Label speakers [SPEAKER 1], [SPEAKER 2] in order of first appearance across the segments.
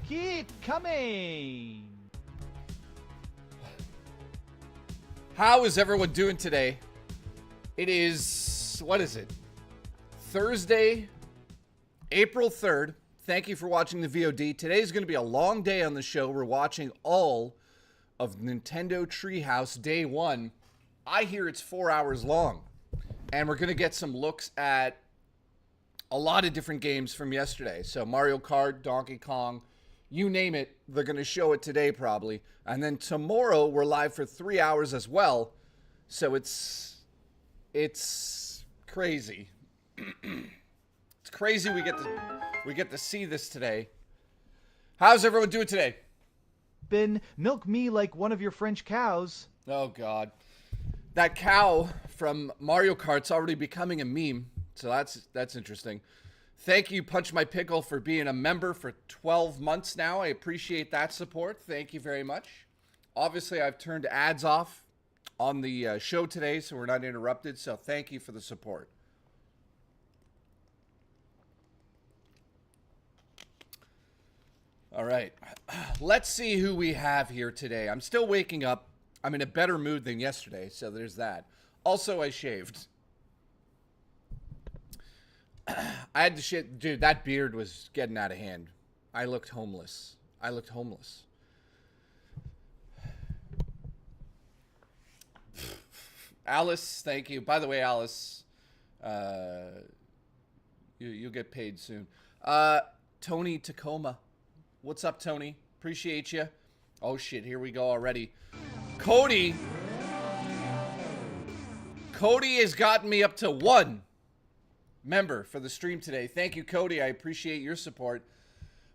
[SPEAKER 1] Keep coming!
[SPEAKER 2] How is everyone doing today? It is, what is it? Thursday, April 3rd. Thank you for watching the VOD. Today is going to be a long day on the show. We're watching all of Nintendo Treehouse Day 1. I hear it's 4 hours long. And we're going to get some looks at a lot of different games from yesterday. So Mario Kart, Donkey Kong, you name it, they're going to show it today probably. And then tomorrow we're live for 3 hours as well. So it's crazy. It's crazy we get to see this today. How's everyone doing today?
[SPEAKER 1] Ben, milk me like one of your French cows.
[SPEAKER 2] Oh God. That cow from Mario Kart's already becoming a meme. So that's interesting. Thank you, Punch My Pickle, for being a member for 12 months now. I appreciate that support. Thank you very much. Obviously, I've turned ads off on the show today, so we're not interrupted. So thank you for the support. All right. Let's see who we have here today. I'm still waking up. I'm in a better mood than yesterday, so there's that. Also, I shaved. I had to shit. Dude, that beard was getting out of hand. I looked homeless. Alice, thank you. By the way, Alice, you'll get paid soon. Tony Tacoma. What's up, Tony? Appreciate you. Oh, shit. Here we go already. Cody has gotten me up to 1 member for the stream today. Thank you, Cody. I appreciate your support.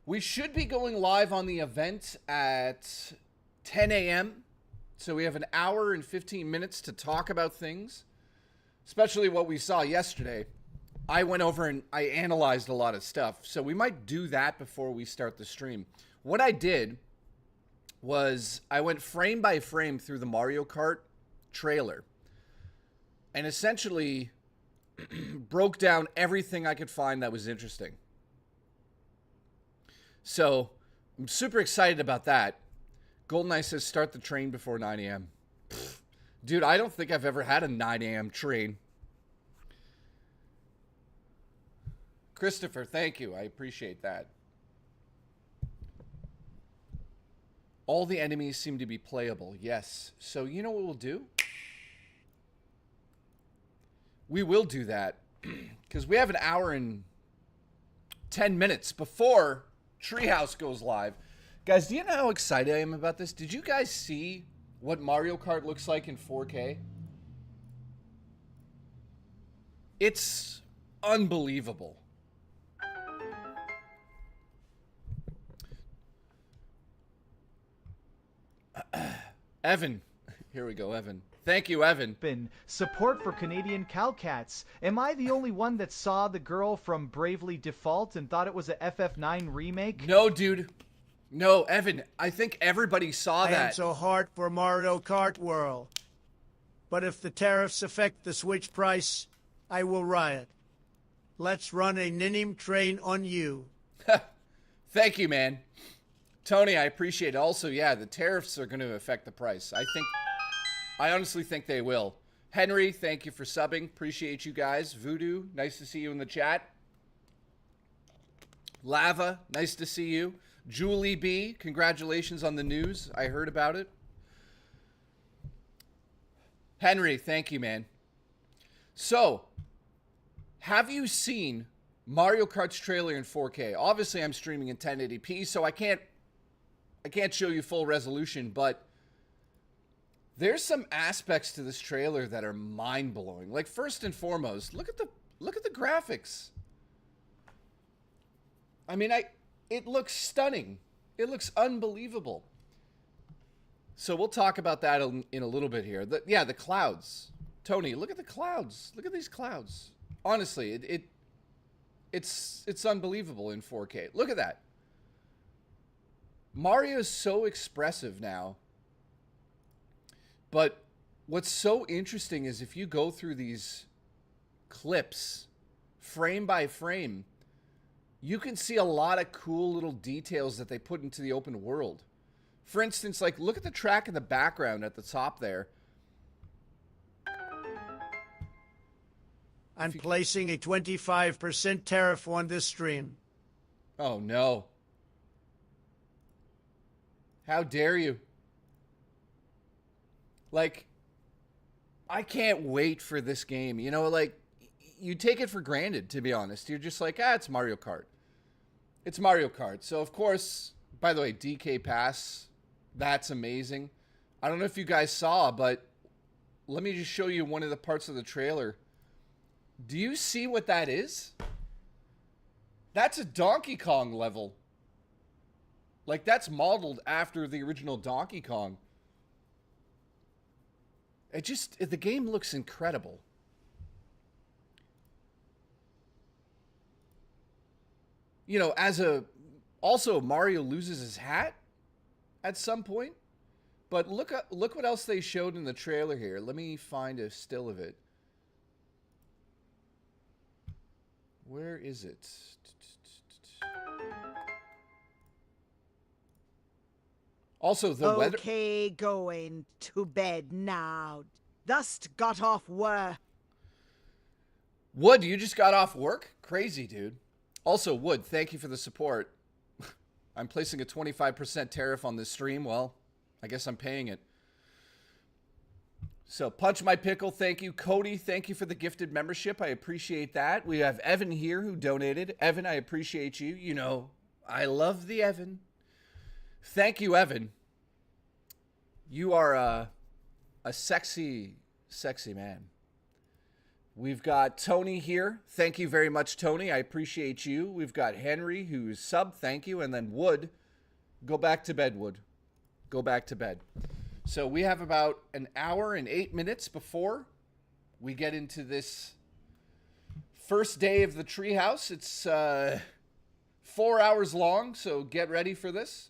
[SPEAKER 2] We should be going live on the event at 10 a.m. So we have an hour and 15 minutes to talk about things, especially what we saw yesterday. I went over and I analyzed a lot of stuff. So we might do that before we start the stream. What I did was I went frame by frame through the Mario Kart trailer and essentially broke down everything I could find that was interesting. So I'm super excited about that. GoldenEye says start the train before 9 a.m. Dude, I don't think I've ever had a 9 a.m. train. Christopher, thank you. I appreciate that. All the enemies seem to be playable. Yes. So you know what we'll do? We will do that because we have an hour and 10 minutes before Treehouse goes live. Guys, do you know how excited I am about this? Did you guys see what Mario Kart looks like in 4K? It's unbelievable. Evan. Here we go, Evan. Thank you, Evan.
[SPEAKER 1] Ben, support for Canadian Cowcats. Am I the only one that saw the girl from Bravely Default and thought it was a FF9 remake?
[SPEAKER 2] No, dude. No, Evan, I think everybody saw that.
[SPEAKER 3] I am so hard for Mario Kart World. But if the tariffs affect the Switch price, I will riot. Let's run a Ninim train on you.
[SPEAKER 2] Thank you, man. Tony, I appreciate it. Also, yeah, the tariffs are going to affect the price. I honestly think they will. Henry, thank you for subbing. Appreciate you guys. Voodoo, nice to see you in the chat. Lava, nice to see you. Julie B, congratulations on the news. I heard about it. Henry, thank you, man. So, have you seen Mario Kart's trailer in 4K? Obviously, I'm streaming in 1080p, so I can't show you full resolution, but there's some aspects to this trailer that are mind-blowing. Like, first and foremost, look at the graphics. I mean, it looks stunning. It looks unbelievable. So we'll talk about that in a little bit here. The clouds. Tony, look at the clouds. Look at these clouds. Honestly, it's unbelievable in 4K. Look at that. Mario's so expressive now. But what's so interesting is if you go through these clips frame by frame, you can see a lot of cool little details that they put into the open world. For instance, like, look at the track in the background at the top there.
[SPEAKER 3] I'm placing a 25% tariff on this stream.
[SPEAKER 2] Oh, no. How dare you? Like, I can't wait for this game. You know, like, you take it for granted, to be honest. You're just like, it's Mario Kart. It's Mario Kart. So, of course, by the way, DK Pass, that's amazing. I don't know if you guys saw, but let me just show you one of the parts of the trailer. Do you see what that is? That's a Donkey Kong level. Like, that's modeled after the original Donkey Kong. The game looks incredible. You know, also Mario loses his hat at some point. But look what else they showed in the trailer here. Let me find a still of it. Where is it? Also, the weather...
[SPEAKER 4] Okay, going to bed now. Thust got off work.
[SPEAKER 2] Wood, you just got off work? Crazy, dude. Also, Wood, thank you for the support. I'm placing a 25% tariff on this stream. Well, I guess I'm paying it. So, Punch My Pickle, thank you. Cody, thank you for the gifted membership. I appreciate that. We have Evan here who donated. Evan, I appreciate you. You know, I love the Evan. Thank you, Evan. You are a sexy, sexy man. We've got Tony here. Thank you very much, Tony. I appreciate you. We've got Henry, who's sub. Thank you. And then Wood. Go back to bed, Wood. Go back to bed. So we have about an hour and 8 minutes before we get into this first day of the Treehouse. It's 4 hours long, so get ready for this.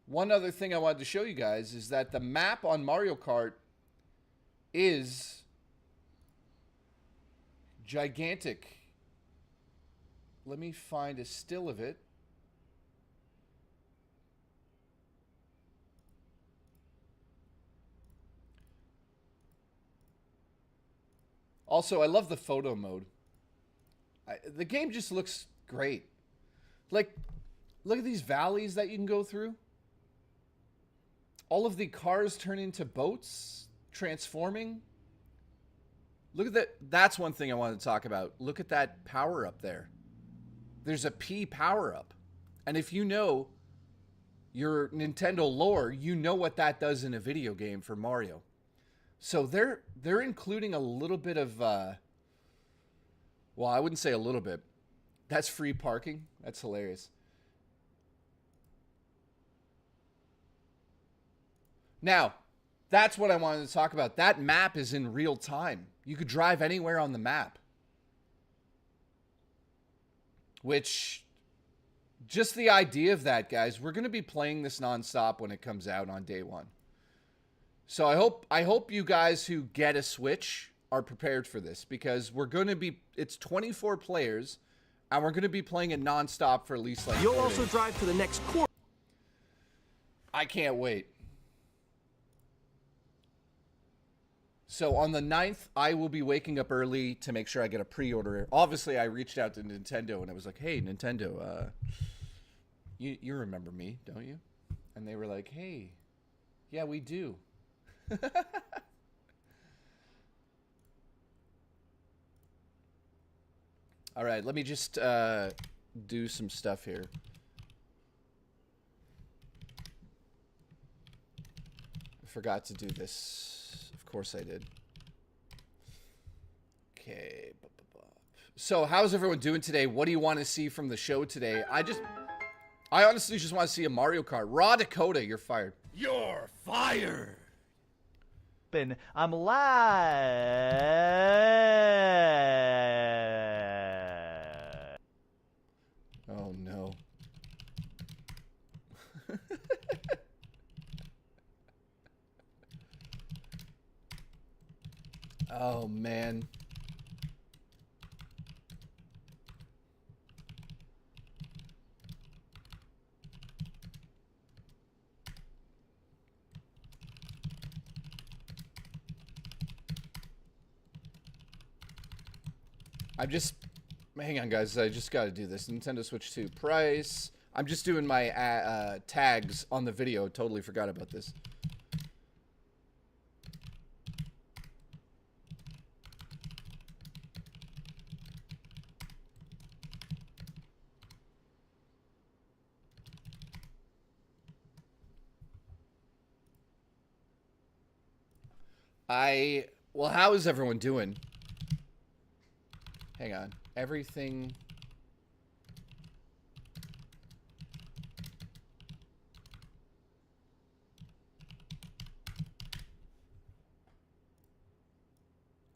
[SPEAKER 2] One other thing I wanted to show you guys is that the map on Mario Kart is gigantic. Let me find a still of it. Also, I love the photo mode. The game just looks great. Like, look at these valleys that you can go through. All of the cars turn into boats, transforming. Look at that. That's one thing I wanted to talk about. Look at that power up there. There's a P power up. And if you know your Nintendo lore, you know what that does in a video game for Mario. So they're including a little bit of, well, I wouldn't say a little bit. That's free parking. That's hilarious. Now, that's what I wanted to talk about. That map is in real time. You could drive anywhere on the map. Which, just the idea of that, guys, we're going to be playing this nonstop when it comes out on day one. So I hope you guys who get a Switch are prepared for this, because we're going to be, it's 24 players, and we're going to be playing it nonstop for at least like 4
[SPEAKER 5] You'll also
[SPEAKER 2] days.
[SPEAKER 5] drive to the next course.
[SPEAKER 2] I can't wait. So on the 9th, I will be waking up early to make sure I get a pre-order. Obviously, I reached out to Nintendo and I was like, hey, Nintendo, you remember me, don't you? And they were like, hey, yeah, we do. All right, let me just do some stuff here. I forgot to do this. Of course I did. Okay. So how's everyone doing today? What do you want to see from the show today? I honestly just want to see a Mario Kart. Raw Dakota, you're fired.
[SPEAKER 5] You're fired.
[SPEAKER 1] I'm live.
[SPEAKER 2] Oh no. Oh man. I'm just... Hang on, guys. I just got to do this. Nintendo Switch 2 price. I'm just doing my tags on the video. Totally forgot about this. Well, how is everyone doing? Hang on. Everything...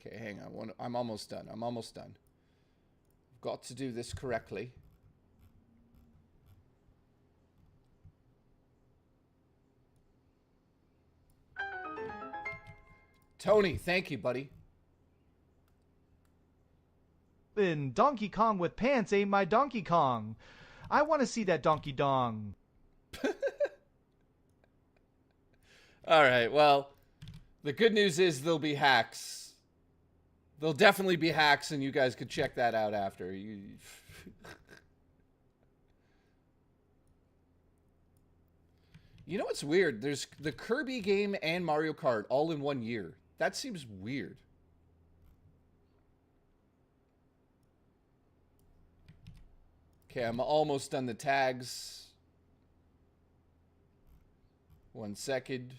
[SPEAKER 2] Okay, hang on. I'm almost done. I'm almost done. I've got to do this correctly. Tony, thank you, buddy.
[SPEAKER 1] And Donkey Kong with pants ain't my Donkey Kong. I want to see that Donkey Dong.
[SPEAKER 2] All right, well, the good news is there'll be hacks. There'll definitely be hacks, and you guys could check that out after. You know what's weird? There's the Kirby game and Mario Kart all in 1 year. That seems weird. Okay, I'm almost done the tags. 1 second.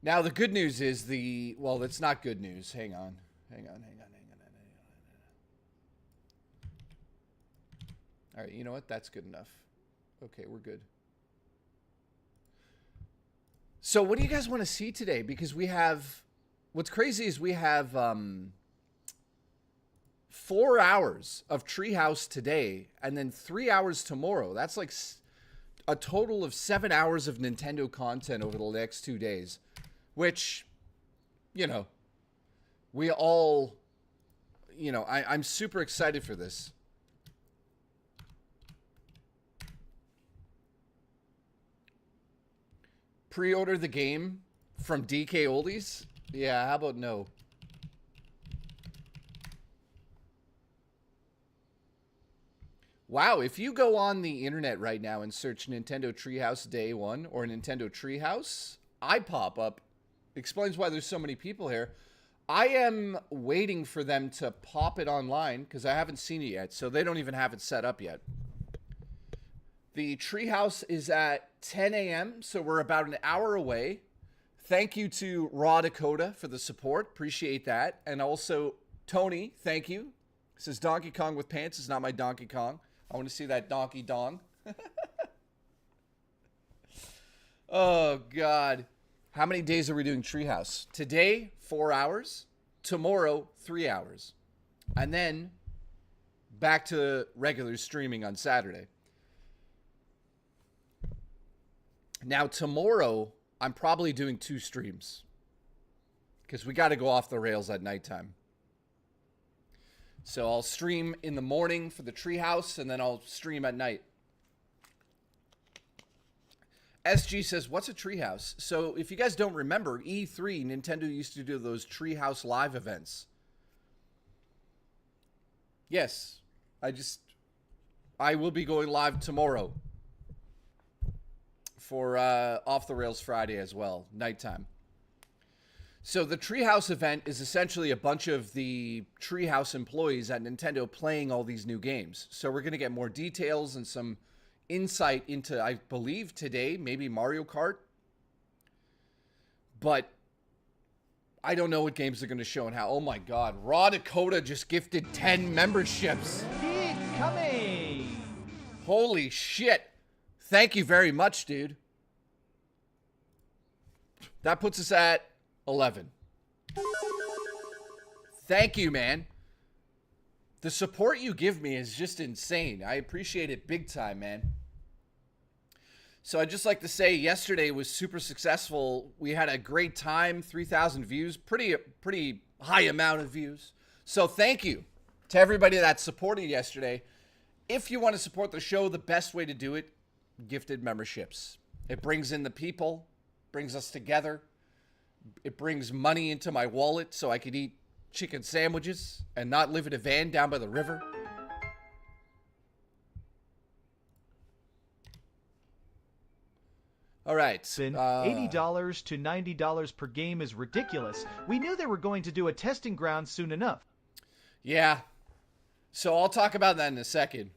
[SPEAKER 2] Now, the good news is well, that's not good news. Hang on. All right, you know what? That's good enough. Okay, we're good. So what do you guys want to see today? Because we have... What's crazy is we have 4 hours of Treehouse today and then 3 hours tomorrow. That's like a total of 7 hours of Nintendo content over the next 2 days. Which, you know, we all... You know, I'm super excited for this. Pre-order the game from DK Oldies? Yeah, how about no? Wow, if you go on the internet right now and search Nintendo Treehouse Day 1 or Nintendo Treehouse, I pop up. Explains why there's so many people here. I am waiting for them to pop it online because I haven't seen it yet, so they don't even have it set up yet. The Treehouse is at 10 a.m., so we're about an hour away. Thank you to Raw Dakota for the support. Appreciate that. And also, Tony, thank you. Says Donkey Kong with pants is not my Donkey Kong. I want to see that Donkey Dong. Oh, God. How many days are we doing Treehouse? Today, 4 hours. Tomorrow, 3 hours. And then back to regular streaming on Saturday. Now, tomorrow, I'm probably doing 2 streams. Because we got to go off the rails at nighttime. So I'll stream in the morning for the Treehouse, and then I'll stream at night. SG says, what's a Treehouse? So if you guys don't remember, E3, Nintendo used to do those Treehouse live events. Yes, I will be going live tomorrow. For Off the Rails Friday as well, nighttime. So the Treehouse event is essentially a bunch of the Treehouse employees at Nintendo playing all these new games. So we're going to get more details and some insight into, I believe today, maybe Mario Kart. But I don't know what games they're going to show and how. Oh my God, Raw Dakota just gifted 10 memberships.
[SPEAKER 1] Keep coming.
[SPEAKER 2] Holy shit. Thank you very much, dude. That puts us at 11. Thank you, man. The support you give me is just insane. I appreciate it big time, man. So I'd just like to say yesterday was super successful. We had a great time, 3,000 views, pretty high amount of views. So thank you to everybody that supported yesterday. If you want to support the show, the best way to do it, gifted memberships. It brings in the people, brings us together, It brings money into my wallet so I could eat chicken sandwiches and not live in a van down by the river. All right.
[SPEAKER 1] $80 to $90 per game is ridiculous. We knew they were going to do a testing ground soon enough.
[SPEAKER 2] Yeah. So I'll talk about that in a second.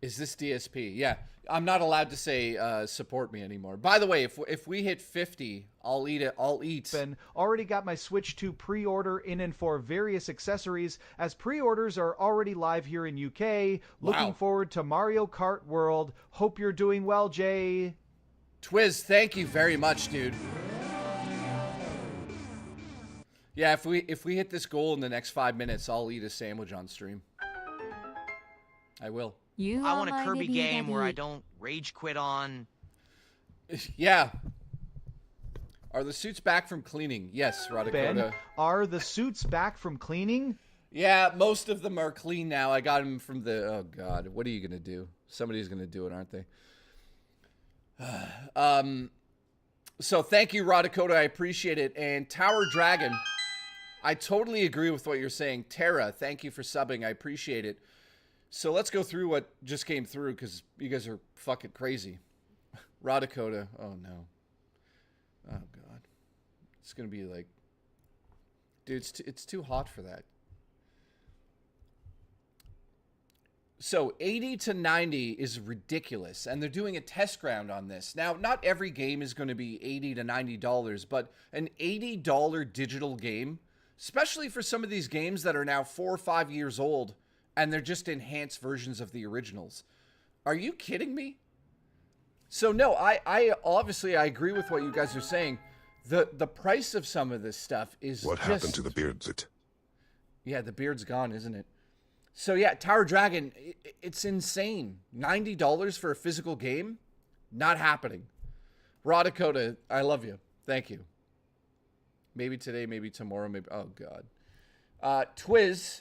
[SPEAKER 2] Is this DSP? Yeah. I'm not allowed to say support me anymore. By the way, if we hit 50, I'll eat it. I'll eat.
[SPEAKER 1] Ben, already got my Switch 2 pre-order in and for various accessories, as pre-orders are already live here in UK. Looking
[SPEAKER 2] Wow.
[SPEAKER 1] forward to Mario Kart World. Hope you're doing well, Jay.
[SPEAKER 2] Twiz, thank you very much, dude. Yeah, if we hit this goal in the next 5 minutes, I'll eat a sandwich on stream. I will.
[SPEAKER 6] I want a Kirby game where I don't rage quit on.
[SPEAKER 2] Yeah. Are the suits back from cleaning? Yes, Radakota.
[SPEAKER 1] Ben, are the suits back from cleaning?
[SPEAKER 2] Yeah, most of them are clean now. I got them from the... Oh, God. What are you going to do? Somebody's going to do it, aren't they? So thank you, Radakota. I appreciate it. And Tower Dragon, I totally agree with what you're saying. Tara, thank you for subbing. I appreciate it. So let's go through what just came through, because you guys are fucking crazy. Radakota. Oh, no. Oh, God. It's going to be like... Dude, it's too hot for that. So 80 to 90 is ridiculous, and they're doing a test ground on this. Now, not every game is going to be $80 to $90, but an $80 digital game, especially for some of these games that are now 4 or 5 years old, and they're just enhanced versions of the originals. Are you kidding me? So no, I obviously I agree with what you guys are saying. The price of some of this stuff is
[SPEAKER 7] What happened to the beardsit?
[SPEAKER 2] Yeah, the beard's gone, isn't it? So yeah, Tower Dragon, it's insane. $90 for a physical game? Not happening. Raw Dakota, I love you. Thank you. Maybe today, maybe tomorrow, maybe... Oh, God. Twiz,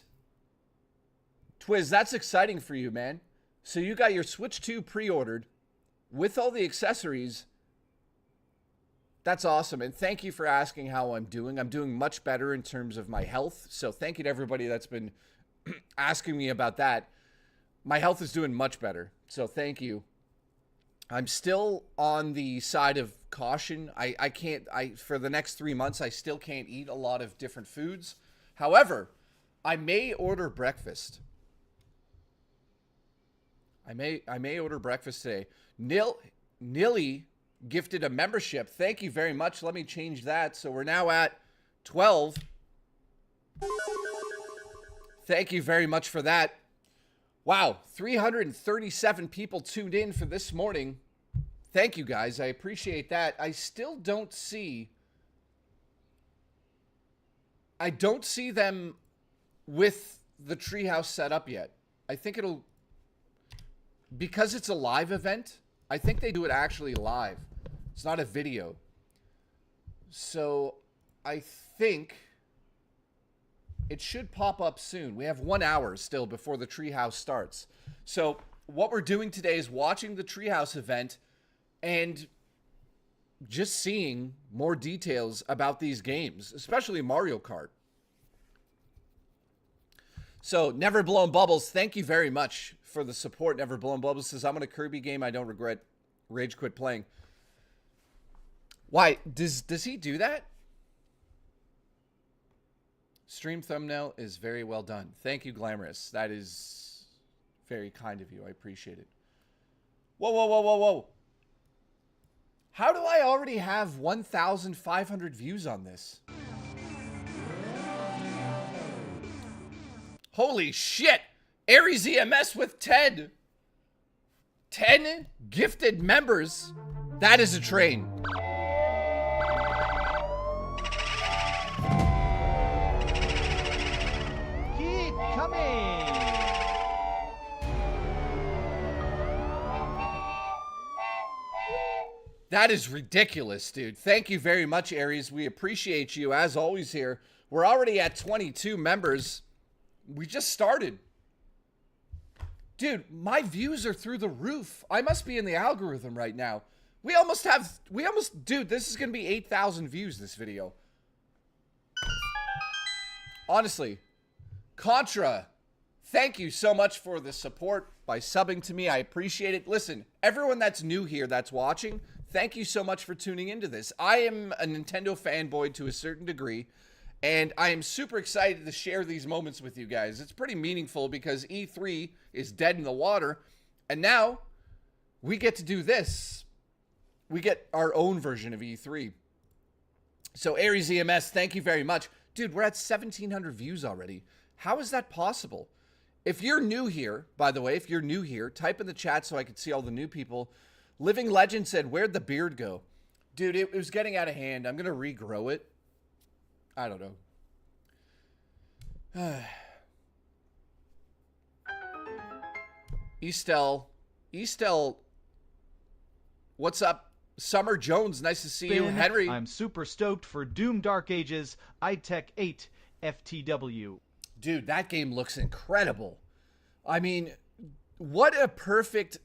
[SPEAKER 2] that's exciting for you, man. So you got your Switch 2 pre-ordered with all the accessories. That's awesome. And thank you for asking how I'm doing. I'm doing much better in terms of my health. So thank you to everybody that's been asking me about that. My health is doing much better. So thank you. I'm still on the side of caution. I can't, for the next 3 months, I still can't eat a lot of different foods. However, I may order breakfast. I may order breakfast today. Nilly gifted a membership. Thank you very much. Let me change that. So we're now at 12. Thank you very much for that. Wow, 337 people tuned in for this morning. Thank you, guys. I appreciate that. I still don't see... I don't see them with the Treehouse set up yet. I think it'll... Because it's a live event, I think they do it actually live. It's not a video. So, I think... it should pop up soon. We have 1 hour still before the Treehouse starts. So what we're doing today is watching the Treehouse event and just seeing more details about these games, especially Mario Kart. So Never Blown Bubbles, thank you very much for the support. Never Blown Bubbles says, I'm on a Kirby game I don't regret rage quit playing. Why? Does he do that? Stream thumbnail is very well done. Thank you, Glamorous. That is very kind of you. I appreciate it. Whoa, whoa, whoa, whoa, whoa. How do I already have 1,500 views on this? Holy shit! Aries EMS with 10 gifted members. That is a train.
[SPEAKER 1] Keep coming!
[SPEAKER 2] That is ridiculous, dude. Thank you very much, Aries. We appreciate you, as always, here. We're already at 22 members. We just started. Dude, my views are through the roof. I must be in the algorithm right now. Dude, this is going to be 8,000 views, this video. Honestly. Contra, thank you so much for the support by subbing to me. I appreciate it. Listen, everyone that's new here that's watching, thank you so much for tuning into this. I am a Nintendo fanboy to a certain degree, and I am super excited to share these moments with you guys. It's pretty meaningful because E3 is dead in the water, and now we get to do this. We get our own version of E3. So Aries EMS, thank you very much. Dude, we're at 1,700 views already. How is that possible? If you're new here, by the way, if you're new here, type in the chat so I can see all the new people. Living Legend said, where'd the beard go? Dude, it was getting out of hand. I'm going to regrow it. I don't know. Estel, what's up? Summer Jones, nice to see you. Henry.
[SPEAKER 1] I'm super stoked for Doom Dark Ages, iTech 8 FTW.
[SPEAKER 2] Dude, that game looks incredible. I mean, what a perfect...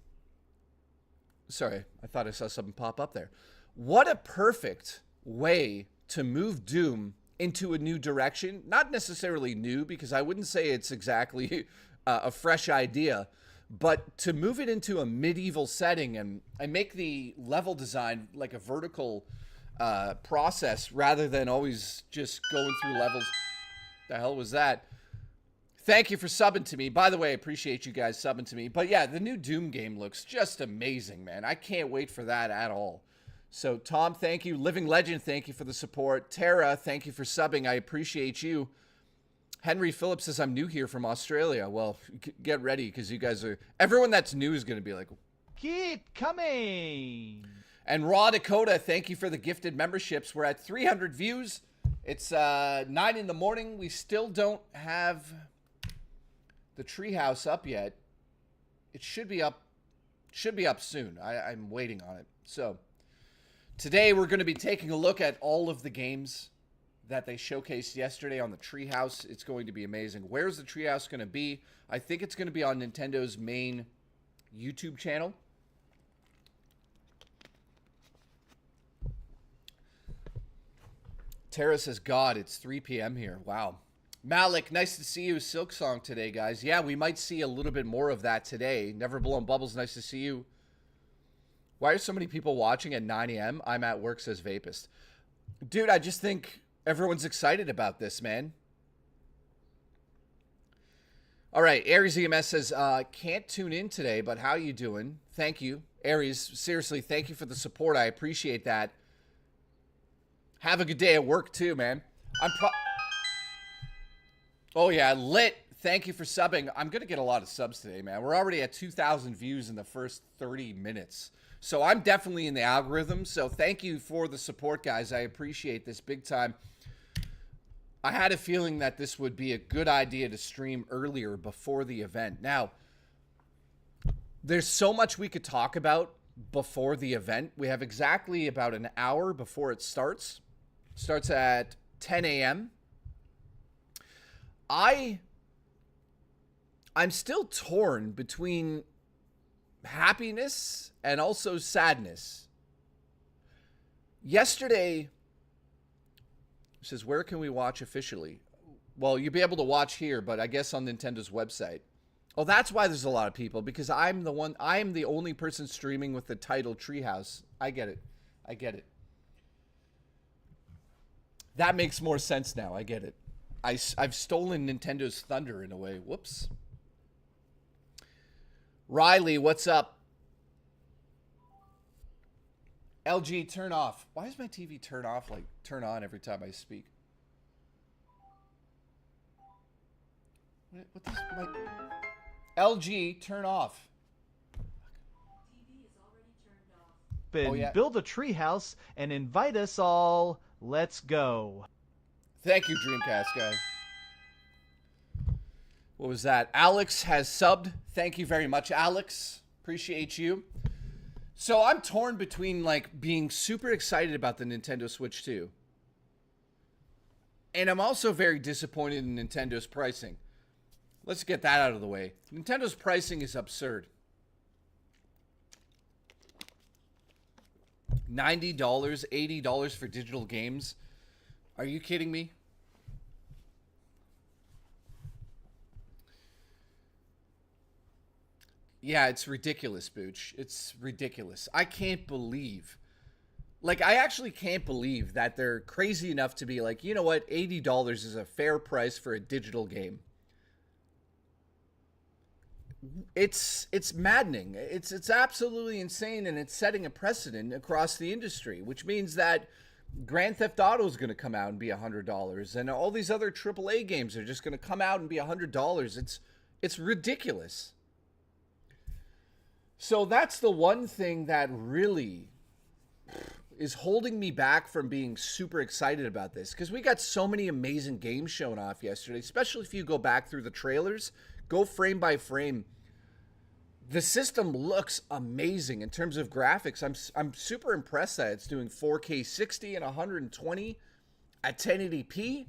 [SPEAKER 2] Sorry, I thought I saw something pop up there. What a perfect way to move Doom into a new direction. Not necessarily new, because I wouldn't say it's exactly a fresh idea, but to move it into a medieval setting and make the level design like a vertical process rather than always just going through levels. The hell was that? Thank you for subbing to me. By the way, I appreciate you guys subbing to me. But yeah, the new Doom game looks just amazing, man. I can't wait for that at all. So Tom, thank you. Living Legend, thank you for the support. Tara, thank you for subbing. I appreciate you. Henry Phillips says, I'm new here from Australia. Well, get ready because you guys are... Everyone that's new is going to be like...
[SPEAKER 1] Keep coming.
[SPEAKER 2] And Raw Dakota, thank you for the gifted memberships. We're at 300 views. It's 9 in the morning. We still don't have the Treehouse up yet. It should be up. Should be up soon. I'm waiting on it. So today we're going to be taking a look at all of the games that they showcased yesterday on the Treehouse. It's going to be amazing. Where's the Treehouse going to be? I think it's going to be on Nintendo's main YouTube channel. Tara says, God, it's 3 p.m. here. Wow. Malik, nice to see you. Silk Song today, guys. Yeah, we might see a little bit more of that today. Never Blown Bubbles, nice to see you. Why are so many people watching at 9 a.m.? I'm at work, says Vapist. Dude, I just think everyone's excited about this, man. All right, Aries EMS says, can't tune in today, but how you doing? Thank you. Aries, seriously, thank you for the support. I appreciate that. Have a good day at work, too, man. Oh, yeah, Lit. Thank you for subbing. I'm going to get a lot of subs today, man. We're already at 2,000 views in the first 30 minutes. So I'm definitely in the algorithm. So thank you for the support, guys. I appreciate this big time. I had a feeling that this would be a good idea to stream earlier before the event. Now, there's so much we could talk about before the event. We have exactly about an hour before it starts. It starts at 10 a.m. I'm still torn between happiness and also sadness. Yesterday, it says, where can we watch officially? Well, you'll be able to watch here, but I guess on Nintendo's website. Oh, that's why there's a lot of people, because I am the only person streaming with the title Treehouse. I get it. I get it. That makes more sense now. I get it. I've stolen Nintendo's thunder in a way. Whoops. Riley, what's up? LG, turn off. Why does my TV turn off, like turn on every time I speak? What does my... LG, turn off.
[SPEAKER 1] TV is already turned off. Oh, yeah. Build a treehouse and invite us all. Let's go.
[SPEAKER 2] Thank you, Dreamcast guy. What was that? Alex has subbed. Thank you very much, Alex. Appreciate you. So I'm torn between like being super excited about the Nintendo Switch 2. And I'm also very disappointed in Nintendo's pricing. Let's get that out of the way. Nintendo's pricing is absurd. $90, $80 for digital games. Are you kidding me? Yeah, it's ridiculous, Booch. It's ridiculous. I can't believe. Like, I actually can't believe that they're crazy enough to be like, you know what? $80 is a fair price for a digital game. It's maddening. It's absolutely insane, and it's setting a precedent across the industry, which means that Grand Theft Auto is going to come out and be $100, and all these other AAA games are just going to come out and be $100. It's ridiculous. So that's the one thing that really is holding me back from being super excited about this, because we got so many amazing games shown off yesterday, especially if you go back through the trailers, go frame by frame. The system looks amazing in terms of graphics. I'm super impressed that it's doing 4K 60 and 120 at 1080p.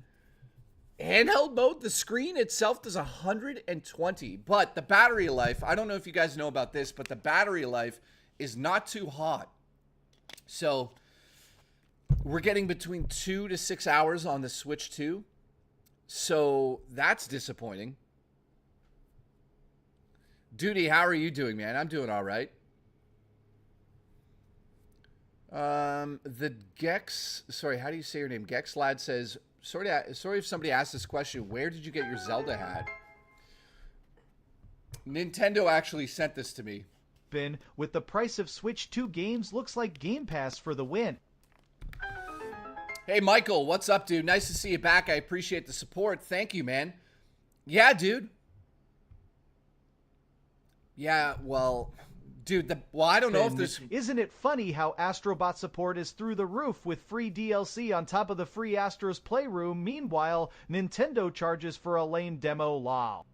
[SPEAKER 2] Handheld mode, the screen itself does 120, but the battery life, I don't know if you guys know about this, but the battery life is not too hot. So we're getting between 2 to 6 hours on the Switch 2. So that's disappointing. Duty, how are you doing, man? I'm doing all right. The Gex, sorry, how do you say your name? Gex Lad says, sorry if somebody asked this question, where did you get your Zelda hat? Nintendo actually sent this to me.
[SPEAKER 1] Ben, with the price of Switch 2 games, looks like Game Pass for the win.
[SPEAKER 2] Hey, Michael, what's up, dude? Nice to see you back. I appreciate the support. Thank you, man. Yeah, dude. Yeah, well, dude, I don't know if there's...
[SPEAKER 1] Isn't it funny how Astrobot support is through the roof with free DLC on top of the free Astro's Playroom? Meanwhile, Nintendo charges for a lame demo, lol.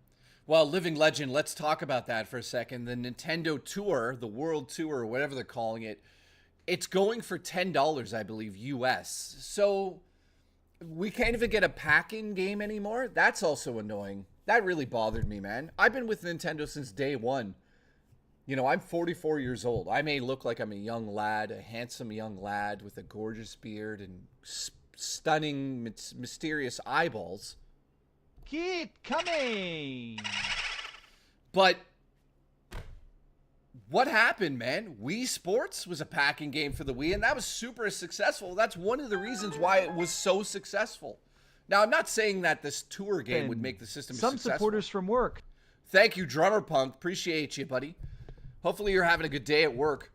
[SPEAKER 2] Well, Living Legend, let's talk about that for a second. The Nintendo Tour, the World Tour, or whatever they're calling it, it's going for $10, I believe, US. So we can't even get a pack-in game anymore? That's also annoying. That really bothered me, man. I've been with Nintendo since day one. You know, I'm 44 years old. I may look like I'm a young lad, a handsome young lad with a gorgeous beard and stunning, mysterious eyeballs.
[SPEAKER 1] Keep coming!
[SPEAKER 2] But what happened, man? Wii Sports was a packing game for the Wii, and that was super successful. That's one of the reasons why it was so successful. Now, I'm not saying that this tour game would make the system
[SPEAKER 1] some
[SPEAKER 2] successful.
[SPEAKER 1] Supporters from work.
[SPEAKER 2] Thank you, Drummer Punk. Appreciate you, buddy. Hopefully you're having a good day at work.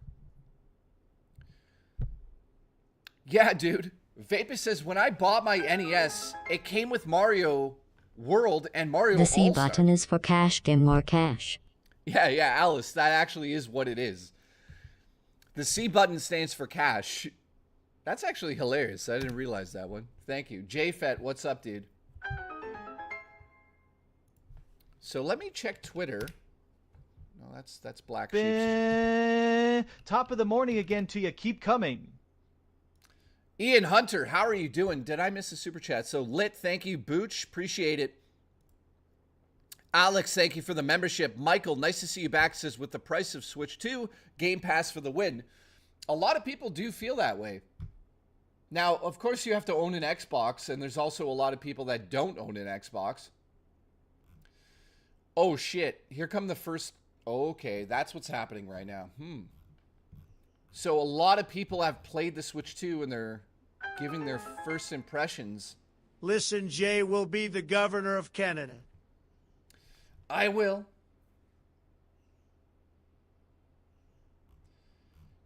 [SPEAKER 2] Yeah, dude. Vapor says, when I bought my NES, it came with Mario World and Mario
[SPEAKER 7] The C
[SPEAKER 2] All-Star.
[SPEAKER 7] button is for cash, get more cash.
[SPEAKER 2] Yeah, Alice, that actually is what it is. The C button stands for cash. That's actually hilarious. I didn't realize that one. Thank you. JFET, what's up, dude? So let me check Twitter. No, that's Black Sheep.
[SPEAKER 1] Top of the morning again to you. Keep coming.
[SPEAKER 2] Ian Hunter, how are you doing? Did I miss a super chat? So lit, thank you. Booch, appreciate it. Alex, thank you for the membership. Michael, nice to see you back. Says, with the price of Switch 2, Game Pass for the win. A lot of people do feel that way. Now, of course, you have to own an Xbox, and there's also a lot of people that don't own an Xbox. Oh, shit. Here come the first... Oh, okay, that's what's happening right now. So a lot of people have played the Switch 2, and they're giving their first impressions.
[SPEAKER 3] Listen, Jay will be the governor of Canada.
[SPEAKER 2] I will.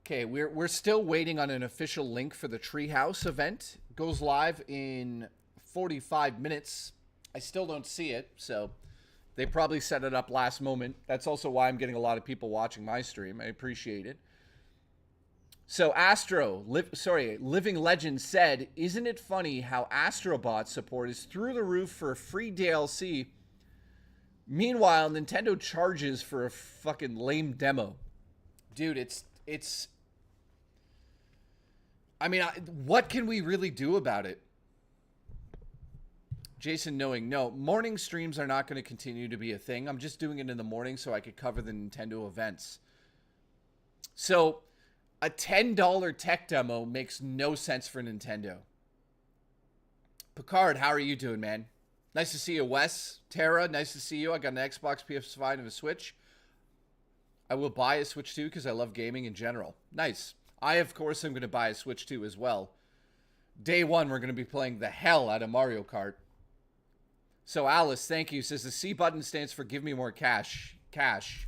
[SPEAKER 2] Okay, we're still waiting on an official link for the Treehouse event. It goes live in 45 minutes. I still don't see it, so they probably set it up last moment. That's also why I'm getting a lot of people watching my stream. I appreciate it. So Living Legend said, isn't it funny how Astrobot support is through the roof for a free DLC? Meanwhile, Nintendo charges for a fucking lame demo. Dude, it's... I mean, what can we really do about it? Jason knowing, no, morning streams are not going to continue to be a thing. I'm just doing it in the morning so I could cover the Nintendo events. So, A $10 tech demo makes no sense for Nintendo. Picard, how are you doing, man? Nice to see you, Wes. Tara, nice to see you. I got an Xbox, PS5, and a Switch. I will buy a Switch 2 because I love gaming in general. Nice. I, of course, am going to buy a Switch 2 as well. Day one, we're going to be playing the hell out of Mario Kart. So, Alice, thank you. Says the C button stands for give me more cash. Cash.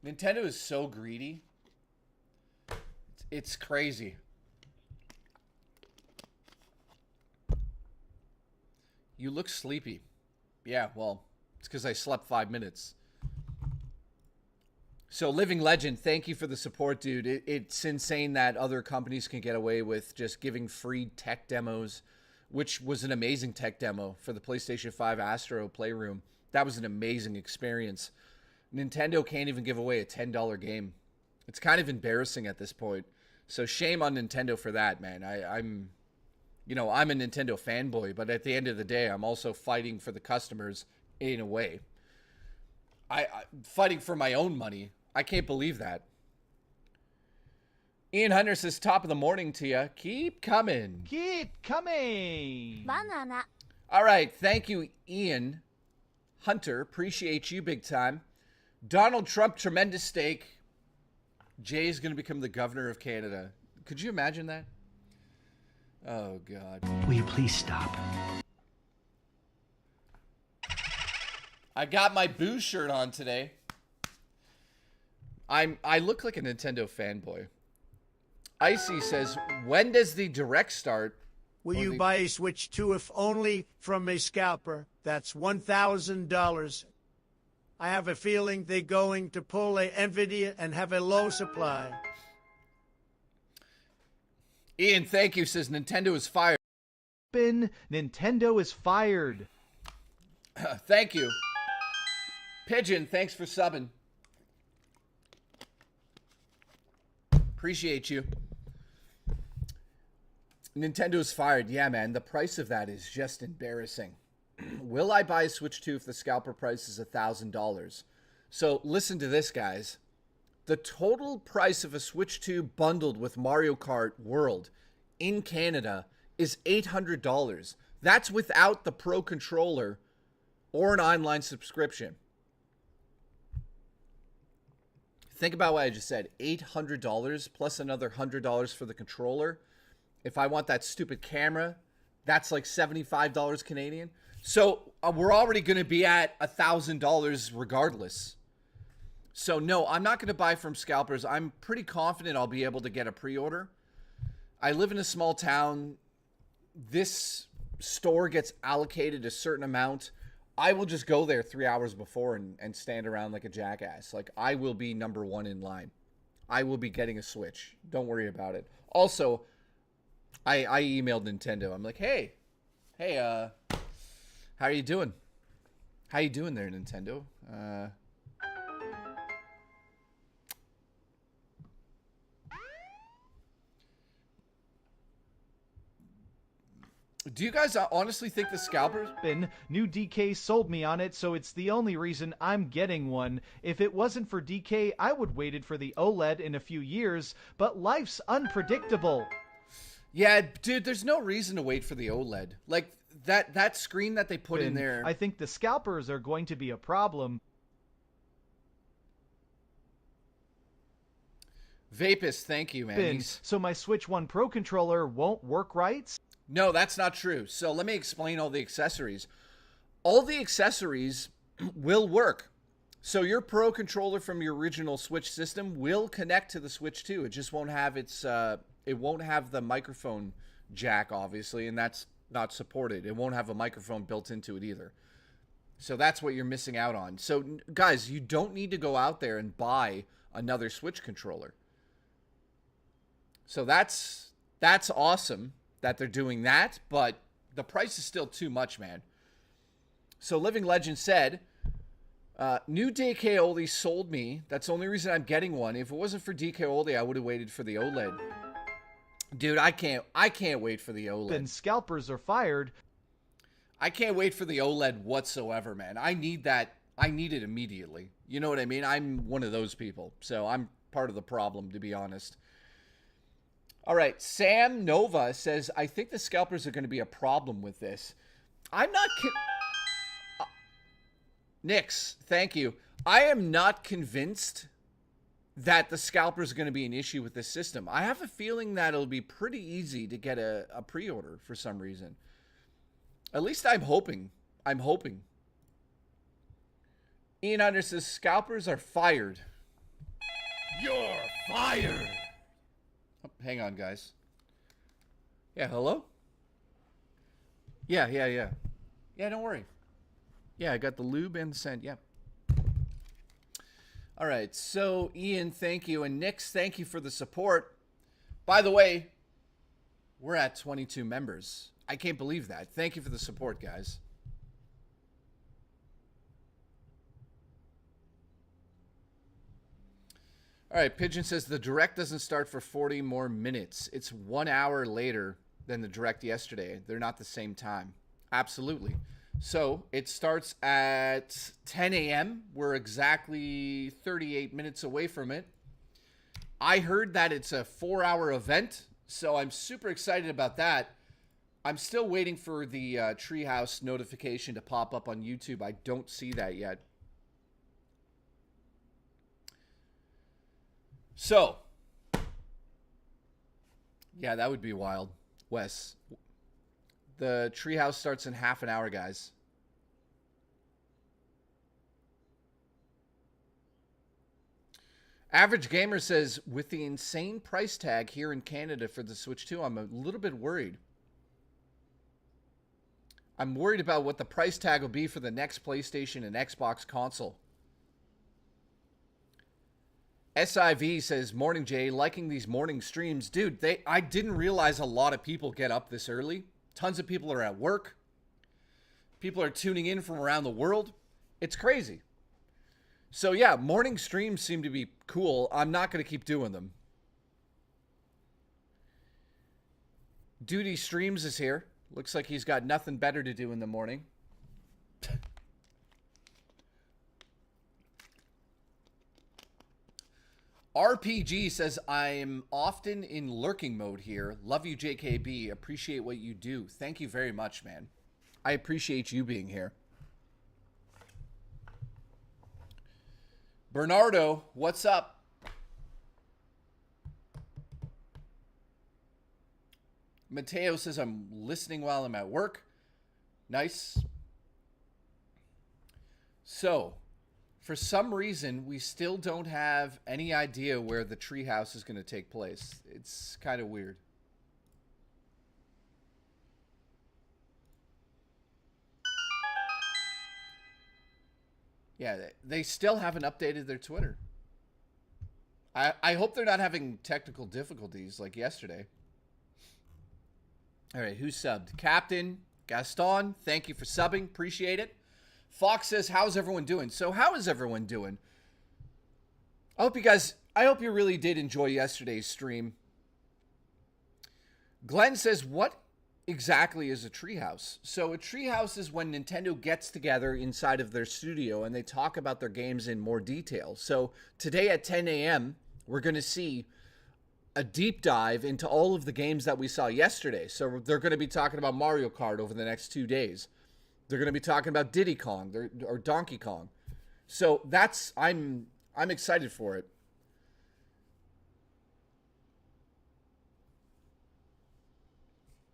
[SPEAKER 2] Nintendo is so greedy. It's crazy. You look sleepy. Yeah, well, it's because I slept 5 minutes. So, Living Legend, thank you for the support, dude. It's insane that other companies can get away with just giving free tech demos, which was an amazing tech demo for the PlayStation 5 Astro Playroom. That was an amazing experience. Nintendo can't even give away a $10 game. It's kind of embarrassing at this point. So shame on Nintendo for that, man. I'm a Nintendo fanboy, but at the end of the day, I'm also fighting for the customers in a way. I'm fighting for my own money. I can't believe that. Ian Hunter says, top of the morning to you. Keep coming.
[SPEAKER 1] Keep coming.
[SPEAKER 8] Banana.
[SPEAKER 2] All right. Thank you, Ian Hunter. Appreciate you big time. Donald Trump, tremendous steak. Jay's going to become the governor of Canada. Could you imagine that? Oh, God.
[SPEAKER 5] Will you please stop?
[SPEAKER 2] I got my Boo shirt on today. I look like a Nintendo fanboy. Icy says, when does the direct start?
[SPEAKER 3] Will you buy a Switch 2 if only from a scalper? That's $1,000. I have a feeling they're going to pull a NVIDIA and have a low supply.
[SPEAKER 2] Ian, thank you, says Nintendo is fired.
[SPEAKER 1] Nintendo is fired.
[SPEAKER 2] Thank you. Pigeon, thanks for subbing. Appreciate you. Nintendo's fired. Yeah, man. The price of that is just embarrassing. Will I buy a Switch 2 if the scalper price is $1,000? So listen to this, guys. The total price of a Switch 2 bundled with Mario Kart World in Canada is $800. That's without the Pro Controller or an online subscription. Think about what I just said. $800 plus another $100 for the controller. If I want that stupid camera, that's like $75 Canadian. So we're already going to be at $1,000 regardless. So no, I'm not going to buy from scalpers. I'm pretty confident I'll be able to get a pre-order. I live in a small town. This store gets allocated a certain amount. I will just go there 3 hours before and stand around like a jackass. Like, I will be number one in line. I will be getting a Switch. Don't worry about it. Also, I emailed Nintendo. I'm like, hey, how are you doing? How you doing there, Nintendo? Do you guys honestly think the scalpers?
[SPEAKER 1] New DK sold me on it, so it's the only reason I'm getting one. If it wasn't for DK, I would waited for the OLED in a few years, but life's unpredictable.
[SPEAKER 2] Yeah, dude, there's no reason to wait for the OLED. Like, that screen that they put in there.
[SPEAKER 1] I think the scalpers are going to be a problem.
[SPEAKER 2] Vapus, thank you, man.
[SPEAKER 1] So my Switch 1 Pro controller won't work right?
[SPEAKER 2] No, that's not true. So let me explain all the accessories. All the accessories will work. So your Pro controller from your original Switch system will connect to the Switch 2. It just won't have its it won't have the microphone jack, obviously, and that's not supported. It won't have a microphone built into it either. So that's what you're missing out on. So guys, you don't need to go out there and buy another Switch controller. So that's awesome that they're doing that, but the price is still too much, man. So Living Legend said, new DK Oldie sold me. That's the only reason I'm getting one. If it wasn't for DK Oldie, I would have waited for the OLED. Dude, I can't wait for the OLED.
[SPEAKER 1] Then scalpers are fired.
[SPEAKER 2] I can't wait for the OLED whatsoever, man. I need that. I need it immediately. You know what I mean? I'm one of those people. So I'm part of the problem, to be honest. All right, Sam Nova says, I think the scalpers are going to be a problem with this. I'm not... Nix, thank you. I am not convinced that the scalpers are going to be an issue with this system. I have a feeling that it'll be pretty easy to get a pre-order for some reason. At least I'm hoping. I'm hoping. Ian Under says, scalpers are fired.
[SPEAKER 5] You're fired.
[SPEAKER 2] Oh, hang on, guys. Yeah, hello? Yeah. Yeah, don't worry. Yeah, I got the lube and the scent. Yeah. All right, so Ian, thank you. And Nix, thank you for the support. By the way, we're at 22 members. I can't believe that. Thank you for the support, guys. All right, Pigeon says the direct doesn't start for 40 more minutes. It's 1 hour later than the direct yesterday. They're not the same time. Absolutely. So it starts at 10 a.m. We're exactly 38 minutes away from it. I heard that it's a 4-hour event, so I'm super excited about that. I'm still waiting for the Treehouse notification to pop up on YouTube. I don't see that yet. So, yeah, that would be wild. Wes, the Treehouse starts in half an hour, guys. Average Gamer says, with the insane price tag here in Canada for the Switch 2, I'm a little bit worried. I'm worried about what the price tag will be for the next PlayStation and Xbox console. SIV says, morning, Jay. Liking these morning streams. Dude, I didn't realize a lot of people get up this early. Tons of people are at work. People are tuning in from around the world. It's crazy. So, yeah, morning streams seem to be cool. I'm not going to keep doing them. Duty Streams is here. Looks like he's got nothing better to do in the morning. RPG says, I'm often in lurking mode here. Love you, JKB. Appreciate what you do. Thank you very much, man. I appreciate you being here. Bernardo, what's up? Mateo says, I'm listening while I'm at work. Nice. So, for some reason, we still don't have any idea where the Treehouse is going to take place. It's kind of weird. Yeah, they still haven't updated their Twitter. I hope they're not having technical difficulties like yesterday. All right, who subbed? Captain Gaston, thank you for subbing. Appreciate it. Fox says, how's everyone doing? So how is everyone doing? I hope you really did enjoy yesterday's stream. Glenn says, what exactly is a treehouse? So a treehouse is when Nintendo gets together inside of their studio and they talk about their games in more detail. So today at 10 a.m., we're going to see a deep dive into all of the games that we saw yesterday. So they're going to be talking about Mario Kart over the next 2 days. They're going to be talking about Diddy Kong or Donkey Kong. So I'm excited for it.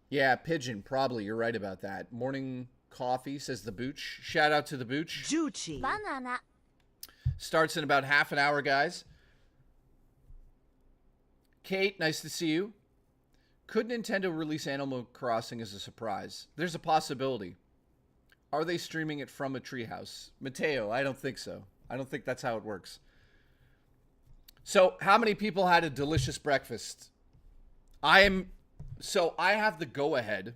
[SPEAKER 2] Yeah, Pigeon, probably. You're right about that. Morning coffee, says the Booch. Shout out to the Booch.
[SPEAKER 4] Juchi.
[SPEAKER 8] Banana.
[SPEAKER 2] Starts in about half an hour, guys. Kate, nice to see you. Could Nintendo release Animal Crossing as a surprise? There's a possibility. Are they streaming it from a treehouse? Mateo, I don't think so. I don't think that's how it works. So, how many people had a delicious breakfast? I have the go-ahead,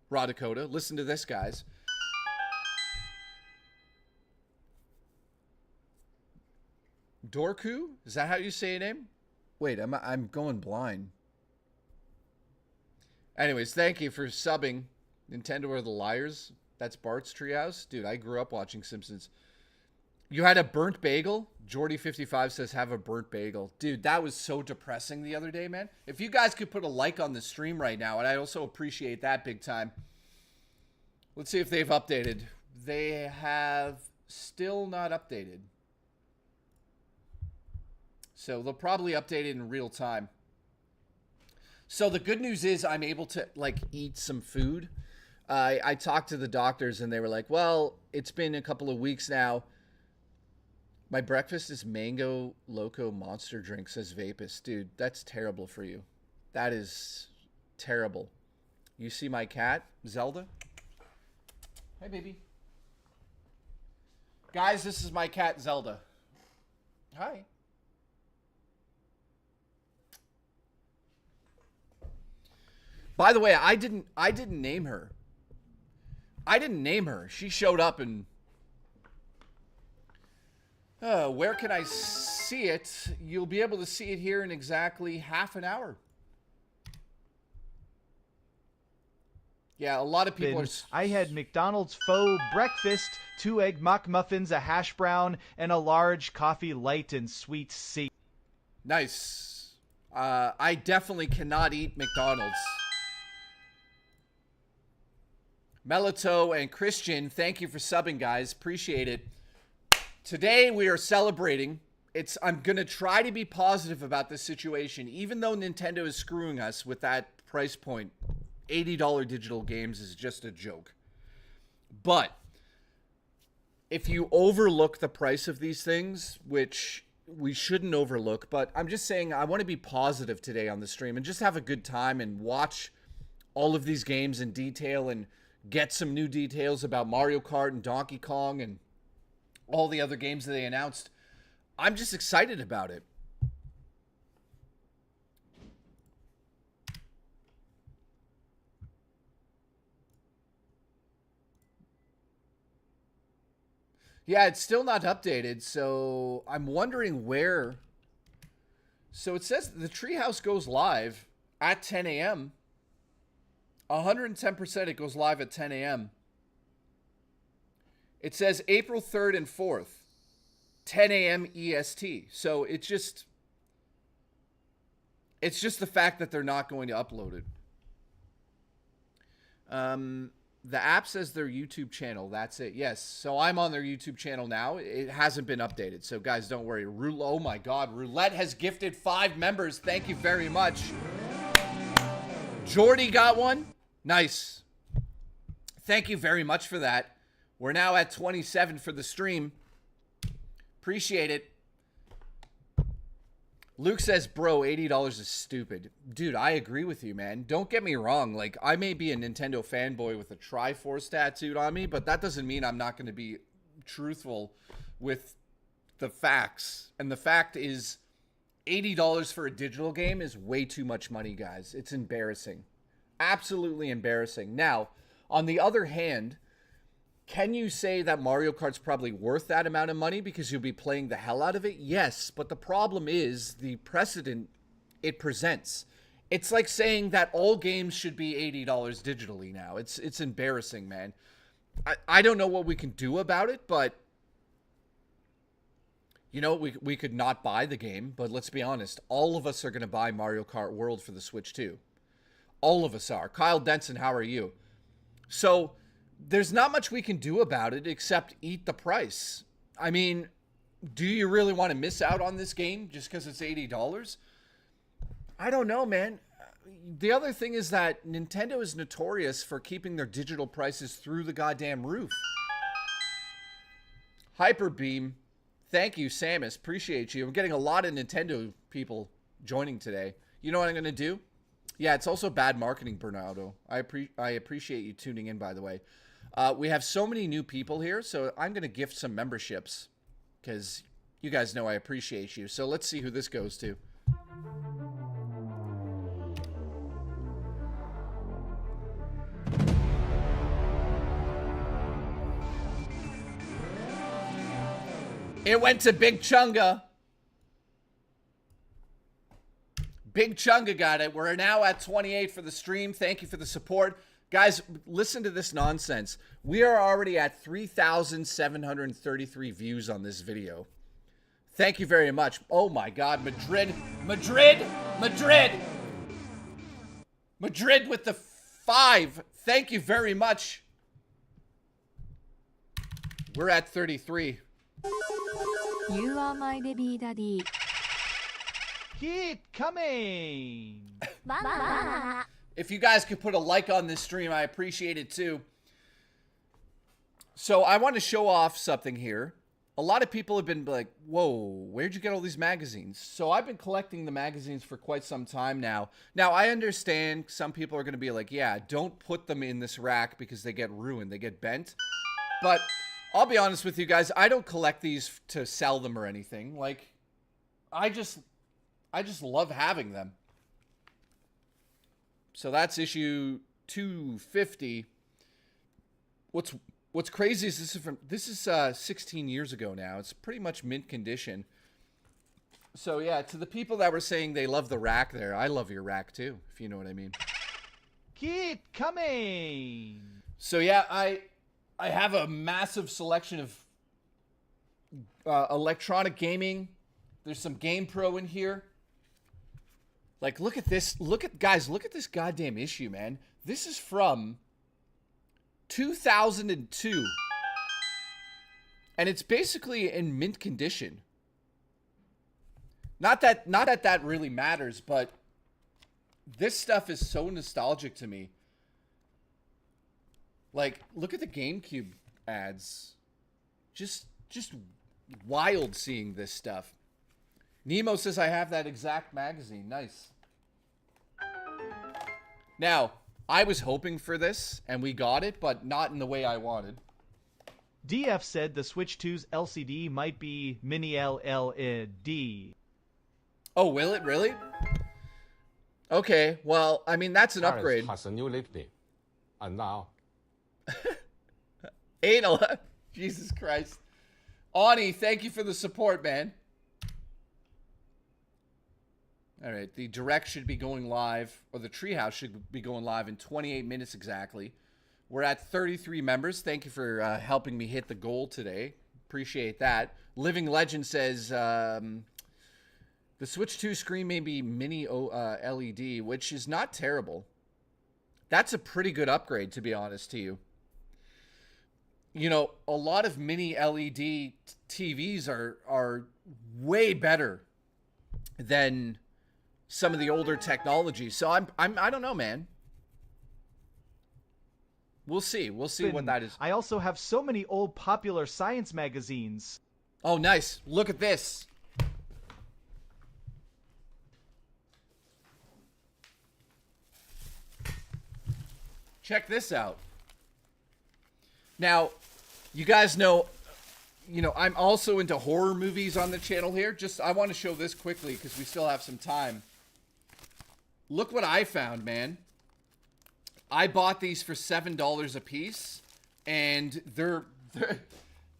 [SPEAKER 2] Raw Dakota. Listen to this, guys. Dorku? Is that how you say your name? Wait, I'm going blind. Anyways, thank you for subbing. Nintendo are the liars. That's Bart's Treehouse. Dude, I grew up watching Simpsons. You had a burnt bagel? Jordy55 says, have a burnt bagel. Dude, that was so depressing the other day, man. If you guys could put a like on the stream right now, and I also appreciate that big time. Let's see if they've updated. They have still not updated. So they'll probably update it in real time. So the good news is I'm able to, like, eat some food. I talked to the doctors, and they were like, well, it's been a couple of weeks now. My breakfast is mango loco monster drink, says Vapus. Dude, that's terrible for you. That is terrible. You see my cat, Zelda? Hi, baby. Guys, this is my cat, Zelda. Hi. By the way, I didn't name her. I didn't name her. She showed up and... where can I see it? You'll be able to see it here in exactly half an hour. Yeah, a lot of people are...
[SPEAKER 1] I had McDonald's faux breakfast, 2 egg McMuffins, a hash brown, and a large coffee light and sweet C.
[SPEAKER 2] Nice. I definitely cannot eat McDonald's. Melito and Christian, thank you for subbing, guys. Appreciate it. Today we are celebrating. I'm going to try to be positive about this situation, even though Nintendo is screwing us with that price point. $80 digital games is just a joke. But if you overlook the price of these things, which we shouldn't overlook, but I'm just saying I want to be positive today on the stream and just have a good time and watch all of these games in detail and get some new details about Mario Kart and Donkey Kong and all the other games that they announced. I'm just excited about it. Yeah, it's still not updated, so I'm wondering where. So it says the Treehouse goes live at 10 a.m. 110% it goes live at 10 a.m. It says April 3rd and 4th, 10 a.m. EST. So it's just the fact that they're not going to upload it. The app says their YouTube channel. That's it. Yes. So I'm on their YouTube channel now. It hasn't been updated. So guys, don't worry. Oh my God. Roulette has gifted 5 members. Thank you very much. Jordy got one. Nice. Thank you very much for that. We're now at 27 for the stream. Appreciate it. Luke says, bro, $80 is stupid. Dude, I agree with you, man. Don't get me wrong. Like, I may be a Nintendo fanboy with a Triforce tattooed on me, but that doesn't mean I'm not going to be truthful with the facts. And the fact is, $80 for a digital game is way too much money, guys. It's embarrassing. Absolutely embarrassing. Now, on the other hand, can you say that Mario Kart's probably worth that amount of money because you'll be playing the hell out of it? Yes, but the problem is the precedent it presents. It's like saying that all games should be $80 digitally now. It's embarrassing, man. I don't know what we can do about it, but you know, we could not buy the game, but let's be honest. All of us are going to buy Mario Kart World for the Switch too. All of us are. Kyle Denson, how are you? So there's not much we can do about it except eat the price. I mean, do you really want to miss out on this game just because it's $80? I don't know, man. The other thing is that Nintendo is notorious for keeping their digital prices through the goddamn roof. Hyperbeam, thank you, Samus. Appreciate you. I'm getting a lot of Nintendo people joining today. You know what I'm going to do? Yeah, it's also bad marketing, Bernardo. I appreciate you tuning in, by the way. We have so many new people here, so I'm going to gift some memberships because you guys know I appreciate you. So let's see who this goes to. It went to Big Chunga. Big Chunga got it. We're now at 28 for the stream. Thank you for the support. Guys, listen to this nonsense. We are already at 3,733 views on this video. Thank you very much. Oh my God, Madrid. Madrid with the 5. Thank you very much. We're at 33.
[SPEAKER 8] You are my baby daddy.
[SPEAKER 1] Keep coming.
[SPEAKER 2] If you guys could put a like on this stream, I appreciate it too. So I want to show off something here. A lot of people have been like, whoa, where'd you get all these magazines? So I've been collecting the magazines for quite some time now. Now, I understand some people are going to be like, yeah, don't put them in this rack because they get ruined. They get bent. But I'll be honest with you guys. I don't collect these to sell them or anything. Like, I just love having them. So that's issue 250. What's crazy is this is 16 years ago now. It's pretty much mint condition. So yeah, to the people that were saying they love the rack there, I love your rack too, if you know what I mean.
[SPEAKER 1] Keep coming.
[SPEAKER 2] So yeah, I have a massive selection of electronic gaming. There's some GamePro in here. Like, look at this. Guys, look at this goddamn issue, man. This is from 2002. And it's basically in mint condition. Not that that really matters, but this stuff is so nostalgic to me. Like, look at the GameCube ads. Just wild seeing this stuff. Nemo says I have that exact magazine. Nice. Now, I was hoping for this, and we got it, but not in the way I wanted.
[SPEAKER 1] DF said the Switch 2's LCD might be mini LLD.
[SPEAKER 2] Oh, will it really? Okay, well, I mean, that's an upgrade.
[SPEAKER 9] Has a new lifting. And now.
[SPEAKER 2] Anal. Jesus Christ. Ani, thank you for the support, man. All right, the direct should be going live, or the Treehouse should be going live in 28 minutes exactly. We're at 33 members. Thank you for helping me hit the goal today. Appreciate that. Living Legend says the Switch 2 screen may be mini LED, which is not terrible. That's a pretty good upgrade, to be honest to you. You know, a lot of mini LED TVs are way better than some of the older technology. So I don't know, man. We'll see. We'll see what that is.
[SPEAKER 1] I also have so many old popular science magazines.
[SPEAKER 2] Oh, nice. Look at this. Check this out. Now, you guys know, I'm also into horror movies on the channel here. I want to show this quickly because we still have some time. Look what I found, man. I bought these for $7 a piece, and they're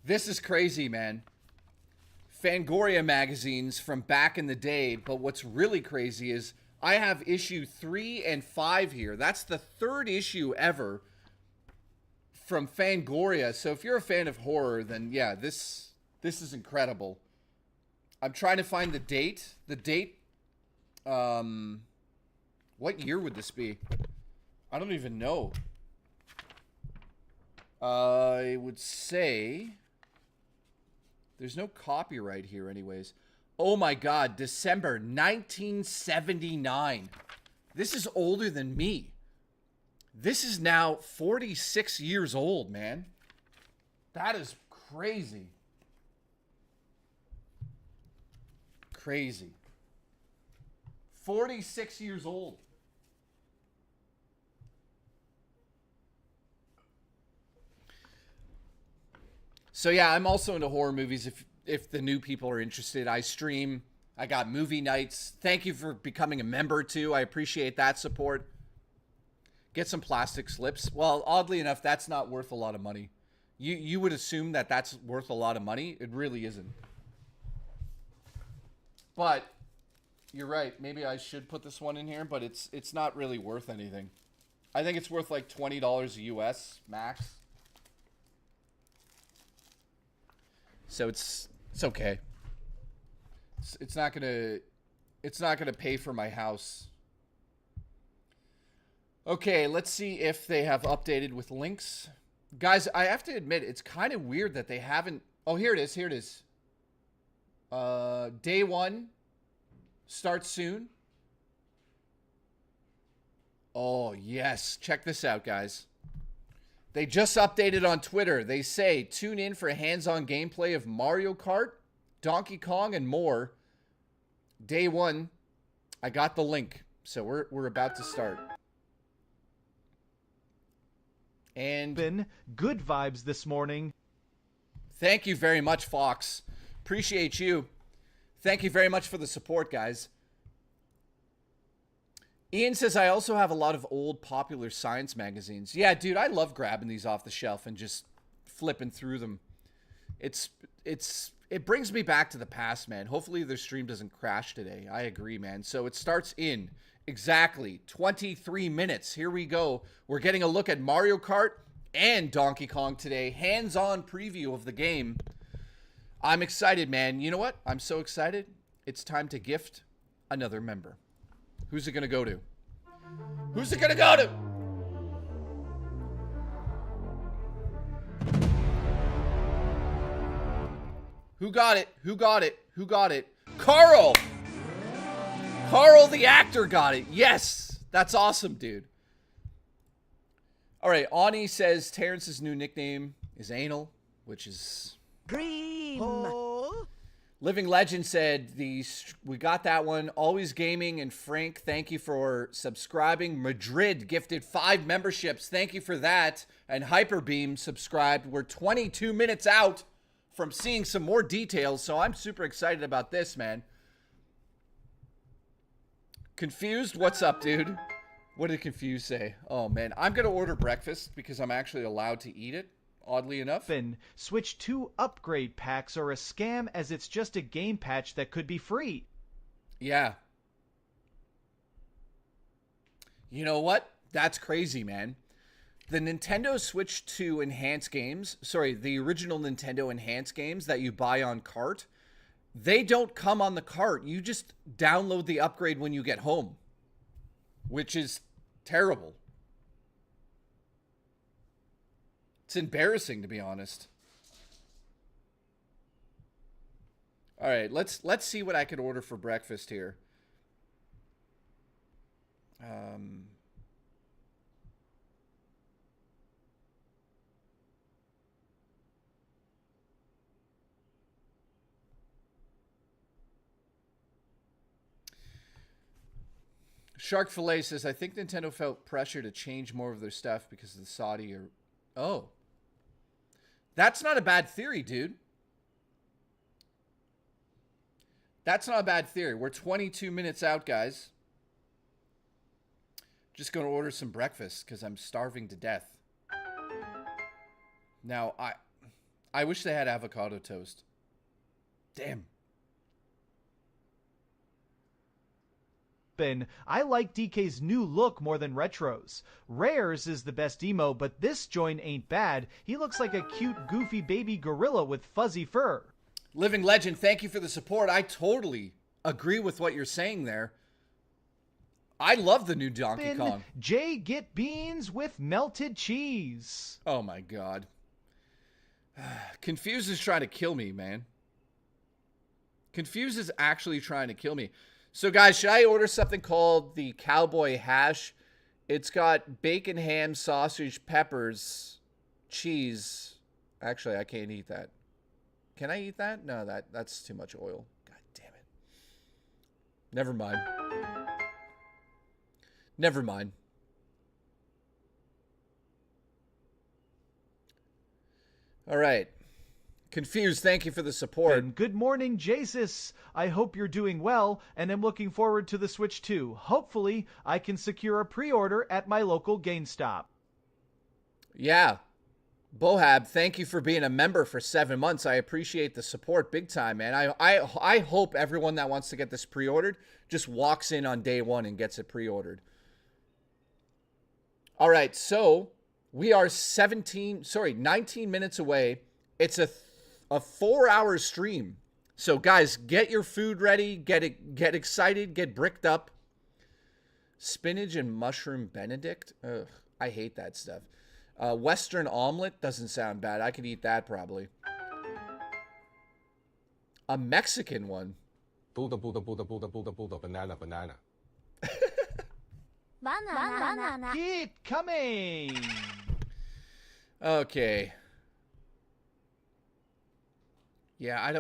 [SPEAKER 2] this is crazy, man. Fangoria magazines from back in the day, but what's really crazy is I have issue 3 and 5 here. That's the 3rd issue ever from Fangoria. So if you're a fan of horror, then yeah, this is incredible. I'm trying to find the date. The date, what year would this be? I don't even know. I would say there's no copyright here anyways. Oh my God, December 1979. This is older than me. This is now 46 years old, man. That is crazy. Crazy. 46 years old. So yeah, I'm also into horror movies. If the new people are interested, I stream. I got movie nights. Thank you for becoming a member too. I appreciate that support. Get some plastic slips. Well, oddly enough, that's not worth a lot of money. You would assume that that's worth a lot of money. It really isn't. But you're right. Maybe I should put this one in here, but it's not really worth anything. I think it's worth like $20 US max. So it's okay. It's not gonna pay for my house. Okay, let's see if they have updated with links. Guys, I have to admit, it's kind of weird that they haven't... Oh, here it is. Here it is. Day 1 starts soon. Oh, yes. Check this out, guys. They just updated on Twitter. They say, tune in for hands-on gameplay of Mario Kart, Donkey Kong, and more. Day 1. I got the link. So we're about to start. And
[SPEAKER 1] Been good vibes this morning.
[SPEAKER 2] Thank you very much, Fox. Appreciate you. Thank you very much for the support, guys. Ian says, I also have a lot of old popular science magazines. Yeah, dude, I love grabbing these off the shelf and just flipping through them. It brings me back to the past, man. Hopefully their stream doesn't crash today. I agree, man. So it starts in exactly 23 minutes. Here we go. We're getting a look at Mario Kart and Donkey Kong today. Hands-on preview of the game. I'm excited, man. You know what? I'm so excited. It's time to gift another member. Who's it going to go to? Who's it going to go to? Who got it? Who got it? Who got it? Carl! Carl the actor got it. Yes. That's awesome, dude. All right. Ani says Terrence's new nickname is Anal, which is...
[SPEAKER 4] Dream.
[SPEAKER 2] Living Legend said, we got that one. Always Gaming and Frank, thank you for subscribing. Madrid gifted 5 memberships. Thank you for that. And Hyperbeam subscribed. We're 22 minutes out from seeing some more details, so I'm super excited about this, man. Confused? What's up, dude? What did Confused say? Oh, man. I'm going to order breakfast because I'm actually allowed to eat it, oddly enough.
[SPEAKER 1] Switch 2 upgrade packs are a scam as it's just a game patch that could be free.
[SPEAKER 2] Yeah. You know what? That's crazy, man. The Nintendo Switch 2 enhanced games, sorry, the original Nintendo enhanced games that you buy on Kart, they don't come on the cart. You just download the upgrade when you get home, which is terrible. It's embarrassing, to be honest. All right, let's see what I could order for breakfast here. Shark Fillet says, I think Nintendo felt pressure to change more of their stuff because of the Saudi or... Oh. That's not a bad theory, dude. That's not a bad theory. We're 22 minutes out, guys. Just going to order some breakfast because I'm starving to death. Now, I wish they had avocado toast. Damn.
[SPEAKER 1] I like DK's new look more than Retro's. Rare's is the best emo, but this joint ain't bad. He looks like a cute, goofy baby gorilla with fuzzy fur.
[SPEAKER 2] Living Legend, thank you for the support. I totally agree with what you're saying there. I love the new Donkey Kong.
[SPEAKER 1] Jay, get beans with melted cheese.
[SPEAKER 2] Oh my god. Confused is trying to kill me, man. Confused is actually trying to kill me. So, guys, should I order something called the Cowboy Hash? It's got bacon, ham, sausage, peppers, cheese. Actually, I can't eat that. Can I eat that? No, that's too much oil. God damn it. Never mind. Never mind. All right. Confused, thank you for the support.
[SPEAKER 1] And good morning, Jesus. I hope you're doing well, and I'm looking forward to the Switch 2. Hopefully, I can secure a pre-order at my local GameStop.
[SPEAKER 2] Yeah. Bohab, thank you for being a member for 7 months. I appreciate the support big time, man. I hope everyone that wants to get this pre-ordered just walks in on day one and gets it pre-ordered. All right, so we are 19 minutes away. It's a 4-hour stream. So guys, get your food ready, get excited, get bricked up. Spinach and mushroom Benedict? Ugh, I hate that stuff. Western omelet doesn't sound bad. I could eat that probably. A Mexican one.
[SPEAKER 9] Buddha, banana.
[SPEAKER 8] Banana.
[SPEAKER 1] Keep coming.
[SPEAKER 2] Okay. Yeah,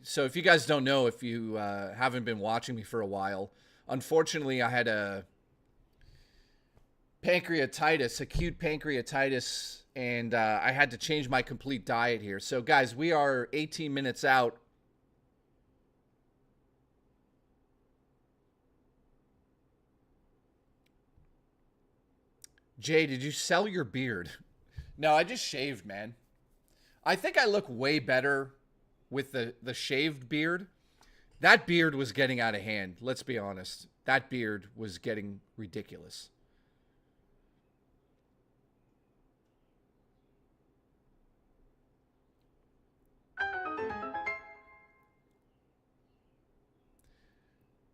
[SPEAKER 2] so if you guys don't know, if you haven't been watching me for a while, unfortunately I had a pancreatitis, acute pancreatitis, and I had to change my complete diet here. So guys, we are 18 minutes out. Jay, did you sell your beard? No, I just shaved, man. I think I look way better with the shaved beard. That beard was getting out of hand. Let's be honest. That beard was getting ridiculous.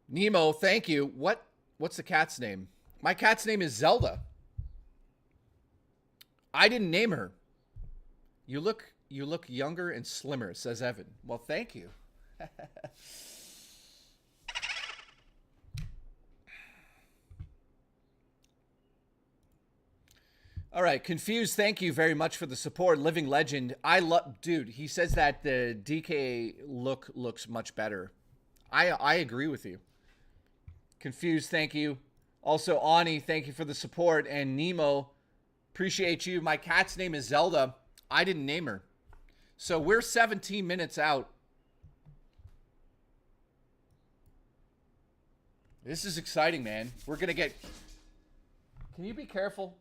[SPEAKER 2] Nemo, thank you. What's the cat's name? My cat's name is Zelda. I didn't name her. You look younger and slimmer, says Evan. Well, thank you. All right, Confused, thank you very much for the support. Living Legend, dude, he says that the DK look looks much better. I agree with you. Confused, thank you. Also, Ani, thank you for the support. And Nemo, appreciate you. My cat's name is Zelda. I didn't name her. So we're 17 minutes out. This is exciting, man. We're going to get... Can you be careful?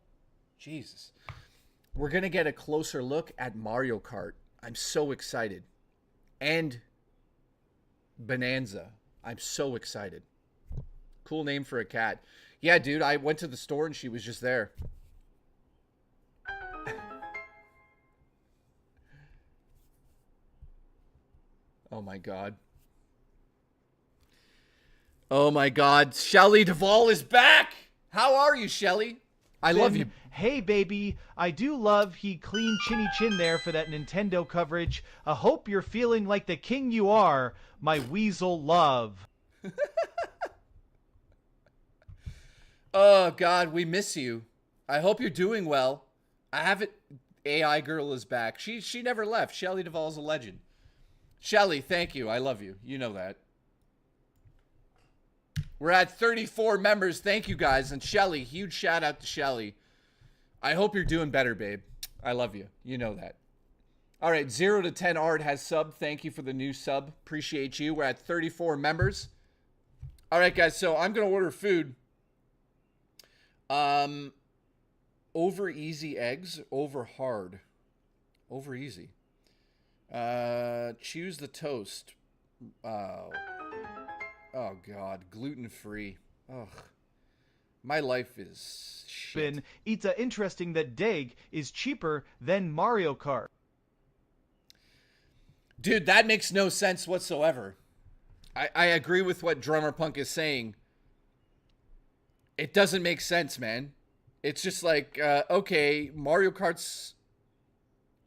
[SPEAKER 2] Jesus. We're going to get a closer look at Mario Kart. I'm so excited. And Bonanza. I'm so excited. Cool name for a cat. Yeah, dude, I went to the store and she was just there. Oh my God. Oh my God. Shelley Duvall is back. How are you, Shelley? I love you.
[SPEAKER 1] Hey, baby. I do love he clean chinny chin there for that Nintendo coverage. I hope you're feeling like the king you are, my weasel love.
[SPEAKER 2] Oh, God, we miss you. I hope you're doing well. I haven't... AI girl is back. She never left. Shelley Duvall's a legend. Shelley, thank you. I love you. You know that. We're at 34 members. Thank you, guys. And Shelley, huge shout out to Shelley. I hope you're doing better, babe. I love you. You know that. All right, 0 to 10 Art has sub. Thank you for the new sub. Appreciate you. We're at 34 members. All right, guys. So I'm going to order food. Over easy eggs, over hard. Over easy. Choose the toast. Oh God, gluten-free. Ugh. My life is shit.
[SPEAKER 1] It's interesting that Dag is cheaper than Mario Kart.
[SPEAKER 2] Dude, that makes no sense whatsoever. I agree with what Drummer Punk is saying. It doesn't make sense, man. It's just like, okay, Mario Kart's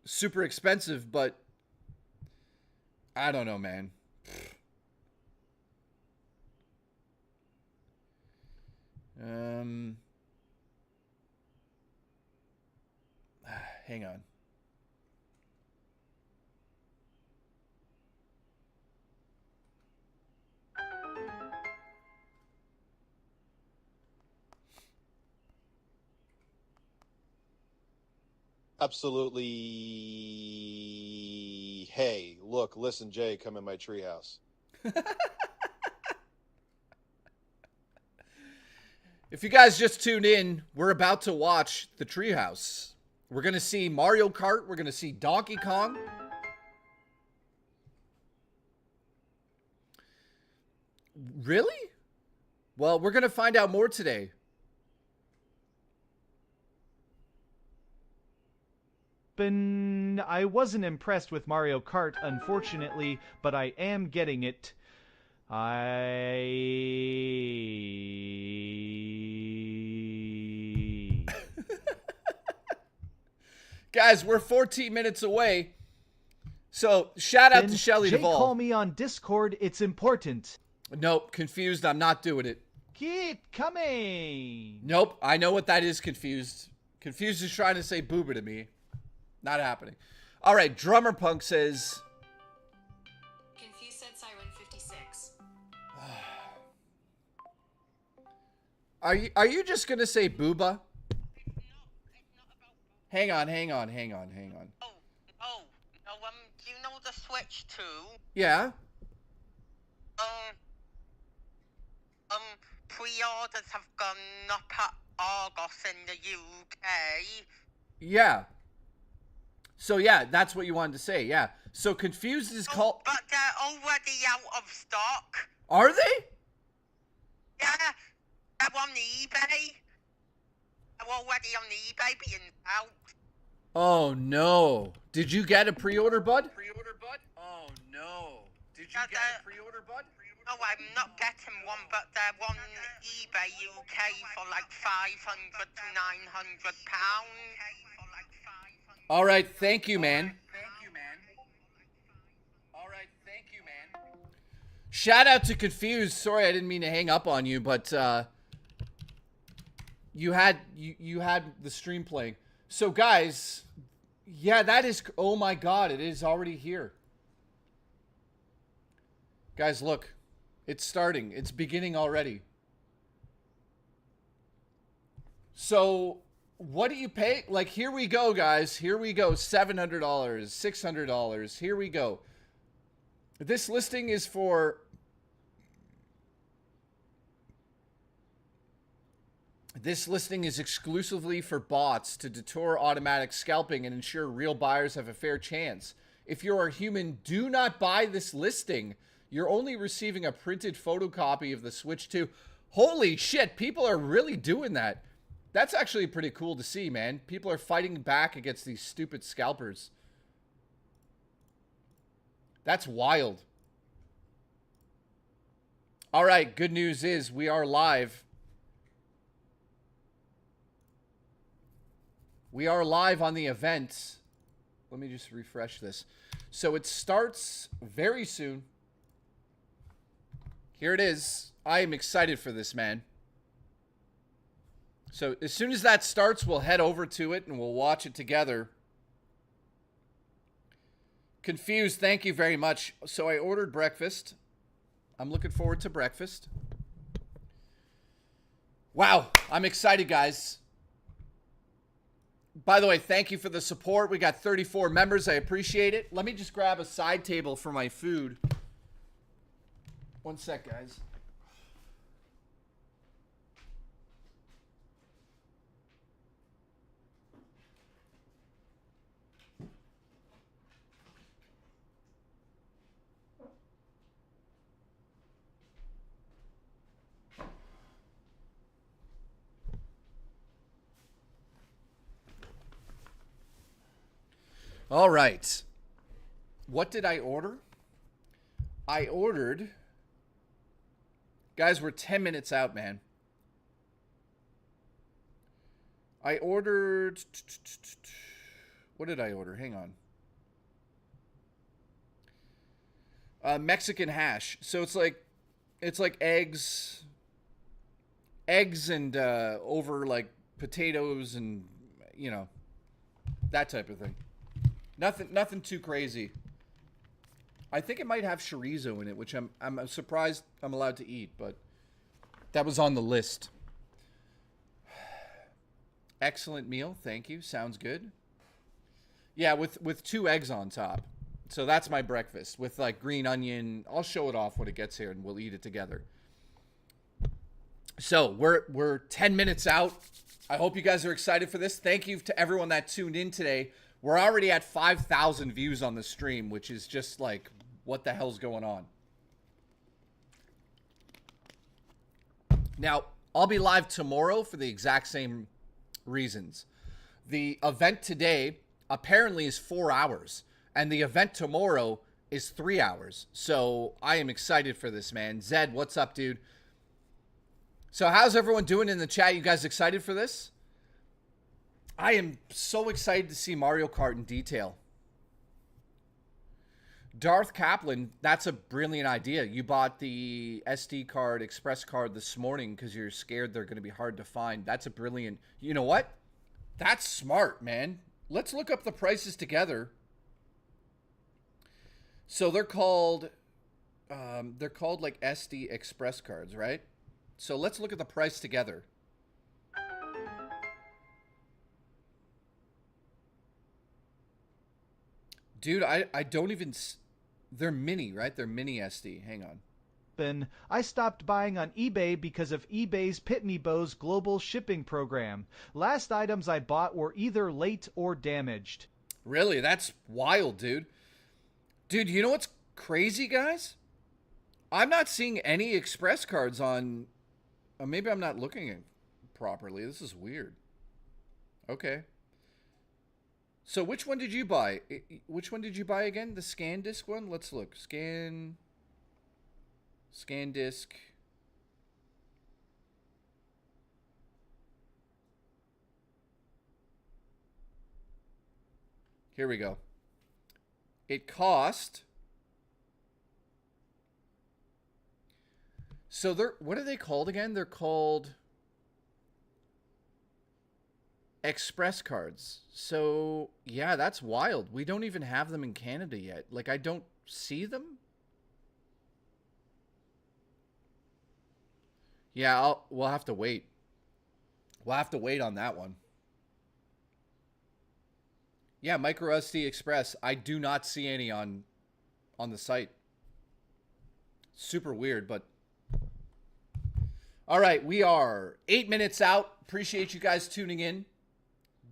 [SPEAKER 2] super expensive, but I don't know, man. Hang on.
[SPEAKER 10] Absolutely. Hey, look, listen, Jay, come in my treehouse.
[SPEAKER 2] If you guys just tuned in, we're about to watch the Treehouse. We're going to see Mario Kart. We're going to see Donkey Kong. Really? Well, we're going to find out more today.
[SPEAKER 1] open. I wasn't impressed with Mario Kart, unfortunately, but I am getting it.
[SPEAKER 2] Guys, we're 14 minutes away. So, shout out to Shelly
[SPEAKER 1] Jay,
[SPEAKER 2] Duvall.
[SPEAKER 1] call me on Discord. It's important.
[SPEAKER 2] Nope, confused. I'm not doing it.
[SPEAKER 1] Keep coming.
[SPEAKER 2] Nope, I know what that is, confused. Confused is trying to say booba to me. Not happening. All right, Drummer Punk says...
[SPEAKER 11] Confused said Siren 56.
[SPEAKER 2] Are you just going to say booba? Hang on.
[SPEAKER 12] Oh, do you know the Switch 2?
[SPEAKER 2] Yeah.
[SPEAKER 12] Pre-orders have gone up at Argos in the UK.
[SPEAKER 2] Yeah. So, yeah, that's what you wanted to say, yeah. So, Confused is called...
[SPEAKER 12] But they're already out of stock.
[SPEAKER 2] Are they?
[SPEAKER 12] Yeah, they're on eBay. They're already on eBay being out.
[SPEAKER 2] Oh, no. Did you get a pre-order, bud?
[SPEAKER 12] Oh, no. Did you get a pre-order, bud? No, I'm not getting one, but they're on eBay UK for like 500 to 900 pounds.
[SPEAKER 2] All right, thank you, man. Shout out to Confused. Sorry, I didn't mean to hang up on you, but you had the stream playing. So, guys, yeah, that is... Oh, my God, it is already here. Guys, look. It's starting. It's beginning already. So, what do you pay? Like, here we go, guys. Here we go. $700, $600. Here we go. This listing is for... This listing is exclusively for bots to deter automatic scalping and ensure real buyers have a fair chance. If you're a human, do not buy this listing. You're only receiving a printed photocopy of the Switch 2. Holy shit, people are really doing that. That's actually pretty cool to see, man. People are fighting back against these stupid scalpers. That's wild. All right, good news is we are live. We are live on the event. Let me just refresh this. So it starts very soon. Here it is. I am excited for this, man. So as soon as that starts, we'll head over to it and we'll watch it together. Confused, thank you very much. So I ordered breakfast. I'm looking forward to breakfast. Wow, I'm excited, guys. By the way, thank you for the support. We got 34 members. I appreciate it. Let me just grab a side table for my food. One sec, guys. All right. What did I order? I ordered... Guys, we're 10 minutes out, man. I ordered... What did I order? Hang on. Mexican hash. So it's like eggs and over like potatoes and, you know, that type of thing. Nothing too crazy. I think it might have chorizo in it, which I'm surprised I'm allowed to eat, but that was on the list. Excellent meal, thank you. Sounds good. Yeah, with 2 eggs on top. So that's my breakfast with like green onion. I'll show it off when it gets here and we'll eat it together. So we're 10 minutes out. I hope you guys are excited for this. Thank you to everyone that tuned in today. We're already at 5,000 views on the stream, which is just like, what the hell's going on? Now, I'll be live tomorrow for the exact same reasons. The event today, apparently is 4 hours. And the event tomorrow is 3 hours. So I am excited for this, man. Zed, what's up, dude? So how's everyone doing in the chat? You guys excited for this? I am so excited to see Mario Kart in detail. Darth Kaplan, that's a brilliant idea. You bought the SD card, Express card this morning because you're scared they're going to be hard to find. That's a brilliant... You know what? That's smart, man. Let's look up the prices together. So they're called like SD Express cards, right? So let's look at the price together. Dude, I don't even... They're mini, right? They're mini SD. Hang on.
[SPEAKER 1] I stopped buying on eBay because of eBay's Pitney Bowes global shipping program. Last items I bought were either late or damaged.
[SPEAKER 2] Really? That's wild, dude. Dude, you know what's crazy, guys? I'm not seeing any Express cards on... maybe I'm not looking at properly. This is weird. Okay. So which one did you buy? Which one did you buy again? The scan disc one? Let's look. Scan disc. Here we go. It cost... So they're... What are they called again? They're called... Express cards. So, yeah, that's wild. We don't even have them in Canada yet. Like, I don't see them. Yeah, we'll have to wait. We'll have to wait on that one. Yeah, Micro SD Express. I do not see any on the site. Super weird, but... All right, we are 8 minutes out. Appreciate you guys tuning in.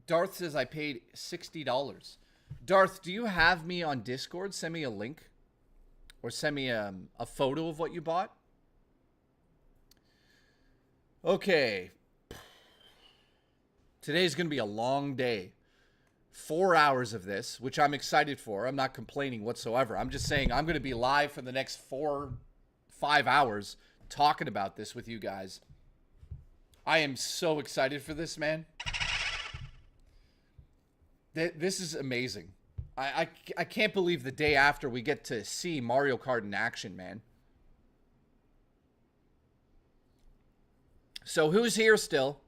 [SPEAKER 2] Darth says I paid $60. Darth, do you have me on Discord? Send me a link. Or send me a photo of what you bought. Okay. Today's going to be a long day. 4 hours of this, which I'm excited for. I'm not complaining whatsoever. I'm just saying I'm going to be live for the next 4-5 hours talking about this with you guys. I am so excited for this, man. This is amazing. I can't believe the day after we get to see Mario Kart in action, man. So who's here still?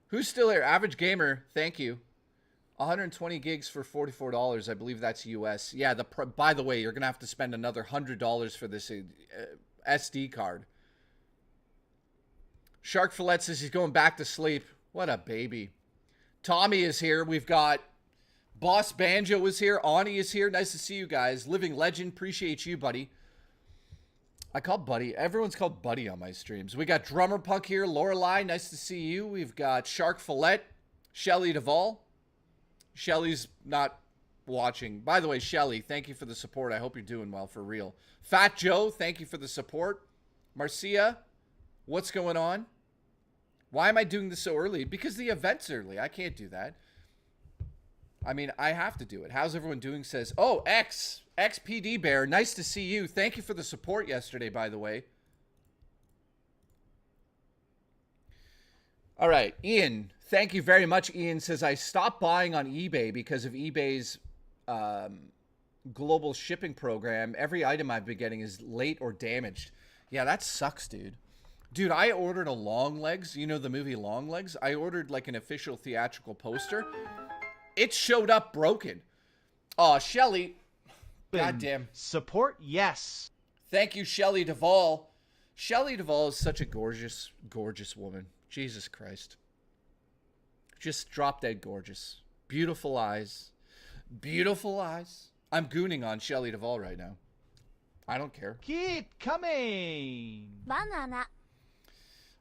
[SPEAKER 2] Who's still here? Average Gamer, thank you. 120 gigs for $44. I believe that's US. Yeah, by the way, you're going to have to spend another $100 for this SD card. Shark Fillet says he's going back to sleep. What a baby. Tommy is here. We've got Boss Banjo is here. Ani is here. Nice to see you guys. Living Legend. Appreciate you, buddy. I call Buddy. Everyone's called Buddy on my streams. We got Drummer Punk here. Lorelei. Nice to see you. We've got Shark Fillet. Shelly Duvall. Shelly's not watching. By the way, Shelly, thank you for the support. I hope you're doing well for real. Fat Joe, thank you for the support. Marcia, what's going on? Why am I doing this so early? Because the event's early. I can't do that. I mean, I have to do it. How's everyone doing? Says, oh, XPD Bear, nice to see you. Thank you for the support yesterday, by the way. All right, Ian, thank you very much. Ian says, I stopped buying on eBay because of eBay's global shipping program. Every item I've been getting is late or damaged. Yeah, that sucks, dude. Dude, I ordered a Longlegs. You know the movie Longlegs? I ordered like an official theatrical poster. It showed up broken. Oh, Shelly. Goddamn.
[SPEAKER 1] Support, yes.
[SPEAKER 2] Thank you, Shelly Duvall. Shelly Duvall is such a gorgeous, gorgeous woman. Jesus Christ. Just drop dead gorgeous. Beautiful eyes. Beautiful eyes. I'm gooning on Shelly Duvall right now. I don't care.
[SPEAKER 1] Keep coming.
[SPEAKER 8] Banana.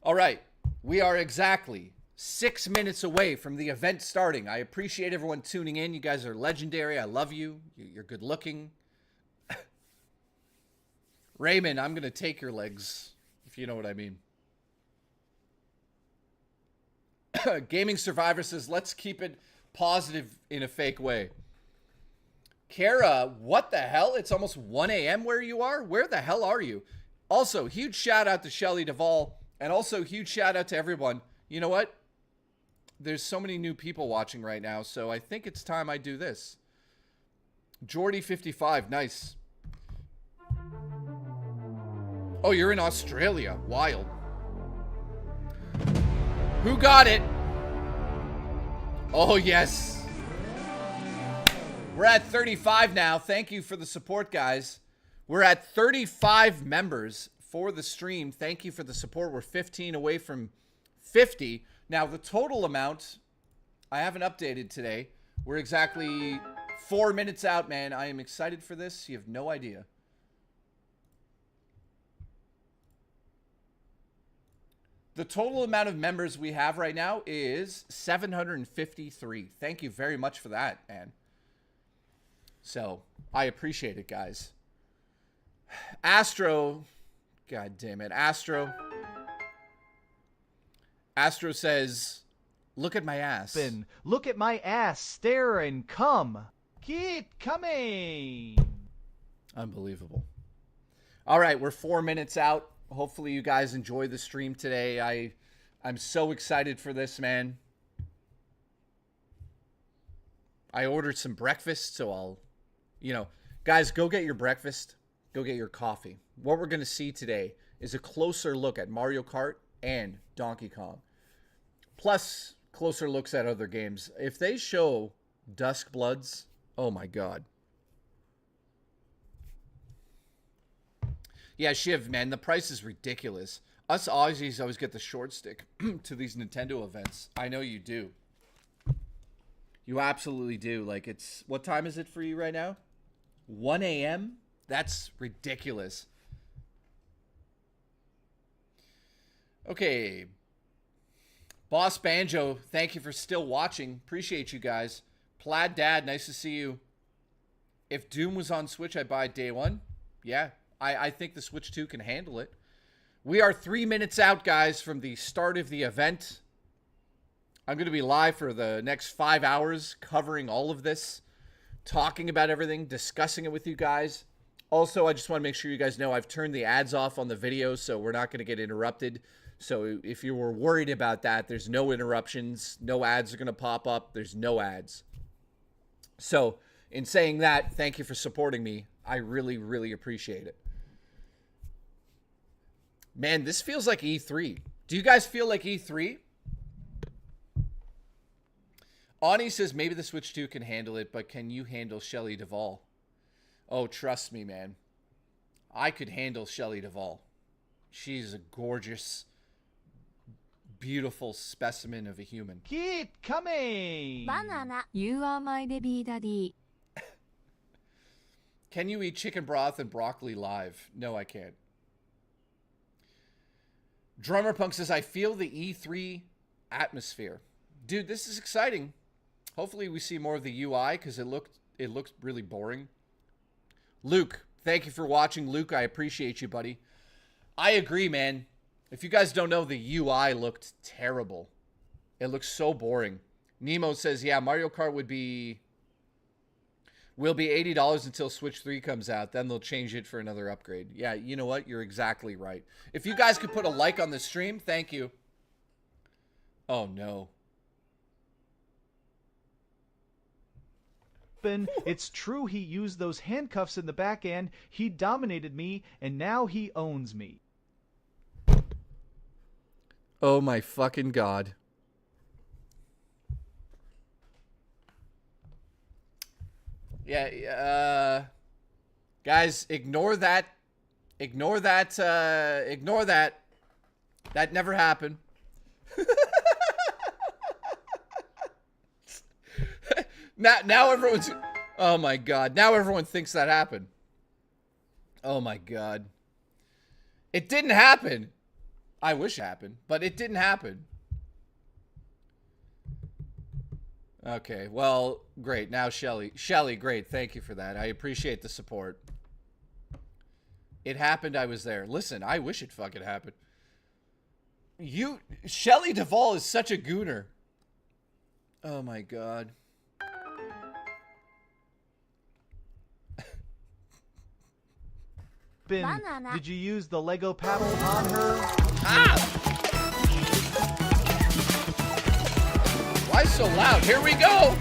[SPEAKER 2] All right. We are exactly 6 minutes away from the event starting. I appreciate everyone tuning in. You guys are legendary. I love you. You're good looking. Raymond, I'm going to take your legs, if you know what I mean. Gaming Survivor says, let's keep it positive in a fake way. Kara, what the hell? It's almost 1 a.m. where you are? Where the hell are you? Also, huge shout out to Shelly Duvall, and also huge shout out to everyone. You know what? There's so many new people watching right now, so I think it's time I do this. Jordy55, nice. Oh, you're in Australia. Wild. Who got it? Oh, yes. We're at 35 now. Thank you for the support, guys. We're at 35 members for the stream. Thank you for the support. We're 15 away from 50. Now, the total amount, I haven't updated today. We're exactly 4 minutes out, man. I am excited for this. You have no idea. The total amount of members we have right now is 753. Thank you very much for that, man. So, I appreciate it, guys. Astro, god damn it, Astro says, look at my ass.
[SPEAKER 1] Look at my ass, stare and come. Keep coming.
[SPEAKER 2] Unbelievable. All right, we're 4 minutes out. Hopefully you guys enjoy the stream today. I'm so excited for this, man. I ordered some breakfast, so I'll, guys, go get your breakfast. Go get your coffee. What we're going to see today is a closer look at Mario Kart and Donkey Kong. Plus, closer looks at other games. If they show Dusk Bloods, oh my god. Yeah, Shiv, man, the price is ridiculous. Us Aussies always get the short stick to these Nintendo events. I know you do. You absolutely do. Like, it's... What time is it for you right now? 1 a.m.? That's ridiculous. Okay. Boss Banjo, thank you for still watching. Appreciate you guys. Plaid Dad, nice to see you. If Doom was on Switch, I'd buy it day one. Yeah, I think the Switch 2 can handle it. We are 3 minutes out, guys, from the start of the event. I'm going to be live for the next 5 hours, covering all of this, talking about everything, discussing it with you guys. Also, I just want to make sure you guys know I've turned the ads off on the video, so we're not going to get interrupted. So if you were worried about that, there's no interruptions. No ads are going to pop up. There's no ads. So in saying that, thank you for supporting me. I really, really appreciate it. Man, this feels like E3. Do you guys feel like E3? Ani says maybe the Switch 2 can handle it, but can you handle Shelley Duvall? Oh, trust me, man. I could handle Shelley Duvall. She's a gorgeous, beautiful specimen of a human.
[SPEAKER 1] Keep coming.
[SPEAKER 8] Banana. You are my baby daddy.
[SPEAKER 2] Can you eat chicken broth and broccoli live? No, I can't. Drummer Punk says, I feel the E3 atmosphere. Dude, this is exciting. Hopefully we see more of the UI because it looked really boring. Luke, thank you for watching. Luke, I appreciate you, buddy. I agree, man. If you guys don't know, the UI looked terrible. It looks so boring. Nemo says, yeah, Mario Kart will be $80 until Switch 3 comes out. Then they'll change it for another upgrade. Yeah, you know what? You're exactly right. If you guys could put a like on the stream, thank you. Oh, no.
[SPEAKER 1] It's true he used those handcuffs in the back end. He dominated me, and now he owns me.
[SPEAKER 2] Oh, my fucking God. Yeah, guys, ignore that. Ignore that. Ignore that. That never happened. Now everyone's... Oh, my God. Now everyone thinks that happened. Oh, my God. It didn't happen. I wish it happened, but it didn't happen. Okay, well, great. Now, Shelly, great. Thank you for that. I appreciate the support. It happened. I was there. Listen, I wish it fucking happened. Shelly Duvall is such a gooner. Oh, my God.
[SPEAKER 1] Did you use the Lego paddle on her?
[SPEAKER 2] Ah! Why so loud? Here we go!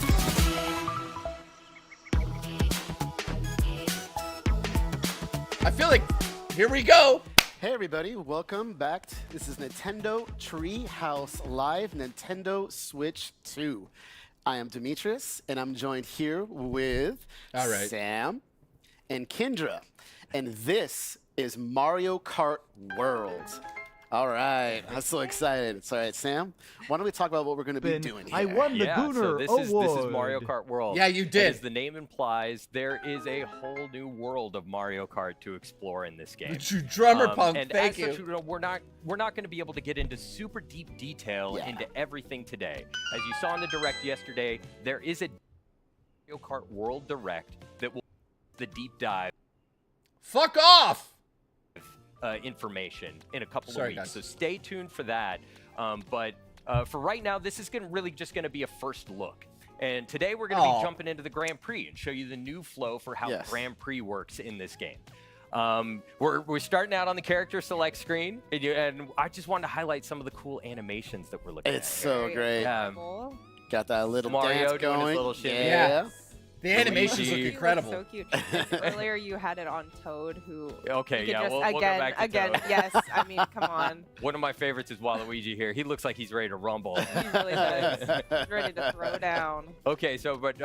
[SPEAKER 2] I feel like, here we go!
[SPEAKER 13] Hey everybody, welcome back. This is Nintendo Treehouse Live Nintendo Switch 2. I am Demetrius, and I'm joined here with Sam and Kendra. And this is Mario Kart World. All right, I'm so excited. It's all right, Sam. Why don't we talk about what we're going to be doing here?
[SPEAKER 1] I won the Gooner Award.
[SPEAKER 14] This is Mario Kart World.
[SPEAKER 2] Yeah, you did.
[SPEAKER 14] And as the name implies, there is a whole new world of Mario Kart to explore in this game.
[SPEAKER 2] Drummer Punk,
[SPEAKER 14] and
[SPEAKER 2] thank
[SPEAKER 14] as
[SPEAKER 2] you.
[SPEAKER 14] Such, we're not going to be able to get into super deep detail into everything today. As you saw in the Direct yesterday, there is a Mario Kart World Direct that will the deep dive.
[SPEAKER 2] Fuck off!
[SPEAKER 14] Information in a couple of weeks,
[SPEAKER 2] guys.
[SPEAKER 14] so stay tuned for that. But for right now, this is really just going to be a first look. And today we're going to be jumping into the Grand Prix and show you the new flow for how Grand Prix works in this game. We're starting out on the character select screen, and I just wanted to highlight some of the cool animations that we're looking at.
[SPEAKER 13] It's so great. Got that little
[SPEAKER 14] Mario
[SPEAKER 13] dance
[SPEAKER 14] doing
[SPEAKER 13] going.
[SPEAKER 14] his little shimmy.
[SPEAKER 13] Yeah.
[SPEAKER 2] The animations look incredible.
[SPEAKER 15] So cute. Earlier you had it on Toad, who
[SPEAKER 14] Okay, yeah,
[SPEAKER 15] just,
[SPEAKER 14] we'll go back to Toad.
[SPEAKER 15] Yes, I mean, come on.
[SPEAKER 14] One of my favorites is Waluigi here. He looks like he's ready to rumble.
[SPEAKER 15] He really does. He's ready to throw down.
[SPEAKER 14] Okay, so but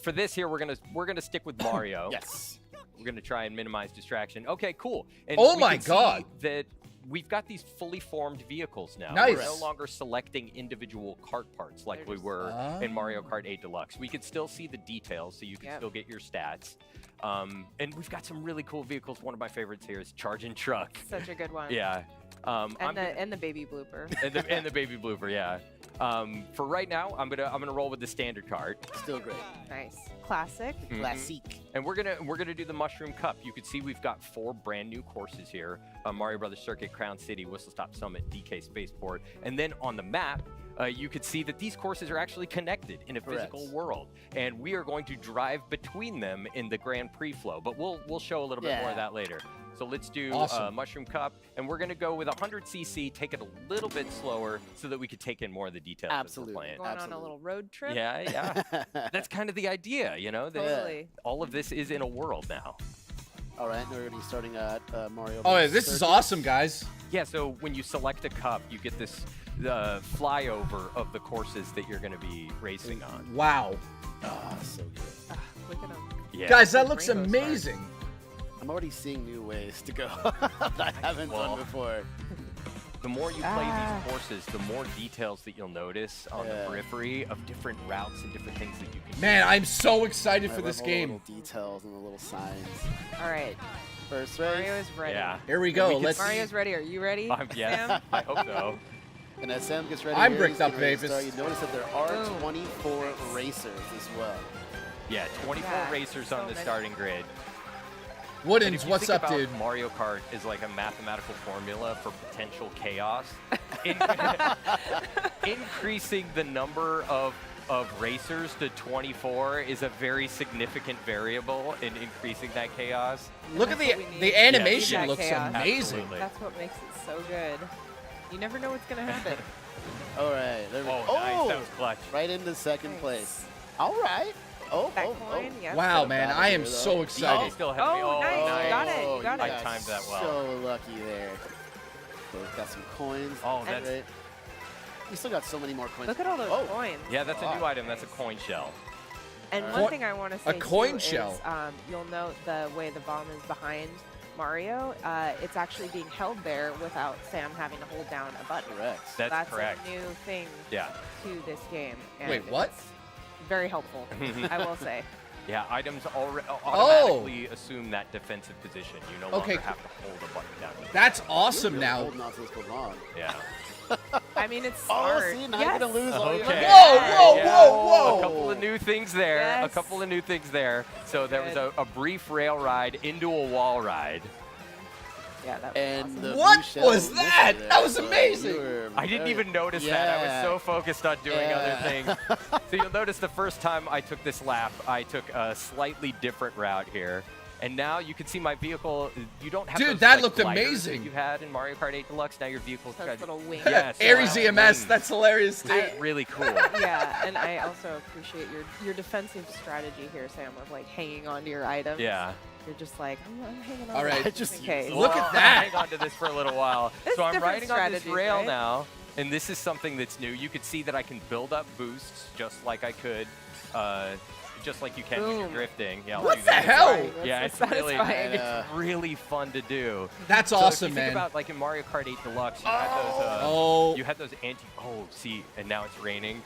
[SPEAKER 14] for this here, we're gonna stick with Mario.
[SPEAKER 13] Yes.
[SPEAKER 14] We're gonna try and minimize distraction. Okay, cool. And
[SPEAKER 2] Oh
[SPEAKER 14] we
[SPEAKER 2] my
[SPEAKER 14] can
[SPEAKER 2] God.
[SPEAKER 14] see that we've got these fully formed vehicles now.
[SPEAKER 2] Nice.
[SPEAKER 14] We're no longer selecting individual kart parts like we were in Mario Kart 8 Deluxe. We can still see the details, so you can still get your stats. And we've got some really cool vehicles. One of my favorites here is Charging Truck.
[SPEAKER 15] Such a good one.
[SPEAKER 14] Yeah.
[SPEAKER 15] And the baby blooper.
[SPEAKER 14] and the baby blooper, yeah. For right now, I'm gonna roll with the standard cart.
[SPEAKER 13] Still great.
[SPEAKER 15] Nice. Classic.
[SPEAKER 13] Classique.
[SPEAKER 14] And we're gonna do the Mushroom Cup. You can see we've got 4 brand new courses here: Mario Brothers Circuit, Crown City, Whistle Stop Summit, DK Spaceport, and then on the map. You could see that these courses are actually connected in a physical world, and we are going to drive between them in the Grand Prix flow. But we'll show a little bit more of that later. So let's do Mushroom Cup, and we're going to go with 100cc, take it a little bit slower so that we could take in more of the details.
[SPEAKER 13] Absolutely.
[SPEAKER 14] As we're playing.
[SPEAKER 15] Going on a little road trip.
[SPEAKER 14] Yeah. That's kind of the idea, you know?
[SPEAKER 15] Totally.
[SPEAKER 14] All of this is in a world now.
[SPEAKER 13] All right, we're already starting at Mario.
[SPEAKER 2] Oh, yeah, this is awesome, guys.
[SPEAKER 14] Yeah, so when you select a cup, you get this flyover of the courses that you're going to be racing on.
[SPEAKER 2] Wow.
[SPEAKER 13] Oh, so good.
[SPEAKER 15] Look at them.
[SPEAKER 14] Yeah.
[SPEAKER 2] Guys, that looks amazing.
[SPEAKER 13] I'm already seeing new ways to go that I haven't done before.
[SPEAKER 14] The more you play these courses, the more details that you'll notice on the periphery of different routes and different things that you can do.
[SPEAKER 2] Man, I'm so excited for this
[SPEAKER 13] all
[SPEAKER 2] game.
[SPEAKER 13] The little details and the little signs.
[SPEAKER 15] All right.
[SPEAKER 13] First race.
[SPEAKER 15] Mario is ready.
[SPEAKER 14] Yeah.
[SPEAKER 2] Here we go.
[SPEAKER 15] Mario's ready. Are you ready?
[SPEAKER 14] Yes,
[SPEAKER 15] Sam?
[SPEAKER 14] I hope so.
[SPEAKER 13] And as Sam gets ready,
[SPEAKER 2] I'm bricked up,
[SPEAKER 13] Mavis.
[SPEAKER 2] Mavis.
[SPEAKER 13] You notice that there are 24 racers as well.
[SPEAKER 14] Yeah, 24 racers on the starting grid.
[SPEAKER 2] Woodens, what's up, dude?
[SPEAKER 14] Mario Kart is like a mathematical formula for potential chaos. Increasing the number of racers to 24 is a very significant variable in increasing that chaos.
[SPEAKER 2] Look at the animation looks amazing.
[SPEAKER 14] Absolutely.
[SPEAKER 15] That's what makes it so good. You never know what's going to happen.
[SPEAKER 13] All right. There we go.
[SPEAKER 14] Nice. That was clutch.
[SPEAKER 13] Right into second place. All right.
[SPEAKER 15] Coin, yes.
[SPEAKER 2] Wow, man, I am so excited.
[SPEAKER 14] Still ahead of me.
[SPEAKER 15] Nice. You got it. You got it.
[SPEAKER 14] I timed that well.
[SPEAKER 13] So lucky there. So we've got some coins.
[SPEAKER 14] Oh, that's
[SPEAKER 13] great. We still got so many more coins.
[SPEAKER 15] Look at all those coins.
[SPEAKER 14] Yeah, that's a new item. That's a coin shell.
[SPEAKER 15] And one thing I want to say
[SPEAKER 2] a coin
[SPEAKER 15] too
[SPEAKER 2] shell.
[SPEAKER 15] Is, you'll note the way the bomb is behind Mario. It's actually being held there without Sam having to hold down a button.
[SPEAKER 13] Correct.
[SPEAKER 15] So
[SPEAKER 14] That's correct.
[SPEAKER 15] a new thing to this game. And
[SPEAKER 2] Wait, what?
[SPEAKER 15] it's very helpful, I will say.
[SPEAKER 14] Yeah, items automatically assume that defensive position. You no longer have to hold a button down.
[SPEAKER 2] That's awesome now.
[SPEAKER 13] Holding on to this goes on.
[SPEAKER 14] Yeah.
[SPEAKER 15] I mean, it's smart.
[SPEAKER 13] See, now you're gonna lose all your
[SPEAKER 14] Okay.
[SPEAKER 2] Whoa.
[SPEAKER 14] A couple of new things there.
[SPEAKER 15] Yes.
[SPEAKER 14] A couple of new things there. So there was a brief rail ride into a wall ride.
[SPEAKER 15] Yeah, that was
[SPEAKER 13] And
[SPEAKER 15] awesome.
[SPEAKER 13] the
[SPEAKER 2] What
[SPEAKER 13] blue shell
[SPEAKER 2] was
[SPEAKER 13] missing
[SPEAKER 2] that?
[SPEAKER 13] there,
[SPEAKER 2] That was
[SPEAKER 13] so
[SPEAKER 2] amazing.
[SPEAKER 13] you were
[SPEAKER 14] I didn't
[SPEAKER 13] very-
[SPEAKER 14] even notice that. I was so focused on doing other things. So you'll notice the first time I took this lap, I took a slightly different route here. And now you can see my vehicle. You don't have
[SPEAKER 2] Dude,
[SPEAKER 14] those,
[SPEAKER 2] that
[SPEAKER 14] like,
[SPEAKER 2] looked
[SPEAKER 14] gliders
[SPEAKER 2] amazing.
[SPEAKER 14] that you had in Mario Kart 8 Deluxe. Now your vehicle's got
[SPEAKER 15] little wings.
[SPEAKER 14] Yes,
[SPEAKER 2] Aries EMS.
[SPEAKER 14] wings.
[SPEAKER 2] That's hilarious, dude.
[SPEAKER 14] It's really cool.
[SPEAKER 15] Yeah, and I also appreciate your defensive strategy here, Sam, of like hanging on to your items.
[SPEAKER 14] Yeah.
[SPEAKER 15] You're just like, I'm hanging on.
[SPEAKER 2] All right,
[SPEAKER 15] just in case.
[SPEAKER 2] Look at that.
[SPEAKER 14] Hang on to this for a little while.
[SPEAKER 15] It's
[SPEAKER 14] So I'm
[SPEAKER 15] different
[SPEAKER 14] riding on this
[SPEAKER 15] strategies,
[SPEAKER 14] rail
[SPEAKER 15] right?
[SPEAKER 14] now, and this is something that's new. You could see that I can build up boosts just like I could. Just like you can when you're drifting. Yeah, I'll
[SPEAKER 2] What
[SPEAKER 14] do
[SPEAKER 2] the
[SPEAKER 14] that.
[SPEAKER 2] hell?
[SPEAKER 14] Yeah,
[SPEAKER 15] That's
[SPEAKER 14] it's really fun to do.
[SPEAKER 2] That's
[SPEAKER 14] so
[SPEAKER 2] awesome,
[SPEAKER 14] if you
[SPEAKER 2] man.
[SPEAKER 14] Think about like in Mario Kart 8 Deluxe, you had those anti. Oh, see, and now it's raining.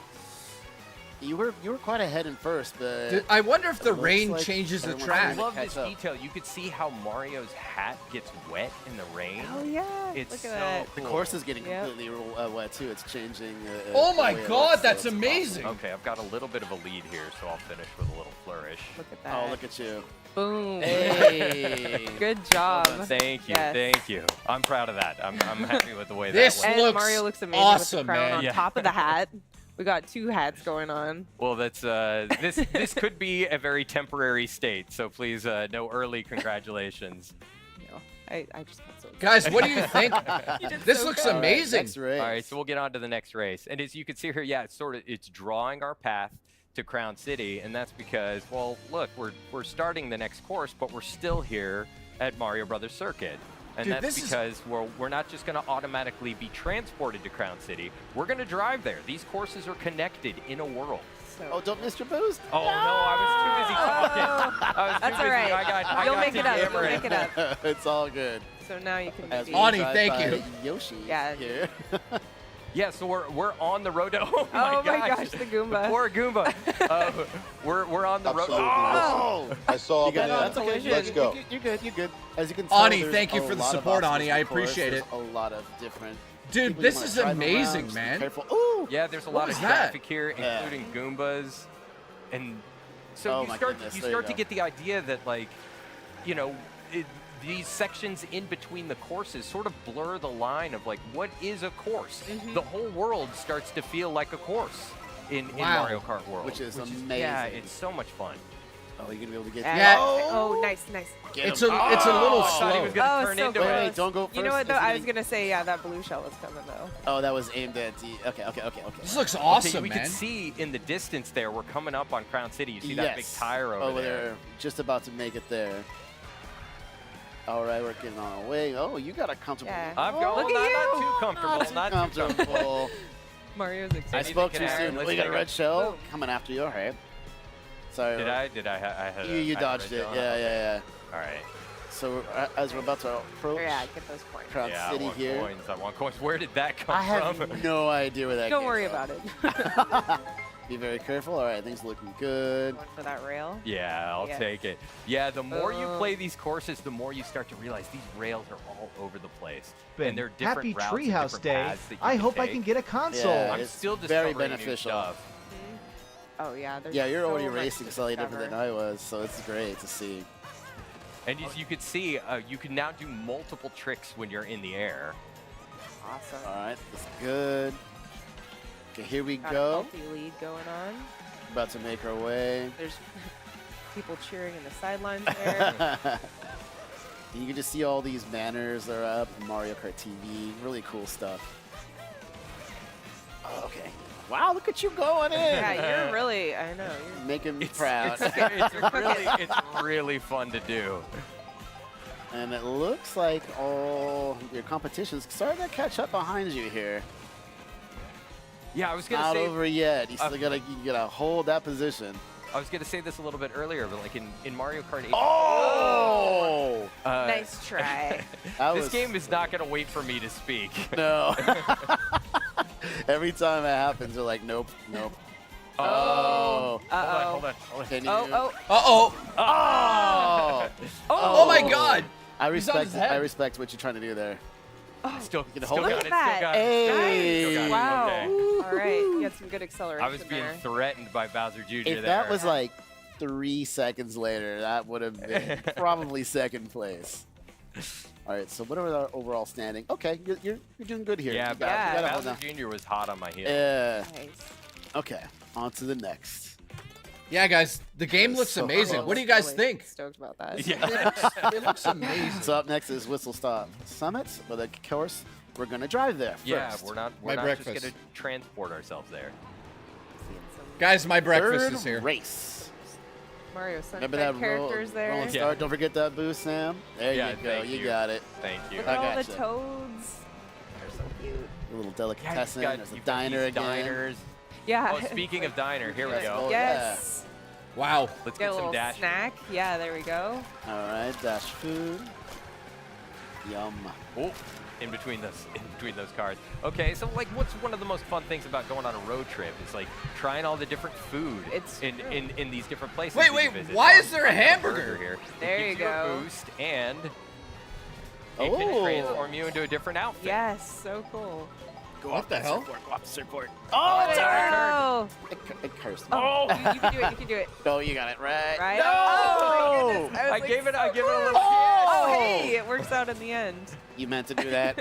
[SPEAKER 13] You were quite ahead in first, but
[SPEAKER 2] Dude, I wonder if the
[SPEAKER 13] it looks
[SPEAKER 2] rain
[SPEAKER 13] like
[SPEAKER 2] changes the
[SPEAKER 13] everyone's
[SPEAKER 14] I
[SPEAKER 2] track.
[SPEAKER 13] trying to
[SPEAKER 14] love
[SPEAKER 13] catch
[SPEAKER 14] this
[SPEAKER 13] up.
[SPEAKER 14] detail. You could see how Mario's hat gets wet in the rain.
[SPEAKER 15] Oh yeah.
[SPEAKER 14] It's
[SPEAKER 15] Look
[SPEAKER 14] so
[SPEAKER 15] at that.
[SPEAKER 13] The
[SPEAKER 14] cool.
[SPEAKER 13] course is getting
[SPEAKER 15] Yep.
[SPEAKER 13] completely wet too. It's changing.
[SPEAKER 2] Oh
[SPEAKER 13] the
[SPEAKER 2] my
[SPEAKER 13] way it
[SPEAKER 2] God,
[SPEAKER 13] looks, so
[SPEAKER 2] that's
[SPEAKER 13] it's
[SPEAKER 2] amazing.
[SPEAKER 14] Okay, I've got a little bit of a lead here, so I'll finish with a little flourish.
[SPEAKER 15] Look at
[SPEAKER 13] awesome.
[SPEAKER 15] that.
[SPEAKER 13] Oh, look at you.
[SPEAKER 15] Boom.
[SPEAKER 13] Hey.
[SPEAKER 15] Good job.
[SPEAKER 14] Thank you,
[SPEAKER 15] Yes.
[SPEAKER 14] thank you. I'm proud of that. I'm happy with the way
[SPEAKER 2] This
[SPEAKER 14] that went.
[SPEAKER 15] And
[SPEAKER 2] looks
[SPEAKER 15] Mario looks amazing
[SPEAKER 2] awesome,
[SPEAKER 15] with the crown
[SPEAKER 2] man.
[SPEAKER 15] on
[SPEAKER 14] Yeah.
[SPEAKER 15] top of the hat. We got two hats going on.
[SPEAKER 14] Well, that's this could be a very temporary state, so please no early congratulations.
[SPEAKER 15] No, I just got so excited.
[SPEAKER 2] Guys, what do you think? This looks
[SPEAKER 15] good.
[SPEAKER 2] amazing.
[SPEAKER 13] Next race.
[SPEAKER 14] All right, so we'll get on to the next race. And as you can see here, yeah, it's drawing our path to Crown City, and that's because, well, look, we're starting the next course, but we're still here at Mario Brothers Circuit. And
[SPEAKER 2] Dude,
[SPEAKER 14] that's
[SPEAKER 2] this is-
[SPEAKER 14] because we're not just going to automatically be transported to Crown City. We're going to drive there. These courses are connected in a world.
[SPEAKER 13] Oh, don't miss your boost.
[SPEAKER 14] Oh, no, I was too busy talking. I was too
[SPEAKER 15] That's
[SPEAKER 14] busy.
[SPEAKER 15] all right.
[SPEAKER 14] I
[SPEAKER 15] You'll
[SPEAKER 14] got
[SPEAKER 15] make
[SPEAKER 14] to
[SPEAKER 15] it up. You'll
[SPEAKER 14] yammering.
[SPEAKER 15] make it up.
[SPEAKER 13] It's all good.
[SPEAKER 15] So now you can
[SPEAKER 13] As
[SPEAKER 15] maybe.
[SPEAKER 13] we
[SPEAKER 2] Ani,
[SPEAKER 13] drive
[SPEAKER 2] thank
[SPEAKER 13] by
[SPEAKER 2] you.
[SPEAKER 13] Yoshi
[SPEAKER 15] Yeah.
[SPEAKER 13] here.
[SPEAKER 14] Yeah, so we're on the road. Oh my gosh,
[SPEAKER 15] the Goomba.
[SPEAKER 14] Poor Goomba. We're on the road.
[SPEAKER 10] Absolutely.
[SPEAKER 14] Oh!
[SPEAKER 10] I saw
[SPEAKER 13] You got it.
[SPEAKER 10] that.
[SPEAKER 13] That's okay.
[SPEAKER 15] collision.
[SPEAKER 10] Let's go.
[SPEAKER 13] You're good. You're good. As you can tell,
[SPEAKER 2] Ani,
[SPEAKER 13] there's
[SPEAKER 2] thank you
[SPEAKER 13] a
[SPEAKER 2] for the
[SPEAKER 13] lot of
[SPEAKER 2] support,
[SPEAKER 13] obstacles
[SPEAKER 2] Ani. I
[SPEAKER 13] in the course.
[SPEAKER 2] appreciate
[SPEAKER 13] There's
[SPEAKER 2] it.
[SPEAKER 13] a lot of different.
[SPEAKER 2] Dude,
[SPEAKER 13] people you
[SPEAKER 2] this
[SPEAKER 13] wanna
[SPEAKER 2] is
[SPEAKER 13] drive around,
[SPEAKER 2] amazing,
[SPEAKER 13] just be
[SPEAKER 2] man.
[SPEAKER 13] Careful. Ooh.
[SPEAKER 14] Yeah, there's a
[SPEAKER 2] What
[SPEAKER 14] lot
[SPEAKER 2] was
[SPEAKER 14] of
[SPEAKER 2] that?
[SPEAKER 14] traffic here,
[SPEAKER 13] Yeah.
[SPEAKER 14] including Goombas, and so
[SPEAKER 13] Oh
[SPEAKER 14] you
[SPEAKER 13] my
[SPEAKER 14] start
[SPEAKER 13] goodness,
[SPEAKER 14] you
[SPEAKER 13] there
[SPEAKER 14] start
[SPEAKER 13] you
[SPEAKER 14] to
[SPEAKER 13] go.
[SPEAKER 14] get the idea that, like, you know, these sections in between the courses sort of blur the line of like what is a course. The whole world starts to feel like a course in Mario Kart World,
[SPEAKER 13] Which is amazing.
[SPEAKER 14] Yeah, it's so much fun.
[SPEAKER 13] Oh, you're gonna be able to get.
[SPEAKER 2] Yeah.
[SPEAKER 15] Oh, nice.
[SPEAKER 13] Get
[SPEAKER 2] It's
[SPEAKER 13] him.
[SPEAKER 2] a little
[SPEAKER 14] I thought he was
[SPEAKER 2] slow.
[SPEAKER 14] gonna
[SPEAKER 15] Oh,
[SPEAKER 14] turn
[SPEAKER 15] so
[SPEAKER 14] into
[SPEAKER 15] close.
[SPEAKER 14] it.
[SPEAKER 13] Wait, don't go first.
[SPEAKER 15] You know what though?
[SPEAKER 13] It's
[SPEAKER 15] I was
[SPEAKER 13] getting-
[SPEAKER 15] gonna say, yeah, that blue shell is coming though.
[SPEAKER 13] Oh, that was aimed at the. Okay.
[SPEAKER 2] This looks
[SPEAKER 14] Okay,
[SPEAKER 2] awesome,
[SPEAKER 14] we
[SPEAKER 2] man.
[SPEAKER 14] can see in the distance there, we're coming up on Crown City. You see that big
[SPEAKER 13] Yes.
[SPEAKER 14] tire over there.
[SPEAKER 13] there. Just about to make it there. All right, we're getting on our way. Oh, you got a comfortable.
[SPEAKER 15] Yeah.
[SPEAKER 14] I'm
[SPEAKER 13] Oh,
[SPEAKER 14] going
[SPEAKER 15] Look at
[SPEAKER 14] not
[SPEAKER 15] you.
[SPEAKER 14] too comfortable.
[SPEAKER 13] Not
[SPEAKER 14] Not
[SPEAKER 13] too
[SPEAKER 14] too comfortable.
[SPEAKER 13] comfortable.
[SPEAKER 15] Mario's
[SPEAKER 13] I
[SPEAKER 15] excited.
[SPEAKER 13] spoke too
[SPEAKER 14] can happen.
[SPEAKER 13] soon.
[SPEAKER 14] Let's
[SPEAKER 13] We got a
[SPEAKER 14] take
[SPEAKER 13] red
[SPEAKER 14] a-
[SPEAKER 13] shell coming after you. All right. Sorry.
[SPEAKER 14] Did I? Did I? I had a,
[SPEAKER 13] You
[SPEAKER 14] I had a
[SPEAKER 13] dodged
[SPEAKER 14] red
[SPEAKER 13] it.
[SPEAKER 14] zone?
[SPEAKER 13] Yeah.
[SPEAKER 14] All right.
[SPEAKER 13] So as we're about to approach
[SPEAKER 15] Yeah, get those points.
[SPEAKER 13] Crown
[SPEAKER 14] Yeah,
[SPEAKER 13] City
[SPEAKER 14] I want
[SPEAKER 13] here,
[SPEAKER 14] coins. I want coins. Where did that come
[SPEAKER 13] I have
[SPEAKER 14] from?
[SPEAKER 13] no idea where that.
[SPEAKER 15] Don't
[SPEAKER 13] came
[SPEAKER 15] worry
[SPEAKER 13] from.
[SPEAKER 15] about it.
[SPEAKER 13] Be very careful. All right, things looking good.
[SPEAKER 15] Going for that rail.
[SPEAKER 14] Yeah, I'll
[SPEAKER 15] Yes.
[SPEAKER 14] take it. Yeah, the more you
[SPEAKER 15] Boom.
[SPEAKER 14] play these courses, the more you start to realize these rails are all over the place.
[SPEAKER 1] Ben,
[SPEAKER 14] and they're different
[SPEAKER 1] happy
[SPEAKER 14] routes and
[SPEAKER 1] Treehouse
[SPEAKER 14] different
[SPEAKER 1] Day.
[SPEAKER 14] paths that you
[SPEAKER 1] I
[SPEAKER 14] can
[SPEAKER 1] hope I
[SPEAKER 14] take.
[SPEAKER 1] can get a console.
[SPEAKER 13] Yeah,
[SPEAKER 14] I'm
[SPEAKER 13] it's
[SPEAKER 14] still
[SPEAKER 13] very
[SPEAKER 14] discovering
[SPEAKER 13] beneficial.
[SPEAKER 14] new stuff.
[SPEAKER 15] Oh yeah. There's
[SPEAKER 13] Yeah, you're
[SPEAKER 15] so
[SPEAKER 13] already
[SPEAKER 15] much
[SPEAKER 13] racing
[SPEAKER 15] to
[SPEAKER 13] slightly different than
[SPEAKER 15] discover.
[SPEAKER 13] I was, so it's great to see.
[SPEAKER 14] And as you can see, you can now do multiple tricks when you're in the air.
[SPEAKER 15] Awesome.
[SPEAKER 13] All right, that's good. Okay, here we
[SPEAKER 15] Got a
[SPEAKER 13] go.
[SPEAKER 15] healthy lead going on.
[SPEAKER 13] About to make our way.
[SPEAKER 15] There's people cheering in the sidelines there.
[SPEAKER 13] You can just see all these banners that are up, Mario Kart TV, really cool stuff. Oh, okay. Wow, look at you going in.
[SPEAKER 15] Yeah, you're really, I know. You're
[SPEAKER 13] Making me proud.
[SPEAKER 14] It's really fun to do.
[SPEAKER 13] And it looks like all your competition's starting to catch up behind you here.
[SPEAKER 14] Yeah, I was gonna
[SPEAKER 13] Not
[SPEAKER 14] say
[SPEAKER 13] over yet. You still you gotta hold that position.
[SPEAKER 14] I was gonna say this a little bit earlier, but like in Mario Kart 8.
[SPEAKER 13] Oh!
[SPEAKER 15] nice try.
[SPEAKER 14] This game is not gonna wait for me to speak.
[SPEAKER 13] No. Every time it happens, they're like, nope, nope.
[SPEAKER 14] Oh.
[SPEAKER 15] Uh-oh.
[SPEAKER 14] Hold on.
[SPEAKER 13] Can you?
[SPEAKER 15] Oh.
[SPEAKER 2] Uh-oh.
[SPEAKER 13] Oh!
[SPEAKER 2] Oh my God.
[SPEAKER 13] I
[SPEAKER 2] He's on his
[SPEAKER 13] respect.
[SPEAKER 2] head.
[SPEAKER 13] I respect what you're trying to do there.
[SPEAKER 14] Still,
[SPEAKER 13] You can
[SPEAKER 14] still
[SPEAKER 13] hold
[SPEAKER 14] got
[SPEAKER 13] it.
[SPEAKER 14] it.
[SPEAKER 15] Look at
[SPEAKER 14] Still got
[SPEAKER 15] that.
[SPEAKER 14] it.
[SPEAKER 13] Hey.
[SPEAKER 14] Still got it.
[SPEAKER 15] Wow.
[SPEAKER 14] Okay.
[SPEAKER 15] All right. You had some good acceleration
[SPEAKER 14] I was being
[SPEAKER 15] there.
[SPEAKER 14] threatened by Bowser Jr.
[SPEAKER 13] If that was like 3 seconds later, that would have been probably second place. All right, so what are our overall standing? Okay, you're doing good here.
[SPEAKER 14] Yeah,
[SPEAKER 13] You gotta hold
[SPEAKER 14] Bowser
[SPEAKER 13] on.
[SPEAKER 14] Jr. was hot on my heels.
[SPEAKER 13] Yeah.
[SPEAKER 15] Nice.
[SPEAKER 13] Okay, on to the next.
[SPEAKER 2] Yeah, guys, the game looks
[SPEAKER 13] so
[SPEAKER 2] amazing.
[SPEAKER 13] close.
[SPEAKER 2] What do you guys
[SPEAKER 15] Really
[SPEAKER 2] think?
[SPEAKER 15] Stoked about that.
[SPEAKER 2] Yeah, it looks amazing.
[SPEAKER 13] So up next is Whistle Stop Summit, but of course we're gonna drive there first.
[SPEAKER 14] Yeah, we're not
[SPEAKER 2] My
[SPEAKER 14] just
[SPEAKER 2] breakfast.
[SPEAKER 14] gonna transport ourselves there.
[SPEAKER 2] Guys, my breakfast
[SPEAKER 13] Third
[SPEAKER 2] is here.
[SPEAKER 13] race.
[SPEAKER 15] Mario
[SPEAKER 13] Remember
[SPEAKER 15] Sunshine
[SPEAKER 13] that
[SPEAKER 15] characters there.
[SPEAKER 13] rolling start? Don't forget that boost, Sam. There
[SPEAKER 14] Yeah,
[SPEAKER 13] you go.
[SPEAKER 14] thank
[SPEAKER 13] You
[SPEAKER 14] you.
[SPEAKER 13] got it.
[SPEAKER 14] Thank you.
[SPEAKER 15] Look
[SPEAKER 13] I
[SPEAKER 15] at all the
[SPEAKER 13] gotcha.
[SPEAKER 15] toads. They're so cute.
[SPEAKER 13] A little
[SPEAKER 14] Yeah,
[SPEAKER 13] delicatessen. There's a
[SPEAKER 14] you've got
[SPEAKER 13] diner
[SPEAKER 14] these
[SPEAKER 13] again.
[SPEAKER 14] diners.
[SPEAKER 15] Yeah.
[SPEAKER 14] Oh, speaking of diner, here we
[SPEAKER 15] Yes.
[SPEAKER 14] go.
[SPEAKER 15] Yes.
[SPEAKER 2] Wow.
[SPEAKER 14] Let's
[SPEAKER 15] Get
[SPEAKER 14] get
[SPEAKER 15] a
[SPEAKER 14] some
[SPEAKER 15] little
[SPEAKER 14] dash.
[SPEAKER 15] snack. Yeah, there we go.
[SPEAKER 13] All right, dash food. Yum.
[SPEAKER 14] Oh, in between those cars. Okay, so like, what's one of the most fun things about going on a road trip? It's like trying all the different food
[SPEAKER 15] It's
[SPEAKER 14] in these different places.
[SPEAKER 2] Wait,
[SPEAKER 14] that you
[SPEAKER 2] wait,
[SPEAKER 14] visit.
[SPEAKER 2] why
[SPEAKER 14] So
[SPEAKER 2] is there a
[SPEAKER 14] I've got
[SPEAKER 2] hamburger?
[SPEAKER 14] burger here?
[SPEAKER 15] There
[SPEAKER 14] It gives
[SPEAKER 15] you
[SPEAKER 14] a
[SPEAKER 15] go.
[SPEAKER 14] boost, and it
[SPEAKER 13] Oh.
[SPEAKER 14] can transform you into a different outfit.
[SPEAKER 15] Yes, so cool.
[SPEAKER 13] Go
[SPEAKER 2] What the hell?
[SPEAKER 13] Go up the surfboard. Oh, it's hard.
[SPEAKER 15] Oh,
[SPEAKER 13] It cursed.
[SPEAKER 15] oh, you can do it. You can do it.
[SPEAKER 13] No, you got it right.
[SPEAKER 15] Right?
[SPEAKER 13] No!
[SPEAKER 15] Oh, my goodness.
[SPEAKER 14] I
[SPEAKER 15] was
[SPEAKER 14] gave it
[SPEAKER 15] so
[SPEAKER 14] a little
[SPEAKER 15] close.
[SPEAKER 13] Oh!
[SPEAKER 15] Oh, hey, it works out in the end.
[SPEAKER 13] You meant to do that.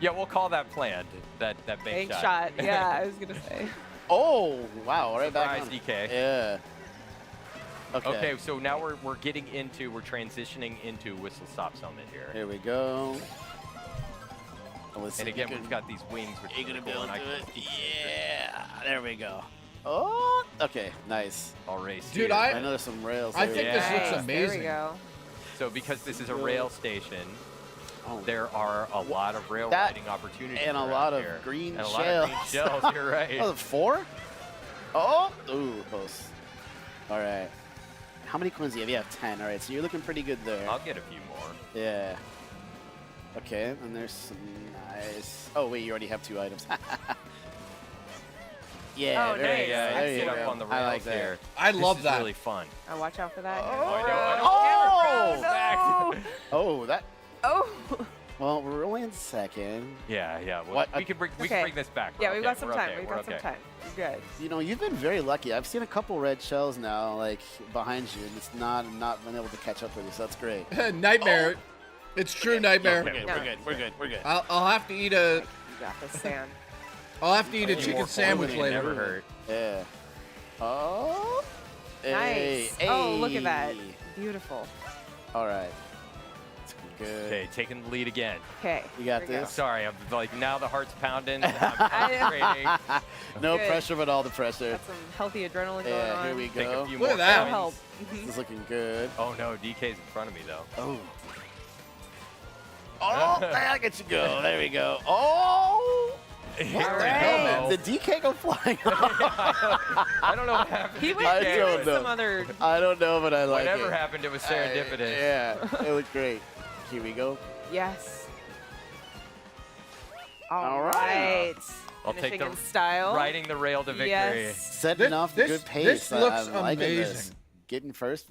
[SPEAKER 14] Yeah, we'll call that planned. That bank
[SPEAKER 15] Bank
[SPEAKER 14] shot.
[SPEAKER 15] shot. Yeah, I was gonna say.
[SPEAKER 13] Oh, wow. Right back
[SPEAKER 14] Surprise,
[SPEAKER 13] on.
[SPEAKER 14] DK.
[SPEAKER 13] Yeah.
[SPEAKER 14] Okay, so now we're transitioning into Whistle Stop Summit here.
[SPEAKER 13] Here we go. Oh, let's
[SPEAKER 14] And
[SPEAKER 13] see.
[SPEAKER 14] again, we've got these wings, which
[SPEAKER 13] You're
[SPEAKER 14] are
[SPEAKER 13] gonna
[SPEAKER 14] cool,
[SPEAKER 13] be able
[SPEAKER 14] and
[SPEAKER 13] to
[SPEAKER 14] I
[SPEAKER 13] do
[SPEAKER 14] can
[SPEAKER 13] it.
[SPEAKER 14] keep
[SPEAKER 13] Yeah. There we go. Oh, okay. Nice.
[SPEAKER 14] I'll race
[SPEAKER 2] Dude,
[SPEAKER 14] here.
[SPEAKER 13] I know there's some rails.
[SPEAKER 2] I
[SPEAKER 13] here.
[SPEAKER 2] think this looks
[SPEAKER 15] Nice,
[SPEAKER 2] amazing.
[SPEAKER 15] There we go.
[SPEAKER 14] So because this is a rail station,
[SPEAKER 13] Oh.
[SPEAKER 14] there are a lot of rail
[SPEAKER 13] That-
[SPEAKER 14] riding opportunities
[SPEAKER 13] and a
[SPEAKER 14] around
[SPEAKER 13] lot of
[SPEAKER 14] here.
[SPEAKER 13] green
[SPEAKER 14] and a
[SPEAKER 13] shells.
[SPEAKER 14] lot of green shells. You're right.
[SPEAKER 13] Oh, 4? Oh, ooh, close. All right. How many coins do you have? You have 10. All right, so you're looking pretty good there.
[SPEAKER 14] I'll get a few more.
[SPEAKER 13] Yeah. Okay, and there's some nice. Oh wait, you already have 2 items. Yeah,
[SPEAKER 15] Oh,
[SPEAKER 13] there
[SPEAKER 15] nice.
[SPEAKER 13] you go. There you
[SPEAKER 14] Get
[SPEAKER 13] go.
[SPEAKER 14] up on the
[SPEAKER 13] I
[SPEAKER 14] rails
[SPEAKER 13] like that.
[SPEAKER 14] here.
[SPEAKER 2] I
[SPEAKER 14] This
[SPEAKER 2] love
[SPEAKER 14] is
[SPEAKER 2] that.
[SPEAKER 14] really fun.
[SPEAKER 15] Oh, watch out for that.
[SPEAKER 14] I know, I know.
[SPEAKER 13] Oh!
[SPEAKER 15] No.
[SPEAKER 13] Oh, that.
[SPEAKER 15] Oh.
[SPEAKER 13] Well, we're only in second.
[SPEAKER 14] Yeah, yeah. Well,
[SPEAKER 13] What?
[SPEAKER 14] we can bring
[SPEAKER 15] Okay.
[SPEAKER 14] this back.
[SPEAKER 15] Yeah,
[SPEAKER 14] We're
[SPEAKER 15] we've
[SPEAKER 14] okay,
[SPEAKER 15] got some
[SPEAKER 14] we're
[SPEAKER 15] time.
[SPEAKER 14] okay,
[SPEAKER 15] We've
[SPEAKER 14] we're
[SPEAKER 15] got some
[SPEAKER 14] okay.
[SPEAKER 15] time. We're good.
[SPEAKER 13] You know, you've been very lucky. I've seen a couple red shells now, like behind you, and it's not been able to catch up with you. So that's great.
[SPEAKER 2] Nightmare. It's true, Nightmare.
[SPEAKER 13] We're good.
[SPEAKER 15] No.
[SPEAKER 13] We're good. We're good. We're good.
[SPEAKER 2] I'll have to eat a.
[SPEAKER 15] You got this, Sam.
[SPEAKER 2] I'll have to eat a
[SPEAKER 14] Any more
[SPEAKER 2] chicken
[SPEAKER 14] coins
[SPEAKER 2] sandwich
[SPEAKER 14] would
[SPEAKER 2] later.
[SPEAKER 14] never hurt.
[SPEAKER 13] Yeah. Oh. Hey,
[SPEAKER 15] Nice. Oh, look at that.
[SPEAKER 13] hey.
[SPEAKER 15] Beautiful.
[SPEAKER 13] All right. It's good.
[SPEAKER 14] Okay, taking the lead again.
[SPEAKER 15] Okay.
[SPEAKER 13] You got
[SPEAKER 15] here we go.
[SPEAKER 13] this?
[SPEAKER 14] Sorry, I'm like now the heart's pounding. I'm concentrating.
[SPEAKER 13] No
[SPEAKER 15] Good.
[SPEAKER 13] pressure, but all the pressure.
[SPEAKER 15] Got some healthy adrenaline going
[SPEAKER 13] Yeah,
[SPEAKER 15] on.
[SPEAKER 13] here we
[SPEAKER 14] Take a
[SPEAKER 13] go.
[SPEAKER 14] few
[SPEAKER 2] Look
[SPEAKER 14] more
[SPEAKER 2] at that.
[SPEAKER 15] That'll help.
[SPEAKER 14] coins.
[SPEAKER 13] This is looking good.
[SPEAKER 14] Oh no, DK's in front of me though.
[SPEAKER 13] Oh. Oh, there gets you go. There we go. Oh.
[SPEAKER 14] Here
[SPEAKER 15] All
[SPEAKER 14] we
[SPEAKER 15] right.
[SPEAKER 14] go.
[SPEAKER 13] Did DK go flying?
[SPEAKER 14] I don't know what happened.
[SPEAKER 15] He
[SPEAKER 14] to
[SPEAKER 15] went
[SPEAKER 13] I
[SPEAKER 14] DK,
[SPEAKER 13] don't
[SPEAKER 15] through
[SPEAKER 13] know.
[SPEAKER 15] some other.
[SPEAKER 13] I don't know, but I like
[SPEAKER 14] Whatever
[SPEAKER 13] it.
[SPEAKER 14] happened, it was serendipitous.
[SPEAKER 13] Yeah, it looked great. Here we go.
[SPEAKER 15] Yes.
[SPEAKER 13] All
[SPEAKER 15] All
[SPEAKER 13] right.
[SPEAKER 15] right.
[SPEAKER 14] I'll take
[SPEAKER 15] Finishing
[SPEAKER 14] the
[SPEAKER 15] in style.
[SPEAKER 14] riding the rail to victory.
[SPEAKER 15] Yes.
[SPEAKER 13] Setting off the
[SPEAKER 2] this-
[SPEAKER 13] good pace.
[SPEAKER 2] this looks
[SPEAKER 13] I'm liking this.
[SPEAKER 2] amazing.
[SPEAKER 13] Getting first.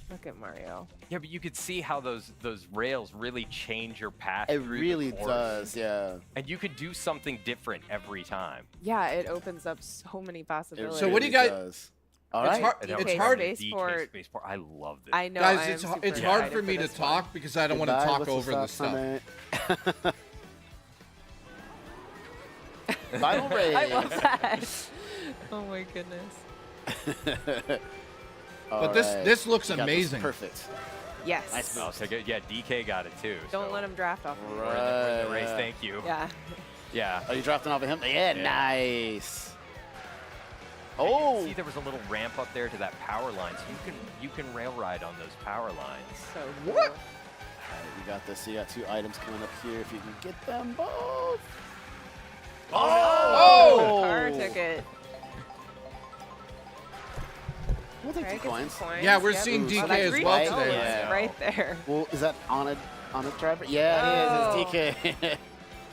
[SPEAKER 15] Look at Mario.
[SPEAKER 14] Yeah, but you could see how those rails really change your path.
[SPEAKER 13] It
[SPEAKER 14] through
[SPEAKER 13] really
[SPEAKER 14] the course.
[SPEAKER 13] does, yeah.
[SPEAKER 14] And you could do something different every time.
[SPEAKER 15] Yeah, it opens up so many possibilities.
[SPEAKER 2] So what do you
[SPEAKER 13] really
[SPEAKER 2] guys-
[SPEAKER 13] does. All
[SPEAKER 2] It's
[SPEAKER 13] right.
[SPEAKER 2] hard.
[SPEAKER 14] And that
[SPEAKER 2] It's
[SPEAKER 14] was
[SPEAKER 2] hard.
[SPEAKER 14] DK
[SPEAKER 15] Spaceport.
[SPEAKER 14] Spaceport. I love this.
[SPEAKER 15] I know.
[SPEAKER 2] Guys,
[SPEAKER 15] I am
[SPEAKER 2] it's
[SPEAKER 15] super
[SPEAKER 2] it's hard
[SPEAKER 15] excited
[SPEAKER 2] for me to
[SPEAKER 15] this one.
[SPEAKER 2] talk because I don't want to
[SPEAKER 13] Goodbye,
[SPEAKER 2] talk
[SPEAKER 13] Whistle
[SPEAKER 2] over the
[SPEAKER 13] Stop
[SPEAKER 2] stuff.
[SPEAKER 13] Summit. Final race.
[SPEAKER 15] I love that. Oh my goodness.
[SPEAKER 2] But this looks
[SPEAKER 13] You got this
[SPEAKER 2] amazing.
[SPEAKER 13] perfect.
[SPEAKER 15] Yes.
[SPEAKER 13] Nice
[SPEAKER 14] I'll take it. Yeah, DK got it too.
[SPEAKER 15] Don't
[SPEAKER 14] so
[SPEAKER 15] let him draft off of you.
[SPEAKER 14] we're in the race.
[SPEAKER 13] Right.
[SPEAKER 14] Thank you.
[SPEAKER 15] Yeah.
[SPEAKER 14] Yeah.
[SPEAKER 13] Are you drafting off of him? Yeah,
[SPEAKER 14] Yeah.
[SPEAKER 13] nice.
[SPEAKER 14] You can
[SPEAKER 13] Oh,
[SPEAKER 14] see there was a little ramp up there to that power line, so you can rail ride on those power lines.
[SPEAKER 15] So
[SPEAKER 2] What?
[SPEAKER 13] all right, you got this. You got 2 items coming up here. If you can get them both.
[SPEAKER 2] Oh!
[SPEAKER 15] Car took it.
[SPEAKER 13] We'll take
[SPEAKER 15] Okay,
[SPEAKER 13] 2
[SPEAKER 15] get some
[SPEAKER 13] coins.
[SPEAKER 15] coins.
[SPEAKER 2] Yeah, we're
[SPEAKER 15] Yep.
[SPEAKER 2] seeing
[SPEAKER 15] Oh,
[SPEAKER 2] DK
[SPEAKER 15] that
[SPEAKER 2] as
[SPEAKER 15] green
[SPEAKER 2] well
[SPEAKER 15] shell
[SPEAKER 2] today.
[SPEAKER 15] is
[SPEAKER 13] Yeah.
[SPEAKER 15] Right there.
[SPEAKER 13] Well, is that on a driver? Yeah, it is. It's DK.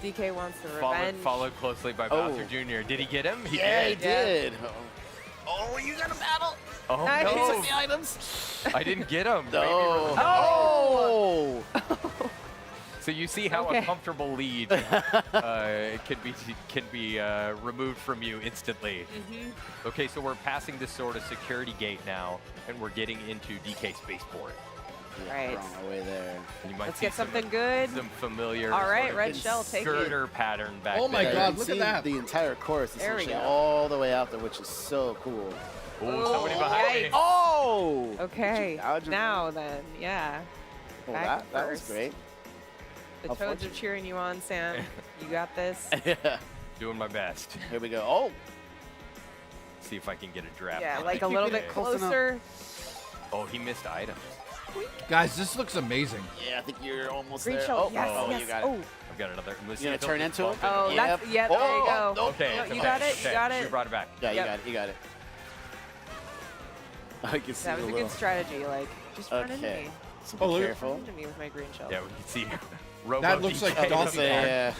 [SPEAKER 15] DK wants the
[SPEAKER 14] Followed,
[SPEAKER 15] revenge.
[SPEAKER 14] followed closely by
[SPEAKER 13] Oh.
[SPEAKER 14] Bowser Jr. Did he get him? He
[SPEAKER 13] Yeah, he
[SPEAKER 14] did.
[SPEAKER 13] did. Oh, you got a battle.
[SPEAKER 14] Oh
[SPEAKER 15] Nice.
[SPEAKER 13] He
[SPEAKER 14] no!
[SPEAKER 13] took the items.
[SPEAKER 14] I didn't get him.
[SPEAKER 13] No.
[SPEAKER 14] Maybe
[SPEAKER 13] Oh.
[SPEAKER 14] So you see how
[SPEAKER 15] Okay.
[SPEAKER 14] a comfortable lead can be removed from you instantly.
[SPEAKER 15] Mm-hmm.
[SPEAKER 14] Okay, so we're passing this sort of security gate now, and we're getting into DK Spaceport.
[SPEAKER 15] Right.
[SPEAKER 13] Wrong way there.
[SPEAKER 14] You might
[SPEAKER 15] Let's
[SPEAKER 14] see
[SPEAKER 15] get something good.
[SPEAKER 14] Some familiar.
[SPEAKER 15] All right,
[SPEAKER 14] sort of
[SPEAKER 15] red shell, take it.
[SPEAKER 14] girder pattern back
[SPEAKER 2] Oh my
[SPEAKER 14] there.
[SPEAKER 2] God,
[SPEAKER 13] you
[SPEAKER 2] look
[SPEAKER 13] can
[SPEAKER 2] at
[SPEAKER 13] see
[SPEAKER 2] that.
[SPEAKER 13] The entire course
[SPEAKER 15] There we
[SPEAKER 13] essentially
[SPEAKER 15] go.
[SPEAKER 13] all the way out there, which is so cool.
[SPEAKER 14] Oh, somebody behind me.
[SPEAKER 13] Oh!
[SPEAKER 15] Okay.
[SPEAKER 13] Dodge him?
[SPEAKER 15] Now then, yeah.
[SPEAKER 13] Oh,
[SPEAKER 15] Back
[SPEAKER 13] that was
[SPEAKER 15] first.
[SPEAKER 13] great.
[SPEAKER 15] The
[SPEAKER 13] How
[SPEAKER 15] Toads are
[SPEAKER 13] fortunate.
[SPEAKER 15] cheering you on, Sam. You got this.
[SPEAKER 13] Yeah.
[SPEAKER 14] Doing my best.
[SPEAKER 13] Here we go. Oh!
[SPEAKER 14] See if I can get a draft.
[SPEAKER 15] Yeah,
[SPEAKER 14] on
[SPEAKER 15] like
[SPEAKER 14] it.
[SPEAKER 15] a little bit
[SPEAKER 13] Close enough.
[SPEAKER 15] closer.
[SPEAKER 14] Oh, he missed items.
[SPEAKER 2] Guys, this looks amazing.
[SPEAKER 13] Yeah, I think you're almost
[SPEAKER 15] Green
[SPEAKER 13] there.
[SPEAKER 15] shell.
[SPEAKER 13] Oh,
[SPEAKER 15] Yes,
[SPEAKER 13] oh,
[SPEAKER 15] yes.
[SPEAKER 13] you got it.
[SPEAKER 15] Oh,
[SPEAKER 14] I've got another.
[SPEAKER 13] You gonna turn into it?
[SPEAKER 15] oh,
[SPEAKER 13] Yep.
[SPEAKER 15] that's yeah. There you go.
[SPEAKER 13] Oh,
[SPEAKER 14] Okay.
[SPEAKER 15] No,
[SPEAKER 14] okay,
[SPEAKER 15] you got it.
[SPEAKER 14] okay.
[SPEAKER 15] You got
[SPEAKER 14] You
[SPEAKER 15] it.
[SPEAKER 14] brought it back.
[SPEAKER 13] Yeah,
[SPEAKER 15] Yep.
[SPEAKER 13] you got it. I can see
[SPEAKER 15] That was
[SPEAKER 13] the
[SPEAKER 15] a
[SPEAKER 13] little...
[SPEAKER 15] good strategy. Like, just run into
[SPEAKER 13] Okay.
[SPEAKER 15] me.
[SPEAKER 13] So
[SPEAKER 2] Oh,
[SPEAKER 13] be
[SPEAKER 2] look.
[SPEAKER 13] careful.
[SPEAKER 15] Run into me with my green shell.
[SPEAKER 14] Yeah, we can see. Robo
[SPEAKER 2] That looks like
[SPEAKER 14] DK.
[SPEAKER 2] Donkey Kong.
[SPEAKER 13] Yeah.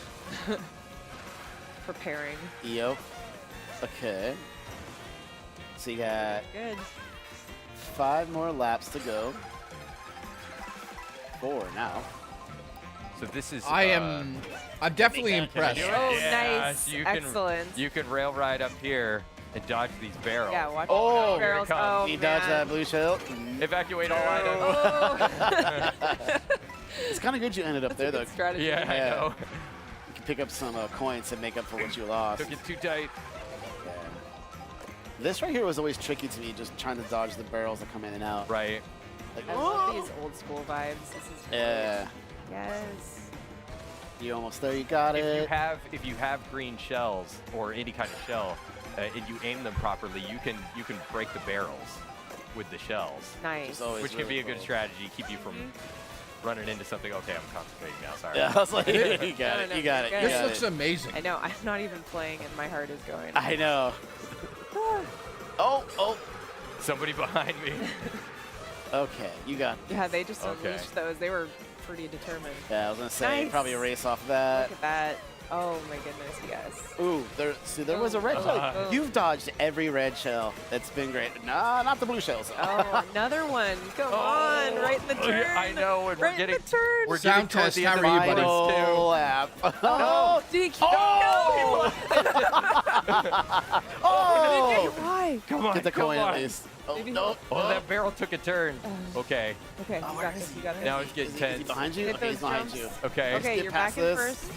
[SPEAKER 15] Preparing.
[SPEAKER 13] Yep. Okay. So you got
[SPEAKER 15] Good.
[SPEAKER 13] 5 more laps to go. 4 now.
[SPEAKER 14] So this is.
[SPEAKER 2] I'm definitely impressed.
[SPEAKER 15] Oh,
[SPEAKER 14] Yeah,
[SPEAKER 15] nice.
[SPEAKER 14] you can-
[SPEAKER 15] Excellent.
[SPEAKER 14] You can rail ride up here and dodge these barrels.
[SPEAKER 15] Yeah, watch
[SPEAKER 13] Oh,
[SPEAKER 15] the barrels.
[SPEAKER 14] here it comes.
[SPEAKER 15] Oh,
[SPEAKER 13] He
[SPEAKER 15] man.
[SPEAKER 13] dodged that blue shell.
[SPEAKER 14] Evacuate all items.
[SPEAKER 15] Oh.
[SPEAKER 13] It's kind of good you ended up there, though.
[SPEAKER 15] Good strategy.
[SPEAKER 14] Yeah, I know.
[SPEAKER 13] You can pick up some coins to make up for what you lost.
[SPEAKER 14] Took it too tight.
[SPEAKER 13] Yeah. This right here was always tricky to me, just trying to dodge the barrels that come in and out.
[SPEAKER 14] Right.
[SPEAKER 13] Like,
[SPEAKER 15] I love these old school vibes. This is great.
[SPEAKER 13] yeah.
[SPEAKER 15] Yes.
[SPEAKER 13] You almost there. You got
[SPEAKER 14] If
[SPEAKER 13] it.
[SPEAKER 14] you have green shells or any kind of shell, and you aim them properly, you can break the barrels with the shells,
[SPEAKER 15] Nice.
[SPEAKER 14] which can be a good strategy, keep you from running into something. Okay, I'm concentrating now. Sorry.
[SPEAKER 13] Yeah, I was like, you got it.
[SPEAKER 15] No,
[SPEAKER 13] You got it.
[SPEAKER 15] you're
[SPEAKER 13] You
[SPEAKER 15] good.
[SPEAKER 2] This
[SPEAKER 13] got
[SPEAKER 2] looks
[SPEAKER 13] it.
[SPEAKER 2] amazing.
[SPEAKER 15] I know. I'm not even playing, and my heart is going.
[SPEAKER 13] I know. Oh.
[SPEAKER 14] Somebody behind me.
[SPEAKER 13] Okay, you got it.
[SPEAKER 15] Yeah, they just
[SPEAKER 14] Okay.
[SPEAKER 15] unleashed those. They were pretty determined.
[SPEAKER 13] Yeah, I was gonna say
[SPEAKER 15] Nice.
[SPEAKER 13] probably a race off of that.
[SPEAKER 15] Look at that. Oh my goodness, yes.
[SPEAKER 13] Ooh, there was a red shell.
[SPEAKER 15] Boom.
[SPEAKER 13] You've dodged every red shell. That's been great. Nah, not the blue shells.
[SPEAKER 15] Oh, another one. Come on, right in the turn.
[SPEAKER 14] I know, and
[SPEAKER 15] right
[SPEAKER 14] we're getting
[SPEAKER 15] in the turn.
[SPEAKER 14] we're
[SPEAKER 2] Sound
[SPEAKER 14] getting towards
[SPEAKER 2] test,
[SPEAKER 14] the end
[SPEAKER 2] how
[SPEAKER 14] of
[SPEAKER 2] are you,
[SPEAKER 14] the
[SPEAKER 2] buddy?
[SPEAKER 14] race,
[SPEAKER 13] Final
[SPEAKER 14] too.
[SPEAKER 13] lap.
[SPEAKER 15] Oh, DQ.
[SPEAKER 13] Oh! Oh!
[SPEAKER 15] Why?
[SPEAKER 14] Come on,
[SPEAKER 13] Get the
[SPEAKER 14] come
[SPEAKER 13] coin
[SPEAKER 14] on.
[SPEAKER 13] at least. Oh,
[SPEAKER 15] Maybe-
[SPEAKER 13] no.
[SPEAKER 14] Oh, that barrel took a turn. Okay,
[SPEAKER 15] Okay, you got this. You got this.
[SPEAKER 14] now it's getting
[SPEAKER 13] Is he
[SPEAKER 14] tense.
[SPEAKER 13] behind you?
[SPEAKER 15] Hit
[SPEAKER 13] Okay, he's
[SPEAKER 15] those
[SPEAKER 13] behind
[SPEAKER 15] jumps.
[SPEAKER 13] you.
[SPEAKER 14] Okay.
[SPEAKER 15] Okay,
[SPEAKER 13] get
[SPEAKER 15] you're
[SPEAKER 13] past
[SPEAKER 15] back in
[SPEAKER 13] this.
[SPEAKER 15] first.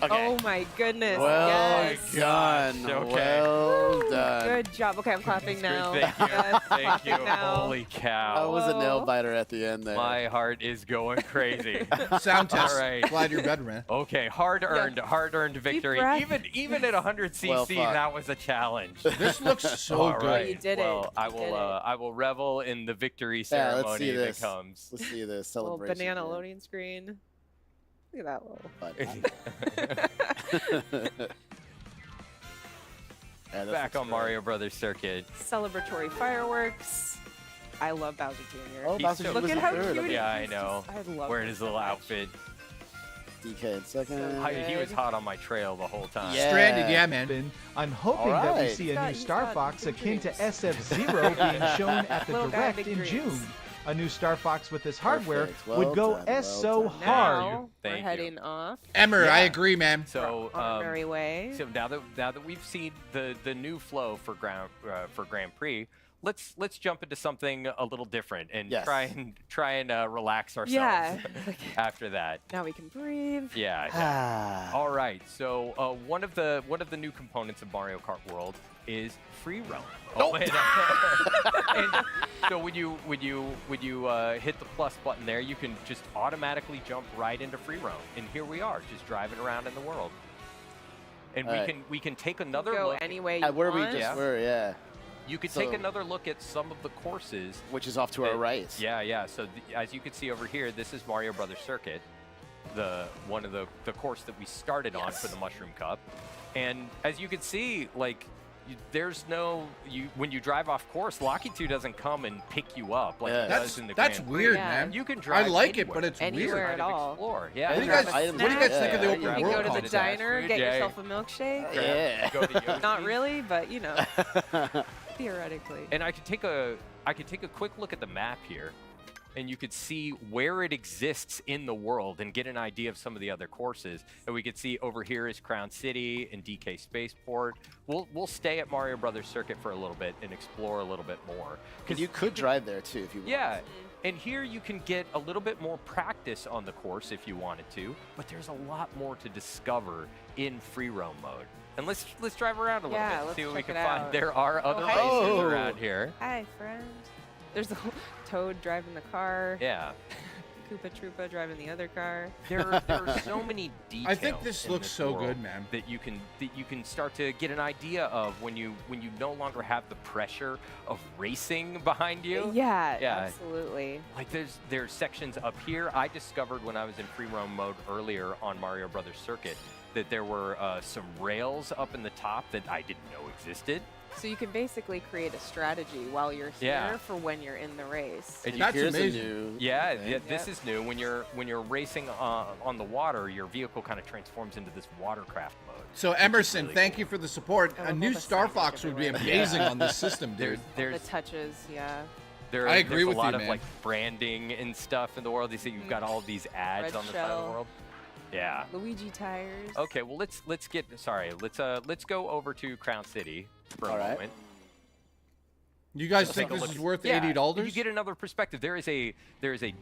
[SPEAKER 13] Okay.
[SPEAKER 15] Oh my goodness.
[SPEAKER 13] Well
[SPEAKER 15] yes.
[SPEAKER 13] done.
[SPEAKER 14] Okay.
[SPEAKER 13] Well
[SPEAKER 15] Woo.
[SPEAKER 13] done.
[SPEAKER 15] Good job. Okay, I'm clapping now.
[SPEAKER 14] Thank you.
[SPEAKER 15] Yes,
[SPEAKER 14] Thank you.
[SPEAKER 15] clapping now.
[SPEAKER 14] Holy cow.
[SPEAKER 13] That was a nail
[SPEAKER 15] Oh.
[SPEAKER 13] biter at the end there.
[SPEAKER 14] My heart is going crazy.
[SPEAKER 2] Sound test.
[SPEAKER 14] All right.
[SPEAKER 2] Fly to your bed, man.
[SPEAKER 14] Okay, hard-earned victory.
[SPEAKER 15] breath.
[SPEAKER 14] Even at 100 cc,
[SPEAKER 13] Well fought.
[SPEAKER 14] that was a challenge.
[SPEAKER 2] This looks so
[SPEAKER 14] All
[SPEAKER 2] good.
[SPEAKER 14] right.
[SPEAKER 15] You did it.
[SPEAKER 14] Well, I
[SPEAKER 15] You
[SPEAKER 14] will.
[SPEAKER 15] did it.
[SPEAKER 14] I will revel in the victory
[SPEAKER 13] Yeah, let's see
[SPEAKER 14] ceremony that
[SPEAKER 13] this.
[SPEAKER 14] comes.
[SPEAKER 13] Let's see this
[SPEAKER 15] Little
[SPEAKER 13] celebration.
[SPEAKER 15] banana
[SPEAKER 13] here.
[SPEAKER 15] loading screen. Look at that little.
[SPEAKER 13] But yeah, this
[SPEAKER 14] Back
[SPEAKER 13] looks
[SPEAKER 14] on
[SPEAKER 13] great.
[SPEAKER 14] Mario Brothers Circuit.
[SPEAKER 15] Celebratory fireworks. I love Bowser Jr.
[SPEAKER 13] Oh,
[SPEAKER 14] He's
[SPEAKER 13] Bowser
[SPEAKER 14] so-
[SPEAKER 13] Jr.
[SPEAKER 15] Look
[SPEAKER 13] was
[SPEAKER 15] at
[SPEAKER 13] in
[SPEAKER 15] how
[SPEAKER 13] third.
[SPEAKER 15] cute
[SPEAKER 13] Okay.
[SPEAKER 14] Yeah, I
[SPEAKER 15] he's
[SPEAKER 14] know.
[SPEAKER 15] just- I love
[SPEAKER 14] Wearing
[SPEAKER 15] him
[SPEAKER 14] his
[SPEAKER 15] so
[SPEAKER 14] little
[SPEAKER 15] much.
[SPEAKER 14] outfit.
[SPEAKER 13] DK in second.
[SPEAKER 14] He was hot on my trail the whole time.
[SPEAKER 13] Yeah.
[SPEAKER 2] Stranded, yeah, man.
[SPEAKER 1] I'm hoping
[SPEAKER 13] All
[SPEAKER 1] that we
[SPEAKER 13] right.
[SPEAKER 1] see a new
[SPEAKER 15] He's
[SPEAKER 1] Star
[SPEAKER 15] got
[SPEAKER 1] Fox
[SPEAKER 15] big
[SPEAKER 1] akin to
[SPEAKER 15] dreams.
[SPEAKER 1] SF-Zero being shown at the
[SPEAKER 15] Little guy,
[SPEAKER 1] Direct
[SPEAKER 15] big
[SPEAKER 1] in
[SPEAKER 15] dreams.
[SPEAKER 1] June. A new Star Fox with this hardware
[SPEAKER 13] Perfect. Well
[SPEAKER 1] would go
[SPEAKER 13] done, well
[SPEAKER 1] so
[SPEAKER 13] done.
[SPEAKER 1] hard.
[SPEAKER 15] Now we're
[SPEAKER 14] Thank you.
[SPEAKER 15] heading off
[SPEAKER 2] Emmer, I
[SPEAKER 14] Yeah.
[SPEAKER 2] agree, man.
[SPEAKER 14] So,
[SPEAKER 15] on our merry way.
[SPEAKER 14] so now that we've seen the new flow for Grand Prix, let's jump into something a little different and
[SPEAKER 13] Yes.
[SPEAKER 14] try and relax ourselves
[SPEAKER 15] Yeah.
[SPEAKER 14] after that.
[SPEAKER 15] Now we can breathe.
[SPEAKER 14] Yeah.
[SPEAKER 13] Ah.
[SPEAKER 14] All right. So one of the new components of Mario Kart World is free roam.
[SPEAKER 13] Nope.
[SPEAKER 14] And so when you hit the plus button there, you can just automatically jump right into free roam. And here we are, just driving around in the world. And
[SPEAKER 13] All right.
[SPEAKER 14] we can take another
[SPEAKER 15] Go
[SPEAKER 14] look.
[SPEAKER 15] any way you
[SPEAKER 13] At where we
[SPEAKER 15] want.
[SPEAKER 13] just
[SPEAKER 14] Yeah.
[SPEAKER 13] were, yeah.
[SPEAKER 14] You could
[SPEAKER 13] So-
[SPEAKER 14] take another look at some of the courses.
[SPEAKER 13] Which is off to our right.
[SPEAKER 14] Yeah. So as you can see over here, this is Mario Brothers Circuit, one of the course that we started on for the Mushroom Cup. And as you can see, like, there's no when you drive off course, Locky 2 doesn't come and pick you up like it does in the
[SPEAKER 2] That's
[SPEAKER 14] Grand Prix.
[SPEAKER 2] weird,
[SPEAKER 15] Yeah.
[SPEAKER 2] man.
[SPEAKER 14] You can drive
[SPEAKER 2] I like it,
[SPEAKER 14] anywhere.
[SPEAKER 2] but it's
[SPEAKER 15] Anywhere
[SPEAKER 2] weird.
[SPEAKER 15] at
[SPEAKER 14] Kind of
[SPEAKER 15] all.
[SPEAKER 14] explore. Yeah.
[SPEAKER 2] What do you
[SPEAKER 15] Grab
[SPEAKER 2] guys?
[SPEAKER 15] a
[SPEAKER 2] What do you guys think of the
[SPEAKER 13] snack.
[SPEAKER 2] open
[SPEAKER 15] You can
[SPEAKER 2] world
[SPEAKER 15] go to the
[SPEAKER 2] concept?
[SPEAKER 15] diner, get
[SPEAKER 14] Yeah.
[SPEAKER 15] yourself a milkshake.
[SPEAKER 13] Yeah.
[SPEAKER 14] Go to Yoshi.
[SPEAKER 15] Not really, but you know, theoretically.
[SPEAKER 14] And I could take a quick look at the map here. and you could see where it exists in the world and get an idea of some of the other courses. And we could see over here is Crown City and DK Spaceport. We'll stay at Mario Brothers Circuit for a little bit and explore a little bit more.
[SPEAKER 13] Because you could drive there too if you want.
[SPEAKER 14] Yeah. And here you can get a little bit more practice on the course if you wanted to, but there's a lot more to discover in free roam mode. And let's drive around a little bit, see what we can find. There are other races around here.
[SPEAKER 15] Hi, friend. There's the Toad driving the car.
[SPEAKER 14] Yeah.
[SPEAKER 15] Koopa Troopa driving the other car.
[SPEAKER 14] There are so many details.
[SPEAKER 2] I think this looks so good, man.
[SPEAKER 14] That you can start to get an idea of when you no longer have the pressure of racing behind you.
[SPEAKER 15] Yeah, absolutely.
[SPEAKER 14] Like there's sections up here. I discovered when I was in free roam mode earlier on Mario Brothers Circuit that there were some rails up in the top that I didn't know existed.
[SPEAKER 15] So you can basically create a strategy while you're here for when you're in the race.
[SPEAKER 14] And
[SPEAKER 2] that's amazing.
[SPEAKER 14] This is new. When you're racing on the water, your vehicle kind of transforms into this watercraft mode.
[SPEAKER 2] So Emerson, thank you for the support. A new Star Fox would be amazing on this system, dude.
[SPEAKER 15] There's the touches, yeah.
[SPEAKER 2] I agree with you, man.
[SPEAKER 14] There's a lot of like branding and stuff in the world. You see, you've got all these ads on the side of the world. Yeah.
[SPEAKER 15] Luigi tires.
[SPEAKER 14] Okay, well let's go over to Crown City for a moment.
[SPEAKER 2] You guys think this is worth $80?
[SPEAKER 14] You get another perspective. There is a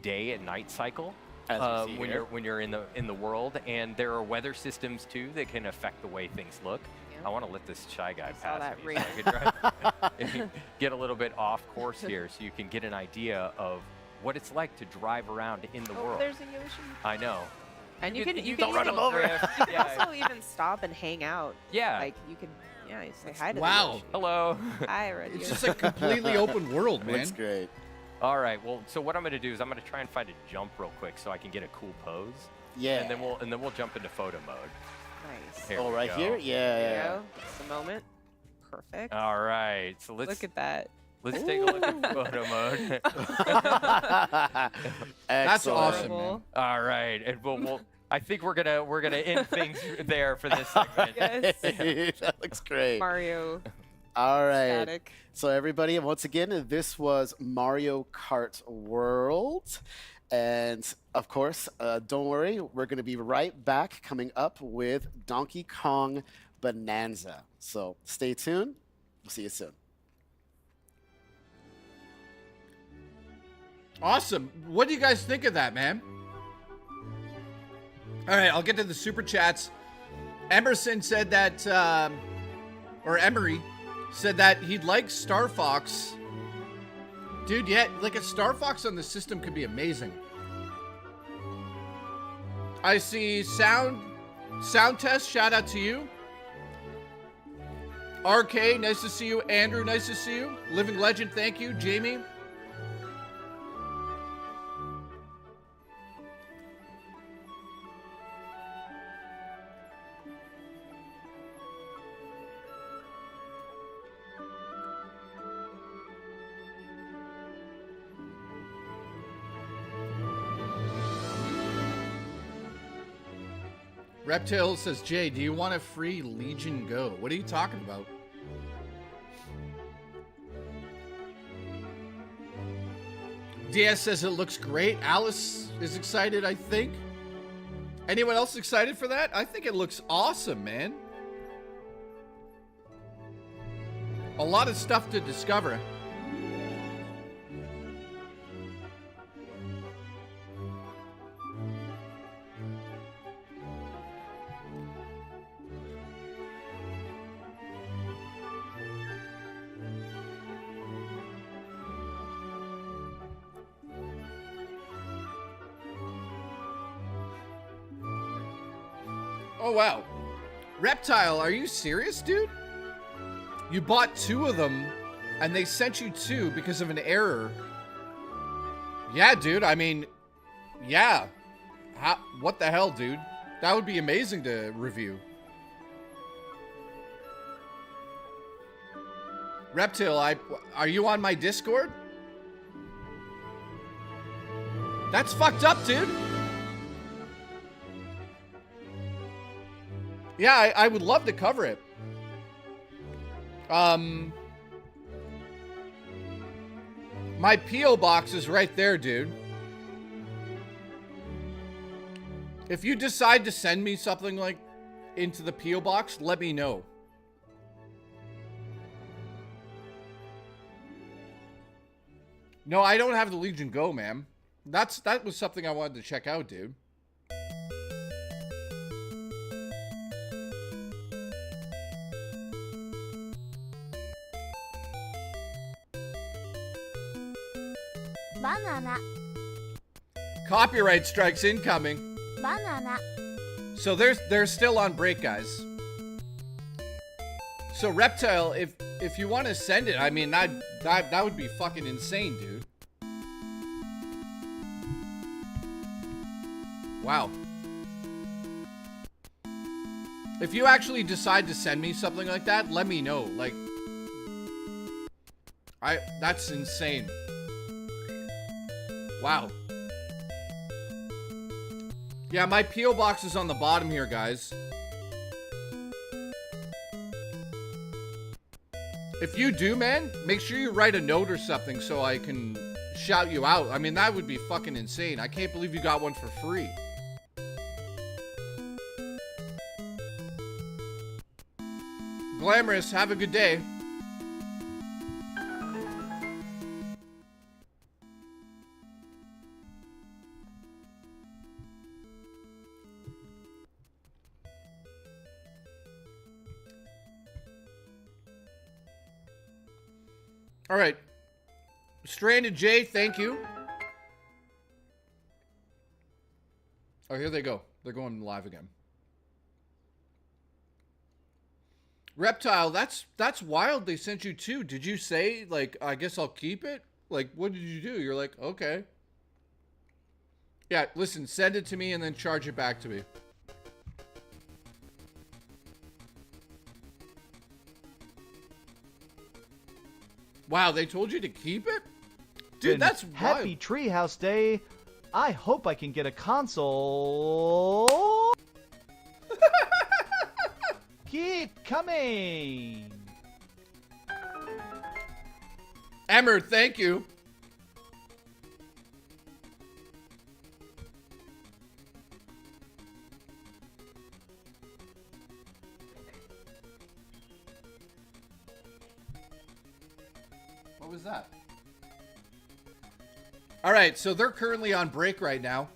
[SPEAKER 14] day and night cycle when you're in the world, and there are weather systems too that can affect the way things look. I want to let this shy guy pass me so I can drive. Get a little bit off course here, so you can get an idea of what it's like to drive around in the world.
[SPEAKER 15] There's a Yoshi.
[SPEAKER 14] I know.
[SPEAKER 15] And you can
[SPEAKER 14] don't run him over.
[SPEAKER 15] You can also even stop and hang out.
[SPEAKER 14] Yeah.
[SPEAKER 15] Like you can, you say hi to
[SPEAKER 2] Wow.
[SPEAKER 14] Hello.
[SPEAKER 15] Hi, Red.
[SPEAKER 2] It's just a completely open world, man.
[SPEAKER 13] That's great.
[SPEAKER 14] All right. Well, so what I'm going to do is I'm going to try and find a jump real quick so I can get a cool pose.
[SPEAKER 13] Yeah.
[SPEAKER 14] And then we'll jump into photo mode.
[SPEAKER 15] Nice.
[SPEAKER 14] Here
[SPEAKER 13] oh,
[SPEAKER 14] we
[SPEAKER 13] right
[SPEAKER 14] go.
[SPEAKER 13] here? Yeah.
[SPEAKER 15] There you go. That's the moment. Perfect.
[SPEAKER 14] All right. So
[SPEAKER 15] look at that.
[SPEAKER 14] Let's take a look at photo mode.
[SPEAKER 2] That's awesome, man.
[SPEAKER 14] All right. And I think we're gonna end things there for this segment.
[SPEAKER 15] Yes.
[SPEAKER 13] That looks great.
[SPEAKER 15] Mario.
[SPEAKER 13] All right.
[SPEAKER 15] Static.
[SPEAKER 13] So everybody, once again, this was Mario Kart World. And of course, don't worry, we're going to be right back coming up with Donkey Kong Bonanza. So stay tuned. We'll see you soon.
[SPEAKER 2] Awesome. What do you guys think of that, man? All right, I'll get to the super chats. Emerson said that, or Emery said that he'd like Star Fox. Dude, yeah, like a Star Fox on the system could be amazing. I see Sound Test, shout out to you. RK, nice to see you. Andrew, nice to see you. Living Legend, thank you. Jamie. Reptile says, Jay, do you want a free Legion Go? What are you talking about? DS says it looks great. Alice is excited, I think. Anyone else excited for that? I think it looks awesome, man. A lot of stuff to discover. Oh, wow. Reptile, are you serious, dude? You bought 2 of them, and they sent you 2 because of an error. Yeah, dude, I mean, yeah. What the hell, dude? That would be amazing to review. Reptile, are you on my Discord? That's fucked up, dude. Yeah, I would love to cover it. My P.O. box is right there, dude. If you decide to send me something like into the P.O. box, let me know. No, I don't have the Legion Go, man. That was something I wanted to check out, dude.
[SPEAKER 8] Banana.
[SPEAKER 2] Copyright strikes incoming.
[SPEAKER 8] Banana.
[SPEAKER 2] So they're still on break, guys. So Reptile, if you want to send it, I mean that would be fucking insane, dude. Wow. If you actually decide to send me something like that, let me know. Like, that's insane. Wow. Yeah, my P.O. box is on the bottom here, guys. If you do, man, make sure you write a note or something so I can shout you out. I mean, that would be fucking insane. I can't believe you got one for free. Glamorous, have a good day. All right. Stranded J, thank you. Oh, here they go. They're going live again. Reptile, that's wild. They sent you two. Did you say, like, I guess I'll keep it? Like, what did you do? You're like, okay. Yeah, listen, send it to me and then charge it back to me. Wow, they told you to keep it? Dude, that's wild.
[SPEAKER 1] Happy Treehouse Day. I hope I can get a console. Keep coming.
[SPEAKER 2] Emmer, thank you. What was that? All right, so they're currently on break right now.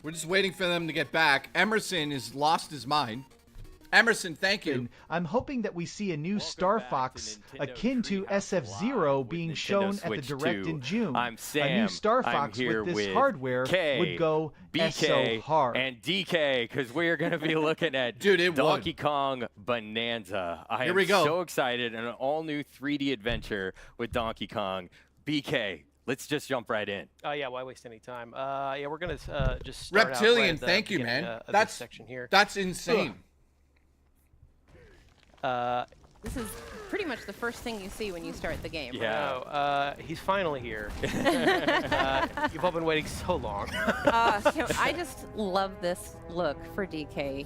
[SPEAKER 2] We're just waiting for them to get back. Emerson has lost his mind. Emerson, thank you.
[SPEAKER 1] I'm hoping that we see a new Star Fox akin to SF-Zero being shown at the Direct in June.
[SPEAKER 14] I'm Sam.
[SPEAKER 1] A new Star
[SPEAKER 14] I'm
[SPEAKER 1] Fox
[SPEAKER 14] here
[SPEAKER 1] with this
[SPEAKER 14] with
[SPEAKER 1] hardware
[SPEAKER 14] K,
[SPEAKER 1] would go
[SPEAKER 14] BK,
[SPEAKER 1] so hard.
[SPEAKER 14] And DK, because we're going to be looking at Donkey Kong Bonanza. I
[SPEAKER 2] Here
[SPEAKER 14] am
[SPEAKER 2] we go.
[SPEAKER 14] so excited. An all-new 3D adventure with Donkey Kong. BK, let's just jump right in.
[SPEAKER 16] Yeah, why waste any time? Yeah, we're going to just start
[SPEAKER 2] Reptilian,
[SPEAKER 16] out right
[SPEAKER 2] thank you,
[SPEAKER 16] beginning,
[SPEAKER 2] man.
[SPEAKER 16] That's section here.
[SPEAKER 2] That's insane.
[SPEAKER 15] This is pretty much the first thing you see when you start the game.
[SPEAKER 16] Yeah. No, he's finally here. You've all been waiting so long.
[SPEAKER 15] I just love this look for DK.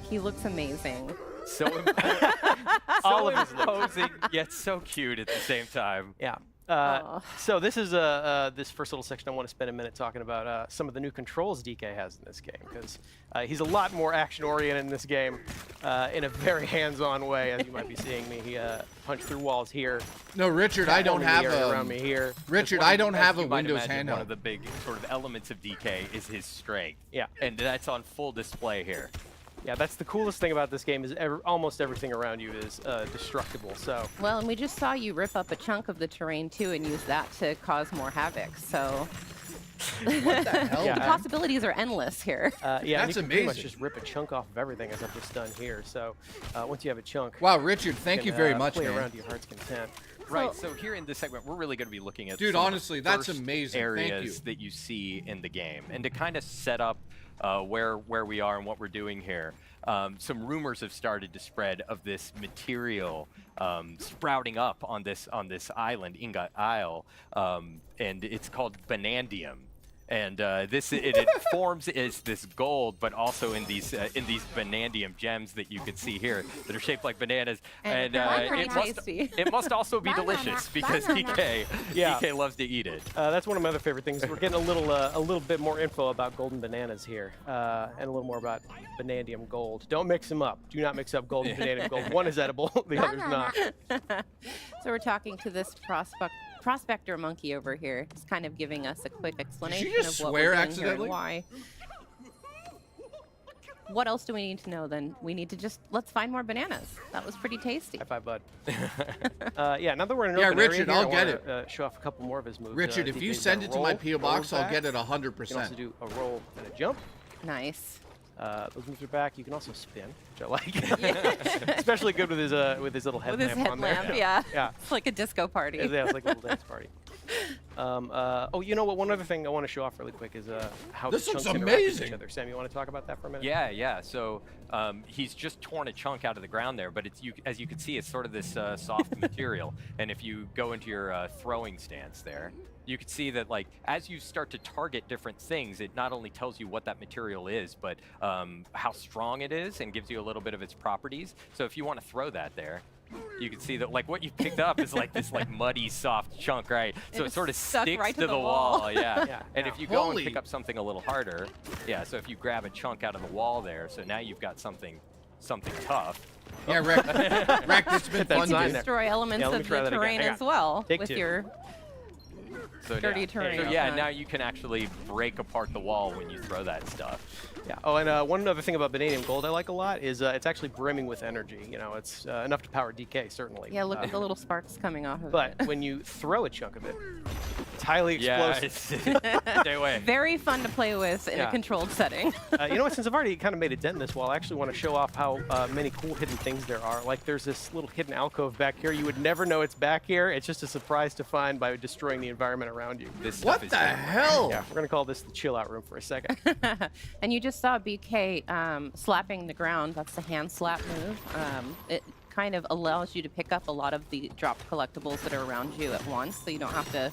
[SPEAKER 15] He looks amazing.
[SPEAKER 14] So all of his imposing, yet so cute at the same time.
[SPEAKER 16] Yeah. So this is this first little section. I want to spend a minute talking about some of the new controls DK has in this game, because he's a lot more action-oriented in this game in a very hands-on way, as you might be seeing me. He punched through walls here.
[SPEAKER 2] No, Richard, I don't have
[SPEAKER 16] around me here.
[SPEAKER 2] Richard, I don't have a Windows
[SPEAKER 14] handheld. One of
[SPEAKER 2] handheld.
[SPEAKER 14] the big sort of elements of DK is his strength.
[SPEAKER 16] Yeah,
[SPEAKER 14] and that's on full display here.
[SPEAKER 16] Yeah, that's the coolest thing about this game is almost everything around you is destructible. So.
[SPEAKER 15] Well, and we just saw you rip up a chunk of the terrain too and use that to cause more havoc. So.
[SPEAKER 2] What the hell?
[SPEAKER 15] The possibilities are endless here.
[SPEAKER 16] Yeah,
[SPEAKER 2] that's
[SPEAKER 16] you can pretty much
[SPEAKER 2] amazing.
[SPEAKER 16] just rip a chunk off of everything, as I've just done here. So once you have a chunk.
[SPEAKER 2] Wow, Richard, thank you very much,
[SPEAKER 16] play
[SPEAKER 2] man.
[SPEAKER 16] around to your heart's content.
[SPEAKER 14] Right, so here in this segment, we're really going to be looking at
[SPEAKER 2] Dude,
[SPEAKER 14] some of the
[SPEAKER 2] honestly, that's
[SPEAKER 14] first
[SPEAKER 2] amazing.
[SPEAKER 14] areas
[SPEAKER 2] Thank you.
[SPEAKER 14] that you see in the game. And to kind of set up where we are and what we're doing here, some rumors have started to spread of this material sprouting up on this island, Ingot Isle, and it's called Bonandium. And it forms as this gold, but also in these vanadium gems that you can see here that are shaped like bananas. And it must also be delicious because DK loves to eat it.
[SPEAKER 16] That's one of my other favorite things. We're getting a little bit more info about golden bananas here, and a little more about vanadium gold. Don't mix them up. Do not mix up gold and vanadium gold. One is edible, the other's not.
[SPEAKER 15] So we're talking to this prospector monkey over here. He's kind of giving us a quick explanation of what we're doing here and why. What else do we need to know then? We need to let's find more bananas. That was pretty tasty.
[SPEAKER 16] High five, bud. Yeah, now that we're in an open
[SPEAKER 2] Richard,
[SPEAKER 16] area
[SPEAKER 2] I'll get it.
[SPEAKER 16] Show off a couple more of his moves.
[SPEAKER 2] Richard, if you send it to my P.O. box, I'll get it 100%.
[SPEAKER 16] You can also do a roll and a jump.
[SPEAKER 15] Nice.
[SPEAKER 16] Those moves are back. You can also spin, which I like. Especially good with his little headlamp on there.
[SPEAKER 15] Yeah.
[SPEAKER 16] Yeah.
[SPEAKER 15] It's like a disco party.
[SPEAKER 16] Yeah, it's like a little dance party. Oh, you know what? One other thing I want to show off really quick is how
[SPEAKER 2] this
[SPEAKER 16] the
[SPEAKER 2] looks
[SPEAKER 16] chunks interact with
[SPEAKER 2] amazing.
[SPEAKER 16] each other. Sam, you want to talk about that for a minute?
[SPEAKER 14] Yeah. So he's just torn a chunk out of the ground there, but as you can see, it's sort of this soft material. And if you go into your throwing stance there, you can see that, like, as you start to target different things, it not only tells you what that material is, but how strong it is and gives you a little bit of its properties. So if you want to throw that there, you can see that, like, what you picked up is like this, like, muddy, soft chunk, right? So it sort of sticks
[SPEAKER 15] right
[SPEAKER 14] to the wall. Yeah.
[SPEAKER 16] Yeah.
[SPEAKER 14] And if you go and pick up something a little harder, so if you grab a chunk out of the wall there, so now you've got something tough.
[SPEAKER 2] Yeah, Rick, this has been fun.
[SPEAKER 15] You can destroy elements of the terrain as well with your dirty terrain.
[SPEAKER 14] So now you can actually break apart the wall when you throw that stuff.
[SPEAKER 16] Yeah. Oh, and one other thing about vanadium gold I like a lot is it's actually brimming with energy. You know, it's enough to power DK, certainly.
[SPEAKER 15] Yeah, look at the little sparks coming off of it.
[SPEAKER 16] But when you throw a chunk of it, it's highly explosive.
[SPEAKER 14] Yeah, stay away.
[SPEAKER 15] Very fun to play with in a controlled setting.
[SPEAKER 16] You know what? Since I've already kind of made a dent in this wall, I actually want to show off how many cool hidden things there are. Like, there's this little hidden alcove back here. You would never know it's back here. It's just a surprise to find by destroying the environment around you.
[SPEAKER 2] What the hell?
[SPEAKER 16] Yeah, we're going to call this the chill out room for a second.
[SPEAKER 15] And you just saw BK slapping the ground. That's the hand slap move. It kind of allows you to pick up a lot of the dropped collectibles that are around you at once, so you don't have to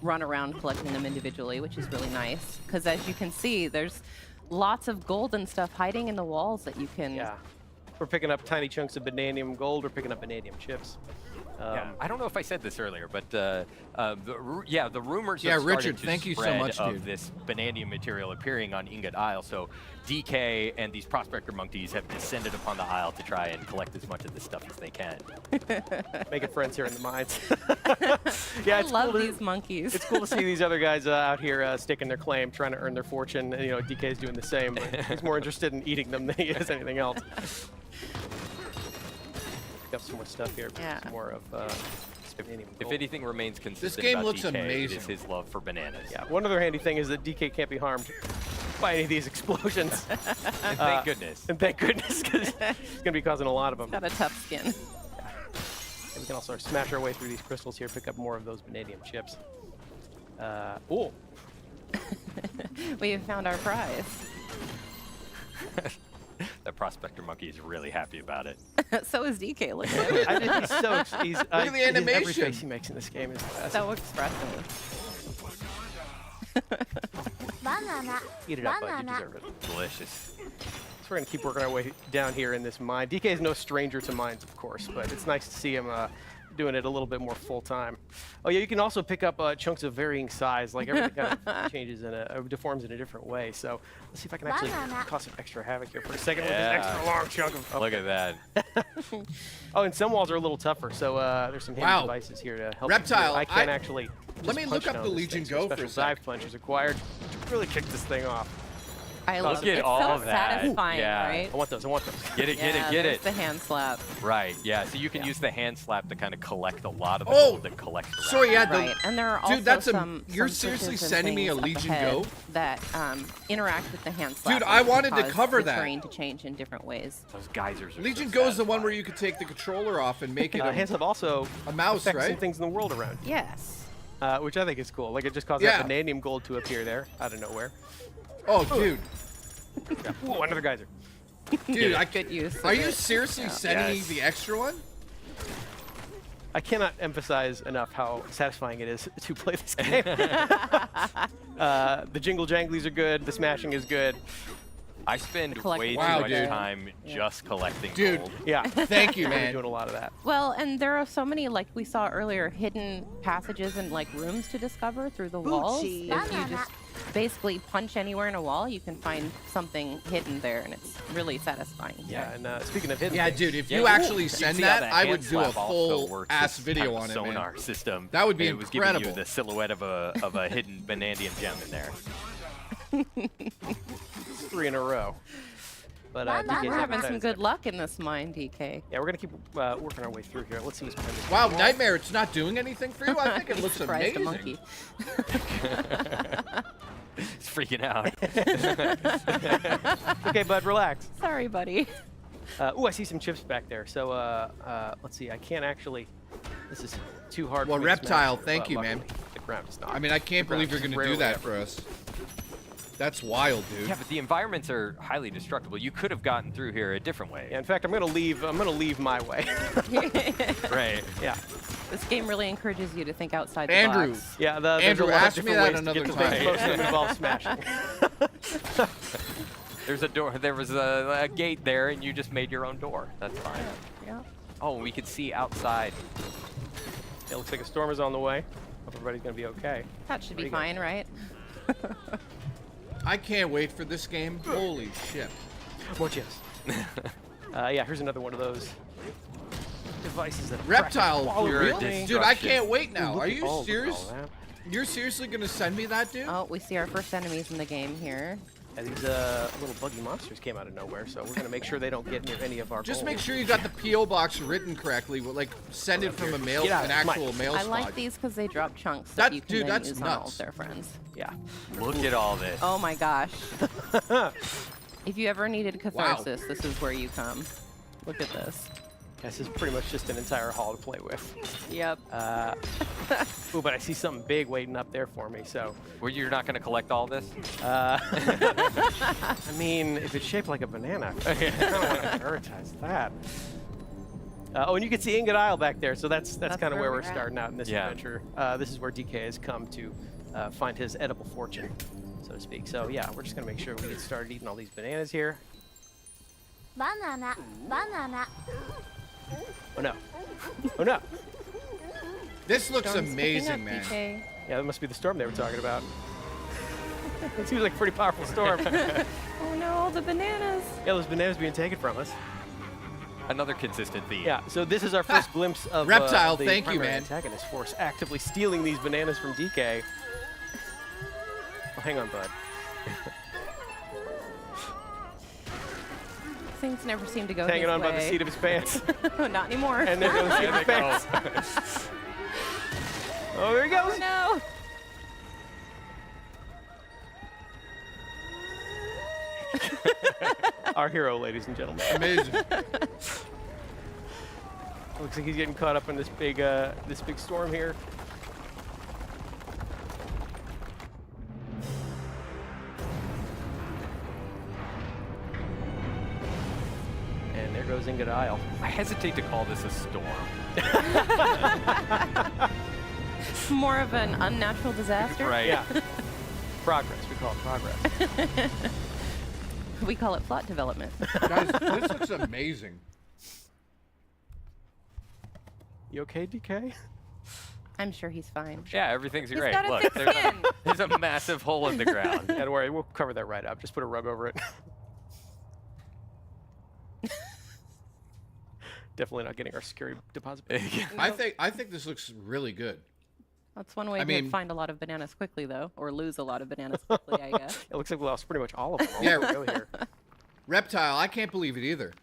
[SPEAKER 15] run around collecting them individually, which is really nice. Because as you can see, there's lots of gold and stuff hiding in the walls that you can...
[SPEAKER 16] Yeah. We're picking up tiny chunks of vanadium gold. We're picking up vanadium chips.
[SPEAKER 14] I don't know if I said this earlier, but the rumors
[SPEAKER 2] Yeah,
[SPEAKER 14] have started
[SPEAKER 2] Richard,
[SPEAKER 14] to
[SPEAKER 2] thank you so
[SPEAKER 14] spread
[SPEAKER 2] much,
[SPEAKER 14] of
[SPEAKER 2] dude.
[SPEAKER 14] this vanadium material appearing on Ingot Isle. So DK and these prospector monkeys have descended upon the isle to try and collect as much of this stuff as they can.
[SPEAKER 16] Making friends here in the mines.
[SPEAKER 15] I love these monkeys.
[SPEAKER 16] It's cool to see these other guys out here staking their claim, trying to earn their fortune. And, you know, DK's doing the same, but he's more interested in eating them than he is anything else. Pick up some more stuff here. Some more of vanadium gold.
[SPEAKER 14] If anything remains consistent
[SPEAKER 2] This game
[SPEAKER 14] about
[SPEAKER 2] looks
[SPEAKER 14] DK,
[SPEAKER 2] amazing.
[SPEAKER 14] it is his love for bananas.
[SPEAKER 16] Yeah, one other handy thing is that DK can't be harmed by any of these explosions.
[SPEAKER 14] And thank goodness.
[SPEAKER 16] And thank goodness, because he's going to be causing a lot of them.
[SPEAKER 15] Got a tough skin.
[SPEAKER 16] And we can also smash our way through these crystals here, pick up more of those vanadium chips. Oh!
[SPEAKER 15] We have found our prize.
[SPEAKER 14] That prospector monkey is really happy about it.
[SPEAKER 15] So is DK. Look at him.
[SPEAKER 16] I think he's so... He's,
[SPEAKER 2] Look at the animation.
[SPEAKER 16] Every face he makes in this game is
[SPEAKER 15] so expressive.
[SPEAKER 8] Banana.
[SPEAKER 16] Eat it up, bud. You deserve it.
[SPEAKER 14] Delicious.
[SPEAKER 16] So we're going to keep working our way down here in this mine. DK is no stranger to mines, of course, but it's nice to see him doing it a little bit more full-time. Oh, yeah, you can also pick up chunks of varying size. Like, everything kind of changes and deforms in a different way. So let's see if I can actually cause some extra havoc here for a second with this extra long chunk of...
[SPEAKER 14] Look at that.
[SPEAKER 16] Oh, and some walls are a little tougher, so there's some handy devices here to help.
[SPEAKER 2] Reptile,
[SPEAKER 16] I can't actually...
[SPEAKER 2] Let me look up the Legion Go for a
[SPEAKER 16] dive punch is required to really kick this thing off.
[SPEAKER 15] I love it. It's
[SPEAKER 14] all
[SPEAKER 15] so
[SPEAKER 14] of that.
[SPEAKER 15] satisfying,
[SPEAKER 14] Yeah.
[SPEAKER 15] right?
[SPEAKER 16] I want those. I want those.
[SPEAKER 14] Get it, get it, get it.
[SPEAKER 15] The hand slap.
[SPEAKER 14] Right, yeah. So you can use the hand slap to kind of collect a lot of the gold that collects around.
[SPEAKER 2] Sorry, yeah.
[SPEAKER 15] Right, and there are also
[SPEAKER 2] dude, that's
[SPEAKER 15] some
[SPEAKER 2] you're seriously
[SPEAKER 15] switches and
[SPEAKER 2] sending me a
[SPEAKER 15] things up
[SPEAKER 2] Legion
[SPEAKER 15] ahead
[SPEAKER 2] Go?
[SPEAKER 15] that interact with the hand slap.
[SPEAKER 2] Dude, I wanted to
[SPEAKER 15] cause
[SPEAKER 2] cover
[SPEAKER 15] the
[SPEAKER 2] that.
[SPEAKER 15] terrain to change in different ways.
[SPEAKER 14] Those geysers are
[SPEAKER 2] Legion
[SPEAKER 14] so
[SPEAKER 2] Go is the one where you could take the controller off and make it
[SPEAKER 16] hand slap also
[SPEAKER 2] a mouse,
[SPEAKER 16] affects some
[SPEAKER 2] right?
[SPEAKER 16] things in the world around you.
[SPEAKER 15] Yes.
[SPEAKER 16] Which I think is cool. Like, it just caused that vanadium gold to appear there out of nowhere.
[SPEAKER 2] Oh, dude.
[SPEAKER 16] Yeah. Ooh, another geyser.
[SPEAKER 2] Dude,
[SPEAKER 15] Good use.
[SPEAKER 2] Are you seriously sending me
[SPEAKER 14] Yes.
[SPEAKER 2] the extra one?
[SPEAKER 16] I cannot emphasize enough how satisfying it is to play this game. The jingle janglies are good. The smashing is good.
[SPEAKER 14] I spend way too much time just collecting gold.
[SPEAKER 16] Yeah.
[SPEAKER 2] Thank you, man.
[SPEAKER 16] We're doing a lot of that.
[SPEAKER 15] Well, and there are so many, like we saw earlier, hidden passages and like rooms to discover through the walls. If you just basically punch anywhere in a wall, you can find something hidden there, and it's really satisfying.
[SPEAKER 16] Yeah, and speaking of hidden
[SPEAKER 2] yeah,
[SPEAKER 16] things,
[SPEAKER 2] dude, if you actually send that, I would do a full ass video on it, man.
[SPEAKER 14] Sonar system.
[SPEAKER 2] That would be
[SPEAKER 14] it was
[SPEAKER 2] incredible.
[SPEAKER 14] giving you the silhouette of a hidden Vanadian gem in there.
[SPEAKER 16] 3 in a row. But
[SPEAKER 15] we're having some good luck in this mine, DK.
[SPEAKER 16] Yeah, we're gonna keep working our way through here. Let's see what's behind this.
[SPEAKER 2] Wow, Nightmare, it's not doing anything for you? I think it looks
[SPEAKER 15] Surprised
[SPEAKER 2] amazing.
[SPEAKER 15] a monkey.
[SPEAKER 14] He's freaking out.
[SPEAKER 16] Okay, bud, relax.
[SPEAKER 15] Sorry, buddy.
[SPEAKER 16] Ooh, I see some chips back there. So let's see. I can't actually. This is too hard.
[SPEAKER 2] Well,
[SPEAKER 16] for me to
[SPEAKER 2] Reptile,
[SPEAKER 16] smash,
[SPEAKER 2] thank you, man.
[SPEAKER 16] The ground is not.
[SPEAKER 2] I mean, I can't believe you're going to do that for us. That's wild, dude.
[SPEAKER 14] Yeah, but the environments are highly destructible. You could have gotten through here a different way.
[SPEAKER 16] Yeah, in fact, I'm gonna leave my way.
[SPEAKER 14] Right.
[SPEAKER 16] Yeah.
[SPEAKER 15] This game really encourages you to think outside the
[SPEAKER 2] Andrew.
[SPEAKER 15] box.
[SPEAKER 16] Yeah,
[SPEAKER 2] Andrew, ask me that another time.
[SPEAKER 16] Most of them involve smashing.
[SPEAKER 14] There's a door. There was a gate there, and you just made your own door. That's fine.
[SPEAKER 15] Yeah.
[SPEAKER 14] Oh, we could see outside.
[SPEAKER 16] It looks like a storm is on the way. Hope everybody's gonna be okay.
[SPEAKER 15] That should be fine, right?
[SPEAKER 2] I can't wait for this game. Holy shit.
[SPEAKER 16] More chips. Yeah, here's another one of those devices that
[SPEAKER 2] Reptile, for real?
[SPEAKER 16] thing.
[SPEAKER 2] Dude, I can't wait now. Are you
[SPEAKER 16] Look at
[SPEAKER 2] serious?
[SPEAKER 16] all that.
[SPEAKER 2] You're seriously going to send me that, dude?
[SPEAKER 15] Oh, we see our first enemies in the game here.
[SPEAKER 16] And these little buggy monsters came out of nowhere, so we're going to make sure they don't get near any of our
[SPEAKER 2] Just
[SPEAKER 16] gold.
[SPEAKER 2] make sure you got the P.O. box written correctly. Like, send it from an actual mail spot.
[SPEAKER 15] I like these because they drop chunks that you can then use on all of their friends.
[SPEAKER 16] Yeah.
[SPEAKER 14] Look at all this.
[SPEAKER 15] Oh my gosh. If you ever needed catharsis, this is where you come. Look at this.
[SPEAKER 16] This is pretty much just an entire hall to play with.
[SPEAKER 15] Yep.
[SPEAKER 16] Ooh, but I see something big waiting up there for me, so.
[SPEAKER 14] Well, you're not going to collect all this?
[SPEAKER 16] I mean, if it's shaped like a banana, I don't want to prioritize that. Oh, and you can see Ingot Isle back there, so that's kind of where we're starting out in this adventure. This is where DK has come to find his edible fortune, so to speak. So yeah, we're just going to make sure we get started eating all these bananas here.
[SPEAKER 8] Banana, banana.
[SPEAKER 16] Oh no. Oh no.
[SPEAKER 2] This looks amazing, man.
[SPEAKER 15] DK.
[SPEAKER 16] Yeah, that must be the storm they were talking about. It seems like a pretty powerful storm.
[SPEAKER 15] Oh no, the bananas.
[SPEAKER 16] Yeah, those bananas being taken from us.
[SPEAKER 14] Another consistent theme.
[SPEAKER 16] Yeah, so this is our first glimpse of
[SPEAKER 2] Reptile,
[SPEAKER 16] the
[SPEAKER 2] thank you,
[SPEAKER 16] primary
[SPEAKER 2] man.
[SPEAKER 16] antagonist force actively stealing these bananas from DK. Oh, hang on, bud.
[SPEAKER 15] Things never seem to go
[SPEAKER 16] Hanging
[SPEAKER 15] his
[SPEAKER 16] on
[SPEAKER 15] way.
[SPEAKER 16] by the seat of his pants.
[SPEAKER 15] Not anymore.
[SPEAKER 16] And there goes the seat of his pants. Oh, there he goes.
[SPEAKER 15] Oh, no.
[SPEAKER 16] Our hero, ladies and gentlemen.
[SPEAKER 2] Amazing.
[SPEAKER 16] Looks like he's getting caught up in this big storm here. And there goes Ingot Isle.
[SPEAKER 14] I hesitate to call this a storm.
[SPEAKER 15] More of an unnatural disaster.
[SPEAKER 14] Right.
[SPEAKER 16] Yeah. Progress. We call it progress.
[SPEAKER 15] We call it plot development.
[SPEAKER 2] Guys, this looks amazing.
[SPEAKER 16] You okay, DK?
[SPEAKER 15] I'm sure he's fine.
[SPEAKER 14] Yeah, everything's
[SPEAKER 15] He's
[SPEAKER 14] great.
[SPEAKER 15] got a
[SPEAKER 14] Look,
[SPEAKER 15] thick
[SPEAKER 14] there's
[SPEAKER 15] skin.
[SPEAKER 14] there's a massive hole in the ground.
[SPEAKER 16] Yeah, don't worry. We'll cover that right up. Just put a rug over it. Definitely not getting our security deposit.
[SPEAKER 2] I think this looks really good.
[SPEAKER 15] That's one way to find a lot of bananas quickly, though, or lose a lot of bananas quickly, I guess.
[SPEAKER 16] It looks like we lost pretty much all of them.
[SPEAKER 2] Yeah.
[SPEAKER 16] Go here.
[SPEAKER 2] Reptile, I can't believe it either.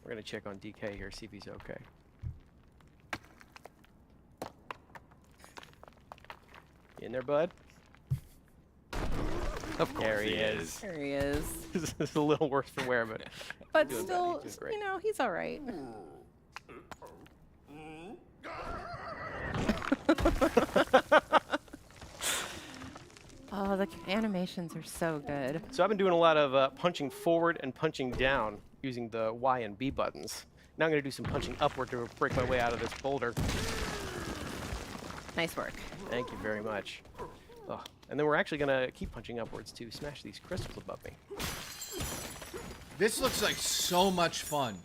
[SPEAKER 16] We're gonna check on DK here, see if he's okay. You in there, bud?
[SPEAKER 14] Of course
[SPEAKER 16] there he is.
[SPEAKER 15] There he is.
[SPEAKER 16] This is a little worse for wear, but
[SPEAKER 15] still, you know, he's all right. Oh, the animations are so good.
[SPEAKER 16] So I've been doing a lot of punching forward and punching down using the Y and B buttons. Now I'm going to do some punching upward to break my way out of this boulder.
[SPEAKER 15] Nice work.
[SPEAKER 16] Thank you very much. Oh, and then we're actually going to keep punching upwards to smash these crystals above me.
[SPEAKER 2] This looks like so much fun.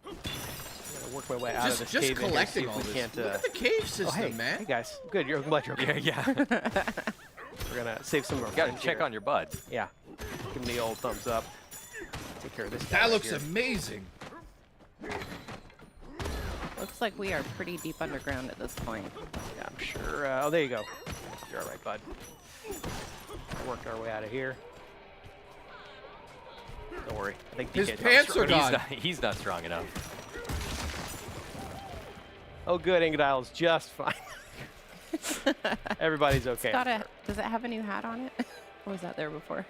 [SPEAKER 16] I'm going to work my way out of this
[SPEAKER 2] just
[SPEAKER 16] cave
[SPEAKER 2] collecting
[SPEAKER 16] in here,
[SPEAKER 2] all
[SPEAKER 16] see if
[SPEAKER 2] this.
[SPEAKER 16] we can't,
[SPEAKER 2] Look at the cave system,
[SPEAKER 16] hey,
[SPEAKER 2] man.
[SPEAKER 16] Hey guys, good. I'm glad you're okay.
[SPEAKER 14] Yeah.
[SPEAKER 16] We're going to save some of our
[SPEAKER 14] Gotta
[SPEAKER 16] friends
[SPEAKER 14] check
[SPEAKER 16] here.
[SPEAKER 14] on your bud.
[SPEAKER 16] Yeah. Give him the old thumbs up. Take care of this guy
[SPEAKER 2] That
[SPEAKER 16] right
[SPEAKER 2] looks
[SPEAKER 16] here.
[SPEAKER 2] amazing.
[SPEAKER 15] Looks like we are pretty deep underground at this point.
[SPEAKER 16] Yeah, I'm sure. Oh, there you go. You're all right, bud. Worked our way out of here. Don't worry. I think
[SPEAKER 2] His
[SPEAKER 16] DK's
[SPEAKER 2] pants are gone.
[SPEAKER 14] He's not strong enough.
[SPEAKER 16] Oh, good. Ingodile's just fine. Everybody's okay.
[SPEAKER 15] Does it have a new hat on it? Or was that there before?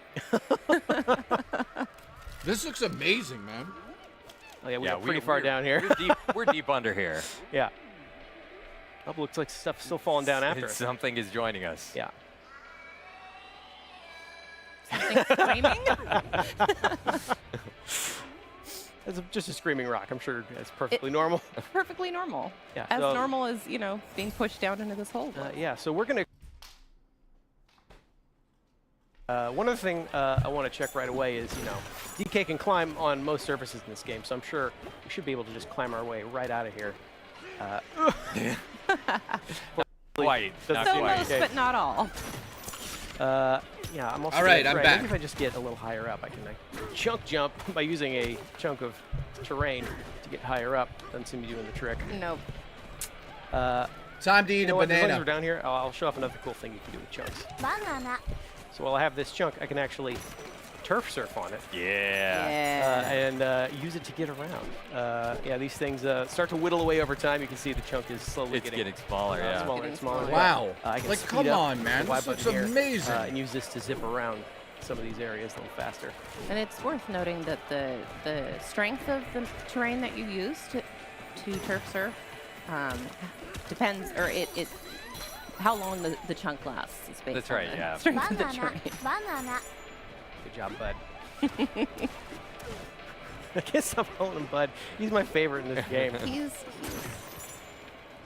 [SPEAKER 2] This looks amazing, man.
[SPEAKER 16] Oh, yeah, we're pretty far down here.
[SPEAKER 14] We're deep under here.
[SPEAKER 16] Yeah. Oh, looks like stuff's still falling down after us.
[SPEAKER 14] Something is joining us.
[SPEAKER 16] Yeah.
[SPEAKER 15] Something screaming?
[SPEAKER 16] It's just a screaming rock. I'm sure it's perfectly normal.
[SPEAKER 15] Perfectly normal.
[SPEAKER 16] Yeah,
[SPEAKER 15] As
[SPEAKER 16] so-
[SPEAKER 15] normal as, you know, being pushed down into this hole.
[SPEAKER 16] Yeah, so we're going to... one other thing I want to check right away is, you know, DK can climb on most surfaces in this game, so I'm sure we should be able to just climb our way right out of here.
[SPEAKER 14] Quite. Not
[SPEAKER 15] So
[SPEAKER 14] quite.
[SPEAKER 15] most, but not all.
[SPEAKER 16] Yeah, I'm also
[SPEAKER 2] All right, I'm back.
[SPEAKER 16] Maybe if I just get a little higher up, I can chunk jump by using a chunk of terrain to get higher up. Doesn't seem to be doing the trick.
[SPEAKER 15] Nope.
[SPEAKER 2] Time to eat
[SPEAKER 16] You know
[SPEAKER 2] a
[SPEAKER 16] what, as long as
[SPEAKER 2] banana.
[SPEAKER 16] we're down here, I'll show off another cool thing you can do with chunks.
[SPEAKER 8] Banana.
[SPEAKER 16] So while I have this chunk, I can actually turf surf on it.
[SPEAKER 14] Yeah.
[SPEAKER 16] And use it to get around. Yeah, these things start to whittle away over time. You can see the chunk is slowly
[SPEAKER 14] It's getting smaller, yeah.
[SPEAKER 16] smaller and smaller.
[SPEAKER 2] Wow.
[SPEAKER 16] I can
[SPEAKER 2] Like,
[SPEAKER 16] speed
[SPEAKER 2] come
[SPEAKER 16] up
[SPEAKER 2] on, man.
[SPEAKER 16] the Y
[SPEAKER 2] This looks
[SPEAKER 16] button here,
[SPEAKER 2] amazing.
[SPEAKER 16] and use this to zip around some of these areas a little faster.
[SPEAKER 15] And it's worth noting that the strength of the terrain that you use to turf surf depends, or it how long the chunk lasts is based
[SPEAKER 14] That's
[SPEAKER 15] on
[SPEAKER 14] right,
[SPEAKER 15] the
[SPEAKER 14] yeah.
[SPEAKER 15] strength of the
[SPEAKER 8] Banana.
[SPEAKER 15] terrain.
[SPEAKER 8] Banana.
[SPEAKER 16] Good job, bud. I can't stop calling him Bud. He's my favorite in this game.
[SPEAKER 15] He's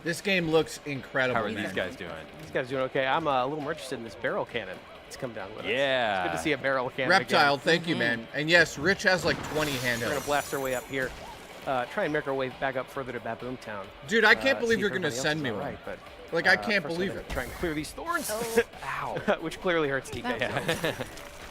[SPEAKER 2] This game looks incredible.
[SPEAKER 14] How are
[SPEAKER 2] man.
[SPEAKER 14] these guys doing?
[SPEAKER 16] These guys doing okay. I'm a little more interested in this barrel cannon. It's come down with us.
[SPEAKER 14] Yeah.
[SPEAKER 16] It's good to see a barrel cannon
[SPEAKER 2] Reptile,
[SPEAKER 16] again.
[SPEAKER 2] thank you, man. And yes, Rich has like 20
[SPEAKER 16] We're going to
[SPEAKER 2] handhelds.
[SPEAKER 16] blast our way up here. Try and make our way back up further to Baboon Town.
[SPEAKER 2] Dude, I can't
[SPEAKER 16] See
[SPEAKER 2] believe
[SPEAKER 16] if
[SPEAKER 2] you're going to
[SPEAKER 16] everybody else
[SPEAKER 2] send
[SPEAKER 16] is
[SPEAKER 2] me
[SPEAKER 16] all
[SPEAKER 2] one.
[SPEAKER 16] right, but,
[SPEAKER 2] Like, I can't
[SPEAKER 16] first
[SPEAKER 2] believe
[SPEAKER 16] we're
[SPEAKER 2] it.
[SPEAKER 16] gonna Try and clear these thorns.
[SPEAKER 15] Ow.
[SPEAKER 16] Which clearly hurts DK.
[SPEAKER 15] That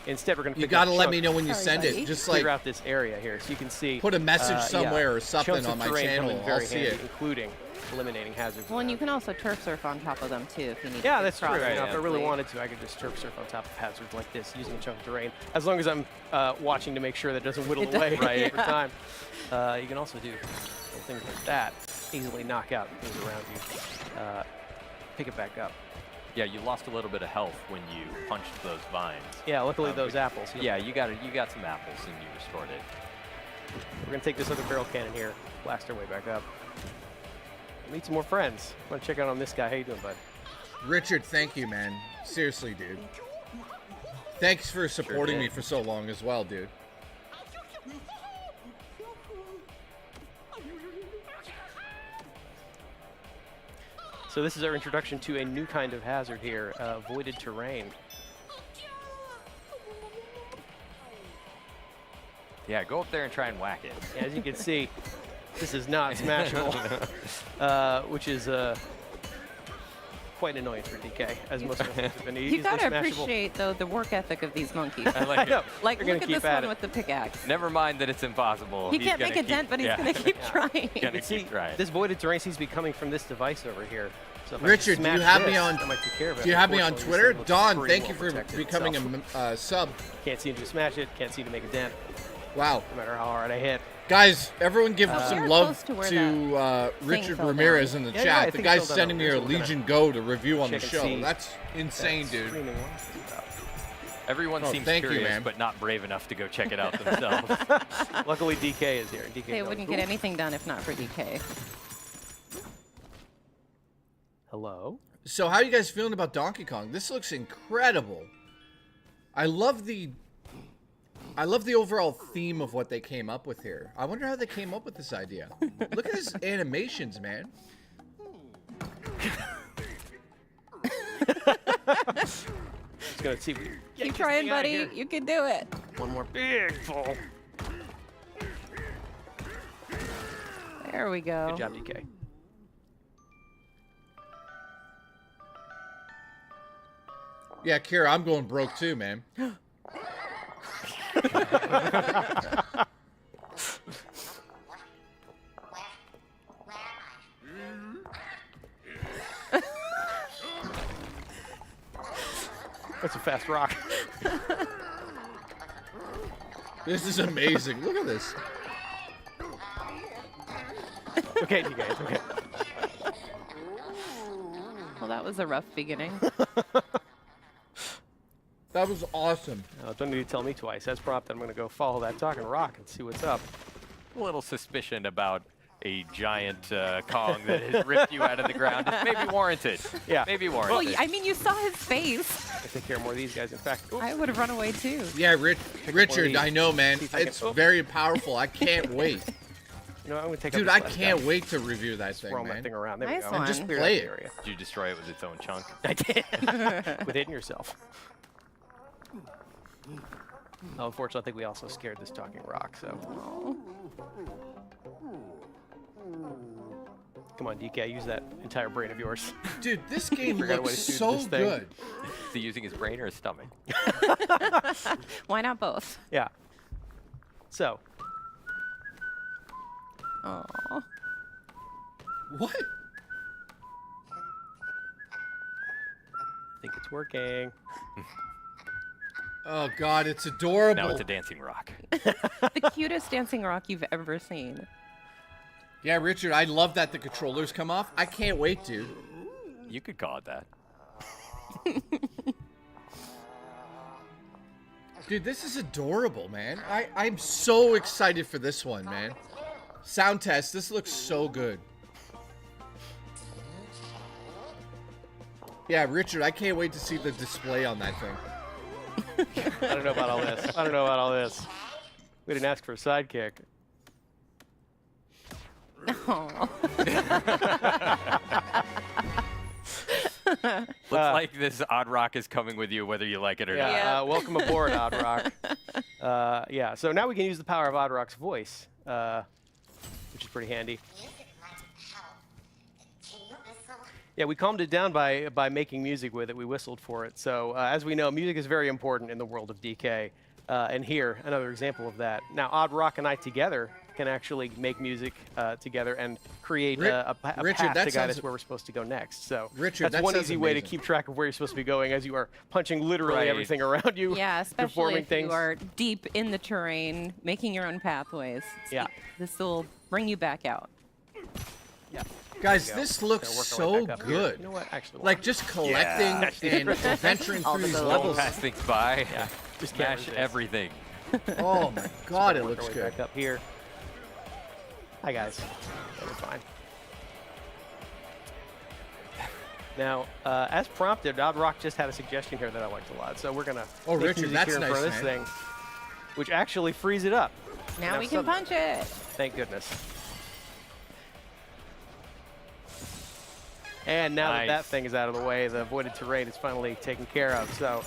[SPEAKER 16] Instead, we're going to
[SPEAKER 2] You got to let me know when you send it. Just like
[SPEAKER 16] clear out this area here so you can see.
[SPEAKER 2] put a message somewhere or something
[SPEAKER 16] chunks of
[SPEAKER 2] on my
[SPEAKER 16] terrain
[SPEAKER 2] channel.
[SPEAKER 16] come in
[SPEAKER 2] I'll
[SPEAKER 16] very
[SPEAKER 2] see
[SPEAKER 16] handy,
[SPEAKER 2] it.
[SPEAKER 16] including eliminating hazards.
[SPEAKER 15] Well, and you can also turf surf on top of them too if you need
[SPEAKER 16] Yeah,
[SPEAKER 15] to.
[SPEAKER 16] that's true.
[SPEAKER 15] cross
[SPEAKER 16] You know, if I really
[SPEAKER 15] safely.
[SPEAKER 16] wanted to, I could just turf surf on top of hazards like this using a chunk of terrain. As long as I'm watching to make sure that it doesn't whittle
[SPEAKER 15] It
[SPEAKER 16] away
[SPEAKER 15] does-
[SPEAKER 16] over time. You can also do little things like that. Easily knock out things around you. Pick it back up.
[SPEAKER 14] Yeah, you lost a little bit of health when you punched those vines.
[SPEAKER 16] Yeah, luckily those apples.
[SPEAKER 14] Yeah, you got some apples and you restored it.
[SPEAKER 16] We're going to take this other barrel cannon here, blast our way back up. Meet some more friends. Want to check out on this guy. How you doing, bud?
[SPEAKER 2] Richard, thank you, man. Seriously, dude. Thanks for supporting me for so long as well, dude.
[SPEAKER 16] So this is our introduction to a new kind of hazard here, voided terrain.
[SPEAKER 14] Yeah, go up there and try and whack it.
[SPEAKER 16] Yeah, as you can see, this is not smashable, which is quite annoying for DK, as most of us have been.
[SPEAKER 15] You gotta appreciate though the work ethic of these monkeys.
[SPEAKER 14] I like it.
[SPEAKER 15] Like
[SPEAKER 16] They're gonna
[SPEAKER 15] look at
[SPEAKER 16] keep
[SPEAKER 15] this
[SPEAKER 16] at
[SPEAKER 15] one
[SPEAKER 16] it.
[SPEAKER 15] with the pickaxe.
[SPEAKER 14] Never mind that it's impossible.
[SPEAKER 15] He
[SPEAKER 14] He's
[SPEAKER 15] can't
[SPEAKER 14] gonna
[SPEAKER 15] make a
[SPEAKER 14] keep-
[SPEAKER 15] dent, but he's
[SPEAKER 14] yeah.
[SPEAKER 15] gonna keep trying.
[SPEAKER 14] Gonna
[SPEAKER 16] You see,
[SPEAKER 14] keep trying.
[SPEAKER 16] this voided terrain seems to be coming from this device over here. So if I
[SPEAKER 2] Richard, do
[SPEAKER 16] smash
[SPEAKER 2] you have me
[SPEAKER 16] this,
[SPEAKER 2] on?
[SPEAKER 16] that might take care of it.
[SPEAKER 2] Do you have me on
[SPEAKER 16] Unfortunately,
[SPEAKER 2] Twitter?
[SPEAKER 16] this thing looks
[SPEAKER 2] Don,
[SPEAKER 16] pretty
[SPEAKER 2] thank you
[SPEAKER 16] well
[SPEAKER 2] for
[SPEAKER 16] protected
[SPEAKER 2] becoming
[SPEAKER 16] itself.
[SPEAKER 2] a sub.
[SPEAKER 16] Can't seem to smash it. Can't seem to make a dent.
[SPEAKER 2] Wow.
[SPEAKER 16] No matter how hard I hit.
[SPEAKER 2] Guys, everyone give
[SPEAKER 15] You're
[SPEAKER 2] some love
[SPEAKER 15] close to where
[SPEAKER 2] to
[SPEAKER 15] that
[SPEAKER 2] Richard
[SPEAKER 15] thing fell
[SPEAKER 2] Ramirez
[SPEAKER 15] down.
[SPEAKER 2] in the
[SPEAKER 16] Yeah, I
[SPEAKER 2] chat.
[SPEAKER 16] think
[SPEAKER 2] The
[SPEAKER 16] it
[SPEAKER 2] guy's
[SPEAKER 16] fell down
[SPEAKER 2] sending me
[SPEAKER 16] over
[SPEAKER 2] a
[SPEAKER 16] there, so we're
[SPEAKER 2] Legion Go to review on the
[SPEAKER 16] check and
[SPEAKER 2] show.
[SPEAKER 16] see
[SPEAKER 2] That's insane,
[SPEAKER 16] that
[SPEAKER 2] dude.
[SPEAKER 16] screaming noise is about.
[SPEAKER 14] Everyone
[SPEAKER 2] Oh,
[SPEAKER 14] seems
[SPEAKER 2] thank you,
[SPEAKER 14] curious,
[SPEAKER 2] man.
[SPEAKER 14] but not brave enough to go check it out themselves.
[SPEAKER 16] Luckily, DK is here. DK
[SPEAKER 15] They
[SPEAKER 16] knows.
[SPEAKER 15] wouldn't get anything done if not for DK.
[SPEAKER 16] Hello?
[SPEAKER 2] So how are you guys feeling about Donkey Kong? This looks incredible. I love the I love the overall theme of what they came up with here. I wonder how they came up with this idea. Look at his animations, man.
[SPEAKER 16] Just gonna see.
[SPEAKER 15] Keep trying, buddy. You can do it.
[SPEAKER 16] One more big fall.
[SPEAKER 15] There we go.
[SPEAKER 16] Good job, DK.
[SPEAKER 2] Yeah, Kira, I'm going broke too, man.
[SPEAKER 16] That's a fast rock.
[SPEAKER 2] This is amazing. Look at this.
[SPEAKER 16] Okay, DK, it's okay.
[SPEAKER 15] Well, that was a rough beginning.
[SPEAKER 2] That was awesome.
[SPEAKER 16] Don't need to tell me twice. As prompted, I'm going to go follow that talking rock and see what's up.
[SPEAKER 14] A little suspicion about a giant Kong that has ripped you out of the ground is maybe warranted.
[SPEAKER 16] Yeah.
[SPEAKER 14] Maybe warranted.
[SPEAKER 15] Well, I mean, you saw his face.
[SPEAKER 16] I take care of more of these guys. In fact,
[SPEAKER 15] I would have run away too.
[SPEAKER 2] Yeah, Richard, I know, man. It's very powerful. I can't wait.
[SPEAKER 16] You know, I'm gonna take
[SPEAKER 2] Dude, I can't wait to review that thing,
[SPEAKER 16] Throw
[SPEAKER 2] man.
[SPEAKER 16] that thing around. There
[SPEAKER 15] Nice
[SPEAKER 16] we go.
[SPEAKER 15] one.
[SPEAKER 2] Just
[SPEAKER 16] Clear
[SPEAKER 2] play
[SPEAKER 16] that
[SPEAKER 2] it.
[SPEAKER 16] area.
[SPEAKER 14] Did you destroy it with its own chunk?
[SPEAKER 16] I did. Within yourself. Oh, unfortunately, I think we also scared this talking rock, so. Come on, DK, use that entire brain of yours.
[SPEAKER 2] Dude, this game
[SPEAKER 16] Figure out a way
[SPEAKER 2] looks
[SPEAKER 16] to shoot
[SPEAKER 2] so
[SPEAKER 16] this thing.
[SPEAKER 2] good.
[SPEAKER 14] Is he using his brain or his stomach?
[SPEAKER 15] Why not both?
[SPEAKER 16] Yeah. So.
[SPEAKER 15] Oh.
[SPEAKER 2] What?
[SPEAKER 16] I think it's working.
[SPEAKER 2] Oh, God, it's adorable.
[SPEAKER 14] Now it's a dancing rock.
[SPEAKER 15] The cutest dancing rock you've ever seen.
[SPEAKER 2] Yeah, Richard, I love that the controllers come off. I can't wait, dude.
[SPEAKER 14] You could call it that.
[SPEAKER 2] Dude, this is adorable, man. I'm so excited for this one, man. Sound test, this looks so good. Yeah, Richard, I can't wait to see the display on that thing.
[SPEAKER 16] I don't know about all this. I don't know about all this. We didn't ask for a sidekick.
[SPEAKER 14] Looks like this Odd Rock is coming with you whether you like it or not.
[SPEAKER 16] Yeah, welcome aboard, Odd Rock. Yeah, so now we can use the power of Odd Rock's voice, which is pretty handy. Yeah, we calmed it down by making music with it. We whistled for it. So as we know, music is very important in the world of DK. And here, another example of that. Now, Odd Rock and I together can actually make music together and create a path to guide us where we're supposed to go next. So
[SPEAKER 2] Richard,
[SPEAKER 16] that's one easy way to keep track of where you're supposed to be going as you are punching literally everything around you.
[SPEAKER 15] Yeah, especially if you are deep in the terrain, making your own pathways.
[SPEAKER 16] Yeah.
[SPEAKER 15] This will bring you back out.
[SPEAKER 16] Yeah.
[SPEAKER 2] Guys, this looks so good.
[SPEAKER 16] You know what? Actually,
[SPEAKER 2] like just collecting and venturing through these levels.
[SPEAKER 14] Pass things by.
[SPEAKER 16] Yeah.
[SPEAKER 14] Just smash everything.
[SPEAKER 2] Oh my God, it looks good.
[SPEAKER 16] Back up here. Hi guys. We're fine. Now, as prompted, Odd Rock just had a suggestion here that I liked a lot. So we're gonna make
[SPEAKER 2] Richard,
[SPEAKER 16] music
[SPEAKER 2] that's
[SPEAKER 16] here in
[SPEAKER 2] nice,
[SPEAKER 16] front of this
[SPEAKER 2] man.
[SPEAKER 16] thing, which actually frees it up.
[SPEAKER 15] Now we can punch it.
[SPEAKER 16] Thank goodness. And now that that thing is out of the way, the avoided terrain is finally taken care of. So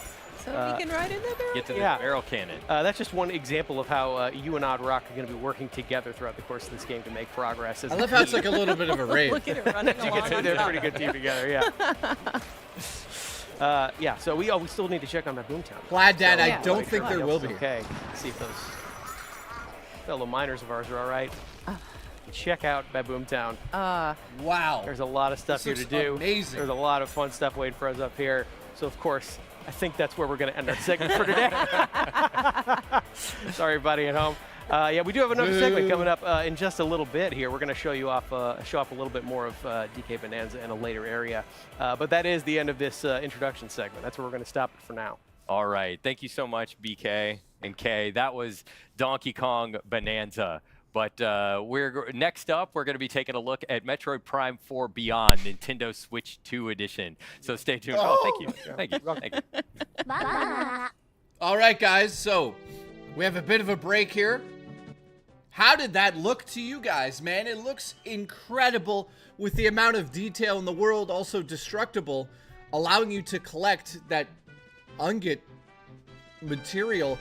[SPEAKER 15] we can ride in the barrel.
[SPEAKER 14] Get to the barrel cannon.
[SPEAKER 16] That's just one example of how you and Odd Rock are going to be working together throughout the course of this game to make progress.
[SPEAKER 2] I love how it's like a little bit of a raid.
[SPEAKER 15] Look at it running along.
[SPEAKER 16] They're a pretty good team together, yeah. Yeah, so we still need to check on that Boomtown.
[SPEAKER 2] Glad Dad, I don't think there will be.
[SPEAKER 16] Okay, let's see if those fellow miners of ours are all right. Check out Baboomtown.
[SPEAKER 2] Wow.
[SPEAKER 16] There's a lot of stuff here to do.
[SPEAKER 2] Amazing.
[SPEAKER 16] There's a lot of fun stuff waiting for us up here. So, of course, I think that's where we're going to end our segment for today. Sorry, everybody at home. Yeah, we do have another segment coming up in just a little bit here. We're going to show you off, show off a little bit more of DK Bonanza in a later area. But that is the end of this introduction segment. That's where we're going to stop it for now.
[SPEAKER 14] All right. Thank you so much, BK and K. That was Donkey Kong Bonanza. But next up, we're going to be taking a look at Metroid Prime 4 Beyond, Nintendo Switch 2 Edition. So stay tuned. Oh, thank you. Thank you. Thank you.
[SPEAKER 2] All right, guys. So We have a bit of a break here. How did that look to you guys, man? It looks incredible with the amount of detail in the world, also destructible, allowing you to collect that unget material.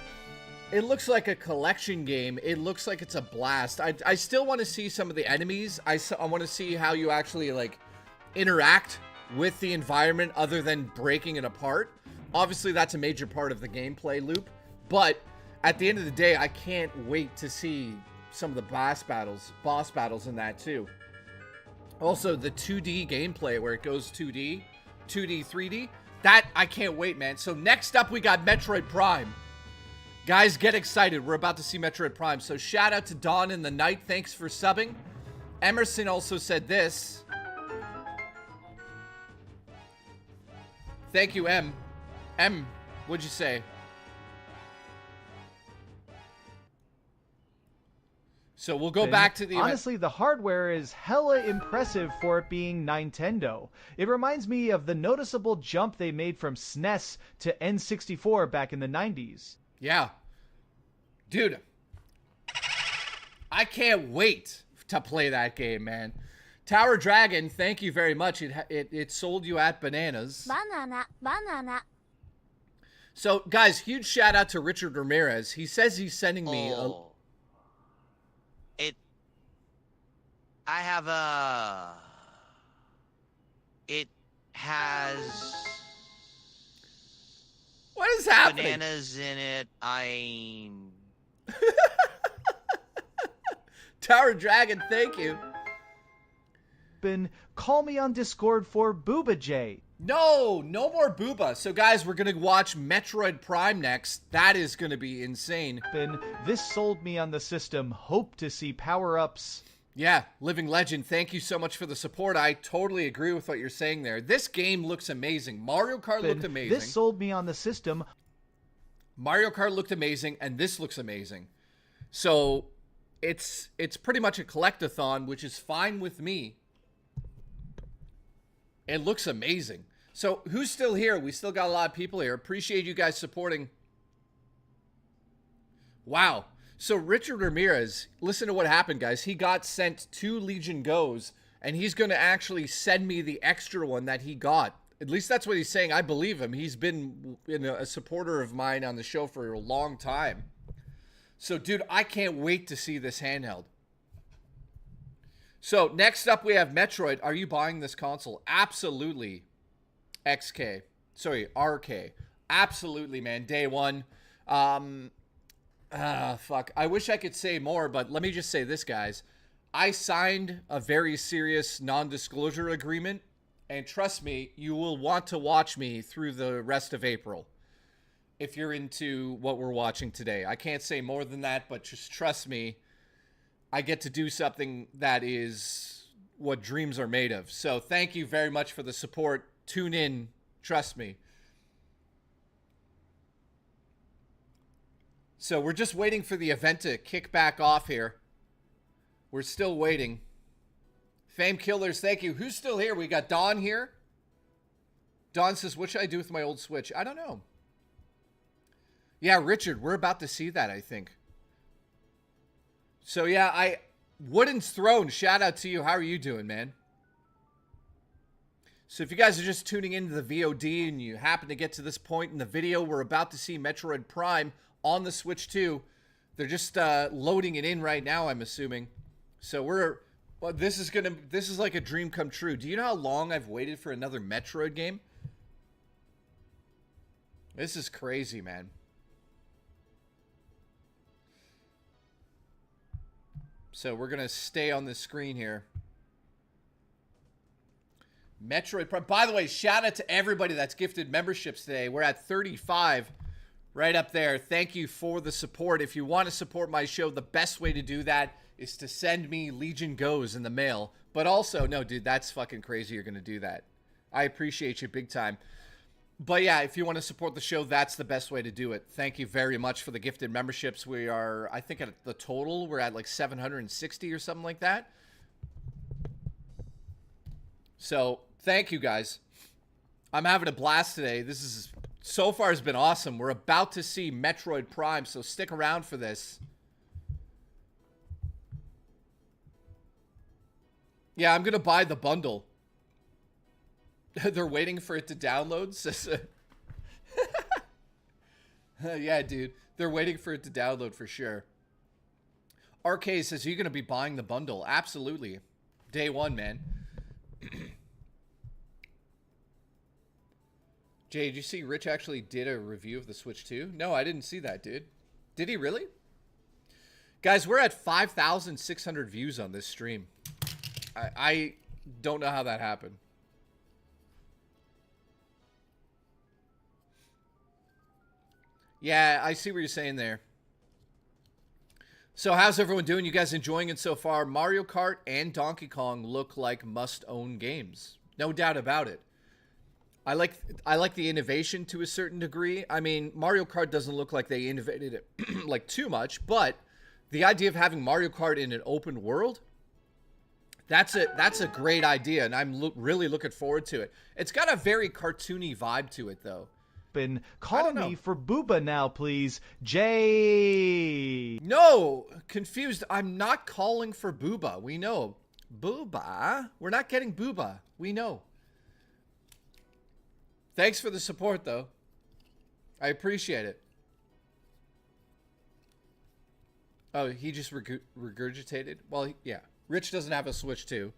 [SPEAKER 2] It looks like a collection game. It looks like it's a blast. I still want to see some of the enemies. I want to see how you actually, like, interact with the environment other than breaking it apart. Obviously, that's a major part of the gameplay loop. But at the end of the day, I can't wait to see some of the boss battles in that too. Also, the 2D gameplay where it goes 2D, 3D, that I can't wait, man. So next up, we got Metroid Prime. Guys, get excited. We're about to see Metroid Prime. So shout out to Dawn in the Night. Thanks for subbing. Emerson also said this. Thank you, M. M, what'd you say? So we'll go back to the
[SPEAKER 1] honestly, the hardware is hella impressive for it being Nintendo. It reminds me of the noticeable jump they made from SNES to N64 back in the 90s.
[SPEAKER 2] Yeah. Dude, I can't wait to play that game, man. Tower Dragon, thank you very much. It sold you at bananas.
[SPEAKER 8] Banana.
[SPEAKER 2] So, guys, huge shout out to Richard Ramirez. He says he's sending me
[SPEAKER 6] It has...
[SPEAKER 2] What is happening?
[SPEAKER 6] Bananas in it.
[SPEAKER 2] Tower Dragon, thank you.
[SPEAKER 1] Call me on Discord for Booba J.
[SPEAKER 2] No more Booba. So, guys, we're going to watch Metroid Prime next. That is going to be insane.
[SPEAKER 1] This sold me on the system. Hope to see power-ups.
[SPEAKER 2] Yeah, Living Legend, thank you so much for the support. I totally agree with what you're saying there. This game looks amazing. Mario Kart looked amazing.
[SPEAKER 1] This sold me on the system.
[SPEAKER 2] Mario Kart looked amazing, and this looks amazing. So, it's pretty much a collectathon, which is fine with me. It looks amazing. So, who's still here? We still got a lot of people here. Appreciate you guys supporting. Wow. So, Richard Ramirez, listen to what happened, guys. He got sent 2 Legion Goes, and he's going to actually send me the extra one that he got. At least that's what he's saying. I believe him. He's been a supporter of mine on the show for a long time. So, dude, I can't wait to see this handheld. So, next up, we have Metroid. Are you buying this console? Absolutely. XK. Sorry, RK. Absolutely, man. Day one. Fuck. I wish I could say more, but let me just say this, guys. I signed a very serious non-disclosure agreement, and trust me, you will want to watch me through the rest of April if you're into what we're watching today. I can't say more than that, but just trust me. I get to do something that is what dreams are made of. So thank you very much for the support. Tune in. Trust me. So we're just waiting for the event to kick back off here. We're still waiting. Fame Killers, thank you. Who's still here? We got Dawn here. Dawn says, what should I do with my old Switch? I don't know. Yeah, Richard, we're about to see that, I think. So, yeah, Wooden's Throne, shout out to you. How are you doing, man? So, if you guys are just tuning into the VOD and you happen to get to this point in the video, we're about to see Metroid Prime on the Switch 2. They're just loading it in right now, I'm assuming. So, this is like a dream come true. Do you know how long I've waited for another Metroid game? This is crazy, man. So we're going to stay on the screen here. Metroid Prime. By the way, shout out to everybody that's gifted memberships today. We're at 35 right up there. Thank you for the support. If you want to support my show, the best way to do that is to send me Legion Goes in the mail. But also, no, dude, that's fucking crazy you're going to do that. I appreciate you big time. But yeah, if you want to support the show, that's the best way to do it. Thank you very much for the gifted memberships. We are, I think at the total, we're at like 760 or something like that. So, thank you guys. I'm having a blast today. This is so far has been awesome. We're about to see Metroid Prime, so stick around for this. Yeah, I'm going to buy the bundle. They're waiting for it to download. Yeah, dude. They're waiting for it to download for sure. RK says, are you going to be buying the bundle? Absolutely. Day one, man. Jay, did you see Rich actually did a review of the Switch 2? No, I didn't see that, dude. Did he really? Guys, we're at 5,600 views on this stream. I don't know how that happened. Yeah, I see what you're saying there. So how's everyone doing? You guys enjoying it so far? Mario Kart and Donkey Kong look like must-own games. No doubt about it. I like the innovation to a certain degree. I mean, Mario Kart doesn't look like they innovated it like too much, but the idea of having Mario Kart in an open world, that's a great idea, and I'm really looking forward to it. It's got a very cartoony vibe to it, though.
[SPEAKER 1] Call me for Booba now, please. Jay.
[SPEAKER 2] No, confused. I'm not calling for Booba. We know. Booba? We're not getting Booba. We know. Thanks for the support, though. I appreciate it. Oh, he just regurgitated? Well, yeah. Rich doesn't have a Switch 2.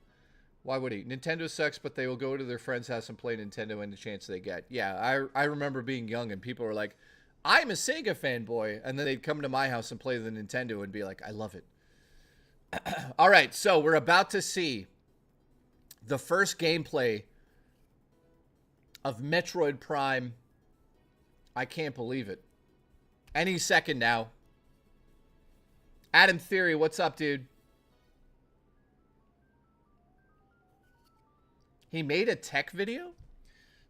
[SPEAKER 2] Why would he? Nintendo sucks, but they will go to their friend's house and play Nintendo any chance they get. Yeah, I remember being young and people were like, I'm a Sega fanboy. And then they'd come to my house and play the Nintendo and be like, I love it. All right, so we're about to see the first gameplay of Metroid Prime. I can't believe it. Any second now. Adam Theory, what's up, dude? He made a tech video?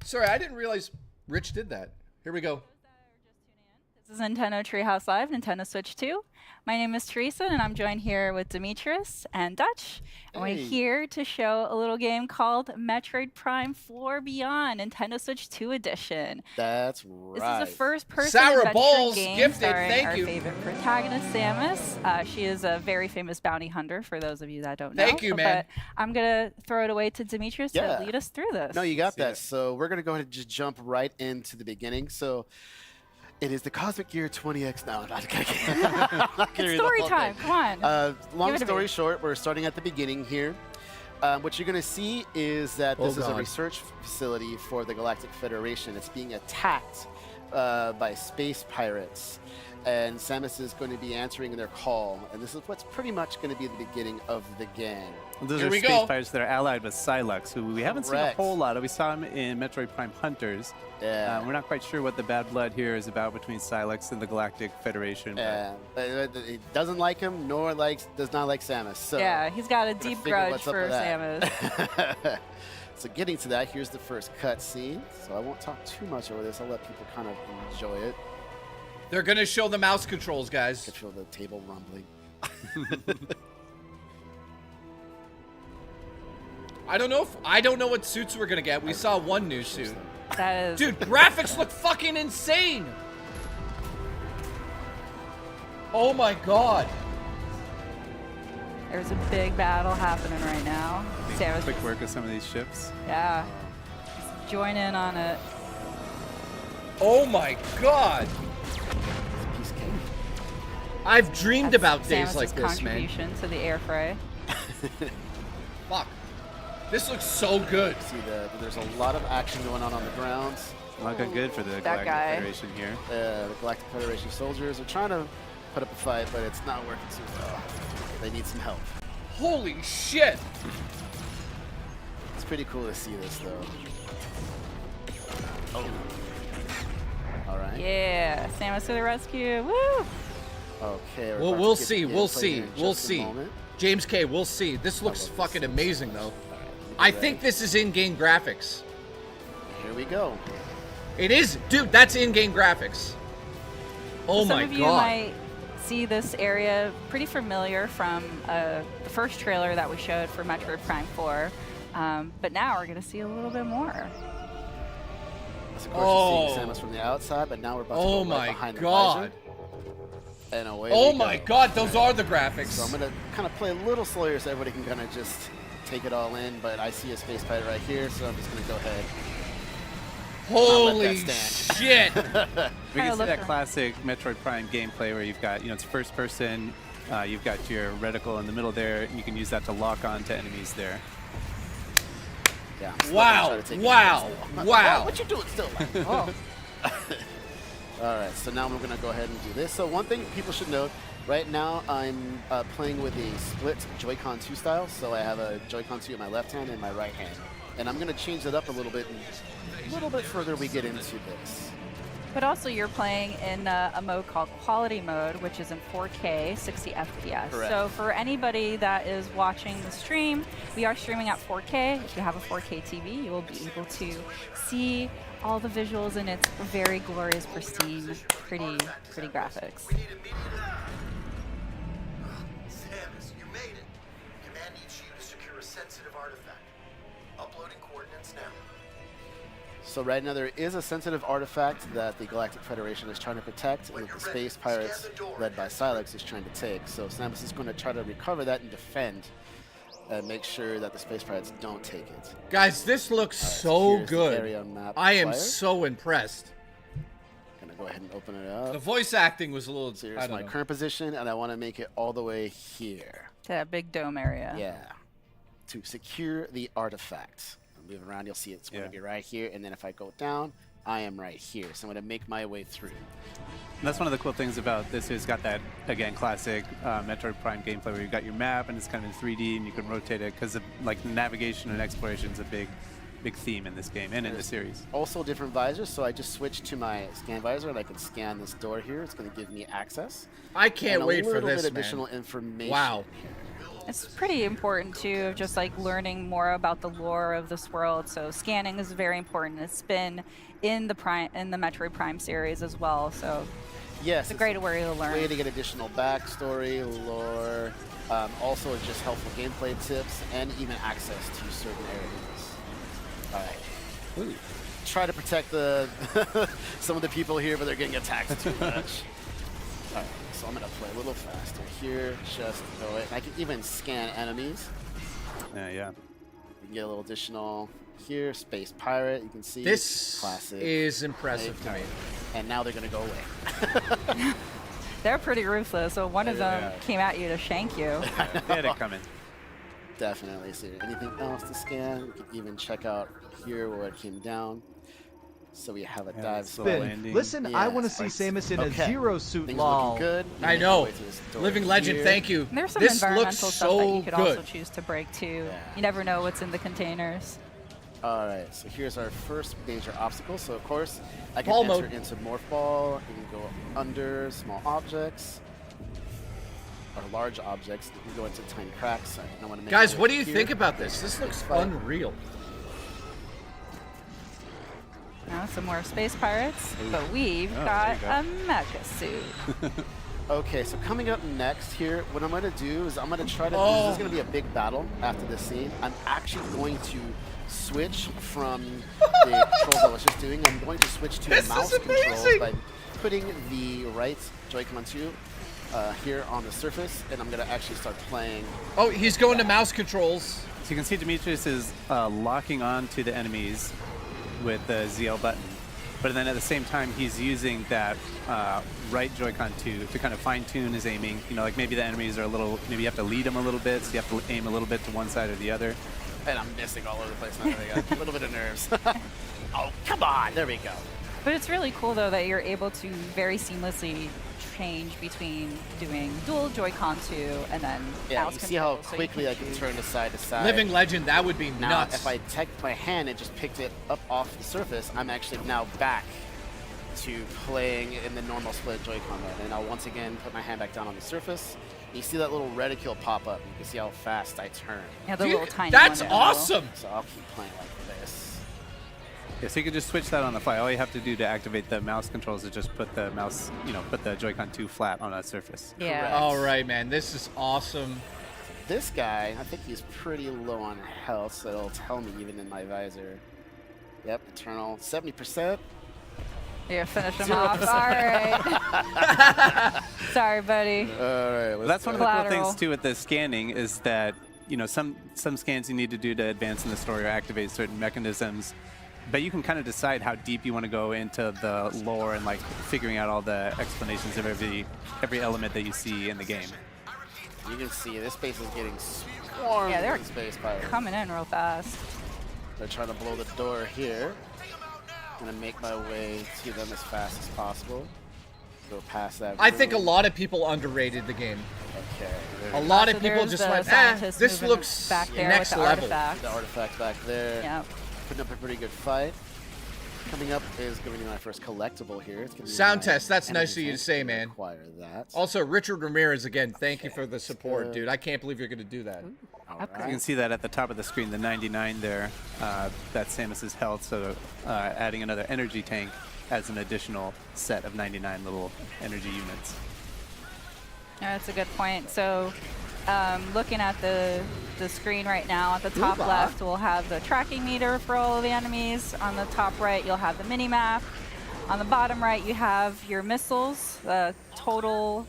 [SPEAKER 2] Sorry, I didn't realize Rich did that. Here we go.
[SPEAKER 17] This is Nintendo Treehouse Live, Nintendo Switch 2. My name is Teresa, and I'm joined here with Demetrius and Dutch. And we're here to show a little game called Metroid Prime 4 Beyond, Nintendo Switch 2 Edition.
[SPEAKER 13] That's right.
[SPEAKER 17] This is a first-person adventure
[SPEAKER 2] Balls
[SPEAKER 17] game
[SPEAKER 2] gifted.
[SPEAKER 17] starring
[SPEAKER 2] Thank
[SPEAKER 17] our
[SPEAKER 2] you.
[SPEAKER 17] favorite protagonist, Samus. She is a very famous bounty hunter, for those of you that don't know.
[SPEAKER 2] Thank you, man.
[SPEAKER 17] But I'm going to throw it away to Demetrius to lead us through this.
[SPEAKER 13] No, you got that. So we're going to go ahead and just jump right into the beginning. So it is the Cosmic Gear 20X. No, I'm not kidding.
[SPEAKER 17] It's story time. Come on.
[SPEAKER 13] Long story short, we're starting at the beginning here. What you're going to see is that this is a research facility for the Galactic Federation. It's being attacked by space pirates. And Samus is going to be answering their call. And this is what's pretty much going to be the beginning of the game.
[SPEAKER 18] Well, those are space pirates that are allied with Psylux, who we haven't seen a whole lot of. We saw him in Metroid Prime Hunters.
[SPEAKER 13] Yeah.
[SPEAKER 18] We're not quite sure what the bad blood here is about between Psylux and the Galactic Federation.
[SPEAKER 13] Yeah. He doesn't like him, nor does not like Samus. So
[SPEAKER 17] yeah, he's got a deep grudge for Samus.
[SPEAKER 13] So getting to that, here's the first cutscene. So I won't talk too much over this. I'll let people kind of enjoy it.
[SPEAKER 2] They're going to show the mouse controls, guys.
[SPEAKER 13] Control the table rumbling.
[SPEAKER 2] I don't know what suits we're going to get. We saw one new suit.
[SPEAKER 17] That is...
[SPEAKER 2] Dude, graphics look fucking insane. Oh my god.
[SPEAKER 17] There's a big battle happening right now. Samus
[SPEAKER 18] quick work with some of these ships.
[SPEAKER 17] Yeah. Just join in on it.
[SPEAKER 2] Oh my god. I've dreamed about days like this, man.
[SPEAKER 17] Contribution to the air fray.
[SPEAKER 2] Fuck. This looks so good.
[SPEAKER 13] See, there's a lot of action going on the ground.
[SPEAKER 18] Looking good for the Galactic Federation here.
[SPEAKER 13] The Galactic Federation soldiers are trying to put up a fight, but it's not working too well. They need some help.
[SPEAKER 2] Holy shit.
[SPEAKER 13] It's pretty cool to see this, though. Oh. All right.
[SPEAKER 17] Yeah, Samus to the rescue. Woo!
[SPEAKER 13] Okay.
[SPEAKER 2] Well, we'll see. We'll see. We'll see. James K, we'll see. This looks fucking amazing, though. I think this is in-game graphics.
[SPEAKER 13] Here we go.
[SPEAKER 2] It is. Dude, that's in-game graphics. Oh my god.
[SPEAKER 17] Some of you might see this area pretty familiar from the first trailer that we showed for Metroid Prime 4. But now we're going to see a little bit more.
[SPEAKER 13] Yes, of course you're seeing Samus from the outside, but now we're about to go right behind the visor. And away we go.
[SPEAKER 2] My god, those are the graphics.
[SPEAKER 13] So I'm going to kind of play a little slower so everybody can kind of just take it all in, but I see a space pirate right here, so I'm just going to go ahead.
[SPEAKER 2] Holy shit!
[SPEAKER 18] We can see that classic Metroid Prime gameplay where you've got, it's first person, you've got your reticle in the middle there, and you can use that to lock on to enemies there.
[SPEAKER 13] Yeah,
[SPEAKER 2] wow!
[SPEAKER 13] Oh, what you doing still? Oh. All right, so now we're going to go ahead and do this. So one thing people should note, right now I'm playing with a split Joy-Con 2 style. So I have a Joy-Con 2 in my left hand and my right hand. And I'm going to change it up a little bit further we get into this.
[SPEAKER 17] But also you're playing in a mode called Quality Mode, which is in 4K, 60 FPS.
[SPEAKER 13] Correct.
[SPEAKER 17] So for anybody that is watching the stream, we are streaming at 4K. If you have a 4K TV, you will be able to see all the visuals in its very glorious, pristine, pretty graphics.
[SPEAKER 19] Samus, you made it. Command needs you to secure a sensitive artifact. Uploading coordinates now.
[SPEAKER 13] So right now there is a sensitive artifact that the Galactic Federation is trying to protect, and that the Space Pirates, led by Silex, is trying to take. So Samus is going to try to recover that and defend, and make sure that the Space Pirates don't take it.
[SPEAKER 2] Guys, this looks so good. I am so impressed.
[SPEAKER 13] Gonna go ahead and open it up.
[SPEAKER 2] The voice acting was a little.
[SPEAKER 13] So here's my current position, and I want to make it all the way here.
[SPEAKER 17] To that big dome area.
[SPEAKER 13] Yeah. To secure the artifact. Move around, you'll see it's going to be right here, and then if I go down, I am right here. So I'm going to make my way through.
[SPEAKER 18] And that's one of the cool things about this. It's got that, again, classic Metroid Prime gameplay where you've got your map and it's kind of in 3D and you can rotate it because like navigation and exploration is a big theme in this game and in the series.
[SPEAKER 13] Also different visors, so I just switched to my scan visor and I can scan this door here. It's going to give me access.
[SPEAKER 2] I can't wait for this,
[SPEAKER 13] man. A little bit additional information.
[SPEAKER 2] Wow.
[SPEAKER 17] It's pretty important too, just like learning more about the lore of this world. So scanning is very important. It's been in the Metroid Prime series as well. So
[SPEAKER 13] yes,
[SPEAKER 17] it's a great way to learn.
[SPEAKER 13] Way to get additional backstory, lore, also just helpful gameplay tips, and even access to certain areas. All right. Ooh. Try to protect the some of the people here, but they're getting attacked too much. All right. So I'm going to play a little faster here, just go it. I can even scan enemies.
[SPEAKER 18] Yeah.
[SPEAKER 13] You can get a little additional here, Space Pirate, you can see.
[SPEAKER 2] This
[SPEAKER 13] classic
[SPEAKER 2] is impressive to me.
[SPEAKER 13] And now they're going to go away.
[SPEAKER 17] They're pretty ruthless, so one of them came at you to shank you.
[SPEAKER 18] They had it coming.
[SPEAKER 13] Definitely. So anything else to scan? You can even check out here where it came down. So we have a dive
[SPEAKER 1] spin. Listen, I want to see Samus in a Zero Suit, lol.
[SPEAKER 13] Good.
[SPEAKER 2] I know. Living Legend, thank you.
[SPEAKER 17] There's some
[SPEAKER 2] this
[SPEAKER 17] environmental
[SPEAKER 2] looks
[SPEAKER 17] stuff
[SPEAKER 2] so
[SPEAKER 17] that you could
[SPEAKER 2] good.
[SPEAKER 17] also choose to break too. You never know what's in the containers.
[SPEAKER 13] All right, so here's our first major obstacle. So of course, I can enter into Morph Ball. You can go under small objects or large objects. You can go into tiny cracks. I want to make
[SPEAKER 2] Guys, what do you think about this? This looks unreal.
[SPEAKER 17] Now some more Space Pirates, but we've got a mecha suit.
[SPEAKER 13] Okay, so coming up next here, what I'm going to do is I'm going to try to... This is going to be a big battle after this scene. I'm actually going to switch from the controls I was just doing. I'm going to switch to mouse controls by putting the right Joy-Con 2 here on the surface, and I'm going to actually start playing...
[SPEAKER 2] Oh, he's going to mouse controls.
[SPEAKER 18] So you can see Demetrius is locking on to the enemies with the ZL button, but then at the same time he's using that right Joy-Con to kind of fine-tune his aiming. You know, like maybe the enemies are a little, maybe you have to lead them a little bit, so you have to aim a little bit to one side or the other.
[SPEAKER 13] And I'm missing all over the place now. I got a little bit of nerves. Oh, come on! There we go.
[SPEAKER 17] But it's really cool though that you're able to very seamlessly change between doing dual Joy-Con 2 and then mouse
[SPEAKER 13] you see how quickly I can turn to side to side.
[SPEAKER 2] Living Legend, that would be
[SPEAKER 13] now,
[SPEAKER 2] nuts.
[SPEAKER 13] If I take my hand and just picked it up off the surface, I'm actually now back to playing in the normal split Joy-Con mode. And I'll once again put my hand back down on the surface. You see that little reticule pop up. You can see how fast I turn.
[SPEAKER 17] Yeah, the little tiny
[SPEAKER 2] That's
[SPEAKER 17] one
[SPEAKER 2] awesome!
[SPEAKER 13] So I'll keep playing like this.
[SPEAKER 18] Yeah, so you can just switch that on the fly. All you have to do to activate the mouse controls is just put the mouse, put the Joy-Con 2 flat on a surface.
[SPEAKER 17] Yeah.
[SPEAKER 13] Correct.
[SPEAKER 2] All right, man. This is awesome.
[SPEAKER 13] This guy, I think he's pretty low on health, so it'll tell me even in my visor. Yep, Eternal, 70%.
[SPEAKER 17] You're finish him off. All right. Sorry, buddy.
[SPEAKER 13] All right.
[SPEAKER 18] That's one of the cool things too with the scanning is that some scans you need to do to advance in the story or activate certain mechanisms, but you can kind of decide how deep you want to go into the lore and like figuring out all the explanations of every element that you see in the game.
[SPEAKER 13] You can see this space is getting swarmed.
[SPEAKER 17] Yeah, they're
[SPEAKER 13] space pirates
[SPEAKER 17] coming in real fast.
[SPEAKER 13] They're trying to blow the door here. Gonna make my way to them as fast as possible. Go past that.
[SPEAKER 2] I think a lot of people underrated the game.
[SPEAKER 13] Okay.
[SPEAKER 2] A lot of people just went, this looks
[SPEAKER 17] back there
[SPEAKER 2] next
[SPEAKER 17] with the
[SPEAKER 2] level.
[SPEAKER 13] The artifact back there.
[SPEAKER 17] Yep.
[SPEAKER 13] Putting up a pretty good fight. Coming up is going to be my first collectible here. It's gonna be
[SPEAKER 2] Sound
[SPEAKER 13] my
[SPEAKER 2] test. That's nice of
[SPEAKER 13] energy
[SPEAKER 2] you to say, man.
[SPEAKER 13] Acquire that.
[SPEAKER 2] Also, Richard Ramirez, again, thank you for the support, dude. I can't believe you're going to do that.
[SPEAKER 13] Right.
[SPEAKER 18] You can see that at the top of the screen, the 99 there. That's Samus's health, so adding another energy tank adds an additional set of 99 little energy units.
[SPEAKER 17] Yeah, that's a good point. So looking at the screen right now, at the top left, we'll have the tracking meter for all of the enemies. On the top right, you'll have the mini-map. On the bottom right, you have your missiles. The total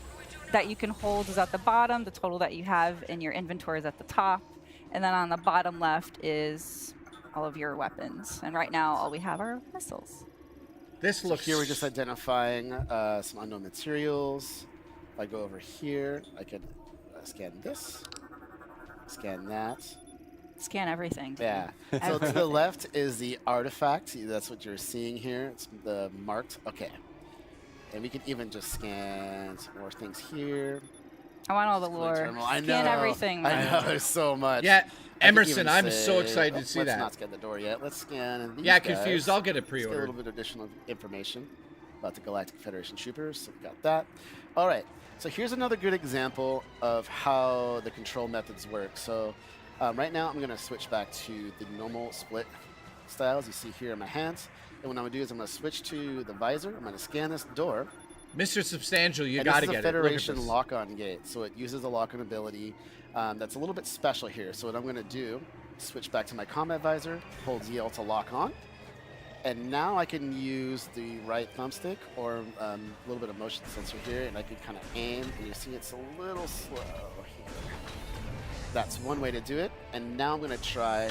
[SPEAKER 17] that you can hold is at the bottom. The total that you have in your inventory is at the top. And then on the bottom left is all of your weapons. And right now, all we have are missiles.
[SPEAKER 2] This looks...
[SPEAKER 13] Here we're just identifying some unknown materials. If I go over here, I can scan this, scan that.
[SPEAKER 17] Scan everything.
[SPEAKER 13] Yeah. So to the left is the artifact. That's what you're seeing here. It's the marked. Okay. And we can even just scan some more things here.
[SPEAKER 17] I want all the lore.
[SPEAKER 13] I know.
[SPEAKER 17] Scan everything. Man.
[SPEAKER 13] I know. There's so much.
[SPEAKER 2] Yeah. Emerson, I'm so excited to see that.
[SPEAKER 13] Let's not scan the door yet. Let's scan these
[SPEAKER 2] Yeah,
[SPEAKER 13] guys.
[SPEAKER 2] confused. I'll get a
[SPEAKER 13] Let's get a
[SPEAKER 2] pre-order.
[SPEAKER 13] little bit of additional information about the Galactic Federation Troopers. So we got that. All right. So here's another good example of how the control methods work. So right now I'm going to switch back to the normal split styles you see here in my hands. And what I'm going to do is I'm going to switch to the visor. I'm going to scan this door.
[SPEAKER 2] Mr. Substantial, you
[SPEAKER 13] got
[SPEAKER 2] to
[SPEAKER 13] to
[SPEAKER 2] get it.
[SPEAKER 13] This is a Federation lock-on gate, so it uses a lock-on ability that's a little bit special here. So what I'm going to do, switch back to my combat visor, hold ZL to lock on. And now I can use the right thumbstick or a little bit of motion sensor here, and I can kind of aim. And you see it's a little slow here. That's one way to do it. And now I'm going to try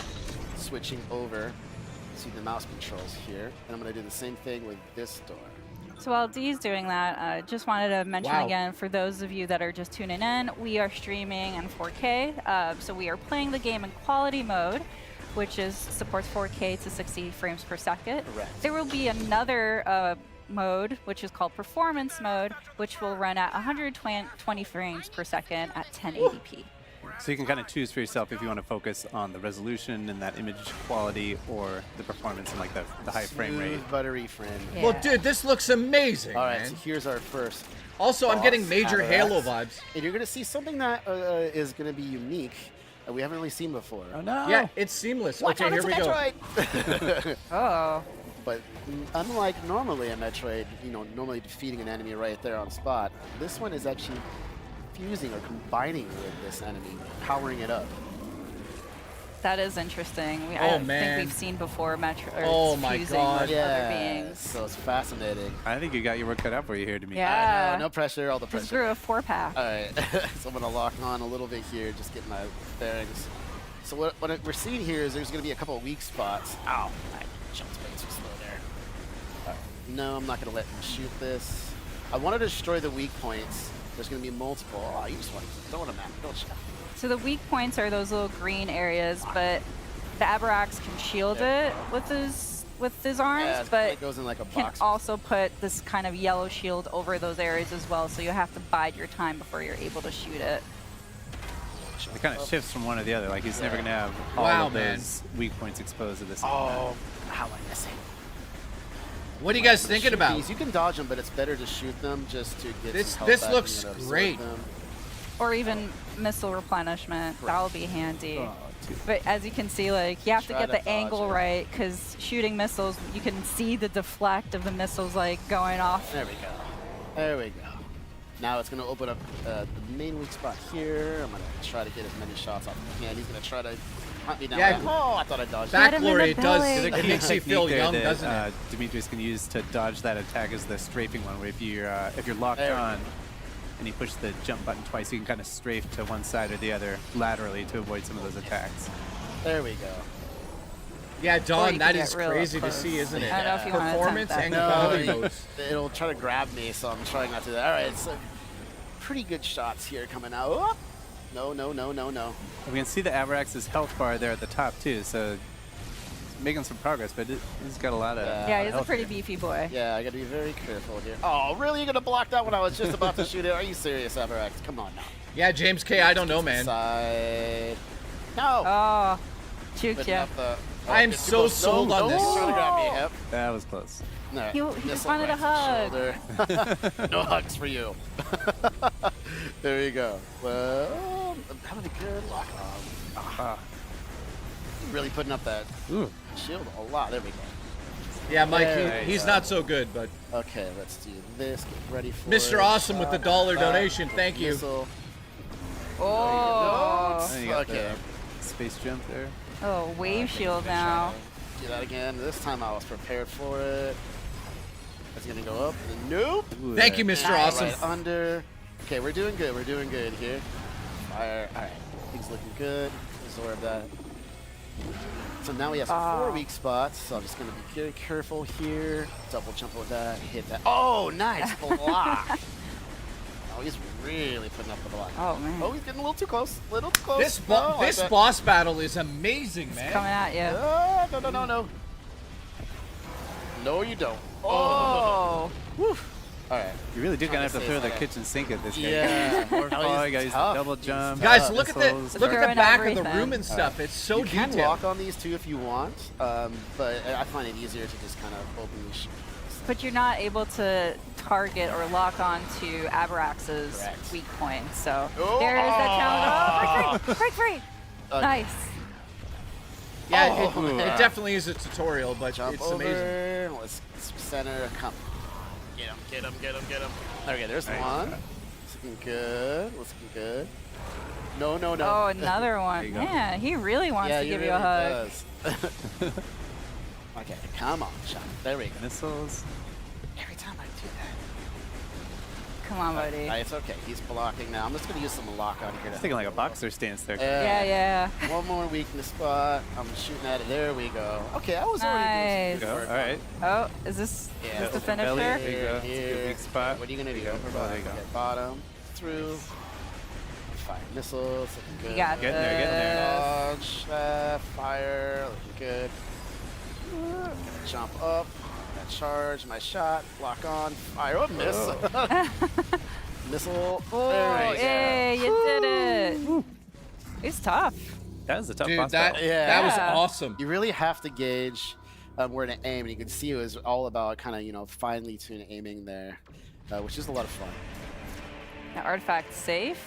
[SPEAKER 13] switching over to the mouse controls here. And I'm going to do the same thing with this door.
[SPEAKER 17] So while Dee's doing that, I just wanted to mention again, for those of you that are just tuning in, we are streaming in 4K. So we are playing the game in quality mode, which supports 4K to 60 frames per second.
[SPEAKER 13] Correct.
[SPEAKER 17] There will be another mode, which is called performance mode, which will run at 120 frames per second at 1080p.
[SPEAKER 18] So you can kind of choose for yourself if you want to focus on the resolution and that image quality or the performance and like the high frame rate.
[SPEAKER 13] Smooth, buttery friend.
[SPEAKER 17] Yeah.
[SPEAKER 2] Well, dude, this looks amazing,
[SPEAKER 13] All right,
[SPEAKER 2] man.
[SPEAKER 13] so here's our first.
[SPEAKER 2] Also, I'm getting
[SPEAKER 13] boss
[SPEAKER 2] major
[SPEAKER 13] out of
[SPEAKER 2] Halo
[SPEAKER 13] that.
[SPEAKER 2] vibes.
[SPEAKER 13] And you're going to see something that is going to be unique that we haven't really seen before.
[SPEAKER 18] Oh, no.
[SPEAKER 2] Yeah, it's seamless.
[SPEAKER 13] Watch
[SPEAKER 2] Okay,
[SPEAKER 13] out,
[SPEAKER 2] here we
[SPEAKER 13] it's a
[SPEAKER 2] go.
[SPEAKER 13] Metroid!
[SPEAKER 17] Oh.
[SPEAKER 13] But unlike normally a Metroid, normally defeating an enemy right there on spot, this one is actually fusing or combining with this enemy, powering it up.
[SPEAKER 17] That is interesting. I
[SPEAKER 2] Oh,
[SPEAKER 17] don't
[SPEAKER 2] man.
[SPEAKER 17] think we've seen before
[SPEAKER 2] Oh, my
[SPEAKER 17] fusing
[SPEAKER 2] God.
[SPEAKER 17] with other beings.
[SPEAKER 13] So it's fascinating.
[SPEAKER 18] I think you got your work cut out for you here, Dimitri.
[SPEAKER 17] Yeah.
[SPEAKER 13] I know, no pressure, all the
[SPEAKER 17] Just
[SPEAKER 13] pressure.
[SPEAKER 17] grew a 4-pack.
[SPEAKER 13] All right, so I'm going to lock on a little bit here, just get my bearings. So what we're seeing here is there's going to be a couple of weak spots. Ow, I jumped way too slow there. No, I'm not going to let him shoot this. I want to destroy the weak points. There's going to be multiple. Oh, you just want to throw them at me, don't you?
[SPEAKER 17] So the weak points are those little green areas, but the Abrax can shield it with his arms,
[SPEAKER 13] Yeah,
[SPEAKER 17] but
[SPEAKER 13] it goes in like a
[SPEAKER 17] can
[SPEAKER 13] box.
[SPEAKER 17] also put this kind of yellow shield over those areas as well, so you have to bide your time before you're able to shoot it.
[SPEAKER 18] It kind of shifts from one to the other. Like he's never going to have all of those weak points exposed at the same time.
[SPEAKER 13] Oh, how am I missing?
[SPEAKER 2] What are you guys thinking about?
[SPEAKER 13] These. You can dodge them, but it's better to shoot them just to get
[SPEAKER 2] This-
[SPEAKER 13] some health
[SPEAKER 2] this
[SPEAKER 13] back
[SPEAKER 2] looks
[SPEAKER 13] and absorb
[SPEAKER 2] great.
[SPEAKER 13] them.
[SPEAKER 17] Or even missile replenishment. That will be handy.
[SPEAKER 18] Oh,
[SPEAKER 17] But as you can see, like, you have to
[SPEAKER 13] Try
[SPEAKER 17] get
[SPEAKER 13] to
[SPEAKER 17] the
[SPEAKER 13] dodge
[SPEAKER 17] angle
[SPEAKER 13] it.
[SPEAKER 17] right, because shooting missiles, you can see the deflect of the missiles, like, going off.
[SPEAKER 13] There we go. There we go. Now it's going to open up the main weak spot here. I'm going to try to get as many shots off as I can. He's going to try to hunt me down.
[SPEAKER 2] Yeah.
[SPEAKER 13] Oh, I thought I dodged.
[SPEAKER 2] Back glory, it does.
[SPEAKER 18] There's a
[SPEAKER 2] It
[SPEAKER 18] key
[SPEAKER 2] makes you feel
[SPEAKER 18] technique there
[SPEAKER 2] young,
[SPEAKER 18] that,
[SPEAKER 2] doesn't it?
[SPEAKER 18] Demetrius can use to dodge that attack is the strafing one, where if you're locked on and you push the jump button twice, you can kind of strafe to one side or the other laterally to avoid some of those attacks.
[SPEAKER 13] There we go.
[SPEAKER 2] Yeah,
[SPEAKER 17] Or
[SPEAKER 2] Dawn,
[SPEAKER 17] you
[SPEAKER 2] that
[SPEAKER 17] can
[SPEAKER 2] is
[SPEAKER 17] get real
[SPEAKER 2] crazy to
[SPEAKER 17] close.
[SPEAKER 2] see, isn't it?
[SPEAKER 17] I don't know if you wanna
[SPEAKER 2] Performance
[SPEAKER 17] attempt
[SPEAKER 2] and
[SPEAKER 17] that.
[SPEAKER 2] quality
[SPEAKER 13] No,
[SPEAKER 2] modes.
[SPEAKER 13] it'll try to grab me, so I'm trying not to do that. All right, so pretty good shots here coming out. Oh, no, no, no, no, no.
[SPEAKER 18] We can see the Avarax's health bar there at the top too, so he's making some progress, but he's got a lot of
[SPEAKER 17] Yeah, he's a
[SPEAKER 18] health
[SPEAKER 17] pretty
[SPEAKER 18] here.
[SPEAKER 17] beefy boy.
[SPEAKER 13] Yeah, I gotta be very careful here. Oh, really? You're gonna block that when I was just about to shoot it? Are you serious, Avarax? Come on now.
[SPEAKER 2] Yeah, James K, I don't know, man.
[SPEAKER 13] Side. No.
[SPEAKER 17] Oh, juke
[SPEAKER 13] But
[SPEAKER 17] ya.
[SPEAKER 13] not the-
[SPEAKER 2] I am
[SPEAKER 13] get too
[SPEAKER 2] so
[SPEAKER 13] close.
[SPEAKER 2] sold on this.
[SPEAKER 13] He's trying to grab me. Yep.
[SPEAKER 18] That was close.
[SPEAKER 13] No,
[SPEAKER 17] He just
[SPEAKER 13] missile
[SPEAKER 17] wanted a
[SPEAKER 13] right to the
[SPEAKER 17] hug.
[SPEAKER 13] shoulder. No hugs for you. There you go. Well, I'm having a good lock on. Really putting up that shield a lot. There we go.
[SPEAKER 2] Yeah, Mike,
[SPEAKER 13] There
[SPEAKER 2] he's
[SPEAKER 13] we
[SPEAKER 2] not
[SPEAKER 13] go.
[SPEAKER 2] so good, but
[SPEAKER 13] Okay, let's do this. Get ready for
[SPEAKER 2] Mr.
[SPEAKER 13] it.
[SPEAKER 2] Awesome with the $1
[SPEAKER 13] Back,
[SPEAKER 2] donation. Thank you.
[SPEAKER 13] missile.
[SPEAKER 17] Oh.
[SPEAKER 18] And you got
[SPEAKER 13] Okay.
[SPEAKER 18] the space jump there.
[SPEAKER 17] Oh, wave shield now.
[SPEAKER 13] Do that again. This time I was prepared for it. It's gonna go up. And nope.
[SPEAKER 18] Ooh,
[SPEAKER 2] Thank you,
[SPEAKER 18] there.
[SPEAKER 2] Mr. Awesome.
[SPEAKER 13] Right under. Okay, we're doing good. We're doing good here. Fire. All right. Things looking good. Absorb that. So now we have 4 weak spots. So I'm just gonna be very careful here. Double jump with that. Hit that. Oh, nice block. Oh, he's really putting up the block.
[SPEAKER 17] Oh man.
[SPEAKER 13] Oh, he's getting a little too close. Little too close.
[SPEAKER 2] This
[SPEAKER 13] Oh, I
[SPEAKER 2] this
[SPEAKER 13] bet.
[SPEAKER 2] boss battle is amazing,
[SPEAKER 17] Coming
[SPEAKER 2] man.
[SPEAKER 17] at you.
[SPEAKER 13] Oh, no, no, no, no. No, you don't.
[SPEAKER 17] Oh.
[SPEAKER 13] Woo. All right.
[SPEAKER 18] You really do kind of have to
[SPEAKER 13] Trying
[SPEAKER 18] throw
[SPEAKER 13] to
[SPEAKER 18] the
[SPEAKER 13] say
[SPEAKER 18] kitchen sink at this guy.
[SPEAKER 13] Yeah.
[SPEAKER 18] More
[SPEAKER 13] Oh,
[SPEAKER 18] fall,
[SPEAKER 13] he's
[SPEAKER 18] you gotta use the
[SPEAKER 13] tough.
[SPEAKER 18] double
[SPEAKER 13] He's
[SPEAKER 18] jump.
[SPEAKER 13] tough.
[SPEAKER 2] Guys, look at
[SPEAKER 18] missiles.
[SPEAKER 2] the
[SPEAKER 17] Throwing
[SPEAKER 2] back of the
[SPEAKER 17] everything.
[SPEAKER 2] room and stuff. It's so
[SPEAKER 13] You can
[SPEAKER 2] detailed.
[SPEAKER 13] walk on these too if you want, but I find it easier to just kind of openly shoot.
[SPEAKER 17] But you're not able to target or lock on to Avarax's
[SPEAKER 13] Correct.
[SPEAKER 17] weak point. So
[SPEAKER 13] Oh.
[SPEAKER 17] there is that challenge. Oh, break free.
[SPEAKER 13] Okay.
[SPEAKER 17] Nice.
[SPEAKER 2] Yeah,
[SPEAKER 13] Oh,
[SPEAKER 2] it
[SPEAKER 13] yeah.
[SPEAKER 2] definitely is a tutorial, but
[SPEAKER 13] Jump
[SPEAKER 2] it's
[SPEAKER 13] over.
[SPEAKER 2] amazing.
[SPEAKER 13] Let's center. Come. Get him. Get him. Get him. Get him. Okay, there's one. Looking good. Looking good. No, no, no.
[SPEAKER 17] Oh, another one.
[SPEAKER 18] you go.
[SPEAKER 17] Man, he really wants
[SPEAKER 13] yeah,
[SPEAKER 17] to
[SPEAKER 13] he
[SPEAKER 17] give
[SPEAKER 13] really
[SPEAKER 17] you a hug.
[SPEAKER 13] does. Okay, come on, shot. There we go.
[SPEAKER 18] Missiles.
[SPEAKER 13] Every time I do that.
[SPEAKER 17] Come on, buddy.
[SPEAKER 13] It's okay. He's blocking now. I'm just going to use some lock on here.
[SPEAKER 18] He's taking like a boxer stance there.
[SPEAKER 17] Yeah.
[SPEAKER 13] One more weakness spot. I'm shooting at it. There we go. Okay, I was already doing
[SPEAKER 17] Nice.
[SPEAKER 13] some
[SPEAKER 18] Go.
[SPEAKER 13] good
[SPEAKER 18] All
[SPEAKER 13] work.
[SPEAKER 18] right.
[SPEAKER 17] Oh, is this
[SPEAKER 13] Yeah,
[SPEAKER 17] the
[SPEAKER 13] open
[SPEAKER 18] belly.
[SPEAKER 17] finisher?
[SPEAKER 18] There you go. It's a good weak spot.
[SPEAKER 13] What are you going to do?
[SPEAKER 18] There you go. There you go.
[SPEAKER 13] Okay, bottom, through. Fire missiles. Looking good.
[SPEAKER 17] You got
[SPEAKER 18] Getting there, getting there.
[SPEAKER 13] Dodge, fire. Looking good. Jump up. That charge. My shot. Lock on. Fire. Oh, miss. Missile.
[SPEAKER 17] Oh,
[SPEAKER 13] There we go.
[SPEAKER 17] hey, you did it. It's tough.
[SPEAKER 18] That was a tough
[SPEAKER 2] Dude,
[SPEAKER 18] boss
[SPEAKER 2] that
[SPEAKER 18] battle.
[SPEAKER 2] that was
[SPEAKER 17] Yeah.
[SPEAKER 2] awesome.
[SPEAKER 13] You really have to gauge where to aim, and you can see it was all about kind of, finely tuned aiming there, which is a lot of fun.
[SPEAKER 17] Now, artifact safe.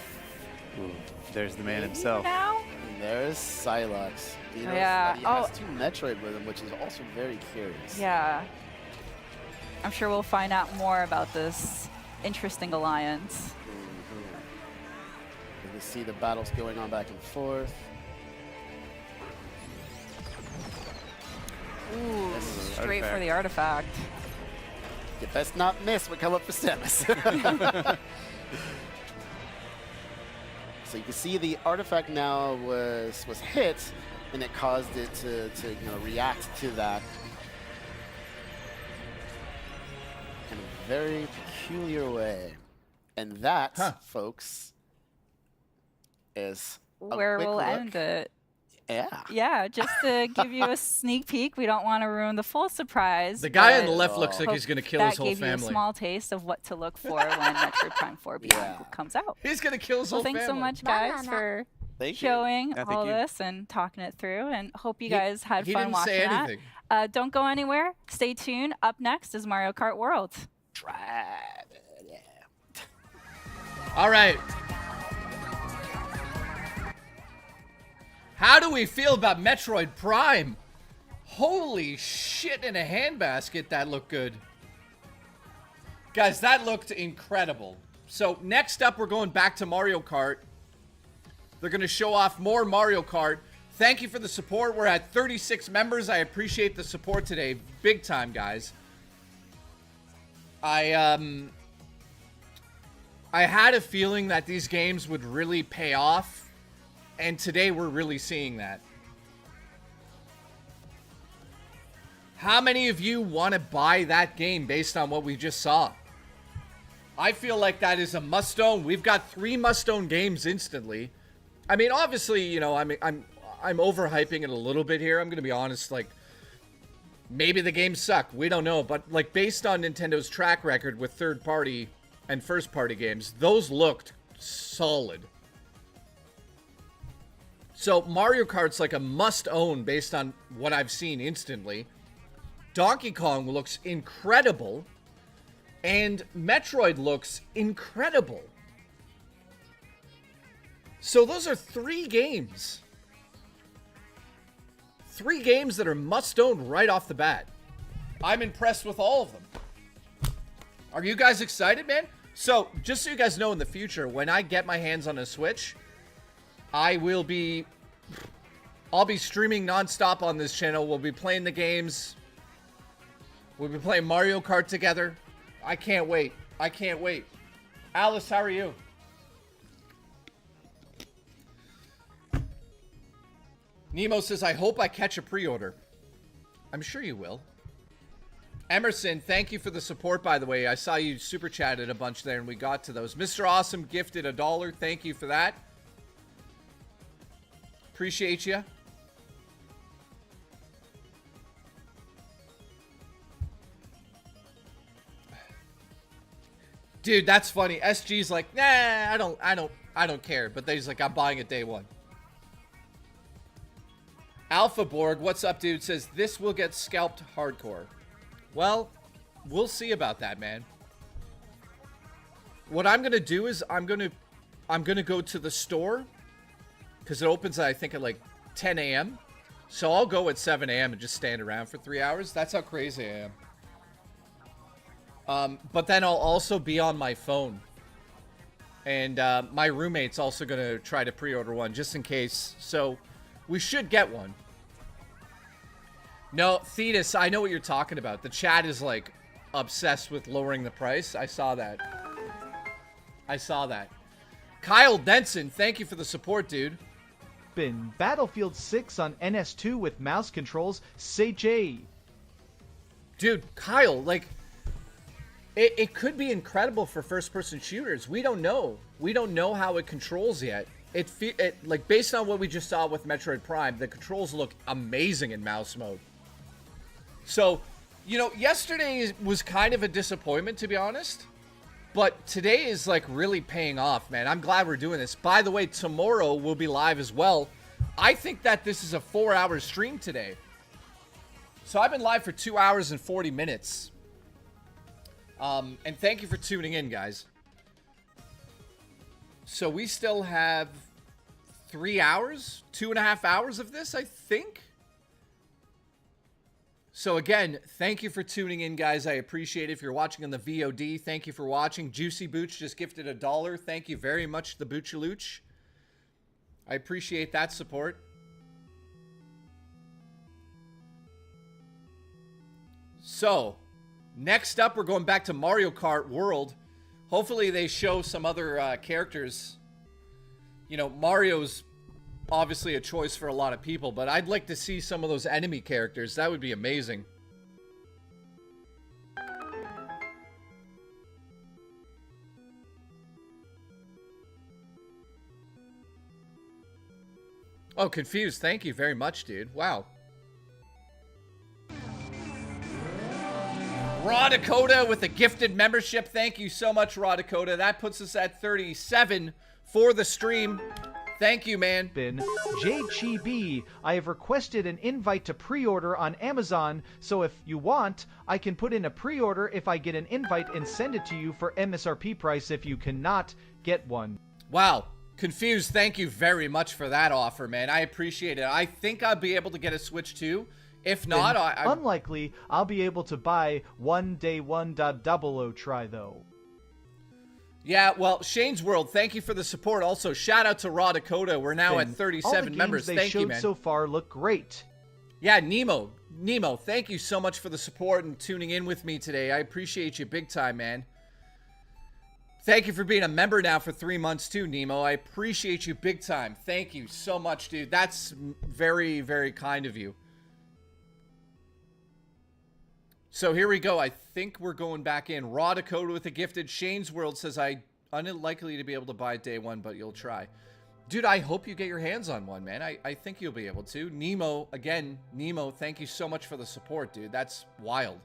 [SPEAKER 18] Ooh, there's the man himself.
[SPEAKER 17] Now?
[SPEAKER 13] And there's Silex. You know,
[SPEAKER 17] Yeah.
[SPEAKER 13] that he has
[SPEAKER 17] Oh.
[SPEAKER 13] 2 Metroid with him, which is also very curious.
[SPEAKER 17] Yeah. I'm sure we'll find out more about this interesting alliance.
[SPEAKER 13] You can see the battles going on back and forth.
[SPEAKER 17] Ooh,
[SPEAKER 13] This is
[SPEAKER 17] straight for
[SPEAKER 18] artifact.
[SPEAKER 17] the artifact.
[SPEAKER 13] You best not miss when come up for Samus. So you can see the artifact now was hit, and it caused it to react to that in a very peculiar way. And that, folks, is a
[SPEAKER 17] Where
[SPEAKER 13] quick
[SPEAKER 17] we'll
[SPEAKER 13] look.
[SPEAKER 17] end it.
[SPEAKER 13] Yeah.
[SPEAKER 17] Yeah, just to give you a sneak peek. We don't want to ruin the full surprise.
[SPEAKER 2] The guy on the
[SPEAKER 17] but
[SPEAKER 2] left looks like
[SPEAKER 17] hope
[SPEAKER 2] he's gonna kill
[SPEAKER 17] that
[SPEAKER 2] his whole
[SPEAKER 17] gave you a
[SPEAKER 2] family.
[SPEAKER 17] small taste of what to look for when Metroid Prime 4 Beyond comes out.
[SPEAKER 2] He's gonna kill his
[SPEAKER 17] Well,
[SPEAKER 2] whole
[SPEAKER 17] thanks so
[SPEAKER 2] family.
[SPEAKER 17] much, guys, for
[SPEAKER 13] Thank you.
[SPEAKER 17] showing
[SPEAKER 18] Yeah, thank
[SPEAKER 17] all
[SPEAKER 18] you.
[SPEAKER 17] this and talking it through. And hope you guys had
[SPEAKER 2] he
[SPEAKER 17] fun
[SPEAKER 2] didn't
[SPEAKER 17] watching
[SPEAKER 2] say
[SPEAKER 17] that.
[SPEAKER 2] anything.
[SPEAKER 17] Don't go anywhere. Stay tuned. Up next is Mario Kart World.
[SPEAKER 2] All right. How do we feel about Metroid Prime? Holy shit, in a handbasket, that looked good. Guys, that looked incredible. So next up, we're going back to Mario Kart. They're going to show off more Mario Kart Thank you for the support. We're at 36 members. I appreciate the support today. Big time, guys. I had a feeling that these games would really pay off, and today we're really seeing that. How many of you want to buy that game based on what we just saw? I feel like that is a must-own. We've got 3 must-own games instantly. I mean, obviously, you know, I'm overhyping it a little bit here. I'm going to be honest, like, maybe the games suck. We don't know. But, like, based on Nintendo's track record with third-party and first-party games, those looked solid. So, Mario Kart's like a must-own based on what I've seen instantly. Donkey Kong looks incredible. And Metroid looks incredible. So those are 3 games. 3 games that are must-own right off the bat. I'm impressed with all of them. Are you guys excited, man? So, just so you guys know in the future, when I get my hands on a Switch, I'll be streaming nonstop on this channel. We'll be playing the games. We'll be playing Mario Kart together. I can't wait. I can't wait. Alice, how are you? Nemo says, I hope I catch a pre-order. I'm sure you will. Emerson, thank you for the support, by the way. I saw you super chatted a bunch there, and we got to those. Mr. Awesome gifted $1. Thank you for that. Appreciate you. Dude, that's funny. SG's like, nah, I don't care. But then he's like, I'm buying it day one. Alpha Borg, what's up, dude? Says this will get scalped hardcore. Well, we'll see about that, man. What I'm gonna do is I'm gonna go to the store because it opens, I think, at like 10 a.m. So I'll go at 7 a.m. and just stand around for 3 hours. That's how crazy I am. But then I'll also be on my phone. And my roommate's also going to try to pre-order one just in case. So we should get one. No, Thetis, I know what you're talking about. The chat is like obsessed with lowering the price. I saw that. I saw that. Kyle Denson, thank you for the support, dude.
[SPEAKER 1] Been Battlefield 6 on NS2 with mouse controls. Say J.
[SPEAKER 2] Dude, Kyle, like... It could be incredible for first-person shooters. We don't know. We don't know how it controls yet. Like, based on what we just saw with Metroid Prime, the controls look amazing in mouse mode. So, you know, yesterday was kind of a disappointment, to be honest. But today is, like, really paying off, man. I'm glad we're doing this. By the way, tomorrow we'll be live as well. I think that this is a 4-hour stream today. So I've been live for 2 hours and 40 minutes. And thank you for tuning in, guys. So we still have 3 hours, 2.5 hours of this, I think. So again, thank you for tuning in, guys. I appreciate it. If you're watching on the VOD, thank you for watching. Juicy Booch just gifted $1. Thank you very much, the Boochalooch. I appreciate that support. So... next up, we're going back to Mario Kart World. Hopefully they show some other characters. You know, Mario's obviously a choice for a lot of people, but I'd like to see some of those enemy characters. That would be amazing. Oh, Confused. Thank you very much, dude. Wow. Raw Dakota with a gifted membership. Thank you so much, Raw Dakota. That puts us at 37 for the stream. Thank you, man.
[SPEAKER 1] JKB, I have requested an invite to pre-order on Amazon, so if you want, I can put in a pre-order if I get an invite and send it to you for MSRP price if you cannot get one.
[SPEAKER 2] Wow. Confused, thank you very much for that offer, man. I appreciate it. I think I'll be able to get a Switch too. If not,
[SPEAKER 1] unlikely, I'll be able to buy 1day1.00 try, though.
[SPEAKER 2] Yeah, well, Shane's World, thank you for the support. Also, shout out to Raw Dakota. We're now at 37 members. Thank you, man.
[SPEAKER 1] So far look great.
[SPEAKER 2] Yeah, Nemo, thank you so much for the support and tuning in with me today. I appreciate you big time, man. Thank you for being a member now for 3 months too, Nemo. I appreciate you big time. Thank you so much, dude. That's very, very kind of you. So here we go. I think we're going back in. Raw Dakota with a gifted. Shane's World says, I unlikely to be able to buy day one, but you'll try. Dude, I hope you get your hands on one, man. I think you'll be able to. Nemo, again, Nemo, thank you so much for the support, dude. That's wild.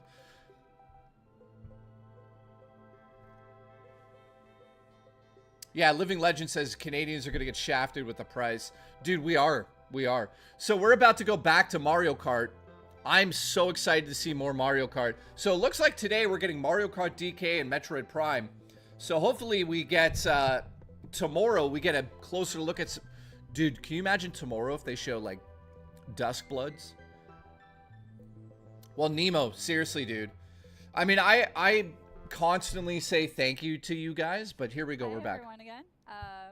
[SPEAKER 2] Yeah, Living Legend says Canadians are going to get shafted with the price. Dude, we are. We are. So we're about to go back to Mario Kart. I'm so excited to see more Mario Kart. So it looks like today we're getting Mario Kart DK and Metroid Prime. So hopefully we get, tomorrow we get a closer look at... Dude, can you imagine tomorrow if they show, like, Dusk Bloods? Well, Nemo, seriously, dude. I mean, I constantly say thank you to you guys, but here we go, we're back.
[SPEAKER 17] Everyone again.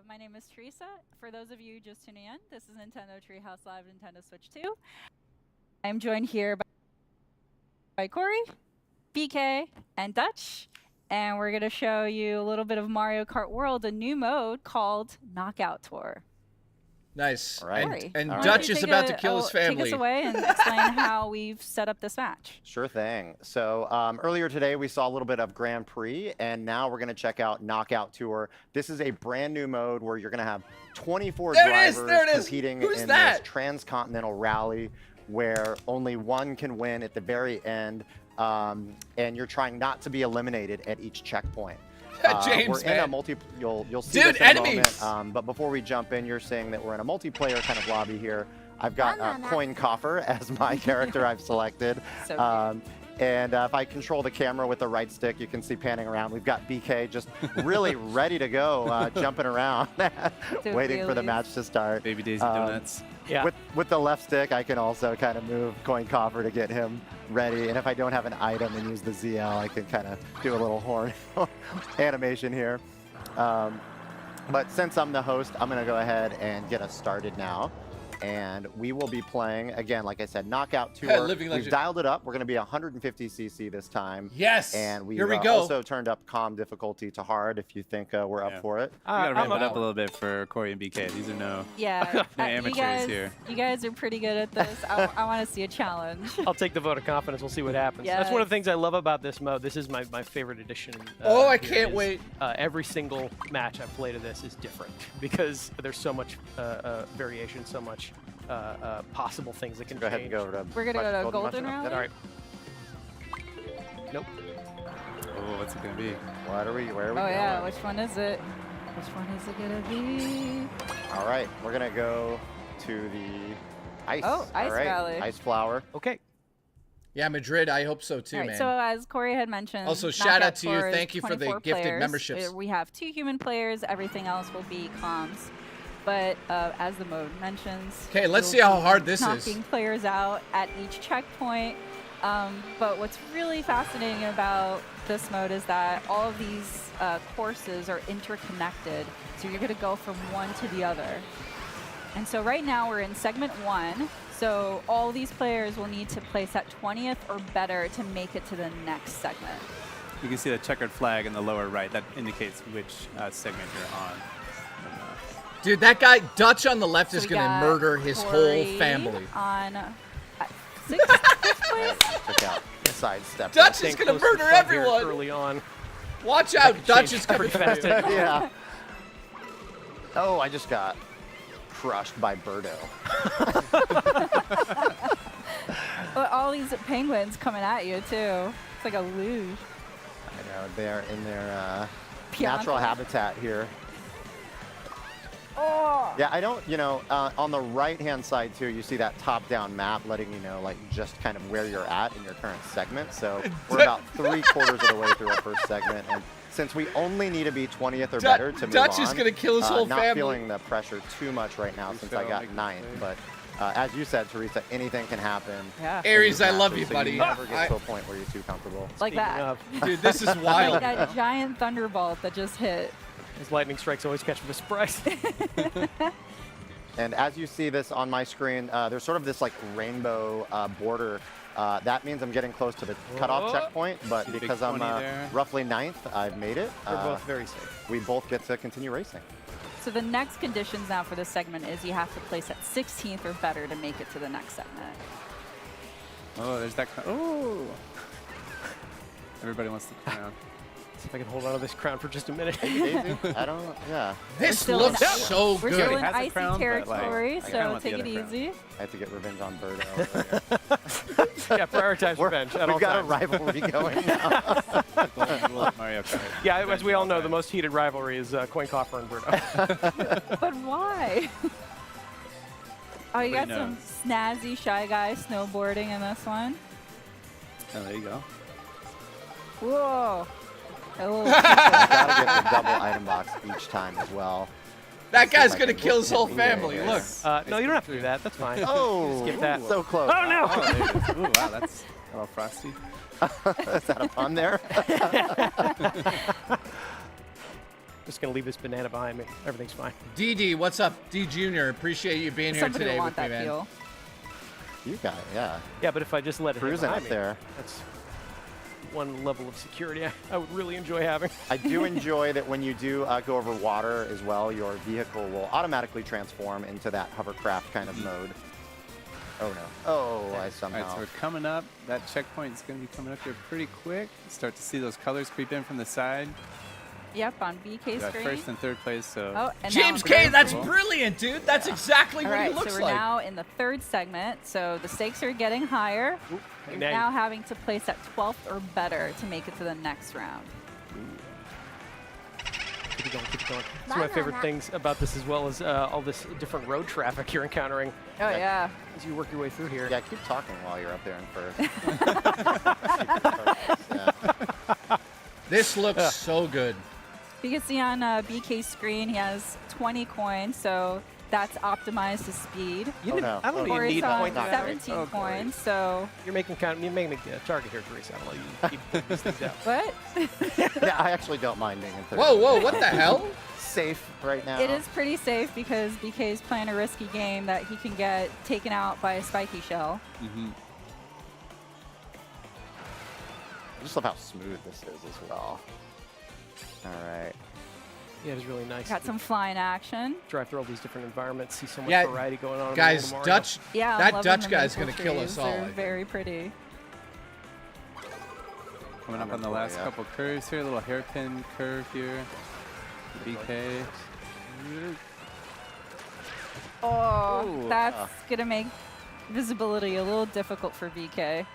[SPEAKER 17] My name is Teresa. For those of you just tuning in, this is Nintendo Treehouse Live Nintendo Switch 2. I'm joined here by Corey, BK, and Dutch, and we're going to show you a little bit of Mario Kart World, a new mode called Knockout Tour.
[SPEAKER 2] Nice.
[SPEAKER 17] All right.
[SPEAKER 2] And Dutch is about to kill his family.
[SPEAKER 17] Take us away and explain how we've set up this match.
[SPEAKER 20] Sure thing. So earlier today we saw a little bit of Grand Prix, and now we're going to check out Knockout Tour. This is a brand new mode where you're going to have 24 drivers competing in this transcontinental rally where only one can win at the very end, and you're trying not to be eliminated at each checkpoint.
[SPEAKER 2] James,
[SPEAKER 20] we're in a multi. You'll see
[SPEAKER 2] Dude,
[SPEAKER 20] this in
[SPEAKER 2] enemies.
[SPEAKER 20] a moment. But before we jump in, you're saying that we're in a multiplayer kind of lobby here. I've got Coin Coffer as my character I've selected.
[SPEAKER 17] So
[SPEAKER 20] and if I control the camera with the right stick, you can see panning around. We've got BK just really ready to go, jumping around, waiting for the match to start.
[SPEAKER 18] Baby Daisy Donuts.
[SPEAKER 20] Yeah. With the left stick, I can also kind of move Coin Coffer to get him ready. And if I don't have an item and use the ZL, I can kind of do a little horn animation here. But since I'm the host, I'm going to go ahead and get us started now. And we will be playing, again, like I said, Knockout Tour. We've dialed it up. We're going to be 150cc this time.
[SPEAKER 2] Yes.
[SPEAKER 20] And
[SPEAKER 2] Here we go.
[SPEAKER 20] Also turned up calm difficulty to hard if you think we're up for it.
[SPEAKER 18] We got to ramp it up a little bit for Corey and BK. These are no amateurs here.
[SPEAKER 17] You guys are pretty good at this. I want to see a challenge.
[SPEAKER 16] I'll take the vote of confidence. We'll see what happens.
[SPEAKER 17] Yes.
[SPEAKER 16] That's one of the things I love about this mode. This is my favorite edition.
[SPEAKER 2] Oh, I can't wait.
[SPEAKER 16] Every single match I've played of this is different because there's so much variation, so much possible things that can
[SPEAKER 20] go ahead and go over to
[SPEAKER 17] We're going to go to Golden Rally?
[SPEAKER 16] All right. Nope.
[SPEAKER 18] Oh, what's it going to be?
[SPEAKER 20] Where are we going?
[SPEAKER 17] Oh, yeah. Which one is it? Which one is it going to be?
[SPEAKER 20] All right. We're going to go to the ice.
[SPEAKER 17] Oh, Ice Valley.
[SPEAKER 20] Ice Flower.
[SPEAKER 16] Okay.
[SPEAKER 2] Yeah, Madrid, I hope so too,
[SPEAKER 17] All right,
[SPEAKER 2] man.
[SPEAKER 17] so as Corey had mentioned,
[SPEAKER 2] also, shout out to you. Thank you for the gifted
[SPEAKER 17] players.
[SPEAKER 2] memberships.
[SPEAKER 17] We have 2 human players. Everything else will be comms. But as the mode mentions,
[SPEAKER 2] okay, let's see how hard this is.
[SPEAKER 17] Knocking players out at each checkpoint. But what's really fascinating about this mode is that all of these courses are interconnected. So you're going to go from one to the other. And so right now we're in segment 1. So all these players will need to place at 20th or better to make it to the next segment.
[SPEAKER 18] You can see the checkered flag in the lower right. That indicates which segment you're on.
[SPEAKER 2] Dude, that guy, Dutch on the left, is going to murder his whole family.
[SPEAKER 17] On 5th place.
[SPEAKER 20] Took out sidestep.
[SPEAKER 2] Dutch is going to murder everyone.
[SPEAKER 16] Early on.
[SPEAKER 2] Watch out, Dutch is coming
[SPEAKER 16] fast.
[SPEAKER 20] Yeah. Oh, I just got crushed by Birdo.
[SPEAKER 17] Well, all these penguins coming at you, too. It's like a luge.
[SPEAKER 20] I know, they're in their natural habitat here.
[SPEAKER 17] Oh.
[SPEAKER 20] Yeah, I don't, on the right-hand side, too, you see that top-down map letting you know, like, just kind of where you're at in your current segment. So we're about 3/4 of the way through our first segment. And since we only need to be 20th or better to move
[SPEAKER 2] Dutch
[SPEAKER 20] on,
[SPEAKER 2] is going to kill his whole
[SPEAKER 20] not
[SPEAKER 2] family.
[SPEAKER 20] feeling the pressure too much right now since I got 9th. But as you said, Teresa, anything can happen.
[SPEAKER 17] Yeah.
[SPEAKER 2] Aries, I love you, buddy.
[SPEAKER 20] You never get to a point where you're too comfortable.
[SPEAKER 17] Like that.
[SPEAKER 2] Dude, this is wild.
[SPEAKER 17] Like that giant thunderbolt that just hit.
[SPEAKER 16] Those lightning strikes always catch me by surprise.
[SPEAKER 20] And as you see this on my screen, there's sort of this like rainbow border. That means I'm getting close to the cutoff checkpoint, but because I'm roughly 9th, I've made it.
[SPEAKER 16] We're both very safe.
[SPEAKER 20] We both get to continue racing.
[SPEAKER 17] So the next conditions now for this segment is you have to place at 16th or better to make it to the next segment.
[SPEAKER 18] Oh, there's that. Oh! Everybody wants the crown.
[SPEAKER 16] See if I can hold on to this crown for just a minute.
[SPEAKER 20] I don't. Yeah.
[SPEAKER 2] This looks so good.
[SPEAKER 17] We're still in icy territory, so take it easy.
[SPEAKER 20] I have to get revenge on Birdo.
[SPEAKER 16] Yeah, prioritize revenge at all
[SPEAKER 20] We've got
[SPEAKER 16] times.
[SPEAKER 20] a rivalry going now.
[SPEAKER 18] Mario Kart.
[SPEAKER 16] Yeah, as we all know, the most heated rivalry is Coin Coffer and Birdo.
[SPEAKER 17] But why? Oh, you got some snazzy Shy Guy snowboarding in this one.
[SPEAKER 18] Oh, there you go.
[SPEAKER 17] Whoa. Oh.
[SPEAKER 20] Gotta get the double item box each time as well.
[SPEAKER 2] That guy's gonna kill his whole family. Look.
[SPEAKER 16] No, you don't have to do that. That's fine.
[SPEAKER 20] Oh,
[SPEAKER 16] skip that.
[SPEAKER 20] So close.
[SPEAKER 16] Oh no!
[SPEAKER 18] Ooh, wow, that's a little frosty.
[SPEAKER 20] Is that a pun there?
[SPEAKER 16] Just gonna leave this banana behind me. Everything's fine.
[SPEAKER 2] DD, what's up? D Junior, appreciate you being here
[SPEAKER 17] Somebody
[SPEAKER 2] today
[SPEAKER 17] will
[SPEAKER 2] with
[SPEAKER 17] want
[SPEAKER 2] me,
[SPEAKER 17] that
[SPEAKER 2] man.
[SPEAKER 17] fuel.
[SPEAKER 20] You got it, yeah.
[SPEAKER 16] Yeah, but if I just let it hit
[SPEAKER 20] Cruising
[SPEAKER 16] behind
[SPEAKER 20] up
[SPEAKER 16] me,
[SPEAKER 20] there.
[SPEAKER 16] that's one level of security I would really enjoy having.
[SPEAKER 20] I do enjoy that when you do go over water as well, your vehicle will automatically transform into that hovercraft kind of mode. Oh no. Oh, I somehow.
[SPEAKER 18] All right, so we're coming up. That checkpoint is going to be coming up here pretty quick. Start to see those colors creep in from the side.
[SPEAKER 17] Yep, on BK
[SPEAKER 18] Got
[SPEAKER 17] screen.
[SPEAKER 18] first and third place, so.
[SPEAKER 17] Oh, and
[SPEAKER 2] James
[SPEAKER 17] now
[SPEAKER 2] K, that's brilliant, dude. That's exactly
[SPEAKER 17] All
[SPEAKER 2] what
[SPEAKER 17] right,
[SPEAKER 2] he looks
[SPEAKER 17] so we're
[SPEAKER 2] like.
[SPEAKER 17] now in the third segment, so the stakes are getting higher. You're now having to place at 12th or better to make it to the next round.
[SPEAKER 16] Keep it going, keep it going. It's one of my favorite things about this, as well as all this different road traffic you're encountering.
[SPEAKER 17] Oh, yeah.
[SPEAKER 16] As you work your way through here.
[SPEAKER 20] Yeah, keep talking while you're up there in first.
[SPEAKER 2] This looks so good.
[SPEAKER 17] You can see on BK's screen, he has 20 coins, so that's optimized to speed.
[SPEAKER 16] You didn't, I don't even need
[SPEAKER 17] on
[SPEAKER 16] point
[SPEAKER 17] 17 coins, so.
[SPEAKER 16] You're making a target here, Teresa. I'll let you keep putting these things out.
[SPEAKER 17] What?
[SPEAKER 20] Yeah, I actually don't mind being in third.
[SPEAKER 2] Whoa, whoa, what the hell?
[SPEAKER 20] Safe right now.
[SPEAKER 17] It is pretty safe because BK is playing a risky game that he can get taken out by a spiky shell.
[SPEAKER 20] Mm-hmm. I just love how smooth this is as well. All right.
[SPEAKER 16] Yeah, it was really nice.
[SPEAKER 17] Got some flying action.
[SPEAKER 16] Drive through all these different environments, see so much
[SPEAKER 2] Yeah,
[SPEAKER 16] variety going on.
[SPEAKER 2] guys,
[SPEAKER 16] in the
[SPEAKER 2] Dutch.
[SPEAKER 17] Yeah,
[SPEAKER 2] that Dutch guy's gonna kill us all.
[SPEAKER 17] They're very pretty.
[SPEAKER 18] Coming up on the last couple curves here, a little hairpin curve here. BK.
[SPEAKER 17] Oh, that's going to make visibility a little difficult for BK.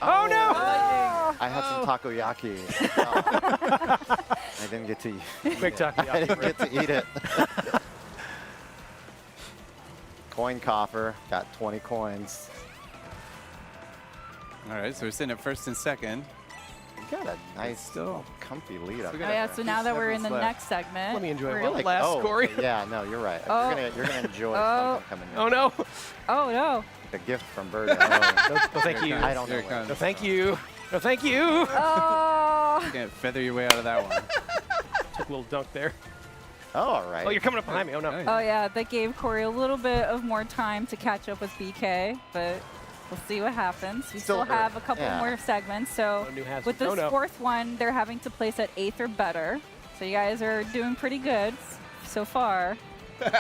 [SPEAKER 16] Oh, no!
[SPEAKER 20] I had some takoyaki. I didn't get to eat
[SPEAKER 16] Quick takoyaki.
[SPEAKER 20] I didn't get to eat it. Coin coffer, got 20 coins.
[SPEAKER 18] All right, so we're sitting at first and second.
[SPEAKER 20] You got a nice, comfy lead up
[SPEAKER 17] Oh
[SPEAKER 20] there.
[SPEAKER 17] yeah, so now that we're in the next segment.
[SPEAKER 16] Let me enjoy
[SPEAKER 17] we're
[SPEAKER 16] one
[SPEAKER 20] Like,
[SPEAKER 16] last
[SPEAKER 20] oh,
[SPEAKER 16] Corey.
[SPEAKER 20] yeah, no, you're right.
[SPEAKER 17] Oh.
[SPEAKER 20] You're gonna enjoy
[SPEAKER 17] Oh.
[SPEAKER 20] something coming in.
[SPEAKER 16] Oh, no.
[SPEAKER 17] Oh, no.
[SPEAKER 20] Like a gift from Birdo.
[SPEAKER 16] No, thank you.
[SPEAKER 20] I don't know.
[SPEAKER 18] Here
[SPEAKER 16] No, thank you. No, thank you.
[SPEAKER 17] Oh.
[SPEAKER 18] You can't feather your way out of that one.
[SPEAKER 16] Took a little dunk there.
[SPEAKER 20] Oh, all right.
[SPEAKER 16] Oh, you're coming up behind me. Oh, no.
[SPEAKER 17] Oh, yeah, that gave Corey a little bit of more time to catch up with BK, but we'll see what happens. We still have a couple more segments, so with this fourth one, they're having to place at 8th or better. So you guys are doing pretty good so far. You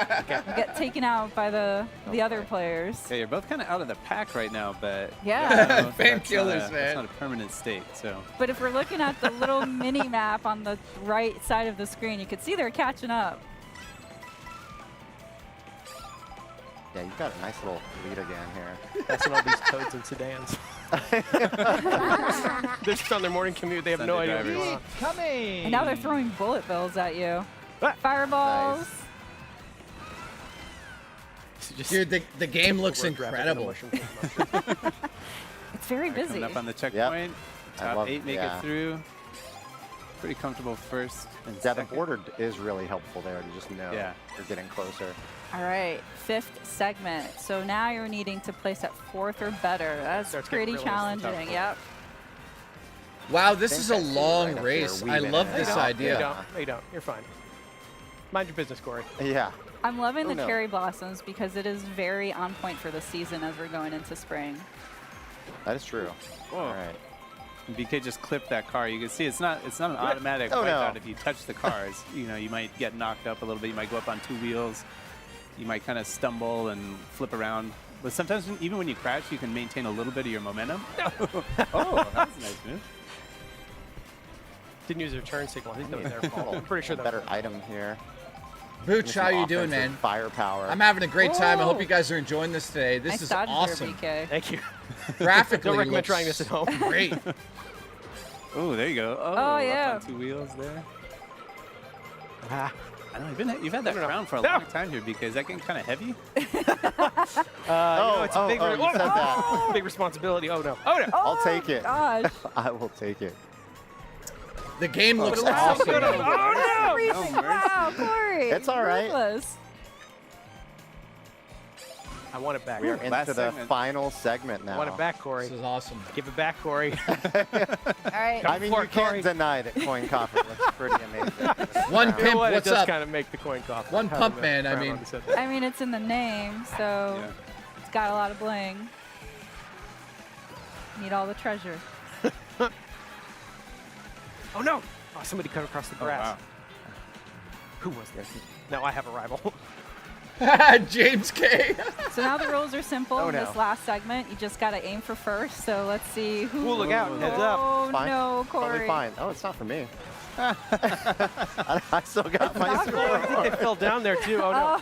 [SPEAKER 17] get taken out by the other players.
[SPEAKER 18] Yeah, you're both kind of out of the pack right now, but
[SPEAKER 17] Yeah.
[SPEAKER 2] Painkillers, man.
[SPEAKER 18] That's not a permanent state, so.
[SPEAKER 17] But if we're looking at the little mini map on the right side of the screen, you can see they're catching up.
[SPEAKER 20] Yeah, you got a nice little lead again here.
[SPEAKER 16] Passing all these toads and sedans. They're just on their morning commute. They have no idea what's going on.
[SPEAKER 1] Coming!
[SPEAKER 17] And now they're throwing bullet bills at you. Fireballs.
[SPEAKER 20] Nice.
[SPEAKER 2] Dude, the game looks incredible.
[SPEAKER 17] It's very busy.
[SPEAKER 18] Coming up on the checkpoint. Top 8 make
[SPEAKER 20] yeah.
[SPEAKER 18] it through. Pretty comfortable first and
[SPEAKER 20] Yeah, the
[SPEAKER 18] second.
[SPEAKER 20] border is really helpful there to just know
[SPEAKER 18] Yeah.
[SPEAKER 20] you're getting closer.
[SPEAKER 17] All right, 5th segment. So now you're needing to place at 4th or better. That's pretty challenging. Yep.
[SPEAKER 2] Wow, this is a long
[SPEAKER 20] up there
[SPEAKER 2] race. I
[SPEAKER 20] weaving
[SPEAKER 2] love
[SPEAKER 20] it.
[SPEAKER 2] this
[SPEAKER 20] No, you
[SPEAKER 2] idea.
[SPEAKER 16] No, you don't. You're fine. Mind your business, Corey.
[SPEAKER 20] Yeah.
[SPEAKER 17] I'm loving
[SPEAKER 20] Oh,
[SPEAKER 17] the
[SPEAKER 20] no.
[SPEAKER 17] cherry blossoms because it is very on point for the season as we're going into spring.
[SPEAKER 20] That is true. All right.
[SPEAKER 18] And BK just clipped that car. You can see it's not an automatic wipeout if you touch the cars. You know, you might get knocked up a little bit. You might go up on 2 wheels. You might kind of stumble and flip around. But sometimes even when you crash, you can maintain a little bit of your momentum. Oh, that was a nice move.
[SPEAKER 16] Didn't use a turn signal. I think that was their fault. I'm pretty sure that
[SPEAKER 20] better item here.
[SPEAKER 2] Booch, how you doing, man?
[SPEAKER 20] Firepower.
[SPEAKER 2] I'm having a great time. I hope you guys are enjoying this today. This is awesome.
[SPEAKER 16] Thank you.
[SPEAKER 2] Graphically,
[SPEAKER 16] Don't recommend
[SPEAKER 2] looks
[SPEAKER 16] trying this at home.
[SPEAKER 2] Great.
[SPEAKER 18] Oh, there you go.
[SPEAKER 17] Oh, yeah.
[SPEAKER 18] Up on 2 wheels there. I don't know. You've had that crown for a long time here, BK. Is that getting kind of heavy?
[SPEAKER 16] You know, it's a big,
[SPEAKER 20] you said that.
[SPEAKER 16] big responsibility. Oh, no. Oh, no.
[SPEAKER 20] I'll take it.
[SPEAKER 17] Gosh.
[SPEAKER 20] I will take it.
[SPEAKER 2] The game looks
[SPEAKER 16] Oh,
[SPEAKER 2] awesome.
[SPEAKER 16] no. Oh, no.
[SPEAKER 17] Wow, Corey.
[SPEAKER 20] It's all right.
[SPEAKER 17] Ruthless.
[SPEAKER 16] I want it back.
[SPEAKER 20] We are into the final segment now.
[SPEAKER 16] I want it back, Corey.
[SPEAKER 2] This is awesome.
[SPEAKER 16] Give it back, Corey.
[SPEAKER 17] All right.
[SPEAKER 20] I mean, you can't deny that coin coffer looks pretty amazing.
[SPEAKER 2] One pimp,
[SPEAKER 16] It
[SPEAKER 2] what's
[SPEAKER 16] does
[SPEAKER 2] up?
[SPEAKER 16] kind of make the coin cough.
[SPEAKER 2] One pump man, I mean.
[SPEAKER 17] I mean, it's in the name, so it's got a lot of bling. Need all the treasure.
[SPEAKER 16] Oh, no. Oh, somebody cut across the grass.
[SPEAKER 18] wow.
[SPEAKER 16] Who was this? Now I have a rival.
[SPEAKER 2] James K.
[SPEAKER 17] So now the rules are simple.
[SPEAKER 20] Oh,
[SPEAKER 17] in
[SPEAKER 20] no.
[SPEAKER 17] this last segment, you just got to aim for first. So let's see who.
[SPEAKER 16] Ooh, look out. Heads up.
[SPEAKER 17] Oh,
[SPEAKER 20] Fine.
[SPEAKER 17] no, Corey.
[SPEAKER 20] Totally fine. Oh, it's not for me. I still got my super
[SPEAKER 16] I think
[SPEAKER 20] horn.
[SPEAKER 16] they fell down there, too. Oh, no.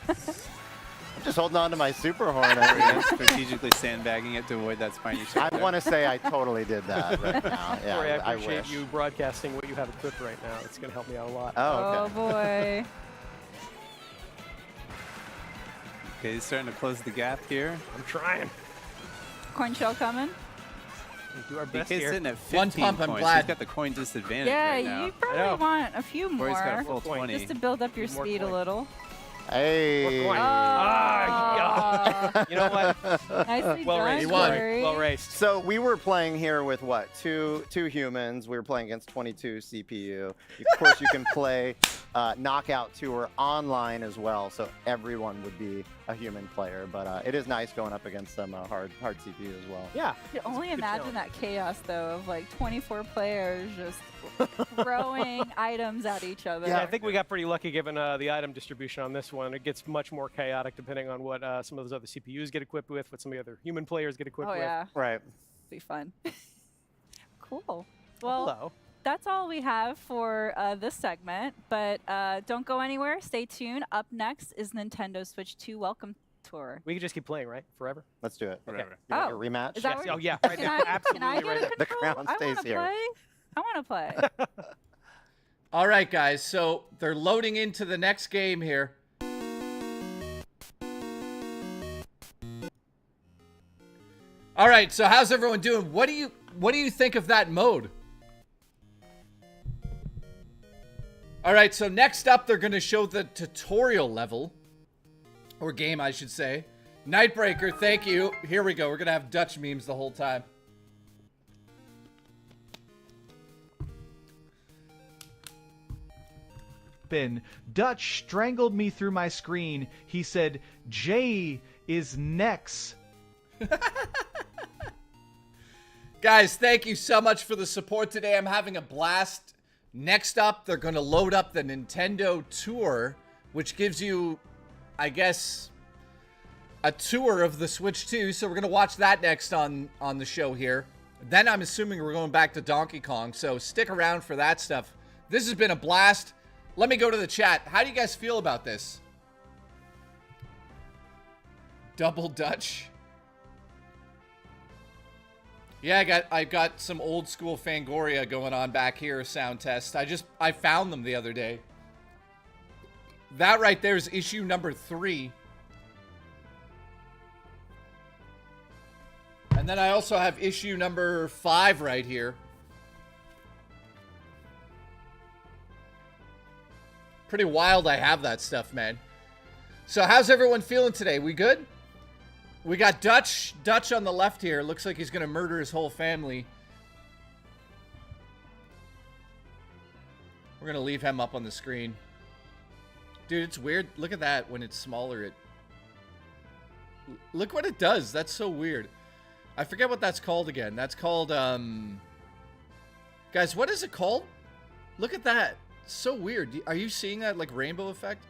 [SPEAKER 20] I'm just holding on to my super horn over here.
[SPEAKER 18] Strategically sandbagging it to avoid that spiny shape.
[SPEAKER 20] I want to say I totally did that right now. Yeah,
[SPEAKER 16] Corey, I
[SPEAKER 20] I
[SPEAKER 16] appreciate
[SPEAKER 20] wish.
[SPEAKER 16] you broadcasting what you have equipped right now. It's going to help me out a lot.
[SPEAKER 20] Oh,
[SPEAKER 17] Oh,
[SPEAKER 20] okay.
[SPEAKER 17] boy.
[SPEAKER 18] Okay, he's starting to close the gap here.
[SPEAKER 16] I'm trying.
[SPEAKER 17] Coin shell coming.
[SPEAKER 16] We do our best
[SPEAKER 18] BK's
[SPEAKER 16] here.
[SPEAKER 18] sitting at 15
[SPEAKER 2] One pump, I'm
[SPEAKER 18] points.
[SPEAKER 2] glad.
[SPEAKER 18] He's got the coin disadvantage
[SPEAKER 17] Yeah,
[SPEAKER 18] right now.
[SPEAKER 17] you probably want a few more.
[SPEAKER 18] Corey's got a full 20.
[SPEAKER 17] Just to build up your
[SPEAKER 16] More
[SPEAKER 17] speed a
[SPEAKER 16] coin.
[SPEAKER 17] little.
[SPEAKER 20] Hey.
[SPEAKER 16] Coin.
[SPEAKER 17] Oh.
[SPEAKER 16] You know what?
[SPEAKER 17] Nicely
[SPEAKER 16] Well
[SPEAKER 17] done,
[SPEAKER 16] raced.
[SPEAKER 17] Corey.
[SPEAKER 16] Well raced.
[SPEAKER 20] So we were playing here with what? Two humans. We were playing against 22 CPU. Of course, you can play Knockout Tour online as well, so everyone would be a human player. But it is nice going up against some hard CPU as well.
[SPEAKER 16] Yeah.
[SPEAKER 17] You can only
[SPEAKER 16] Good
[SPEAKER 17] imagine
[SPEAKER 16] challenge.
[SPEAKER 17] that chaos, though, of like 24 players just throwing items at each other.
[SPEAKER 16] Yeah, I think we got pretty lucky given the item distribution on this one. It gets much more chaotic depending on what some of those other CPUs get equipped with, what some of the other human players get equipped
[SPEAKER 17] Oh,
[SPEAKER 16] with.
[SPEAKER 17] yeah.
[SPEAKER 20] Right.
[SPEAKER 17] Be fun. Cool. Well,
[SPEAKER 16] Hello.
[SPEAKER 17] that's all we have for this segment, but don't go anywhere. Stay tuned. Up next is Nintendo Switch 2 Welcome Tour.
[SPEAKER 16] We can just keep playing, right? Forever?
[SPEAKER 20] Let's do it.
[SPEAKER 18] Whatever.
[SPEAKER 20] You want
[SPEAKER 17] Oh,
[SPEAKER 20] a rematch?
[SPEAKER 17] Is that
[SPEAKER 16] Yes.
[SPEAKER 17] where-
[SPEAKER 16] Oh, yeah. Right
[SPEAKER 17] Can
[SPEAKER 16] now.
[SPEAKER 17] I, can I
[SPEAKER 16] Absolutely
[SPEAKER 17] get
[SPEAKER 16] right
[SPEAKER 17] a
[SPEAKER 16] now.
[SPEAKER 20] The
[SPEAKER 17] control?
[SPEAKER 20] crown
[SPEAKER 17] I
[SPEAKER 20] stays
[SPEAKER 17] want to
[SPEAKER 20] here.
[SPEAKER 17] play. I want to play.
[SPEAKER 2] All right, guys. So they're loading into the next game here. All right. So how's everyone doing? What do you think of that mode? All right. So next up, they're going to show the tutorial level, or game, I should say. Nightbreaker, thank you. Here we go. We're going to have Dutch memes the whole time.
[SPEAKER 1] Dutch strangled me through my screen. He said, Jay is next.
[SPEAKER 2] Guys, thank you so much for the support today. I'm having a blast. Next up, they're going to load up the Nintendo Tour, which gives you, I guess, a tour of the Switch 2. So we're going to watch that next on the show here. Then I'm assuming we're going back to Donkey Kong. So stick around for that stuff. This has been a blast. Let me go to the chat. How do you guys feel about this? Double Dutch. Yeah, I got some old school Fangoria going on back here, sound test. I found them the other day. That right there is issue number 3. And then I also have issue number 5 right here. Pretty wild I have that stuff, man. So how's everyone feeling today? We good? We got Dutch on the left here. Looks like he's going to murder his whole family. We're going to leave him up on the screen. Dude, it's weird. Look at that. When it's smaller, look what it does. That's so weird. I forget what that's called again. That's called, guys, what is it called? Look at that. So weird. Are you seeing that, like, rainbow effect?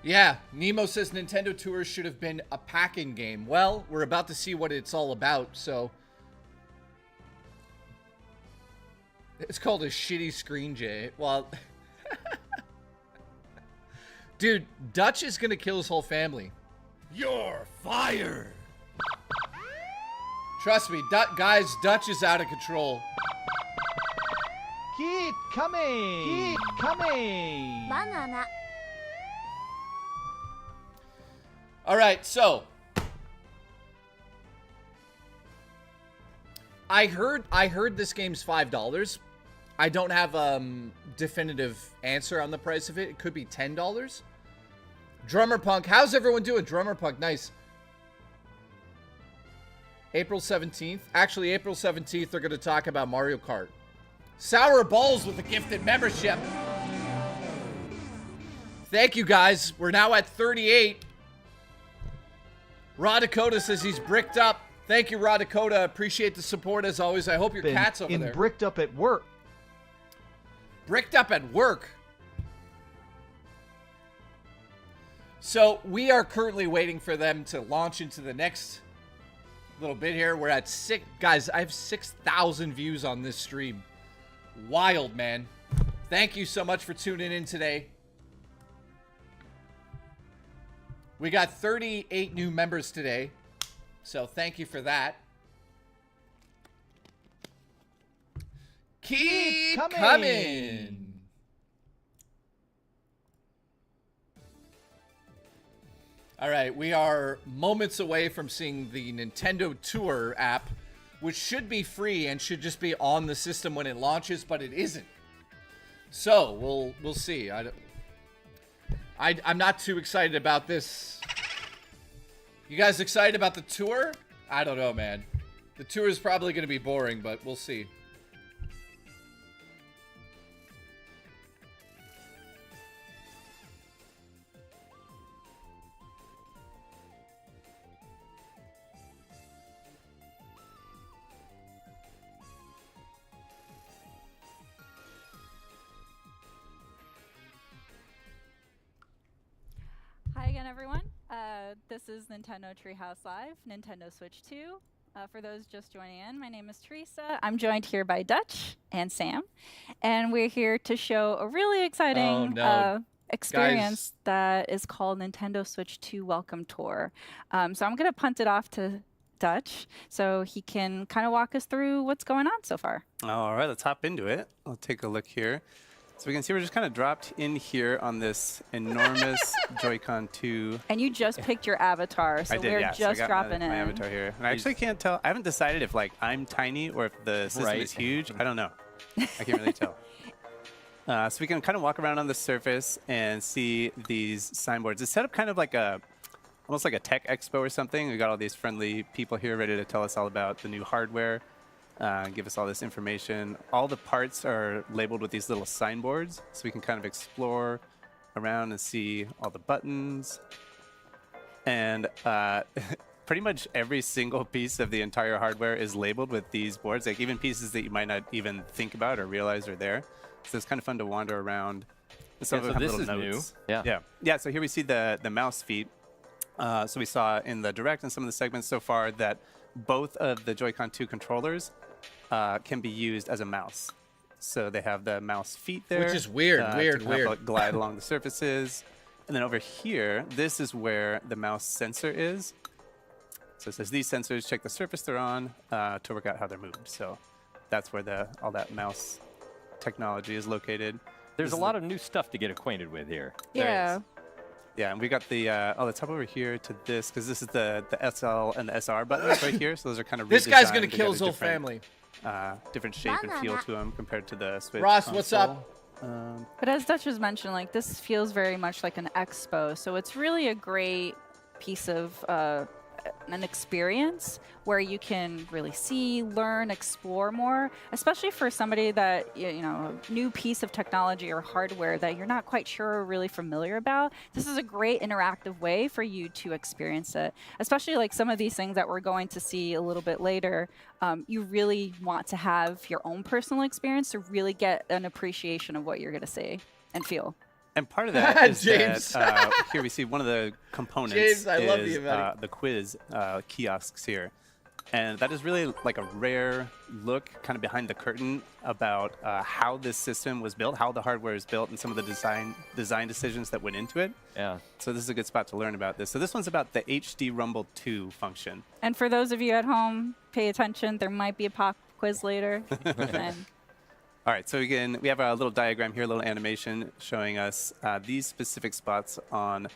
[SPEAKER 2] Yeah, Nemo says Nintendo Tours should have been a packing game. Well, we're about to see what it's all about, so... It's called a shitty screen, Jay. Well... Dude, Dutch is gonna kill his whole family.
[SPEAKER 5] You're fired!
[SPEAKER 2] Trust me, guys, Dutch is out of control.
[SPEAKER 1] Keep coming! Keep coming!
[SPEAKER 8] Banana.
[SPEAKER 2] Alright, so... I heard this game's $5. I don't have a definitive answer on the price of it. It could be $10. Drummer Punk. How's everyone doing? Drummer Punk. Nice. April 17th. Actually, April 17th, they're going to talk about Mario Kart. Sour Balls with a gifted membership. Thank you, guys. We're now at 38. Raw Dakota says he's bricked up. Thank you, Raw Dakota. Appreciate the support as always. I hope your cat's over there.
[SPEAKER 1] Bricked up at work.
[SPEAKER 2] Bricked up at work. So we are currently waiting for them to launch into the next little bit here. We're at guys, I have 6,000 views on this stream. Wild, man. Thank you so much for tuning in today. We got 38 new members today. So thank you for that. Keep coming. All right, we are moments away from seeing the Nintendo Tour app, which should be free and should just be on the system when it launches, but it isn't. So we'll see. I'm not too excited about this. You guys excited about the tour? I don't know, man. The tour is probably going to be boring, but we'll see.
[SPEAKER 17] Hi again, everyone. This is Nintendo Treehouse Live, Nintendo Switch 2. For those just joining in, my name is Teresa. I'm joined here by Dutch and Sam, and we're here to show a really exciting experience that is called Nintendo Switch 2 Welcome Tour. So I'm going to punt it off to Dutch so he can kind of walk us through what's going on so far.
[SPEAKER 18] All right, let's hop into it. I'll take a look here. So we can see we're just kind of dropped in here on this enormous Joy-Con 2.
[SPEAKER 17] And you just picked your avatar, so we're just
[SPEAKER 18] so I got
[SPEAKER 17] dropping
[SPEAKER 18] my
[SPEAKER 17] in.
[SPEAKER 18] avatar here. And I actually can't tell. I haven't decided if like I'm tiny or if the system is huge. I don't know. I can't really tell. So we can kind of walk around on the surface and see these signboards. It's set up kind of like almost like a tech expo or something. We got all these friendly people here ready to tell us all about the new hardware. Give us all this information. All the parts are labeled with these little signboards, so we can kind of explore around and see all the buttons. And pretty much every single piece of the entire hardware is labeled with these boards, like even pieces that you might not even think about or realize are there. So it's kind of fun to wander around. Some of them have little notes. Yeah. So here we see the mouse feet. So we saw in the Direct and some of the segments so far that both of the Joy-Con 2 controllers can be used as a mouse. So they have the mouse feet there.
[SPEAKER 2] Which is weird,
[SPEAKER 18] to glide along the surfaces. And then over here, this is where the mouse sensor is. So it says these sensors check the surface they're on to work out how they're moved. So that's where all that mouse technology is located.
[SPEAKER 14] There's a lot of new stuff to get acquainted with here.
[SPEAKER 17] Yeah.
[SPEAKER 18] Yeah, and we got the let's hop over here to this, because this is the SL and the SR buttons right here. So those are kind of
[SPEAKER 2] This guy's going to kill his whole family.
[SPEAKER 18] Different shape and feel to them compared to the Switch
[SPEAKER 2] Ross,
[SPEAKER 18] console.
[SPEAKER 2] what's up?
[SPEAKER 17] But as Dutch was mentioned, like this feels very much like an expo. So it's really a great piece of an experience where you can really see, learn, explore more, especially for somebody that, you know, a new piece of technology or hardware that you're not quite sure or really familiar about. This is a great interactive way for you to experience it, especially like some of these things that we're going to see a little bit later. You really want to have your own personal experience to really get an appreciation of what you're going to see and feel.
[SPEAKER 18] And part of that is
[SPEAKER 2] James.
[SPEAKER 18] that here we see one of the components
[SPEAKER 2] James, I love
[SPEAKER 18] is
[SPEAKER 2] you, buddy.
[SPEAKER 18] the quiz kiosks here. And that is really like a rare look kind of behind the curtain about how this system was built, how the hardware is built, and some of the design decisions that went into it.
[SPEAKER 14] Yeah.
[SPEAKER 18] So this is a good spot to learn about this. So this one's about the HD Rumble 2 function.
[SPEAKER 17] And for those of you at home, pay attention. There might be a pop quiz later. And
[SPEAKER 18] All right, so again, we have a little diagram here, a little animation showing us these specific spots on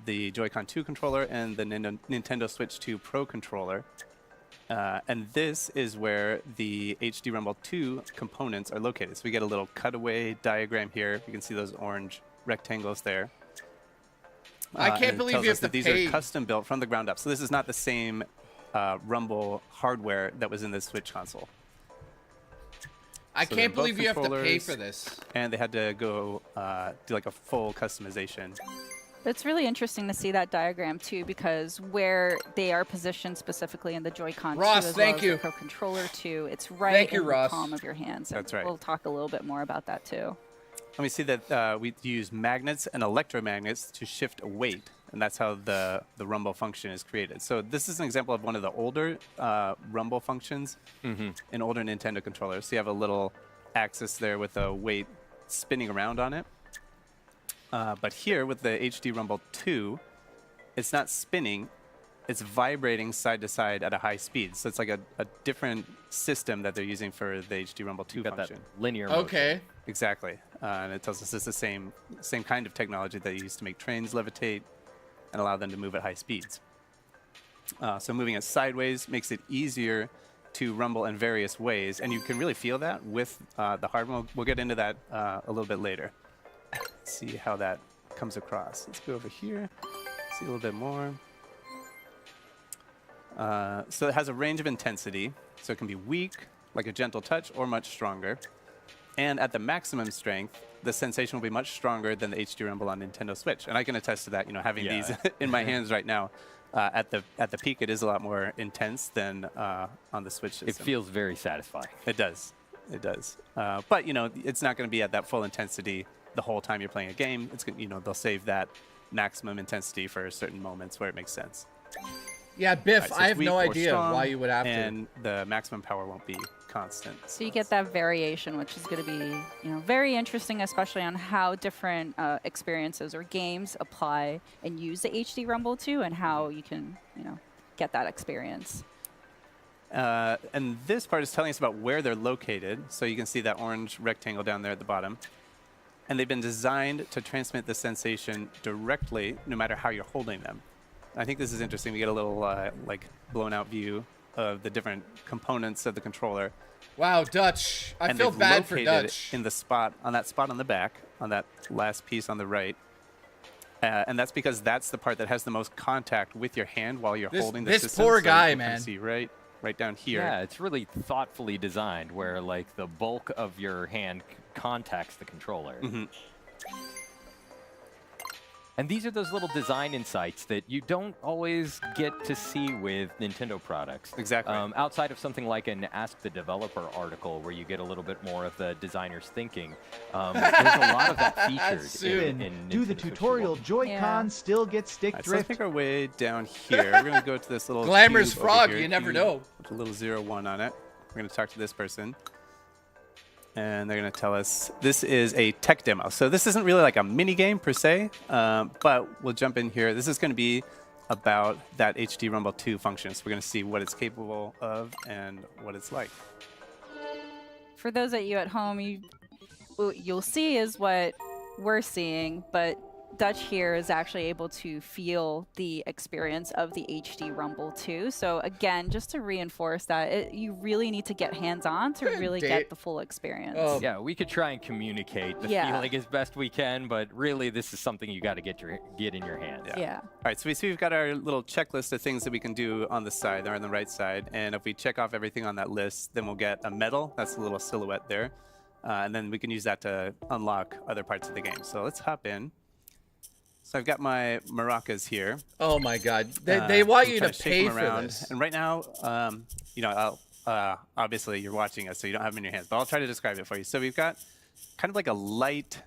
[SPEAKER 18] the Joy-Con 2 controller and the Nintendo Switch 2 Pro controller. And this is where the HD Rumble 2 components are located. So we get a little cutaway diagram here. You can see those orange rectangles there.
[SPEAKER 2] I can't believe you have to
[SPEAKER 18] these
[SPEAKER 2] pay.
[SPEAKER 18] are custom built from the ground up. So this is not the same Rumble hardware that was in the Switch console.
[SPEAKER 2] I
[SPEAKER 18] So
[SPEAKER 2] can't
[SPEAKER 18] they're both
[SPEAKER 2] believe you have to pay
[SPEAKER 18] controllers,
[SPEAKER 2] for this.
[SPEAKER 18] And they had to go do like a full customization.
[SPEAKER 17] it's really interesting to see that diagram too, because where they are positioned specifically in the Joy-Con 2
[SPEAKER 2] Ross,
[SPEAKER 17] as
[SPEAKER 2] thank
[SPEAKER 17] well as
[SPEAKER 2] you.
[SPEAKER 17] the Pro Controller 2, it's right
[SPEAKER 2] Thank you,
[SPEAKER 17] in
[SPEAKER 2] Ross.
[SPEAKER 17] the palm of your hands.
[SPEAKER 18] That's right.
[SPEAKER 17] We'll talk a little bit more about that too.
[SPEAKER 18] And we see that we use magnets and electromagnets to shift a weight, and that's how the rumble function is created. So this is an example of one of the older rumble functions in older Nintendo controllers. So you have a little axis there with a weight spinning around on it. But here with the HD Rumble 2, it's not spinning, it's vibrating side to side at a high speed. So it's like a different system that they're using for the HD Rumble 2 function.
[SPEAKER 14] That linear
[SPEAKER 2] Okay.
[SPEAKER 14] motion.
[SPEAKER 18] Exactly. And it tells us it's the same kind of technology that you use to make trains levitate and allow them to move at high speeds. So moving it sideways makes it easier to rumble in various ways, and you can really feel that with the hardware. We'll get into that a little bit later. Let's see how that comes across. Let's go over here, see a little bit more. So it has a range of intensity, so it can be weak, like a gentle touch, or much stronger. And at the maximum strength, the sensation will be much stronger than the HD Rumble on Nintendo Switch. And I can attest to that, you know, having these in my hands right now. At the peak, it is a lot more intense than on the Switch system.
[SPEAKER 14] It feels very satisfying.
[SPEAKER 18] It does. It does. But, you know, it's not going to be at that full intensity the whole time you're playing a game. It's you know, they'll save that maximum intensity for certain moments where it makes sense.
[SPEAKER 2] Yeah, Biff,
[SPEAKER 18] Right, so
[SPEAKER 2] I
[SPEAKER 18] it's
[SPEAKER 2] have
[SPEAKER 18] weak
[SPEAKER 2] no
[SPEAKER 18] or
[SPEAKER 2] idea
[SPEAKER 18] strong,
[SPEAKER 2] why you would have to.
[SPEAKER 18] and the maximum power won't be constant.
[SPEAKER 17] So you get that variation, which is going to be, you know, very interesting, especially on how different experiences or games apply and use the HD Rumble 2 and how you can, you know, get that experience.
[SPEAKER 18] And this part is telling us about where they're located. So you can see that orange rectangle down there at the bottom. And they've been designed to transmit the sensation directly, no matter how you're holding them. I think this is interesting. We get a little like blown out view of the different components of the controller.
[SPEAKER 2] Wow, Dutch. I
[SPEAKER 18] And
[SPEAKER 2] feel
[SPEAKER 18] they've
[SPEAKER 2] bad for
[SPEAKER 18] located
[SPEAKER 2] Dutch.
[SPEAKER 18] in the spot, on that spot on the back, on that last piece on the right. And that's because that's the part that has the most contact with your hand while you're holding the system.
[SPEAKER 2] This poor
[SPEAKER 18] So
[SPEAKER 2] guy,
[SPEAKER 18] you can kinda
[SPEAKER 2] man.
[SPEAKER 18] see right down here.
[SPEAKER 14] Yeah, it's really thoughtfully designed where like the bulk of your hand contacts the controller. And these are those little design insights that you don't always get to see with Nintendo products.
[SPEAKER 18] Exactly.
[SPEAKER 14] Outside of something like an Ask the Developer article where you get a little bit more of the designer's thinking, there's a lot of that features in
[SPEAKER 1] Do the
[SPEAKER 14] Nintendo
[SPEAKER 1] tutorial. Joy-Con still get stick
[SPEAKER 18] All right, so
[SPEAKER 1] drift.
[SPEAKER 18] let's make our way down here. We're going to go to this little
[SPEAKER 2] Glamorous
[SPEAKER 18] cube over
[SPEAKER 2] frog,
[SPEAKER 18] here,
[SPEAKER 2] you never
[SPEAKER 18] cube
[SPEAKER 2] know.
[SPEAKER 18] with a little 0-1 on it. We're going to talk to this person. And they're going to tell us this is a tech demo. So this isn't really like a mini game per se, but we'll jump in here. This is going to be about that HD Rumble 2 function. So we're going to see what it's capable of and what it's like.
[SPEAKER 17] For those of you at home, what you'll see is what we're seeing, but Dutch here is actually able to feel the experience of the HD Rumble too. So again, just to reinforce that, you really need to get hands-on to really get the full experience.
[SPEAKER 14] Oh. Yeah, we could try and communicate the feeling as best we can, but really this is something you got to get in your hands.
[SPEAKER 17] Yeah.
[SPEAKER 18] All right, so we see we've got our little checklist of things that we can do on the side, or on the right side, and if we check off everything on that list, then we'll get a medal. That's a little silhouette there. And then we can use that to unlock other parts of the game. So let's hop in. So I've got my maracas here.
[SPEAKER 2] Oh my God! They want you to pay for
[SPEAKER 18] around.
[SPEAKER 2] this.
[SPEAKER 18] And right now, you know, obviously you're watching us, so you don't have them in your hands. But I'll try to describe it for you. So we've got kind of like a light.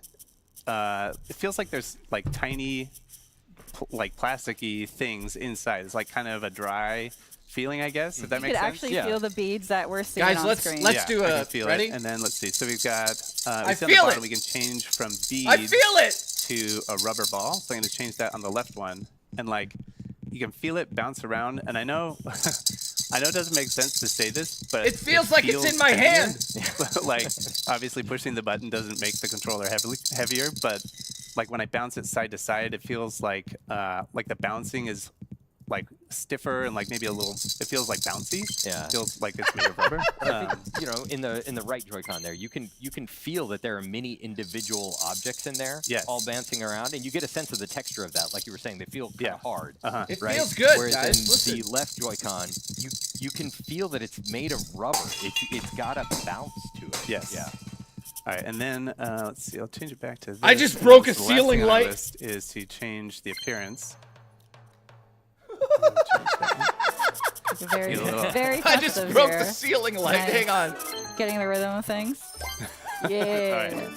[SPEAKER 18] It feels like there's like tiny, like plasticky things inside. It's like kind of a dry feeling, I guess. If that makes sense.
[SPEAKER 17] You could actually feel the beads that we're seeing
[SPEAKER 2] Guys,
[SPEAKER 17] on screen.
[SPEAKER 2] let's do a
[SPEAKER 18] ready. And then let's see. So we've got.
[SPEAKER 2] I
[SPEAKER 18] feel
[SPEAKER 2] feel
[SPEAKER 18] on the bottom,
[SPEAKER 2] it.
[SPEAKER 18] we can change from beads.
[SPEAKER 2] I feel it.
[SPEAKER 18] To a rubber ball. So I'm going to change that on the left one, and like you can feel it bounce around. And I know, I know it doesn't make sense to say this, but
[SPEAKER 2] it feels like it's in my hand.
[SPEAKER 18] Like obviously pushing the button doesn't make the controller heavier, but like when I bounce it side to side, it feels like the bouncing is like stiffer and like maybe a little. It feels like bouncy.
[SPEAKER 14] Yeah.
[SPEAKER 18] It feels like it's made of rubber.
[SPEAKER 14] I think, you know, in the right Joy-Con there, you can feel that there are many individual objects in there, all bouncing around, and you get a sense of the texture of that. Like you were saying, they feel kind of hard.
[SPEAKER 2] It
[SPEAKER 14] right?
[SPEAKER 2] feels good,
[SPEAKER 14] Whereas
[SPEAKER 2] guys.
[SPEAKER 14] in the left Joy-Con, you can feel that it's made of rubber. It's got a bounce to it.
[SPEAKER 18] Yes.
[SPEAKER 14] Yeah.
[SPEAKER 18] All right, and then let's see. I'll change it back to this.
[SPEAKER 2] I just broke a
[SPEAKER 18] The last
[SPEAKER 2] ceiling
[SPEAKER 18] thing on the
[SPEAKER 2] light.
[SPEAKER 18] list is to change the appearance.
[SPEAKER 17] Very
[SPEAKER 2] I just
[SPEAKER 17] festive
[SPEAKER 2] broke
[SPEAKER 17] here.
[SPEAKER 2] the ceiling light.
[SPEAKER 17] Nice.
[SPEAKER 2] Hang on.
[SPEAKER 17] Getting the rhythm of things. Yeah.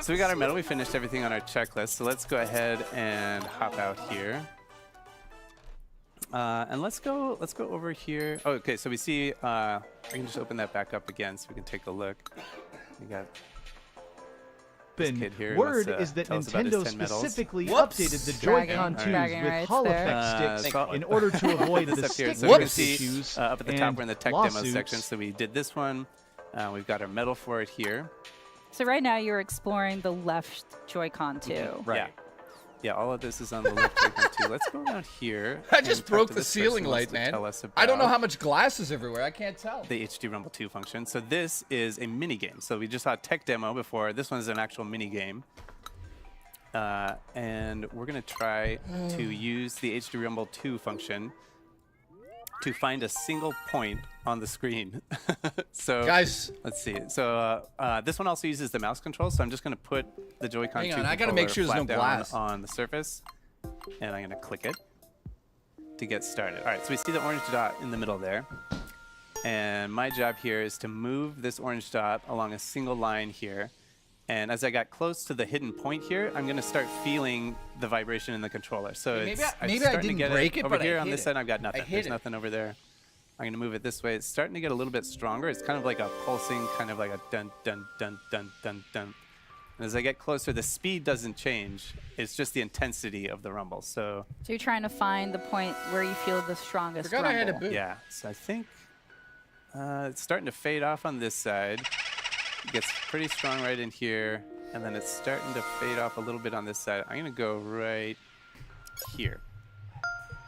[SPEAKER 18] So we got our medal. We finished everything on our checklist. So let's go ahead and hop out here. And let's go over here. Oh, okay, so we see. I can just open that back up again so we can take a look. We got. Here.
[SPEAKER 1] Word is that Nintendo specifically updated the Joy-Con 2s with Hall Effect sticks in order to avoid the stick issues
[SPEAKER 18] up at the top, we're in the tech demo
[SPEAKER 1] lawsuits.
[SPEAKER 18] section. So we did this one. We've got our medal for it here.
[SPEAKER 17] So right now you're exploring the left Joy-Con too.
[SPEAKER 18] Right. Yeah, all of this is on the left Joy-Con too. Let's go around here.
[SPEAKER 2] I just broke the ceiling light, man. I don't know how much glass is everywhere. I can't tell.
[SPEAKER 18] The HD Rumble 2 function. So this is a mini game. So we just saw a tech demo before. This one's an actual mini game. And we're going to try to use the HD Rumble 2 function to find a single point on the screen. So
[SPEAKER 2] guys,
[SPEAKER 18] let's see. So this one also uses the mouse control. So I'm just going to put the Joy-Con 2
[SPEAKER 2] I gotta make sure there's no glass
[SPEAKER 18] on the surface, and I'm going to click it to get started. All right, so we see the orange dot in the middle there, and my job here is to move this orange dot along a single line here. And as I got close to the hidden point here, I'm going to start feeling the vibration in the controller. So
[SPEAKER 2] maybe
[SPEAKER 18] it's
[SPEAKER 2] I
[SPEAKER 18] starting
[SPEAKER 2] didn't
[SPEAKER 18] to get
[SPEAKER 2] break it,
[SPEAKER 18] over
[SPEAKER 2] but
[SPEAKER 18] here
[SPEAKER 2] I
[SPEAKER 18] on
[SPEAKER 2] hit
[SPEAKER 18] this
[SPEAKER 2] it.
[SPEAKER 18] side. I've got nothing.
[SPEAKER 2] I hit
[SPEAKER 18] There's
[SPEAKER 2] it.
[SPEAKER 18] nothing over there. I'm going to move it this way. It's starting to get a little bit stronger. It's kind of like a pulsing, kind of like a dun dun dun dun dun dun. And as I get closer, the speed doesn't change. It's just the intensity of the rumble. So
[SPEAKER 17] you're trying to find the point where you feel the strongest
[SPEAKER 2] Forgot I had a
[SPEAKER 17] rumble.
[SPEAKER 2] boot.
[SPEAKER 18] yeah, so I think it's starting to fade off on this side. It gets pretty strong right in here, and then it's starting to fade off a little bit on this side. I'm going to go right here.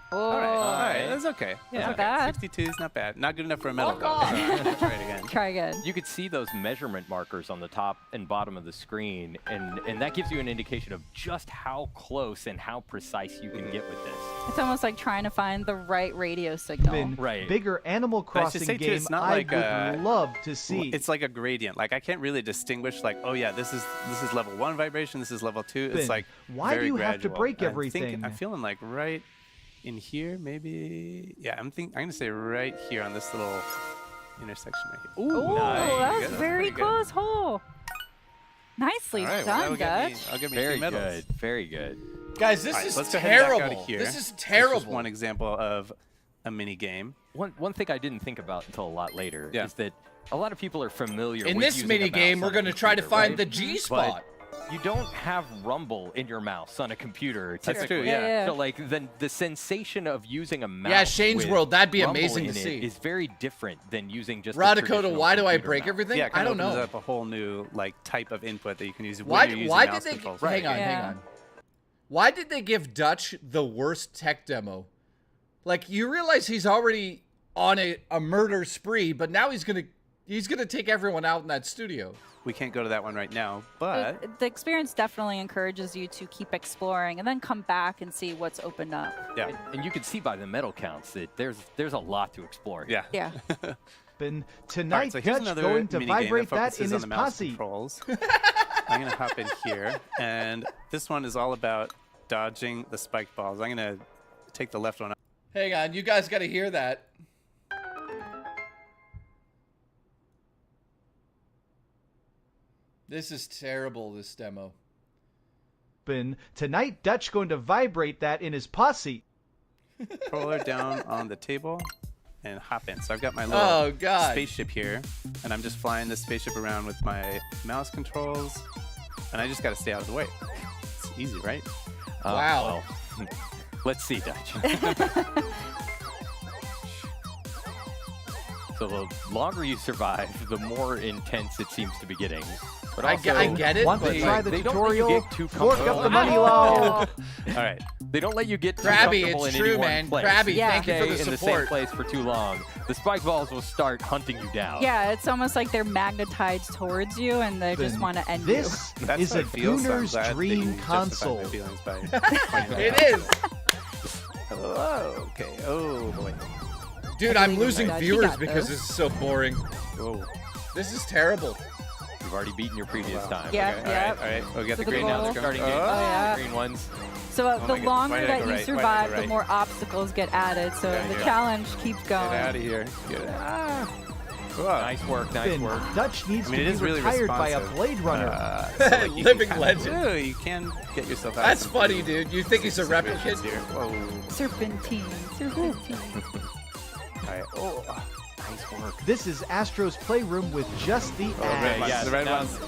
[SPEAKER 18] All right, that's okay. Yeah,
[SPEAKER 17] Not bad.
[SPEAKER 18] 62 is not bad. Not good enough for a medal.
[SPEAKER 2] Fuck off.
[SPEAKER 18] Try it again.
[SPEAKER 17] Try again.
[SPEAKER 14] You could see those measurement markers on the top and bottom of the screen, and that gives you an indication of just how close and how precise you can get with this.
[SPEAKER 17] It's almost like trying to find the right radio signal.
[SPEAKER 1] Bigger Animal
[SPEAKER 18] But I should
[SPEAKER 1] Crossing
[SPEAKER 18] say, too,
[SPEAKER 1] game
[SPEAKER 18] it's not
[SPEAKER 1] I
[SPEAKER 18] like
[SPEAKER 1] would love to see.
[SPEAKER 18] It's like a gradient. Like I can't really distinguish. Like, oh yeah, this is level 1 vibration. This is level 2. It's
[SPEAKER 1] Ben,
[SPEAKER 18] like
[SPEAKER 1] why do
[SPEAKER 18] very
[SPEAKER 1] you have to
[SPEAKER 18] gradual.
[SPEAKER 1] break
[SPEAKER 18] I'm
[SPEAKER 1] everything?
[SPEAKER 18] I'm feeling like right in here, maybe. Yeah, I'm gonna say right here on this little intersection right here.
[SPEAKER 17] Ooh,
[SPEAKER 18] nice.
[SPEAKER 17] that's very close hole. Nicely
[SPEAKER 18] All right, well,
[SPEAKER 17] done,
[SPEAKER 18] that'll get me-
[SPEAKER 17] Dutch.
[SPEAKER 18] I'll get me
[SPEAKER 14] Very
[SPEAKER 18] 3 medals.
[SPEAKER 14] good. Very good.
[SPEAKER 2] Guys, this
[SPEAKER 18] All right,
[SPEAKER 2] is
[SPEAKER 18] let's go ahead and back out
[SPEAKER 2] terrible.
[SPEAKER 18] of here.
[SPEAKER 2] This is
[SPEAKER 18] This
[SPEAKER 2] terrible.
[SPEAKER 18] is one example of a mini game.
[SPEAKER 14] One thing I didn't think about until a lot later
[SPEAKER 18] Yeah.
[SPEAKER 14] is that a lot of people are familiar
[SPEAKER 2] In
[SPEAKER 14] with
[SPEAKER 2] this
[SPEAKER 14] using
[SPEAKER 2] mini
[SPEAKER 14] a mouse
[SPEAKER 2] game, we're
[SPEAKER 14] on a
[SPEAKER 2] going to try to
[SPEAKER 14] computer,
[SPEAKER 2] find
[SPEAKER 14] right?
[SPEAKER 2] the G spot.
[SPEAKER 14] you don't have rumble in your mouse on a computer.
[SPEAKER 18] That's
[SPEAKER 14] Typically.
[SPEAKER 18] true, yeah.
[SPEAKER 14] So like the sensation of using a mouse.
[SPEAKER 2] Yeah, Shane's
[SPEAKER 14] with
[SPEAKER 2] World, that'd be
[SPEAKER 14] rumble
[SPEAKER 2] amazing
[SPEAKER 14] in
[SPEAKER 2] to
[SPEAKER 14] it
[SPEAKER 2] see.
[SPEAKER 14] Is very different than using just.
[SPEAKER 2] Radakota, why do I break
[SPEAKER 14] mouse.
[SPEAKER 2] everything?
[SPEAKER 18] Yeah, it
[SPEAKER 2] I
[SPEAKER 18] kind of
[SPEAKER 2] don't
[SPEAKER 18] opens
[SPEAKER 2] know.
[SPEAKER 18] up a whole new like type of input that you can use when
[SPEAKER 2] Why
[SPEAKER 18] you're using
[SPEAKER 2] did
[SPEAKER 18] mouse
[SPEAKER 2] they
[SPEAKER 18] controls.
[SPEAKER 2] hang on. Why did they give Dutch the worst tech demo? Like, you realize he's already on a murder spree, but now he's gonna take everyone out in that studio.
[SPEAKER 18] We can't go to that one right now, but
[SPEAKER 17] the experience definitely encourages you to keep exploring and then come back and see what's opened up.
[SPEAKER 18] Yeah,
[SPEAKER 14] and you can see by the medal counts that there's a lot to explore.
[SPEAKER 18] Yeah.
[SPEAKER 17] Yeah.
[SPEAKER 1] And tonight,
[SPEAKER 18] right, so here's
[SPEAKER 1] Dutch
[SPEAKER 18] another
[SPEAKER 1] going to
[SPEAKER 18] minigame
[SPEAKER 1] vibrate that
[SPEAKER 18] focuses
[SPEAKER 1] in
[SPEAKER 18] on
[SPEAKER 1] his
[SPEAKER 18] the mouse
[SPEAKER 1] posse.
[SPEAKER 18] controls. I'm gonna hop in here, and this one is all about dodging the spike balls. I'm gonna take the left one up.
[SPEAKER 2] Hang on, you guys got to hear that. This is terrible, this demo.
[SPEAKER 1] Tonight, Dutch going to vibrate that in his posse.
[SPEAKER 18] Controller down on the table and hop in. So I've got my little spaceship here, and I'm just flying this spaceship around with my mouse controls, and I just got to stay out of the way. It's easy, right?
[SPEAKER 2] Wow.
[SPEAKER 14] Well, let's see, Dutch. So the longer you survive, the more intense it seems to be getting. But
[SPEAKER 2] I get it.
[SPEAKER 1] Want to
[SPEAKER 2] but
[SPEAKER 1] try the
[SPEAKER 14] they don't
[SPEAKER 1] tutorial?
[SPEAKER 14] let you get too
[SPEAKER 1] Work
[SPEAKER 14] comfortable.
[SPEAKER 1] up the money low.
[SPEAKER 18] All right.
[SPEAKER 14] They don't let you get too
[SPEAKER 2] Krabby,
[SPEAKER 14] comfortable
[SPEAKER 2] it's
[SPEAKER 14] in
[SPEAKER 2] true,
[SPEAKER 14] any one
[SPEAKER 2] man.
[SPEAKER 14] place.
[SPEAKER 2] Krabby,
[SPEAKER 14] If you
[SPEAKER 2] thank you for
[SPEAKER 14] stay
[SPEAKER 2] the
[SPEAKER 14] in the same
[SPEAKER 2] support.
[SPEAKER 14] place for too long, the spike balls will start hunting you down.
[SPEAKER 17] Yeah, it's almost like they're magnetized towards you and they just want to end
[SPEAKER 1] This
[SPEAKER 17] you.
[SPEAKER 18] That's
[SPEAKER 1] is
[SPEAKER 18] how
[SPEAKER 1] a
[SPEAKER 18] it feels, so I'm
[SPEAKER 1] Gooner's
[SPEAKER 18] glad that
[SPEAKER 1] dream
[SPEAKER 18] you justified
[SPEAKER 1] console.
[SPEAKER 18] my feelings by pointing that
[SPEAKER 2] It
[SPEAKER 18] out.
[SPEAKER 2] is.
[SPEAKER 18] Oh, okay. Oh, boy.
[SPEAKER 2] Dude, I'm losing
[SPEAKER 17] Dutch, you
[SPEAKER 2] viewers
[SPEAKER 17] got
[SPEAKER 2] because
[SPEAKER 17] this.
[SPEAKER 2] this is so boring.
[SPEAKER 18] Oh.
[SPEAKER 2] This is terrible.
[SPEAKER 14] You've already beaten your previous time.
[SPEAKER 17] Yeah,
[SPEAKER 18] Okay,
[SPEAKER 17] yeah.
[SPEAKER 18] all right. Oh, we got
[SPEAKER 17] To
[SPEAKER 18] the
[SPEAKER 17] the
[SPEAKER 18] green now.
[SPEAKER 17] goal.
[SPEAKER 18] They're
[SPEAKER 14] Starting
[SPEAKER 18] going.
[SPEAKER 14] games,
[SPEAKER 17] yeah.
[SPEAKER 14] the green ones.
[SPEAKER 17] So
[SPEAKER 18] Oh
[SPEAKER 17] the
[SPEAKER 18] my God.
[SPEAKER 17] longer
[SPEAKER 18] Why did I
[SPEAKER 17] that
[SPEAKER 18] go
[SPEAKER 17] you
[SPEAKER 18] right? Why did I go
[SPEAKER 17] survive,
[SPEAKER 18] right?
[SPEAKER 17] the more obstacles get added. So
[SPEAKER 18] Yeah,
[SPEAKER 17] the
[SPEAKER 18] yeah.
[SPEAKER 17] challenge keeps
[SPEAKER 18] Get
[SPEAKER 17] going.
[SPEAKER 18] out of here. Get out.
[SPEAKER 14] Nice work, nice work.
[SPEAKER 1] Dutch needs
[SPEAKER 18] I mean, it
[SPEAKER 1] to
[SPEAKER 18] is
[SPEAKER 1] be
[SPEAKER 18] really
[SPEAKER 1] retired by a
[SPEAKER 18] responsive.
[SPEAKER 1] Blade Runner.
[SPEAKER 18] So, like, you
[SPEAKER 2] Living
[SPEAKER 18] can
[SPEAKER 2] legend.
[SPEAKER 18] Ooh, you can get yourself out.
[SPEAKER 2] That's
[SPEAKER 18] of
[SPEAKER 2] funny, dude. You think he's a
[SPEAKER 18] situations
[SPEAKER 2] replicant?
[SPEAKER 18] here. Whoa.
[SPEAKER 17] Serpentine.
[SPEAKER 18] All right. Oh,
[SPEAKER 14] Nice work.
[SPEAKER 1] This is Astro's Playroom with just the
[SPEAKER 18] red
[SPEAKER 1] ads.
[SPEAKER 18] ones. The red
[SPEAKER 14] now-
[SPEAKER 18] ones.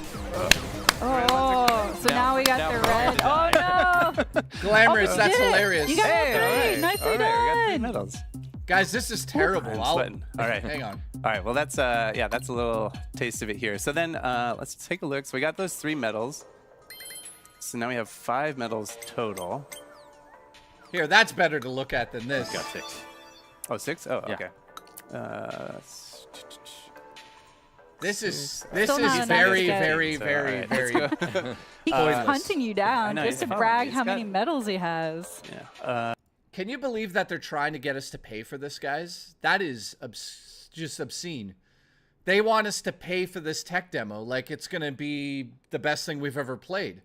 [SPEAKER 17] Oh, so now we got
[SPEAKER 14] now
[SPEAKER 17] the
[SPEAKER 14] we're
[SPEAKER 17] red.
[SPEAKER 14] on
[SPEAKER 17] Oh no!
[SPEAKER 2] Glamorous,
[SPEAKER 17] Oh,
[SPEAKER 2] that's
[SPEAKER 17] you did it.
[SPEAKER 2] hilarious.
[SPEAKER 17] You got
[SPEAKER 18] Hey,
[SPEAKER 17] all
[SPEAKER 18] all
[SPEAKER 17] three.
[SPEAKER 18] right.
[SPEAKER 17] Nicely
[SPEAKER 18] All right, we got 3
[SPEAKER 17] done.
[SPEAKER 18] medals.
[SPEAKER 2] Guys, this is terrible.
[SPEAKER 18] I'm
[SPEAKER 2] I'll-
[SPEAKER 18] sweating. All right.
[SPEAKER 2] Hang on.
[SPEAKER 18] All right, well, that's that's a little taste of it here. So then let's take a look. So we got those 3 medals. So now we have 5 medals total.
[SPEAKER 2] Here, that's better to look at than this.
[SPEAKER 14] Got 6.
[SPEAKER 18] Oh, 6? Oh,
[SPEAKER 14] Yeah.
[SPEAKER 18] okay.
[SPEAKER 2] This is
[SPEAKER 17] Still not enough
[SPEAKER 2] very,
[SPEAKER 17] to get.
[SPEAKER 2] very,
[SPEAKER 18] So,
[SPEAKER 2] very,
[SPEAKER 18] all right,
[SPEAKER 2] very.
[SPEAKER 18] let's go.
[SPEAKER 17] He keeps hunting you down
[SPEAKER 18] know,
[SPEAKER 17] just to
[SPEAKER 18] he's following
[SPEAKER 17] brag
[SPEAKER 18] me.
[SPEAKER 17] how
[SPEAKER 18] He's
[SPEAKER 17] many
[SPEAKER 18] got-
[SPEAKER 17] medals he has.
[SPEAKER 18] Yeah.
[SPEAKER 2] Can you believe that they're trying to get us to pay for this, guys? That is just obscene. They want us to pay for this tech demo like it's going to be the best thing we've ever played.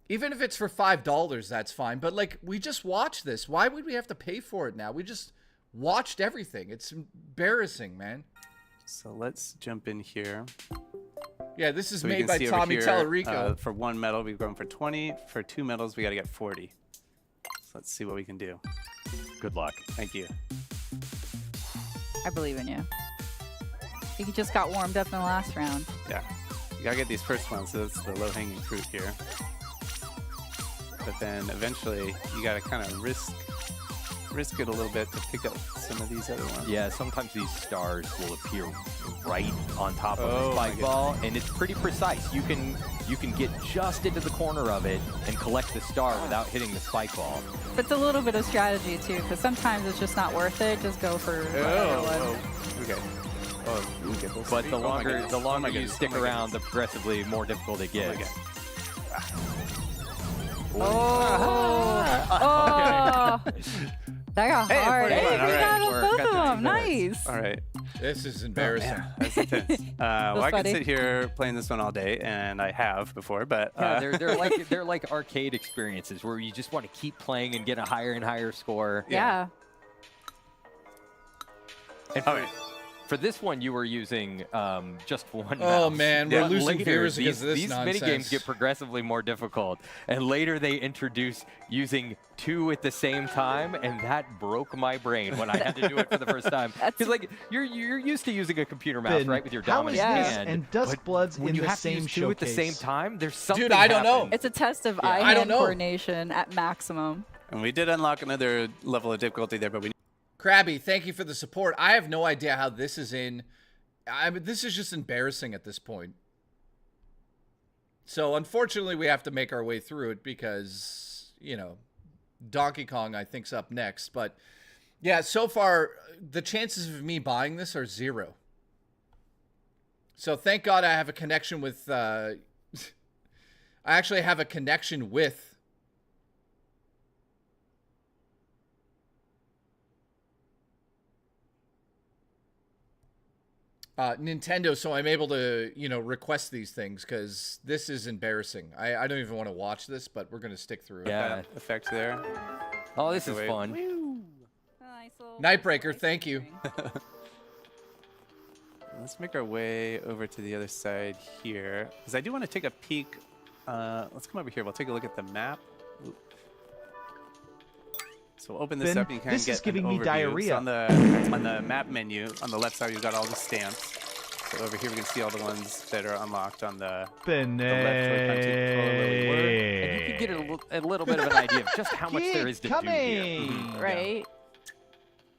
[SPEAKER 2] Even if it's for $5, that's fine. But, like, we just watched this. Why would we have to pay for it now? We just watched everything. It's embarrassing, man.
[SPEAKER 18] So let's jump in here.
[SPEAKER 2] Yeah, this is
[SPEAKER 18] So we
[SPEAKER 2] made
[SPEAKER 18] can
[SPEAKER 2] by
[SPEAKER 18] see over
[SPEAKER 2] Tommy
[SPEAKER 18] here,
[SPEAKER 2] Tallarico.
[SPEAKER 18] for 1 medal, we've gone for 20. For 2 medals, we got to get 40. So let's see what we can do.
[SPEAKER 14] Good luck.
[SPEAKER 18] Thank you.
[SPEAKER 17] I believe in you. You just got warmed up in the last round.
[SPEAKER 18] Yeah. You got to get these first ones, so that's the low-hanging fruit here. But then eventually, you got to kind of risk it a little bit to pick up some of these other ones.
[SPEAKER 14] Yeah, sometimes these stars will appear right on top of
[SPEAKER 18] Oh,
[SPEAKER 14] the
[SPEAKER 18] my
[SPEAKER 14] spike ball, and it's pretty precise. You can get just into the corner of it and collect the star without hitting the spike ball.
[SPEAKER 17] But it's a little bit of strategy too, because sometimes it's just not worth it. Just go for whatever one.
[SPEAKER 18] Okay. Oh, you get those
[SPEAKER 14] But
[SPEAKER 18] three?
[SPEAKER 14] the
[SPEAKER 18] Oh my
[SPEAKER 14] longer
[SPEAKER 18] goodness.
[SPEAKER 14] the
[SPEAKER 18] Oh
[SPEAKER 14] longer
[SPEAKER 18] my
[SPEAKER 14] you
[SPEAKER 18] goodness.
[SPEAKER 14] stick
[SPEAKER 18] Oh my
[SPEAKER 14] around,
[SPEAKER 18] goodness.
[SPEAKER 14] the progressively more difficult it gets.
[SPEAKER 17] Oh, that got hard. Hey, we got both of them. Nice.
[SPEAKER 18] All right.
[SPEAKER 2] This is embarrassing.
[SPEAKER 18] That's intense. Well, I could
[SPEAKER 17] funny.
[SPEAKER 18] sit here playing this one all day, and I have before, but
[SPEAKER 14] Yeah, they're like arcade experiences where you just want to keep playing and get a higher and higher score.
[SPEAKER 17] Yeah.
[SPEAKER 14] And
[SPEAKER 18] all right.
[SPEAKER 14] For this one, you were using just one
[SPEAKER 2] Oh
[SPEAKER 14] mouse.
[SPEAKER 2] man, we're losing
[SPEAKER 14] Later,
[SPEAKER 2] viewers because of this
[SPEAKER 14] these
[SPEAKER 2] nonsense.
[SPEAKER 14] minigames get progressively more difficult, and later they introduce using 2 at the same time, and that broke my brain when I had to do it for the first time. Because like you're used to using a computer mouse, right, with your dominant hand.
[SPEAKER 1] And Duskblood's
[SPEAKER 14] when
[SPEAKER 1] in
[SPEAKER 14] you
[SPEAKER 1] the
[SPEAKER 14] have
[SPEAKER 1] same
[SPEAKER 14] to use 2 at the same
[SPEAKER 1] showcase.
[SPEAKER 14] time, there's something.
[SPEAKER 2] Dude, I don't know.
[SPEAKER 17] It's a test of
[SPEAKER 2] I don't
[SPEAKER 17] eye-hand
[SPEAKER 2] know.
[SPEAKER 17] coordination at maximum.
[SPEAKER 18] And we did unlock another level of difficulty there, but we...
[SPEAKER 2] Krabby, thank you for the support. I have no idea how this is in. I mean, this is just embarrassing at this point. So, unfortunately, we have to make our way through it because, you know, Donkey Kong, I think's up next. But, yeah, so far, the chances of me buying this are 0. So, thank God I have a connection with... I actually have a connection with... Nintendo, so I'm able to, you know, request these things because this is embarrassing. I don't even want to watch this, but we're going to stick through it.
[SPEAKER 14] Yeah,
[SPEAKER 18] effect there.
[SPEAKER 14] Oh, this is fun.
[SPEAKER 2] Nightbreaker, thank you.
[SPEAKER 18] Let's make our way over to the other side here, because I do want to take a peek. Let's come over here. We'll take a look at the map. Ooh. So we'll open this
[SPEAKER 1] Ben,
[SPEAKER 18] up and you kind
[SPEAKER 1] this
[SPEAKER 18] of get
[SPEAKER 1] is giving
[SPEAKER 18] an
[SPEAKER 1] me
[SPEAKER 18] overview.
[SPEAKER 1] diarrhea.
[SPEAKER 18] So on the map menu, on the left side, we've got all the stamps. So over here, we can see all the ones that are unlocked on the left Joy-Con
[SPEAKER 14] and you can get a little bit of an idea of just how much there is to do here.
[SPEAKER 17] Right.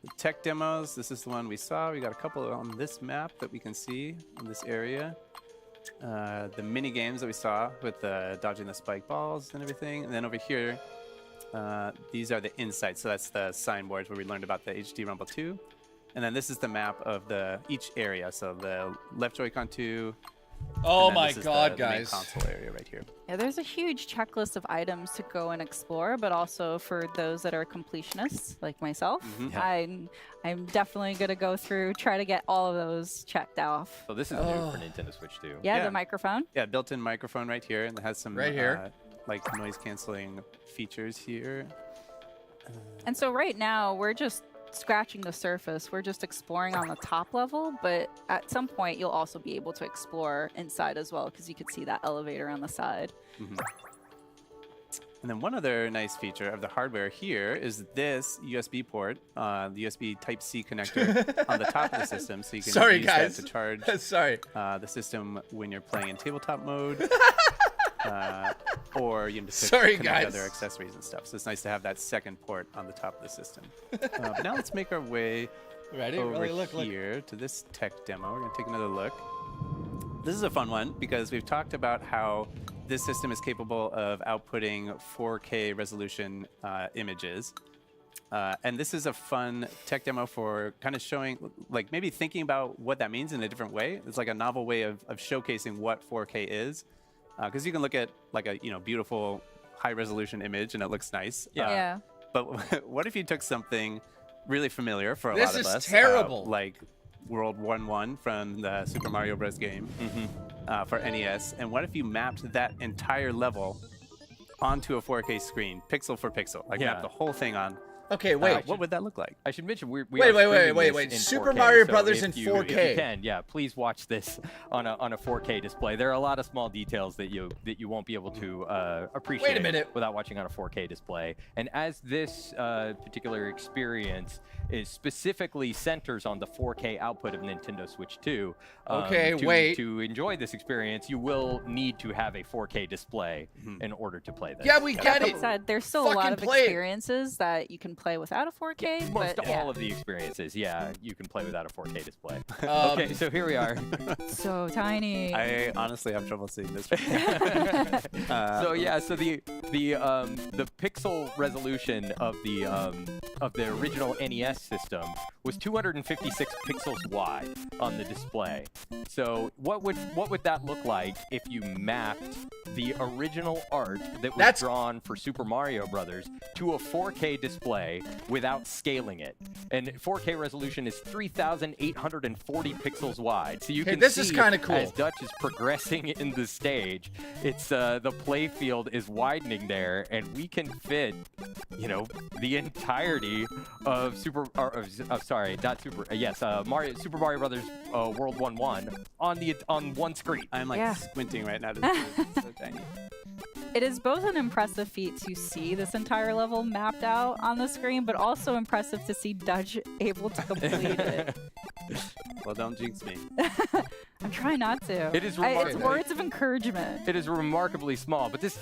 [SPEAKER 18] The tech demos, this is the one we saw. We got a couple on this map that we can see in this area. The mini games that we saw with dodging the spike balls and everything. And then over here, these are the insights. So that's the signboards where we learned about the HD Rumble 2. And then this is the map of each area. So the left Joy-Con 2.
[SPEAKER 2] Oh my God,
[SPEAKER 18] the main
[SPEAKER 2] guys.
[SPEAKER 18] console area right here.
[SPEAKER 17] Yeah, there's a huge checklist of items to go and explore, but also for those that are completionists like myself, I'm definitely gonna go through, try to get all of those checked off.
[SPEAKER 14] So this is new for Nintendo Switch 2.
[SPEAKER 17] Yeah, the microphone.
[SPEAKER 18] Yeah, built-in microphone right here, and it has some
[SPEAKER 2] right here,
[SPEAKER 18] like noise canceling features here.
[SPEAKER 17] And so right now we're just scratching the surface. We're just exploring on the top level, but at some point you'll also be able to explore inside as well, because you could see that elevator on the side.
[SPEAKER 18] And then one other nice feature of the hardware here is this USB port, the USB Type-C connector on the top of the system, so you can use that to charge the system when you're playing in tabletop mode. Or you can just connect other accessories and stuff. So it's nice to have that second port on the top of the system. But now let's make our way over here to this tech demo. We're going to take another look. This is a fun one because we've talked about how this system is capable of outputting 4K resolution images. And this is a fun tech demo for kind of showing, like maybe thinking about what that means in a different way. It's like a novel way of showcasing what 4K is. Because you can look at like a beautiful high resolution image and it looks nice. But what if you took something really familiar for a lot of us?
[SPEAKER 2] This is terrible.
[SPEAKER 18] Like World 1-1 from the Super Mario Bros. Game for NES. And what if you mapped that entire level onto a 4K screen, pixel for pixel? Like map the whole thing on.
[SPEAKER 2] Okay, wait.
[SPEAKER 18] What would that look like?
[SPEAKER 14] I should mention we
[SPEAKER 2] wait. Super Mario Brothers in 4K.
[SPEAKER 14] If you can, please watch this on a 4K display. There are a lot of small details that you won't be able to appreciate without watching on a 4K display. And as this particular experience is specifically centers on the 4K output of Nintendo Switch 2, to enjoy this experience, you will need to have a 4K display in order to play this.
[SPEAKER 2] Yeah, we get it.
[SPEAKER 17] Said, there's still a lot of experiences that you can play without a 4K.
[SPEAKER 14] Most all of the experiences, you can play without a 4K display. Okay, so here we are.
[SPEAKER 17] So tiny.
[SPEAKER 18] I honestly have trouble seeing this.
[SPEAKER 14] So the pixel resolution of the original NES system was 256 pixels wide on the display. So what would that look like if you mapped the original art that was drawn for Super Mario Brothers to a 4K display 4K without scaling it. And 4K resolution is 3,840 pixels wide. So you can
[SPEAKER 2] this
[SPEAKER 14] see
[SPEAKER 2] is kind of cool.
[SPEAKER 14] as Dutch is progressing in the stage, it's the play field is widening there, and we can fit, you know, the entirety of Super Mario Brothers World 1-1 on one screen.
[SPEAKER 18] I'm like squinting right now to see this. It's so tiny.
[SPEAKER 17] It is both an impressive feat to see this entire level mapped out on the screen, but also impressive to see Dutch able to complete it.
[SPEAKER 18] Well, don't jinx me.
[SPEAKER 17] I'm trying not to.
[SPEAKER 14] It is
[SPEAKER 17] it's words of encouragement.
[SPEAKER 14] It is remarkably small, but this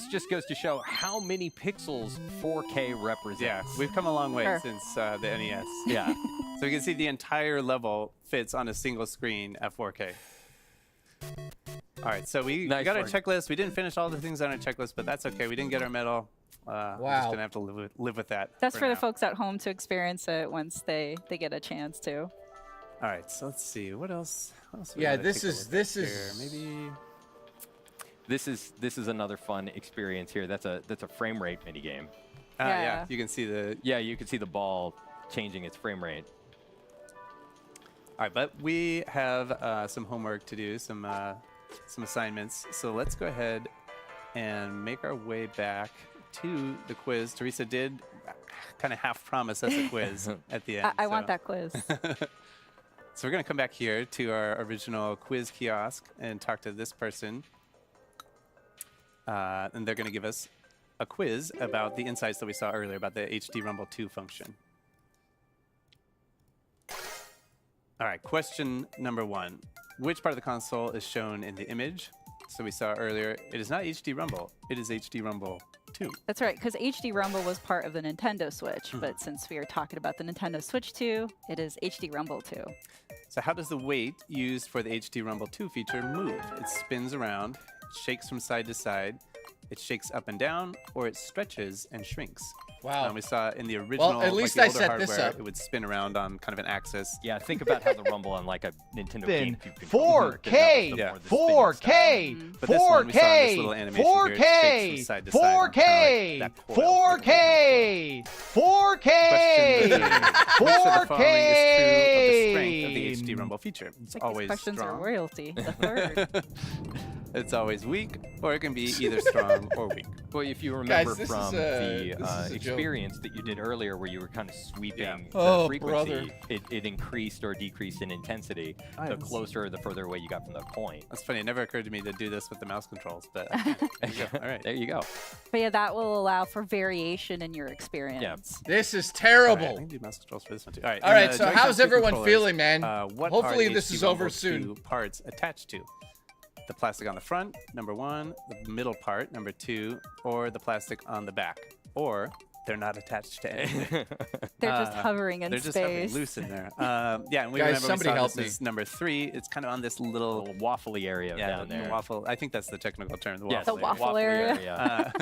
[SPEAKER 14] just goes to show how many pixels 4K represents.
[SPEAKER 18] Yeah, we've come a long way since the NES.
[SPEAKER 14] Yeah.
[SPEAKER 18] So you can see the entire level fits on a single screen at 4K. All right, so we got our checklist. We didn't finish all the things on our checklist, but that's okay. We didn't get our medal. We're just going to have to live with that.
[SPEAKER 17] That's for the folks at home to experience it once they get a chance to.
[SPEAKER 18] All right, so let's see. What else?
[SPEAKER 2] This is
[SPEAKER 18] maybe.
[SPEAKER 14] This is another fun experience here. That's a frame rate mini game.
[SPEAKER 18] Yeah, you can see
[SPEAKER 14] the ball changing its frame rate.
[SPEAKER 18] All right, but we have some homework to do, some assignments. So let's go ahead and make our way back to the quiz. Teresa did kind of half promise us a quiz at the end.
[SPEAKER 17] I want that quiz.
[SPEAKER 18] So we're going to come back here to our original quiz kiosk and talk to this person. And they're going to give us a quiz about the insights that we saw earlier about the HD Rumble 2 function. All right, question number 1. Which part of the console is shown in the image? So we saw earlier, it is not HD Rumble, it is HD Rumble 2.
[SPEAKER 17] That's right, because HD Rumble was part of the Nintendo Switch, but since we are talking about the Nintendo Switch 2, it is HD Rumble 2.
[SPEAKER 18] So how does the weight used for the HD Rumble 2 feature move? It spins around, it shakes from side to side, it shakes up and down, or it stretches and shrinks.
[SPEAKER 2] Wow.
[SPEAKER 18] We saw in the original,
[SPEAKER 2] well, at least
[SPEAKER 18] like
[SPEAKER 2] I
[SPEAKER 18] the older
[SPEAKER 2] set
[SPEAKER 18] hardware,
[SPEAKER 2] this up.
[SPEAKER 18] It would spin around on kind of an axis.
[SPEAKER 14] Yeah, think about how the Rumble on like a Nintendo GameCube
[SPEAKER 1] 4K, 4K, 4K, 4K, 4K, 4K, 4K, 4K.
[SPEAKER 18] Of the HD Rumble feature. It's always
[SPEAKER 17] questions
[SPEAKER 18] strong.
[SPEAKER 17] are royalty. The third.
[SPEAKER 18] It's always weak, or it can be either strong or weak.
[SPEAKER 14] Well, if you remember
[SPEAKER 2] Guys,
[SPEAKER 14] from the experience that you did earlier where you were kind of sweeping the frequency, it increased or decreased in intensity the closer or the further away you got from the point.
[SPEAKER 18] That's funny. It never occurred to me to do this with the mouse controls, but there you go. All right.
[SPEAKER 14] There you go.
[SPEAKER 17] But yeah, that will allow for variation in your experience.
[SPEAKER 14] Yeah.
[SPEAKER 2] This is terrible.
[SPEAKER 18] Right, I can do mouse controls for this one too. All right.
[SPEAKER 2] All right, so how's everyone feeling, man? Hopefully this is over soon.
[SPEAKER 18] Parts attached to the plastic on the front, number 1, the middle part, number 2, or the plastic on the back, or they're not attached to anything.
[SPEAKER 17] They're just hovering in
[SPEAKER 18] they're
[SPEAKER 17] space.
[SPEAKER 18] They're just hovering loose in there. Yeah, and we
[SPEAKER 2] Guys,
[SPEAKER 18] remember
[SPEAKER 2] somebody
[SPEAKER 18] we saw
[SPEAKER 2] help
[SPEAKER 18] this is number 3. It's kind of on this little
[SPEAKER 14] waffly area down there.
[SPEAKER 18] The waffle. I think that's the technical term. The
[SPEAKER 14] yes,
[SPEAKER 18] waffle
[SPEAKER 17] the waffle area.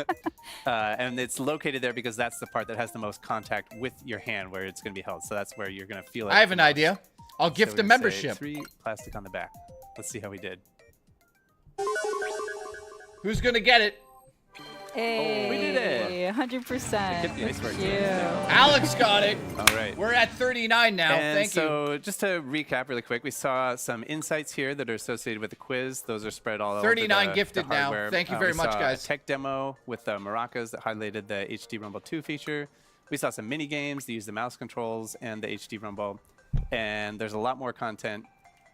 [SPEAKER 18] And it's located there because that's the part that has the most contact with your hand where it's going to be held. So that's where you're going to feel it.
[SPEAKER 2] I have an idea. I'll gift a membership.
[SPEAKER 18] 3 plastic on the back. Let's see how we did.
[SPEAKER 2] Who's gonna get it?
[SPEAKER 17] Hey,
[SPEAKER 14] we did it.
[SPEAKER 17] 100%.
[SPEAKER 18] Nice work.
[SPEAKER 2] Alex got it.
[SPEAKER 18] All right.
[SPEAKER 2] We're at 39 now.
[SPEAKER 18] And
[SPEAKER 2] Thank you.
[SPEAKER 18] So just to recap really quick, we saw some insights here that are associated with the quiz. Those are spread all over
[SPEAKER 2] 39
[SPEAKER 18] the
[SPEAKER 2] gifted now.
[SPEAKER 18] hardware.
[SPEAKER 2] Thank you very much,
[SPEAKER 18] saw
[SPEAKER 2] guys.
[SPEAKER 18] A tech demo with maracas that highlighted the HD Rumble 2 feature. We saw some mini games that use the mouse controls and the HD Rumble. And there's a lot more content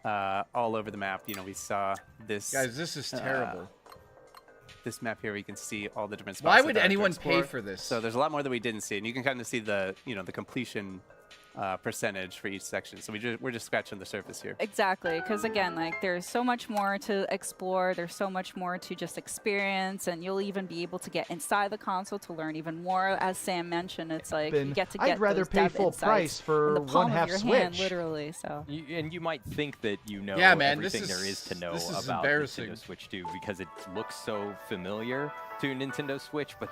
[SPEAKER 18] all over the map. You know, we saw this.
[SPEAKER 2] Guys, this is terrible.
[SPEAKER 18] This map here, we can see all the different spots.
[SPEAKER 2] Why would anyone pay for this?
[SPEAKER 18] So there's a lot more that we didn't see, and you can kind of see the, the completion percentage for each section. So we're just scratching the surface here.
[SPEAKER 17] Exactly, because again, like there's so much more to explore. There's so much more to just experience, and you'll even be able to get inside the console to learn even more. As Sam mentioned, it's like you get to get.
[SPEAKER 1] I'd rather pay full price for one half Switch.
[SPEAKER 17] Hand, literally, so.
[SPEAKER 14] And you might think that you know everything there is to know about Nintendo Switch 2 because it looks so familiar to Nintendo Switch, but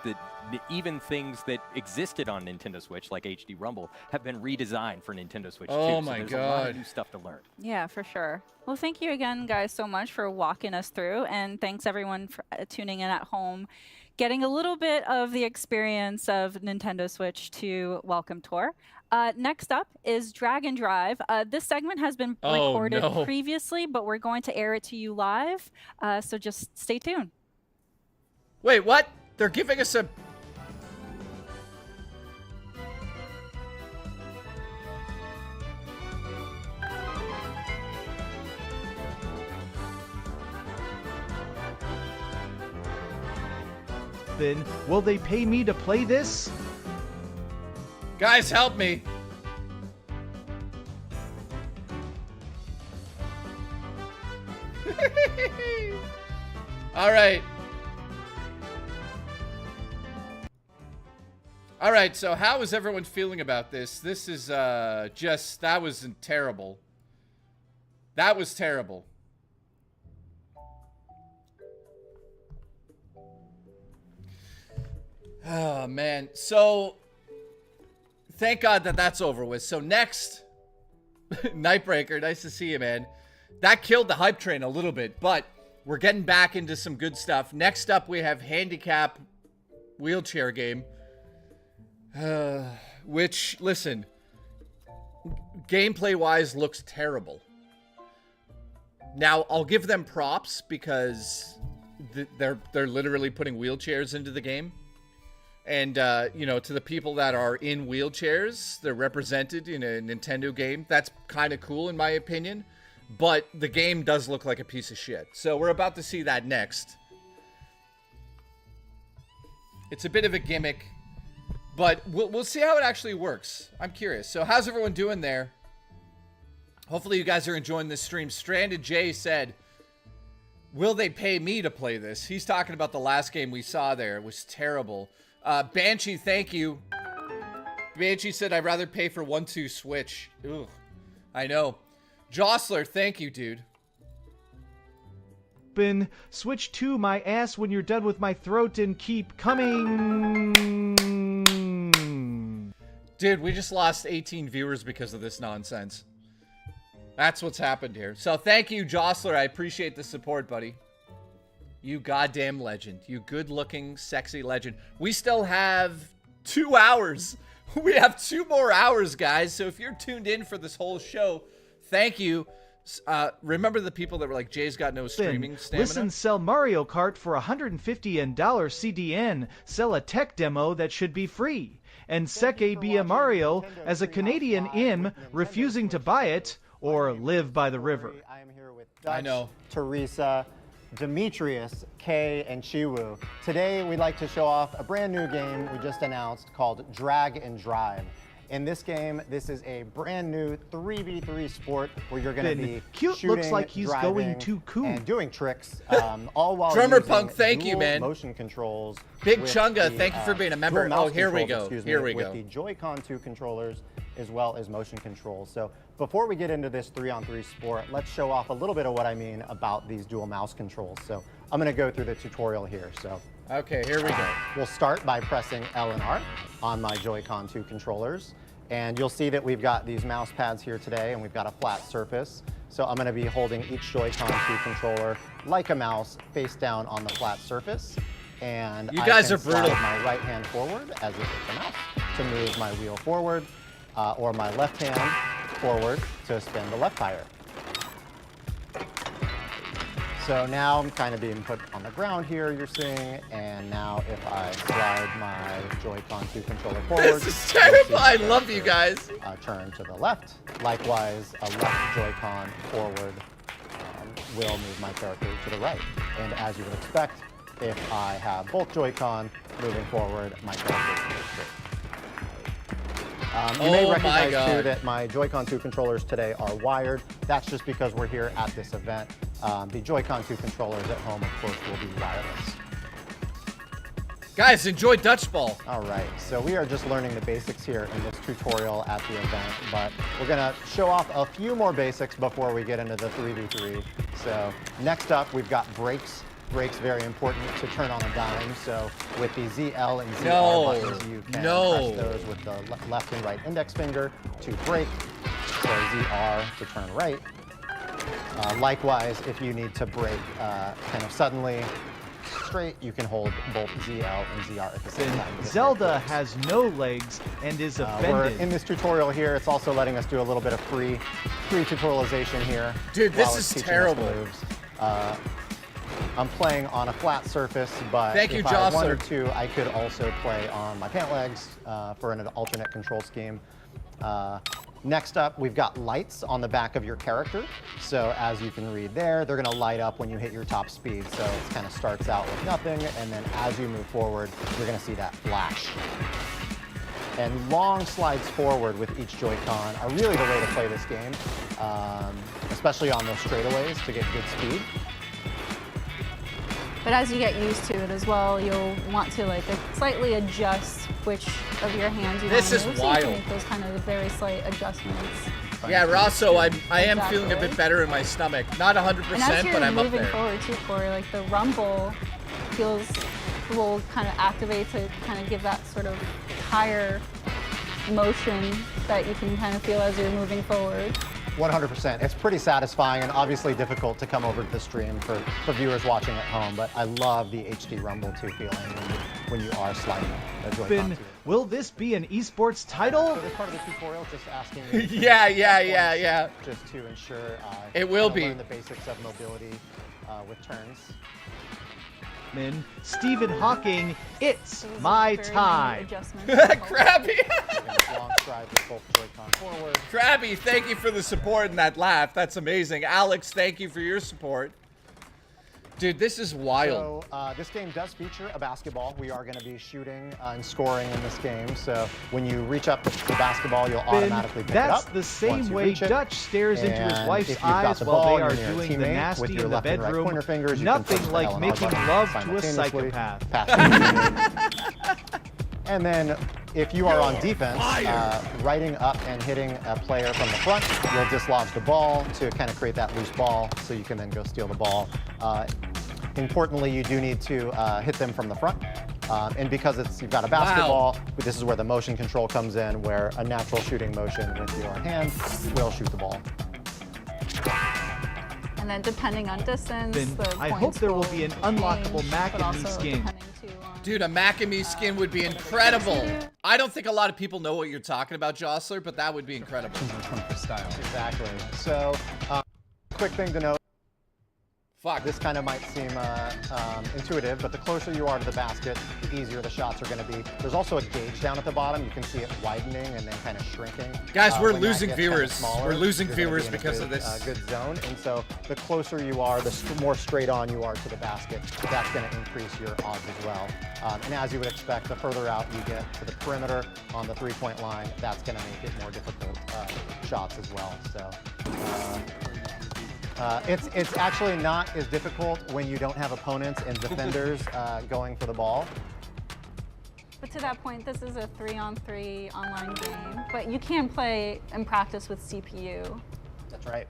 [SPEAKER 14] even things that existed on Nintendo Switch, like HD Rumble, have been redesigned for Nintendo Switch 2.
[SPEAKER 2] Oh my
[SPEAKER 14] so there's
[SPEAKER 2] God.
[SPEAKER 14] a lot of new stuff to learn.
[SPEAKER 17] Yeah, for sure. Well, thank you again, guys, so much for walking us through, and thanks everyone for tuning in at home. getting a little bit of the experience of Nintendo Switch 2 Welcome Tour. Next up is Drag and Drive. This segment has been recorded previously, but we're going to air it to you live, so just stay tuned.
[SPEAKER 2] Wait, what? They're giving us a...
[SPEAKER 1] Then, will they pay me to play this?
[SPEAKER 2] Guys, help me. All right. All right, so how is everyone feeling about this? This is just, that was terrible. That was terrible. Oh, man. So, thank God that that's over with. So next, Nightbreaker, nice to see you, man. That killed the hype train a little bit, but we're getting back into some good stuff. Next up, we have Handicap Wheelchair Game. Which, listen, gameplay-wise looks terrible. Now, I'll give them props because they're literally putting wheelchairs into the game. And, you know, to the people that are in wheelchairs, they're represented in a Nintendo game. That's kind of cool, in my opinion. But the game does look like a piece of shit. So we're about to see that next. It's a bit of a gimmick. But we'll see how it actually works. I'm curious. So how's everyone doing there? Hopefully you guys are enjoying this stream. Stranded J said, will they pay me to play this? He's talking about the last game we saw there. It was terrible. Banshee, thank you. Banshee said, I'd rather pay for 1-2 Switch. Ugh, I know. Jostler, thank you, dude.
[SPEAKER 1] Been switch to my ass when you're done with my throat and keep coming.
[SPEAKER 2] Dude, we just lost 18 viewers because of this nonsense. That's what's happened here. So thank you, Jostler. I appreciate the support, buddy. You goddamn legend. You good-looking, sexy legend. We still have 2 hours. We have 2 more hours, guys. So if you're tuned in for this whole show, thank you. Remember the people that were like, Jay's got no streaming stamina?
[SPEAKER 1] Listen, sell Mario Kart for $150 CDN. Sell a tech demo that should be free. And JKB a Mario as a Canadian im refusing to buy it or live by the river.
[SPEAKER 20] I am here with Dutch,
[SPEAKER 2] I know.
[SPEAKER 20] Teresa, Demetrius, Kay, and Chiwu. Today, we'd like to show off a brand new game we just announced called Drag and Drive. In this game, this is a brand new 3v3 sport where you're going to be
[SPEAKER 1] cute,
[SPEAKER 20] shooting,
[SPEAKER 1] looks like he's
[SPEAKER 20] driving,
[SPEAKER 1] going too cool,
[SPEAKER 20] and doing tricks, all while
[SPEAKER 2] Drummer
[SPEAKER 20] using
[SPEAKER 2] Punk, thank you,
[SPEAKER 20] dual
[SPEAKER 2] man.
[SPEAKER 20] motion controls.
[SPEAKER 2] Big
[SPEAKER 20] with
[SPEAKER 2] Chunga,
[SPEAKER 20] the,
[SPEAKER 2] thank you for being a member.
[SPEAKER 20] dual
[SPEAKER 2] Oh,
[SPEAKER 20] mouse
[SPEAKER 2] here we
[SPEAKER 20] controls,
[SPEAKER 2] go.
[SPEAKER 20] excuse
[SPEAKER 2] Here
[SPEAKER 20] me,
[SPEAKER 2] we
[SPEAKER 20] with
[SPEAKER 2] go.
[SPEAKER 20] the Joy-Con 2 controllers as well as motion controls. So before we get into this 3-on-3 sport, let's show off a little bit of what I mean about these dual mouse controls. So I'm going to go through the tutorial here. So
[SPEAKER 2] okay, here we go.
[SPEAKER 20] We'll start by pressing L and R on my Joy-Con 2 controllers. And you'll see that we've got these mouse pads here today, and we've got a flat surface. So I'm going to be holding each Joy-Con 2 controller like a mouse face down on the flat surface. And
[SPEAKER 2] you guys are brutal.
[SPEAKER 20] Slide my right hand forward as if it's a mouse to move my wheel forward, or my left hand forward to spin the left tire. So now I'm kind of being put on the ground here, you're seeing, and now if I slide my Joy-Con 2 controller forward.
[SPEAKER 2] This is terrible. I love you guys.
[SPEAKER 20] Turn to the left. Likewise, a left Joy-Con forward will move my character to the right. And as you would expect, if I have both Joy-Con moving forward, my character moves straight. You may recognize too that my Joy-Con 2 controllers today are wired. That's just because we're here at this event. The Joy-Con 2 controllers at home, of course, will be wireless.
[SPEAKER 2] Guys, enjoy Dutch Ball.
[SPEAKER 20] All right, so we are just learning the basics here in this tutorial at the event, but we're gonna show off a few more basics before we get into the 3v3. So next up, we've got brakes. Brakes, very important to turn on a dime. So with the ZL and ZR buttons, you can press those with the left and right index finger to brake. So ZR to turn right. Likewise, if you need to brake kind of suddenly, straight, you can hold both ZL and ZR at the same time.
[SPEAKER 1] Zelda has no legs and is
[SPEAKER 20] We're
[SPEAKER 1] offended.
[SPEAKER 20] in this tutorial here. It's also letting us do a little bit of free tutorialization here.
[SPEAKER 2] Dude, this
[SPEAKER 20] while
[SPEAKER 2] is
[SPEAKER 20] it's teaching us
[SPEAKER 2] terrible.
[SPEAKER 20] moves. I'm playing on a flat surface, but
[SPEAKER 2] Thank you,
[SPEAKER 20] if I
[SPEAKER 2] Jossler.
[SPEAKER 20] wanted to, I could also play on my pant legs for an alternate control scheme. Next up, we've got lights on the back of your character. So as you can read there, they're gonna light up when you hit your top speed. So it kind of starts out with nothing, and then as you move forward, you're gonna see that flash. And long slides forward with each Joy-Con are really the way to play this game, especially on those straightaways to get good speed.
[SPEAKER 17] But as you get used to it as well, you'll want to like slightly adjust which of your hands you want to move.
[SPEAKER 2] This is
[SPEAKER 17] So you
[SPEAKER 2] wild.
[SPEAKER 17] can make those kind of very slight adjustments.
[SPEAKER 2] Yeah, Rosso, I am
[SPEAKER 17] Exactly.
[SPEAKER 2] feeling a bit better in my stomach. Not 100%,
[SPEAKER 17] And as you're
[SPEAKER 2] but I'm up
[SPEAKER 17] moving
[SPEAKER 2] there.
[SPEAKER 17] forward too, Corey, like the rumble will kind of activate to kind of give that sort of higher motion that you can kind of feel as you're moving forward.
[SPEAKER 20] 100%. It's pretty satisfying and obviously difficult to come over to the stream for viewers watching at home, but I love the HD Rumble 2 feeling when you are sliding a Joy-Con
[SPEAKER 1] Ben,
[SPEAKER 20] 2.
[SPEAKER 1] will this be an esports title?
[SPEAKER 20] So this part of the tutorial is just asking you to
[SPEAKER 2] Yeah.
[SPEAKER 20] just to ensure
[SPEAKER 2] It will
[SPEAKER 20] you
[SPEAKER 2] be.
[SPEAKER 20] learn the basics of mobility with turns.
[SPEAKER 1] Stephen Hawking, it's my time.
[SPEAKER 2] Krabby!
[SPEAKER 20] Long stride with both Joy-Con forward.
[SPEAKER 2] Krabby, thank you for the support and that laugh. That's amazing. Alex, thank you for your support. Dude, this is wild.
[SPEAKER 20] So this game does feature a basketball. We are going to be shooting and scoring in this game. So when you reach up the basketball, you'll automatically pick it up.
[SPEAKER 1] That's the same
[SPEAKER 20] once you
[SPEAKER 1] way
[SPEAKER 20] reach it.
[SPEAKER 1] Dutch stares into his
[SPEAKER 20] And
[SPEAKER 1] wife's
[SPEAKER 20] if you've got
[SPEAKER 1] eyes
[SPEAKER 20] the
[SPEAKER 1] while
[SPEAKER 20] ball,
[SPEAKER 1] they are
[SPEAKER 20] you're near a
[SPEAKER 1] doing the
[SPEAKER 20] teammate
[SPEAKER 1] nasty
[SPEAKER 20] with your
[SPEAKER 1] in the
[SPEAKER 20] left and right
[SPEAKER 1] bedroom.
[SPEAKER 20] pointer fingers, you can push
[SPEAKER 1] Nothing
[SPEAKER 20] the
[SPEAKER 1] like
[SPEAKER 20] L and R
[SPEAKER 1] making
[SPEAKER 20] buttons
[SPEAKER 1] love to a
[SPEAKER 20] simultaneously,
[SPEAKER 1] psychopath.
[SPEAKER 20] pass to your teammate. And then if you are on defense, riding up and hitting a player from the front, you'll dislodge the ball to kind of create that loose ball so you can then go steal the ball. Importantly, you do need to hit them from the front. And because you've got a basketball, this is where the motion control comes in, where a natural shooting motion with your hand will shoot the ball.
[SPEAKER 17] And then depending on distance, the
[SPEAKER 1] I hope
[SPEAKER 17] points
[SPEAKER 1] there will be an unlockable
[SPEAKER 17] change,
[SPEAKER 1] Mac
[SPEAKER 17] but
[SPEAKER 1] and Me
[SPEAKER 17] also
[SPEAKER 1] skin.
[SPEAKER 17] depending too on-
[SPEAKER 2] Dude, a Mac and Me skin would be incredible. I don't think a lot of people know what you're talking about, Jossler, but that would be incredible.
[SPEAKER 20] Exactly. So, quick thing to note. This kind of might seem intuitive, but the closer you are to the basket, the easier the shots are going to be. There's also a gauge down at the bottom. You can see it widening and then kind of shrinking.
[SPEAKER 2] Guys, we're
[SPEAKER 20] when that
[SPEAKER 2] losing
[SPEAKER 20] gets kind of
[SPEAKER 2] viewers.
[SPEAKER 20] smaller,
[SPEAKER 2] We're losing
[SPEAKER 20] you're gonna be
[SPEAKER 2] viewers
[SPEAKER 20] in a
[SPEAKER 2] because
[SPEAKER 20] good,
[SPEAKER 2] of this.
[SPEAKER 20] good zone. And so the closer you are, the more straight on you are to the basket, that's going to increase your odds as well. And as you would expect, the further out you get to the perimeter on the three-point line, that's going to make it more difficult shots as well. So. It's actually not as difficult when you don't have opponents and defenders going for the ball.
[SPEAKER 17] But to that point, this is a 3-on-3 online game, but you can play and practice with CPU.
[SPEAKER 20] That's right.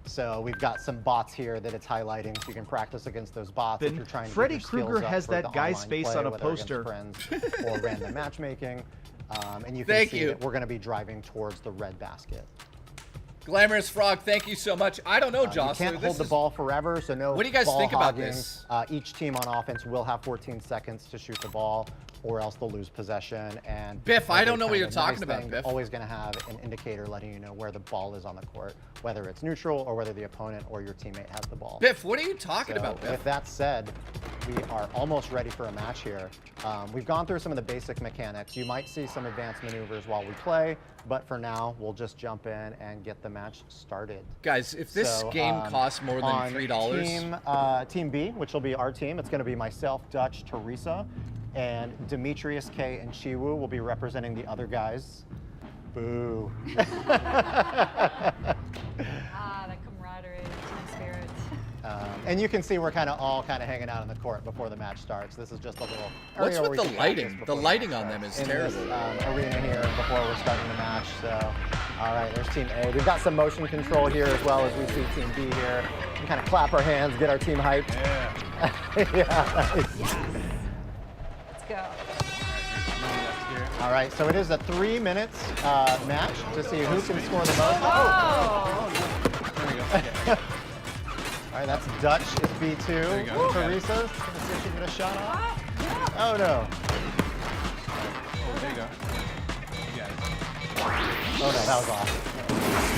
[SPEAKER 20] So we've got some bots here that it's highlighting, so you can practice against those bots if you're trying to
[SPEAKER 1] Freddy
[SPEAKER 20] get your skills
[SPEAKER 1] Krueger
[SPEAKER 20] up
[SPEAKER 1] has
[SPEAKER 20] for
[SPEAKER 1] that
[SPEAKER 20] the
[SPEAKER 1] guy's
[SPEAKER 20] online
[SPEAKER 1] face
[SPEAKER 20] play,
[SPEAKER 1] on a
[SPEAKER 20] whether against
[SPEAKER 1] poster.
[SPEAKER 20] friends or random matchmaking. And you can
[SPEAKER 2] Thank
[SPEAKER 20] see
[SPEAKER 2] you.
[SPEAKER 20] that we're going to be driving towards the red basket.
[SPEAKER 2] Glamorous Frog, thank you so much. I don't know, Jossler.
[SPEAKER 20] You can't
[SPEAKER 2] this
[SPEAKER 20] hold the
[SPEAKER 2] is-
[SPEAKER 20] ball forever, so no
[SPEAKER 2] What do you guys
[SPEAKER 20] ball
[SPEAKER 2] think about
[SPEAKER 20] hogging.
[SPEAKER 2] this?
[SPEAKER 20] Each team on offense will have 14 seconds to shoot the ball, or else they'll lose possession. And
[SPEAKER 2] Biff, I
[SPEAKER 20] as a
[SPEAKER 2] don't know what
[SPEAKER 20] kind
[SPEAKER 2] you're
[SPEAKER 20] of
[SPEAKER 2] talking
[SPEAKER 20] nice
[SPEAKER 2] about,
[SPEAKER 20] thing,
[SPEAKER 2] Biff.
[SPEAKER 20] You're always going to have an indicator letting you know where the ball is on the court, whether it's neutral or whether the opponent or your teammate has the ball.
[SPEAKER 2] Biff, what are you talking
[SPEAKER 20] So,
[SPEAKER 2] about, Biff?
[SPEAKER 20] With that said, we are almost ready for a match here. We've gone through some of the basic mechanics. You might see some advanced maneuvers while we play, but for now, we'll just jump in and get the match started.
[SPEAKER 2] Guys, if this game costs more than
[SPEAKER 20] on
[SPEAKER 2] $3...
[SPEAKER 20] Team B, which will be our team, it's going to be myself, Dutch, Teresa, and Demetrius, K, and Chiwu will be representing the other guys. Boo.
[SPEAKER 17] That camaraderie, team spirit.
[SPEAKER 20] And you can see we're all hanging out on the court before the match starts. This is just a little
[SPEAKER 2] What's
[SPEAKER 20] area
[SPEAKER 2] with
[SPEAKER 20] where
[SPEAKER 2] the
[SPEAKER 20] we can
[SPEAKER 2] lighting?
[SPEAKER 20] practice
[SPEAKER 2] The
[SPEAKER 20] before
[SPEAKER 2] lighting
[SPEAKER 20] match
[SPEAKER 2] on them is
[SPEAKER 20] starts.
[SPEAKER 2] terrible.
[SPEAKER 20] In this arena here before we're starting the match. So, all right, there's Team A. We've got some motion control here as well as we see Team B here. We can kind of clap our hands, get our team hyped. Yeah.
[SPEAKER 17] Let's go.
[SPEAKER 20] All right, so it is a 3 minutes match to see who can score the most.
[SPEAKER 17] Oh!
[SPEAKER 20] All right, that's Dutch is B2.
[SPEAKER 2] There you go.
[SPEAKER 20] Teresa's gonna see if she can get a shot off. Oh no.
[SPEAKER 18] Oh, there you go. You got it.
[SPEAKER 20] Oh no, that was off.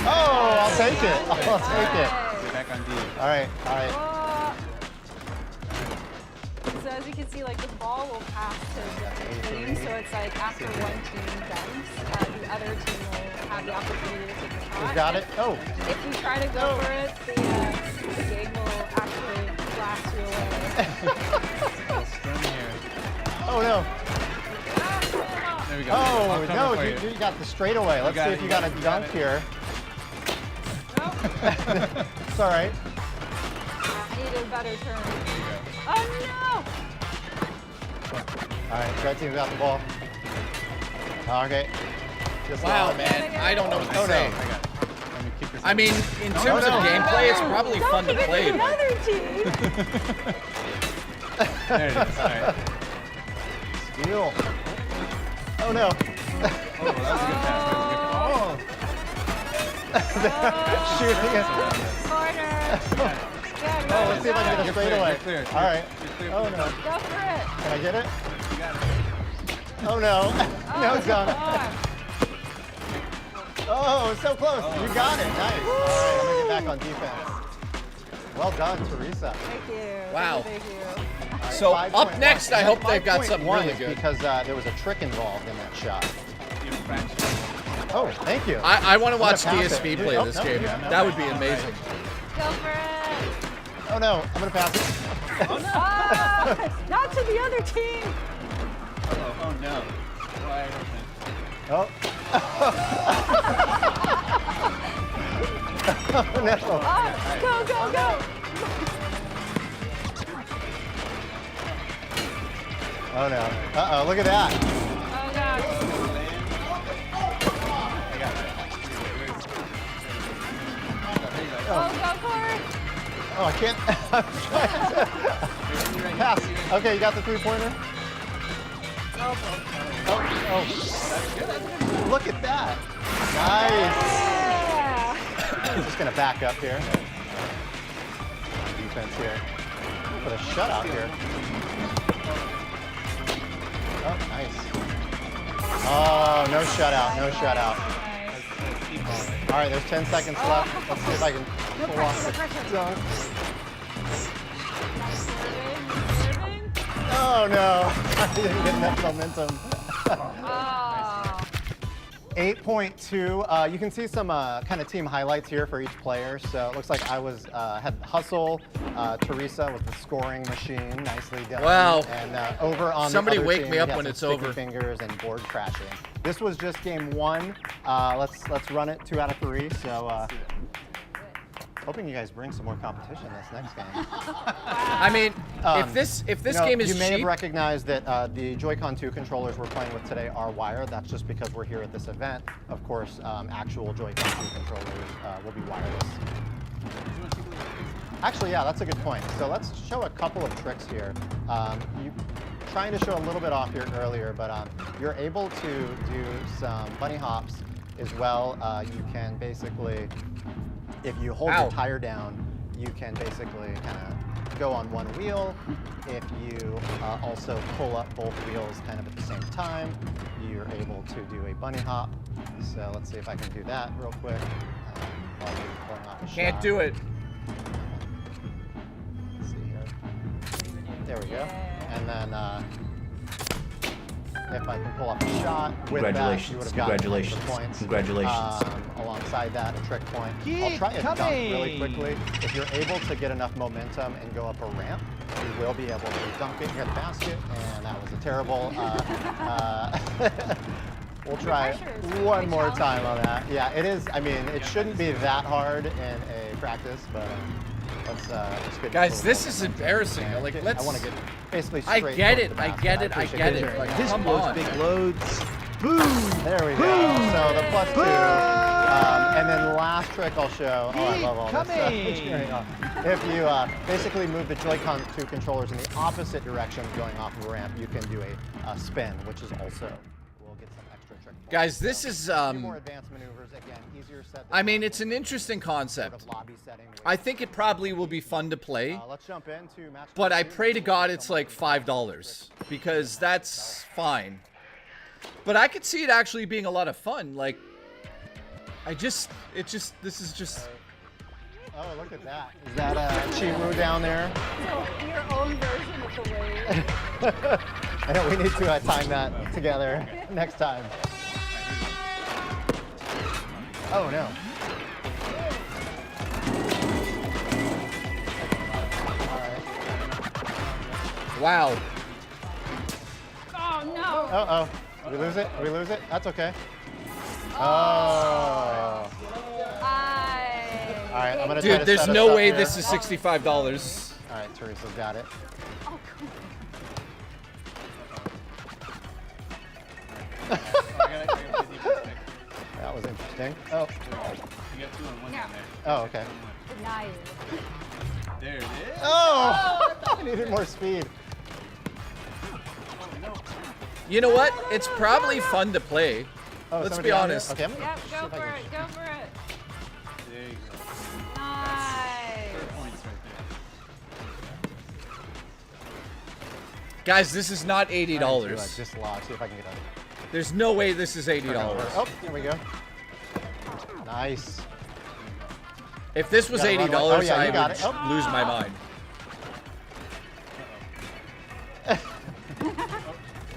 [SPEAKER 20] Oh, I'll take it. I'll take it.
[SPEAKER 18] Get back on D.
[SPEAKER 20] All right, all right.
[SPEAKER 17] So as you can see, like the ball will pass to different teams. So it's like after one team dumps, the other team will have the opportunity to take a shot.
[SPEAKER 20] Who's got it? Oh.
[SPEAKER 17] If you try to go for it, the game will actually blast you away.
[SPEAKER 20] Oh no.
[SPEAKER 18] There we go.
[SPEAKER 20] Oh no, you got the straightaway. Let's see if you got a dunk here. It's all right.
[SPEAKER 17] I need a better turn. Oh no!
[SPEAKER 20] All right, red team's got the ball. Okay. Just
[SPEAKER 2] Wow, man. I don't know what to say. I mean, in
[SPEAKER 20] No,
[SPEAKER 2] terms
[SPEAKER 20] no.
[SPEAKER 2] of gameplay, it's probably fun to play. but-
[SPEAKER 17] Another team!
[SPEAKER 18] There it is. All right.
[SPEAKER 20] Steal. Oh no.
[SPEAKER 18] Oh, that was a good pass. That was a good pass.
[SPEAKER 20] Shooting it.
[SPEAKER 17] Corner!
[SPEAKER 20] Oh, let's see if I can get a
[SPEAKER 18] You're
[SPEAKER 20] straightaway.
[SPEAKER 18] clear.
[SPEAKER 20] All right.
[SPEAKER 18] You're clear.
[SPEAKER 20] Oh no.
[SPEAKER 17] Go for it!
[SPEAKER 20] Can I get it?
[SPEAKER 18] You got it.
[SPEAKER 20] Oh no. No, it's gone. Oh, so close. You got it. Nice. All right, I'm gonna get back on defense. Well done, Teresa.
[SPEAKER 17] Thank you.
[SPEAKER 2] Wow.
[SPEAKER 17] Thank you.
[SPEAKER 2] So up next, I hope they've got something really good.
[SPEAKER 20] Because there was a trick involved in that shot. Oh, thank you.
[SPEAKER 2] I want to watch
[SPEAKER 20] I'm gonna pass
[SPEAKER 2] DSP
[SPEAKER 20] it.
[SPEAKER 2] play
[SPEAKER 20] Oh,
[SPEAKER 2] this
[SPEAKER 20] no,
[SPEAKER 2] game.
[SPEAKER 20] yeah, no.
[SPEAKER 2] That would be amazing.
[SPEAKER 17] Go for it!
[SPEAKER 20] Oh no, I'm gonna pass it.
[SPEAKER 17] Not to the other team!
[SPEAKER 18] Oh no. Wide open.
[SPEAKER 20] Oh. Oh no.
[SPEAKER 17] Go, go, go!
[SPEAKER 20] Oh no. Uh-oh, look at that.
[SPEAKER 17] Oh gosh. Oh, go for it!
[SPEAKER 20] Oh, I can't. I'm trying to pass. Okay, you got the three-pointer? Oh. Look at that. Nice. I'm just going to back up here. Defense here. Put a shutout here. Oh, nice. Oh, no shutout, no shutout. All right, there's 10 seconds left. Let's see if I can pull off the dunk. Oh no, I didn't get enough momentum. 8.2. You can see some kind of team highlights here for each player. So it looks like I had Hustle, Teresa with the scoring machine, nicely done.
[SPEAKER 2] Wow.
[SPEAKER 20] And over on
[SPEAKER 2] Somebody
[SPEAKER 20] the other
[SPEAKER 2] wake
[SPEAKER 20] team,
[SPEAKER 2] me up
[SPEAKER 20] we got
[SPEAKER 2] when
[SPEAKER 20] some
[SPEAKER 2] it's
[SPEAKER 20] sticky
[SPEAKER 2] over.
[SPEAKER 20] fingers and board crashing. This was just game one. Let's run it 2 out of 3. So hoping you guys bring some more competition this next game.
[SPEAKER 2] I mean, if this game is
[SPEAKER 20] you may
[SPEAKER 2] cheap,
[SPEAKER 20] have recognized that the Joy-Con 2 controllers we're playing with today are wired. That's just because we're here at this event. Of course, actual Joy-Con 2 controllers will be wireless. Actually, yeah, that's a good point. So let's show a couple of tricks here. Trying to show a little bit off here earlier, but you're able to do some bunny hops as well. You can basically, if you hold your tire down, you can basically kind of go on one wheel. If you also pull up both wheels kind of at the same time, you're able to do a bunny hop. So let's see if I can do that real quick. While you're pulling off a
[SPEAKER 2] can't
[SPEAKER 20] shot.
[SPEAKER 2] do it.
[SPEAKER 20] Let's see here. There we go. And then if I can pull off a shot with that, you would have gotten the points.
[SPEAKER 5] Congratulations.
[SPEAKER 20] Alongside that, a trick point.
[SPEAKER 1] Keep
[SPEAKER 20] I'll try a dunk
[SPEAKER 1] coming.
[SPEAKER 20] really quickly. If you're able to get enough momentum and go up a ramp, you will be able to dunk it near the basket. And that was a terrible. We'll try one more time on that. Yeah, it is. I mean, it shouldn't be that hard in a practice, but let's get.
[SPEAKER 2] Guys, this is embarrassing. Like, let's.
[SPEAKER 20] I want to get basically
[SPEAKER 2] I
[SPEAKER 20] straight.
[SPEAKER 2] get
[SPEAKER 20] towards
[SPEAKER 2] it.
[SPEAKER 20] the
[SPEAKER 2] I
[SPEAKER 20] basket.
[SPEAKER 2] get it. I
[SPEAKER 20] appreciate
[SPEAKER 2] get
[SPEAKER 20] it.
[SPEAKER 2] it. Like,
[SPEAKER 1] This
[SPEAKER 2] come
[SPEAKER 1] blows
[SPEAKER 2] on.
[SPEAKER 1] big loads. Boom!
[SPEAKER 20] There we go. So the +2. And then last trick I'll show. Oh, I love all this stuff. If you basically move the Joy-Con 2 controllers in the opposite direction going off of a ramp, you can do a spin, which is also, we'll get some extra trick
[SPEAKER 2] Guys, this is
[SPEAKER 20] more advanced maneuvers again, easier set.
[SPEAKER 2] I mean, it's an interesting concept. I think it probably will be fun to play.
[SPEAKER 20] Let's jump into match.
[SPEAKER 2] But I pray to God it's like $5 because that's fine. But I could see it actually being a lot of fun. Like, this is just.
[SPEAKER 20] Oh, look at that. Is that Chiwu down there?
[SPEAKER 17] So, your own version of the wave.
[SPEAKER 20] I know we need to time that together next time. Oh no.
[SPEAKER 2] Wow.
[SPEAKER 17] Oh no.
[SPEAKER 20] Uh-oh. Did we lose it? Did we lose it? That's okay. Oh. All right, I'm gonna.
[SPEAKER 2] Dude, there's no way this is $65.
[SPEAKER 20] All right, Teresa's got it.
[SPEAKER 17] Oh,
[SPEAKER 20] that was interesting. Oh.
[SPEAKER 18] You got 2 on 1 down there.
[SPEAKER 20] Oh, okay.
[SPEAKER 17] Nice.
[SPEAKER 18] There it is.
[SPEAKER 20] Oh! I needed more speed.
[SPEAKER 2] You know what? It's probably fun to play.
[SPEAKER 20] Oh,
[SPEAKER 2] let's be honest.
[SPEAKER 20] Okay,
[SPEAKER 17] yep, go for it. Go for it.
[SPEAKER 18] There you go.
[SPEAKER 17] Nice.
[SPEAKER 18] Points right there.
[SPEAKER 2] Guys, this is not $80.
[SPEAKER 20] Just log. See if I can get up.
[SPEAKER 2] There's no way this is $80.
[SPEAKER 20] Oh, here we go. Nice.
[SPEAKER 2] If this was $80, I would lose my mind.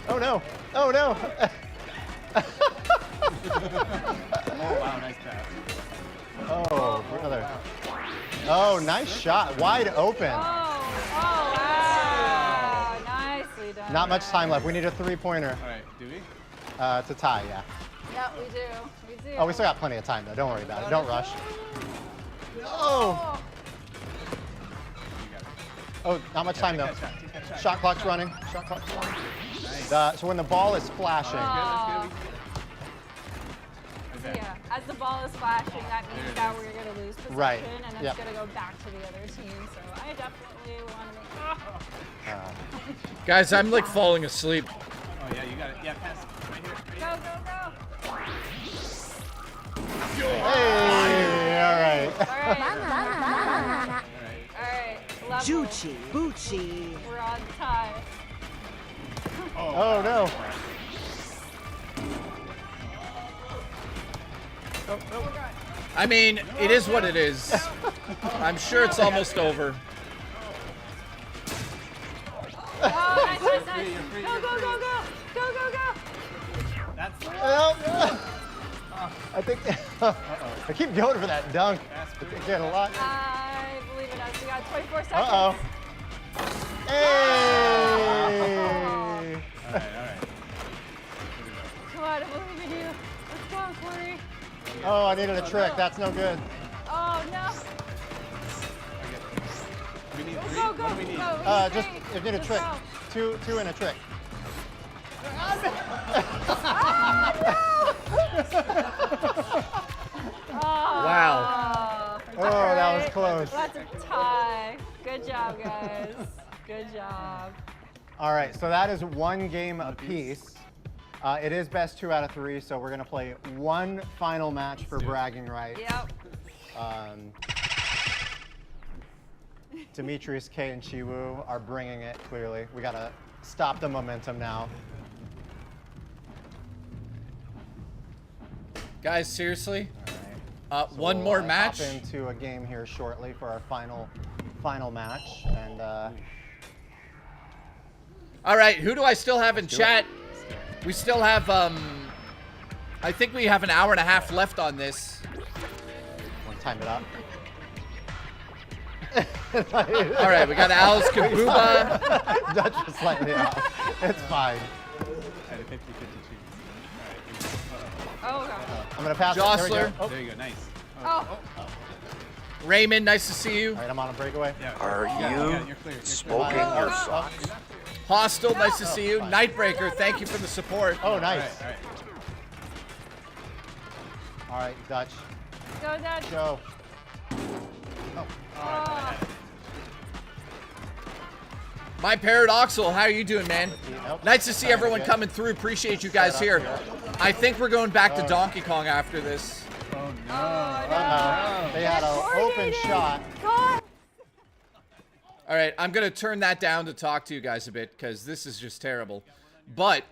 [SPEAKER 20] Oh no! Oh no!
[SPEAKER 18] Oh wow, nice pass.
[SPEAKER 20] Oh, brother. Oh, nice shot. Wide open.
[SPEAKER 17] Oh, wow. Nicely done.
[SPEAKER 20] Not much time left. We need a 3-pointer.
[SPEAKER 18] All right, do we?
[SPEAKER 20] It's a tie, yeah.
[SPEAKER 17] Yep, we do. We do.
[SPEAKER 20] Oh, we still got plenty of time though. Don't worry about it. Don't rush. Oh! Oh, not much time though. Shot clock's running. Shot clock's running. Nice. So when the ball is flashing.
[SPEAKER 17] So yeah, as the ball is flashing, that means that we're going to lose possession,
[SPEAKER 20] right.
[SPEAKER 17] And it's going to go back to the other team. So I definitely want to make.
[SPEAKER 2] Guys, I'm like falling asleep.
[SPEAKER 18] Oh yeah, you got it. Yeah, pass. Right here.
[SPEAKER 17] Go, go, go.
[SPEAKER 20] Hey, all right.
[SPEAKER 17] All right. Level.
[SPEAKER 4] Juchi, Bucci.
[SPEAKER 17] We're on tie.
[SPEAKER 20] Oh no.
[SPEAKER 2] I mean, it is what it is. I'm sure it's almost over.
[SPEAKER 17] Oh, nice, nice, nice. Go, go, go, go. Go, go, go.
[SPEAKER 18] That's
[SPEAKER 20] I think I keep going for that dunk. I get a lot.
[SPEAKER 17] I believe it as we got 24 seconds.
[SPEAKER 20] Uh-oh. Hey!
[SPEAKER 18] All right.
[SPEAKER 17] Come on, I believe in you. Let's go, Corey.
[SPEAKER 20] Oh, I needed a trick. That's no good.
[SPEAKER 17] Oh, no.
[SPEAKER 18] We need 3.
[SPEAKER 17] Go, go,
[SPEAKER 18] what do we need?
[SPEAKER 17] go.
[SPEAKER 20] Just you need a trick. Two and a trick.
[SPEAKER 2] Wow.
[SPEAKER 20] Oh, that was close.
[SPEAKER 17] That's a tie. Good job, guys. Good job.
[SPEAKER 20] All right, so that is 1 game apiece. It is best 2 out of 3, so we're gonna play 1 final match for bragging rights.
[SPEAKER 17] Yep.
[SPEAKER 20] Demetrius, K, and Chiwu are bringing it, clearly. We gotta stop the momentum now.
[SPEAKER 2] Guys, seriously?
[SPEAKER 20] All right. So
[SPEAKER 2] one more match?
[SPEAKER 20] Hop into a game here shortly for our final match. And
[SPEAKER 2] all right, who do I still have in chat? We still have, I think we have an hour and a half left on this.
[SPEAKER 20] Want to time it up?
[SPEAKER 2] All right, we got Alice Kabuba.
[SPEAKER 20] Dutch was slightly off. It's fine.
[SPEAKER 18] At a 50-50 chance.
[SPEAKER 17] Oh, God.
[SPEAKER 20] I'm going to pass
[SPEAKER 2] Jostler.
[SPEAKER 20] it.
[SPEAKER 18] There you go, nice.
[SPEAKER 2] Raymond, nice to see you.
[SPEAKER 20] All right, I'm on a breakaway.
[SPEAKER 18] Yeah,
[SPEAKER 5] Are you smoking your socks?
[SPEAKER 2] Hostile, nice to see you. Nightbreaker, thank you for the support.
[SPEAKER 20] Oh, nice.
[SPEAKER 18] All right.
[SPEAKER 20] All right, Dutch.
[SPEAKER 17] Go, Dutch.
[SPEAKER 20] Go.
[SPEAKER 17] Oh.
[SPEAKER 2] My Paradoxal, how are you doing, man?
[SPEAKER 20] Nope.
[SPEAKER 2] Nice to see everyone coming through. Appreciate you guys here. I think we're going back to Donkey Kong after this.
[SPEAKER 20] Oh no. They had an open shot.
[SPEAKER 2] All right, I'm going to turn that down to talk to you guys a bit because this is just terrible. But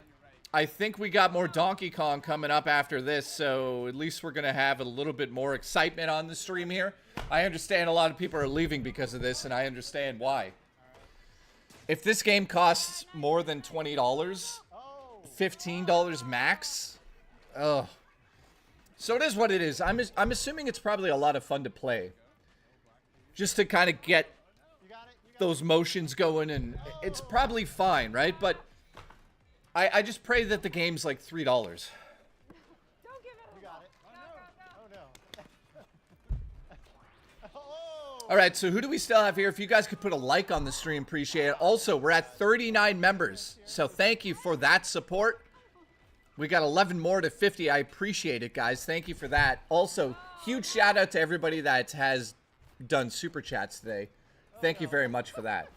[SPEAKER 2] I think we got more Donkey Kong coming up after this, so at least we're going to have a little bit more excitement on the stream here. I understand a lot of people are leaving because of this, and I understand why. If this game costs more than $20, $15 max, ugh. So it is what it is. I'm assuming it's probably a lot of fun to play. Just to kind of get those motions going, and it's probably fine, right? But I just pray that the game's like $3.
[SPEAKER 20] Don't give it. You got it. Oh no.
[SPEAKER 2] All right, so who do we still have here? If you guys could put a like on the stream, appreciate it. Also, we're at 39 members, so thank you for that support. We got 11 more to 50. I appreciate it, guys. Thank you for that. Also, huge shout out to everybody that has done super chats today. Thank you very much for that.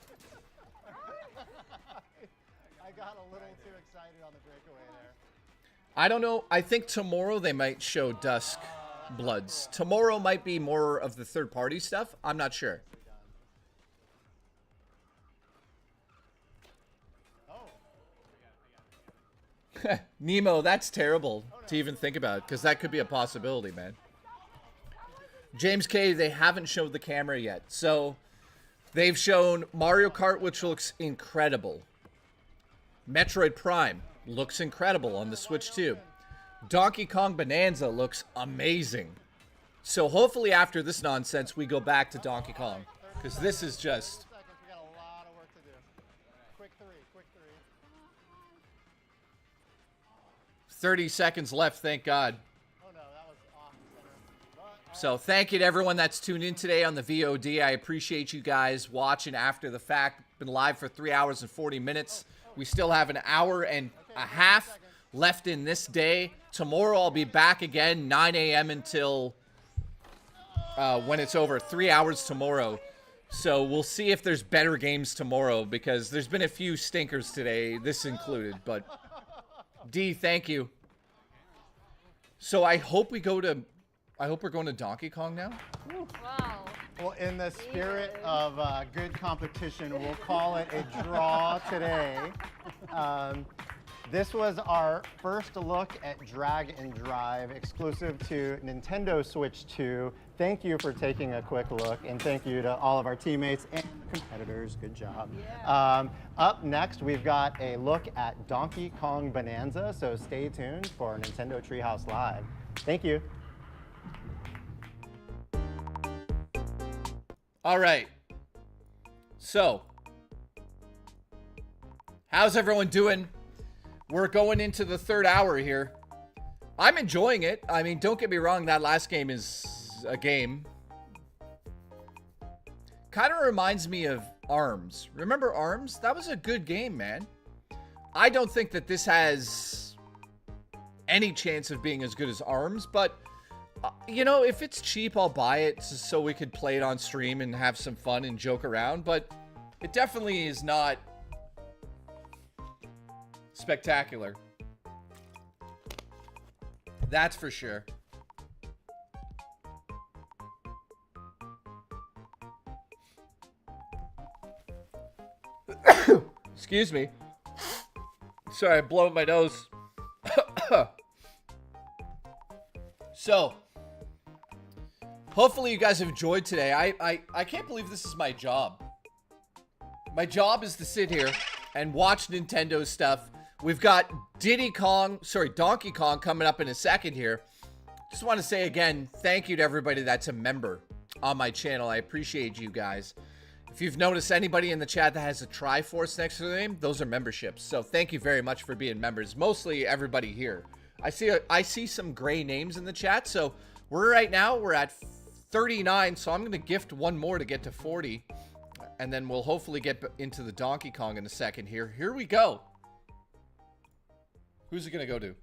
[SPEAKER 20] I got a little too excited on the breakaway there.
[SPEAKER 2] I don't know. I think tomorrow they might show Dusk Bloods. Tomorrow might be more of the third-party stuff. I'm not sure. Nemo, that's terrible to even think about, because that could be a possibility, man. James K, they haven't showed the camera yet. So, they've shown Mario Kart, which looks incredible. Metroid Prime looks incredible on the Switch too. Donkey Kong Bonanza looks amazing. So, hopefully after this nonsense, we go back to Donkey Kong. Because this is just... 30 seconds left, thank God. So thank you to everyone that's tuned in today on the VOD. I appreciate you guys watching after the fact. Been live for 3 hours and 40 minutes. We still have an hour and a half left in this day. Tomorrow I'll be back again, 9 a.m. until when it's over. 3 hours tomorrow. So we'll see if there's better games tomorrow, because there's been a few stinkers today, this included, but... D, thank you. So I hope we go to... I hope we're going to Donkey Kong now.
[SPEAKER 20] Wow. Well, in the spirit of good competition, we'll call it a draw today. This was our first look at Drag and Drive, exclusive to Nintendo Switch 2. Thank you for taking a quick look, and thank you to all of our teammates and competitors. Good job. Yeah. Up next, we've got a look at Donkey Kong Bonanza, so stay tuned for Nintendo Treehouse Live. Thank you.
[SPEAKER 2] All right. So, how's everyone doing? We're going into the third hour here. I'm enjoying it. I mean, don't get me wrong, that last game is a game. Kind of reminds me of ARMS. Remember ARMS? That was a good game, man. I don't think that this has any chance of being as good as ARMS, but you know, if it's cheap, I'll buy it so we could play it on stream and have some fun and joke around, but it definitely is not spectacular. That's for sure. Excuse me. Sorry, I'm blowing my nose. So, hopefully you guys have enjoyed today. I can't believe this is my job. My job is to sit here and watch Nintendo stuff. We've got Donkey Kong coming up in a second here. Just want to say again, thank you to everybody that's a member on my channel. I appreciate you guys. If you've noticed anybody in the chat that has a Triforce next to their name, those are memberships. So thank you very much for being members. Mostly everybody here. I see some gray names in the chat. So we're at 39. So I'm going to gift one more to get to 40. And then we'll hopefully get into the Donkey Kong in a second here. Here we go. Who's it going to go to?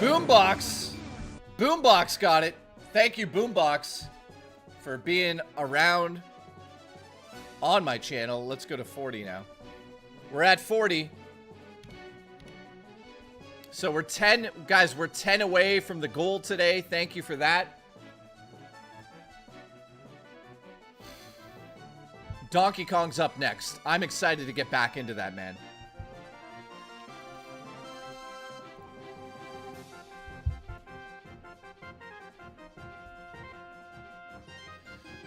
[SPEAKER 2] Boombox. Boombox got it. Thank you, Boombox, for being around on my channel. Let's go to 40 now. We're at 40. So we're 10, guys, we're 10 away from the goal today. Thank you for that. Donkey Kong's up next. I'm excited to get back into that, man.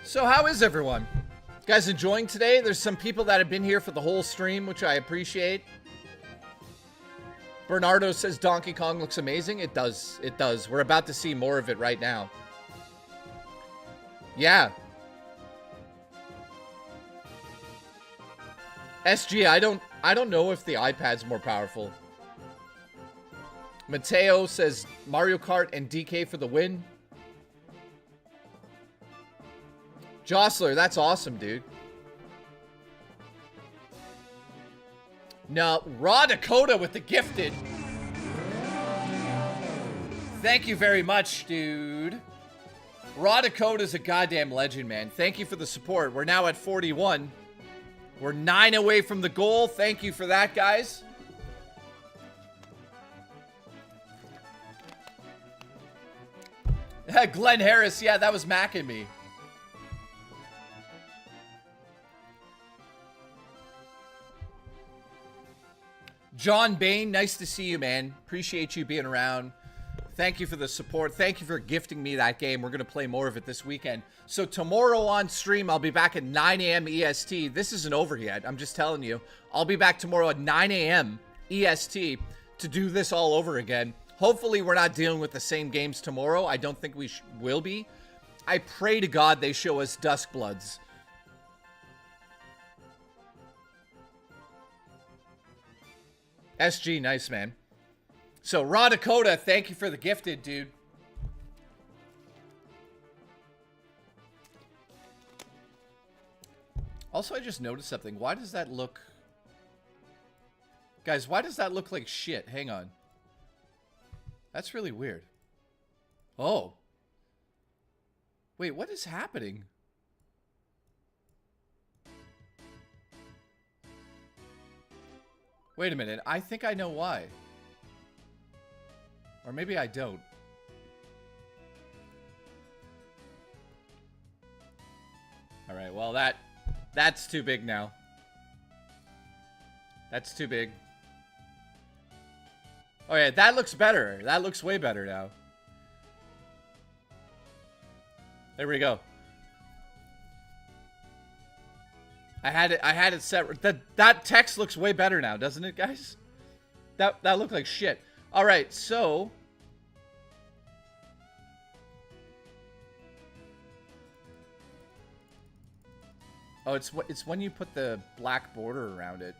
[SPEAKER 2] So how is everyone? You guys enjoying today? There's some people that have been here for the whole stream, which I appreciate. Bernardo says Donkey Kong looks amazing. It does. It does. We're about to see more of it right now. Yeah. SG, I don't know if the iPad's more powerful. Mateo says Mario Kart and DK for the win. Jostler, that's awesome, dude. No, Raw Dakota with the gifted. Thank you very much, dude. Raw Dakota's a goddamn legend, man. Thank you for the support. We're now at 41. We're 9 away from the goal. Thank you for that, guys. Glenn Harris, yeah, that was Mac and me. John Bain, nice to see you, man. Appreciate you being around. Thank you for the support. Thank you for gifting me that game. We're going to play more of it this weekend. So tomorrow on stream, I'll be back at 9 a.m. EST. This isn't over yet. I'm just telling you. I'll be back tomorrow at 9 a.m. EST to do this all over again. Hopefully, we're not dealing with the same games tomorrow. I don't think we will be. I pray to God they show us Duskbloods. SG, nice, man. So, Raw Dakota, thank you for the gifted, dude. Also, I just noticed something. Why does that look... Guys, why does that look like shit? Hang on. That's really weird. Oh. Wait, what is happening? Wait a minute. I think I know why. Or maybe I don't. Alright, well that's too big now. That's too big. Oh yeah, that looks better. That looks way better now. There we go. I had it set. That text looks way better now, doesn't it, guys? That looked like shit. All right, so oh, it's when you put the black border around it.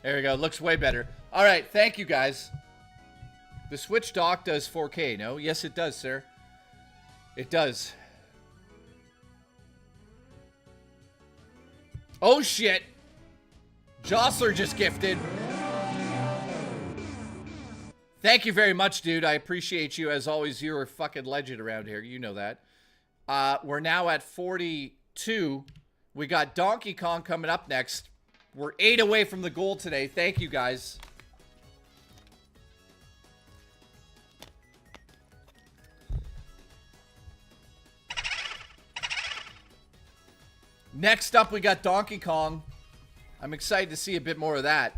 [SPEAKER 2] There we go. Looks way better. All right, thank you guys. The Switch dock does 4K, no? Yes, it does, sir. It does. Oh, shit. Jostler just gifted. Thank you very much, dude. I appreciate you. As always, you're a fucking legend around here. You know that. We're now at 42. We got Donkey Kong coming up next. We're 8 away from the goal today. Thank you, guys. Next up, we got Donkey Kong. I'm excited to see a bit more of that.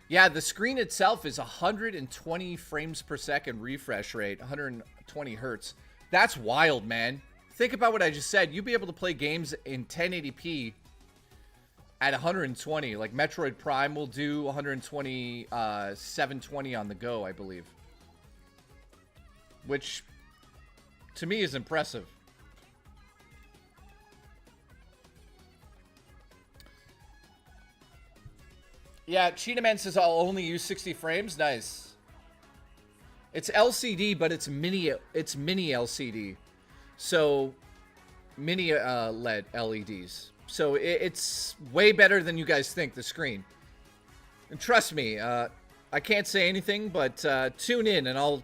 [SPEAKER 2] Yeah, the screen itself is 120 frames per second refresh rate, 120 hertz. That's wild, man. Think about what I just said. You'd be able to play games in 1080p at 120. Like Metroid Prime will do 120, 720 on the go, I believe. Which, to me, is impressive. Yeah, Cheetah Man says I'll only use 60 frames. Nice. It's LCD, but it's mini LCD. So mini LED LEDs. So it's way better than you guys think, the screen. And trust me, I can't say anything, but tune in and I'll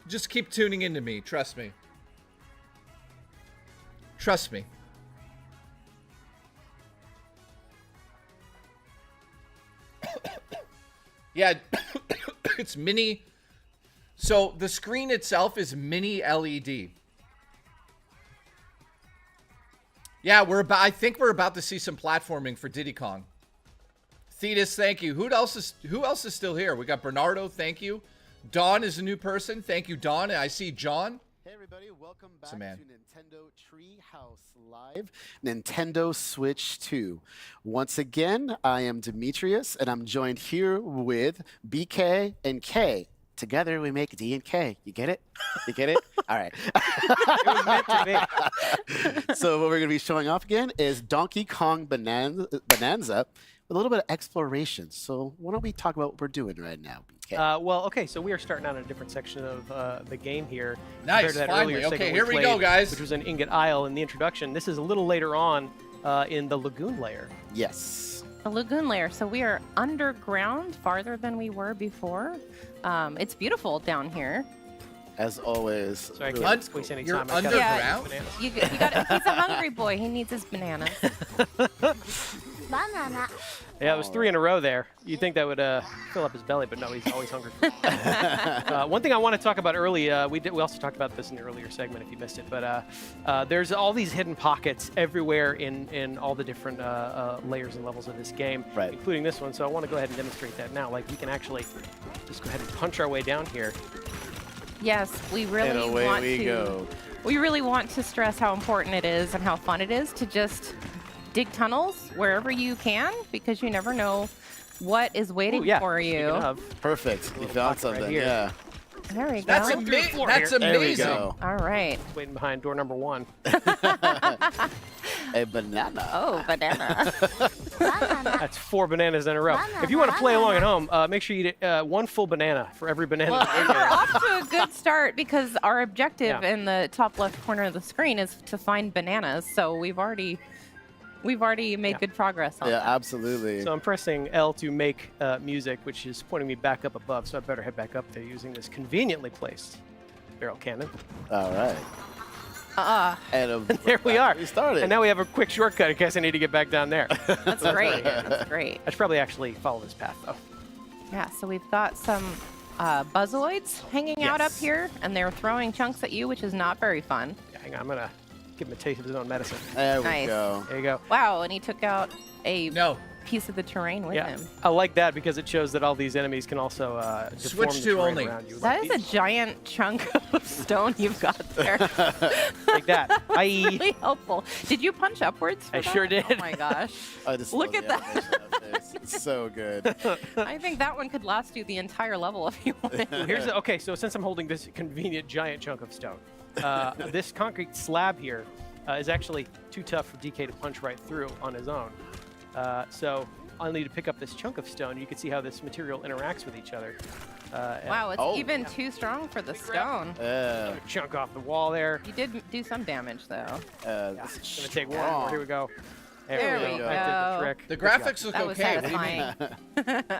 [SPEAKER 2] just keep tuning into me. Trust me. Trust me. Yeah, it's mini. So the screen itself is mini LED. Yeah, I think we're about to see some platforming for Diddy Kong. Thetis, thank you. Who else is still here? We got Bernardo, thank you. Dawn is a new person. Thank you, Dawn. I see John.
[SPEAKER 13] Hey everybody, welcome back to
[SPEAKER 2] man.
[SPEAKER 13] Nintendo Treehouse Live, Nintendo Switch 2. Once again, I am Demetrius, and I'm joined here with BK and K. Together we make D and K. You get it? You get it? All right.
[SPEAKER 16] It was meant to be.
[SPEAKER 13] So what we're going to be showing off again is Donkey Kong Bonanza with a little bit of exploration. So why don't we talk about what we're doing right now, BK?
[SPEAKER 16] Well, okay, so we are starting out in a different section of the game here.
[SPEAKER 2] Nice,
[SPEAKER 16] compared to that
[SPEAKER 2] finally.
[SPEAKER 16] earlier
[SPEAKER 2] Okay,
[SPEAKER 16] segment
[SPEAKER 2] here we
[SPEAKER 16] played,
[SPEAKER 2] go, guys.
[SPEAKER 16] Which was an Ingot Isle in the introduction. This is a little later on in the Lagoon layer.
[SPEAKER 13] Yes.
[SPEAKER 15] The Lagoon layer. So we are underground, farther than we were before. It's beautiful down here.
[SPEAKER 13] As always.
[SPEAKER 16] Sorry, I can't waste any
[SPEAKER 2] You're
[SPEAKER 16] time.
[SPEAKER 2] underground?
[SPEAKER 15] You got it. He's a hungry boy. He needs his bananas.
[SPEAKER 4] Banana.
[SPEAKER 16] Yeah, it was 3 in a row there. You'd think that would fill up his belly, but no, he's always hungry. One thing I want to talk about early, we also talked about this in the earlier segment if you missed it, but there's all these hidden pockets everywhere in all the different layers and levels of this game,
[SPEAKER 13] right,
[SPEAKER 16] including this one. So I want to go ahead and demonstrate that now. Like, we can actually just go ahead and punch our way down here.
[SPEAKER 15] Yes, we really want to. We really want to stress how important it is and how fun it is to just dig tunnels wherever you can, because you never know what is waiting for you.
[SPEAKER 13] Perfect. You found something.
[SPEAKER 16] Right
[SPEAKER 13] yeah.
[SPEAKER 15] There we go.
[SPEAKER 2] That's amazing.
[SPEAKER 13] There we go.
[SPEAKER 15] All right.
[SPEAKER 16] Waiting behind door number 1.
[SPEAKER 13] A banana.
[SPEAKER 15] Oh, banana.
[SPEAKER 16] That's 4 bananas in a row. If you want to play along at home, make sure you eat 1 full banana for every banana.
[SPEAKER 15] Well, we're off to a good start because our objective in the top left corner of the screen is to find bananas. So we've already made good progress on that.
[SPEAKER 13] Yeah, absolutely.
[SPEAKER 16] So I'm pressing L to make music, which is pointing me back up above. So I better head back up there using this conveniently placed barrel cannon.
[SPEAKER 13] All right.
[SPEAKER 16] And there we are.
[SPEAKER 13] We started.
[SPEAKER 16] And now we have a quick shortcut in case I need to get back down there.
[SPEAKER 15] That's great. That's great.
[SPEAKER 16] I should probably actually follow this path, though.
[SPEAKER 15] Yeah, so we've got some buzzoids hanging out up here, and they're throwing chunks at you, which is not very fun.
[SPEAKER 16] Yeah, hang on, I'm going to give him a taste of his own medicine.
[SPEAKER 13] There we go.
[SPEAKER 16] There you go.
[SPEAKER 15] Wow, and he took out a piece of the terrain with him.
[SPEAKER 16] I like that because it shows that all these enemies can also
[SPEAKER 2] switch to only.
[SPEAKER 15] That is a giant chunk of stone you've got there.
[SPEAKER 16] Like that.
[SPEAKER 15] Really helpful. Did you punch upwards for
[SPEAKER 16] I
[SPEAKER 15] that?
[SPEAKER 16] sure did.
[SPEAKER 15] Oh my gosh. Look at that.
[SPEAKER 13] It's so good.
[SPEAKER 15] I think that one could last you the entire level if you wanted.
[SPEAKER 16] Here's okay, so since I'm holding this convenient giant chunk of stone, this concrete slab here is actually too tough for DK to punch right through on his own. So I'll need to pick up this chunk of stone. You can see how this material interacts with each other.
[SPEAKER 15] Wow, it's even too strong for the stone.
[SPEAKER 16] A chunk off the wall there.
[SPEAKER 15] You did do some damage, though.
[SPEAKER 13] This
[SPEAKER 16] is gonna take one more. Here we go.
[SPEAKER 15] There we go.
[SPEAKER 16] I did the trick.
[SPEAKER 2] The graphics look
[SPEAKER 15] that was
[SPEAKER 2] okay.
[SPEAKER 15] satisfying.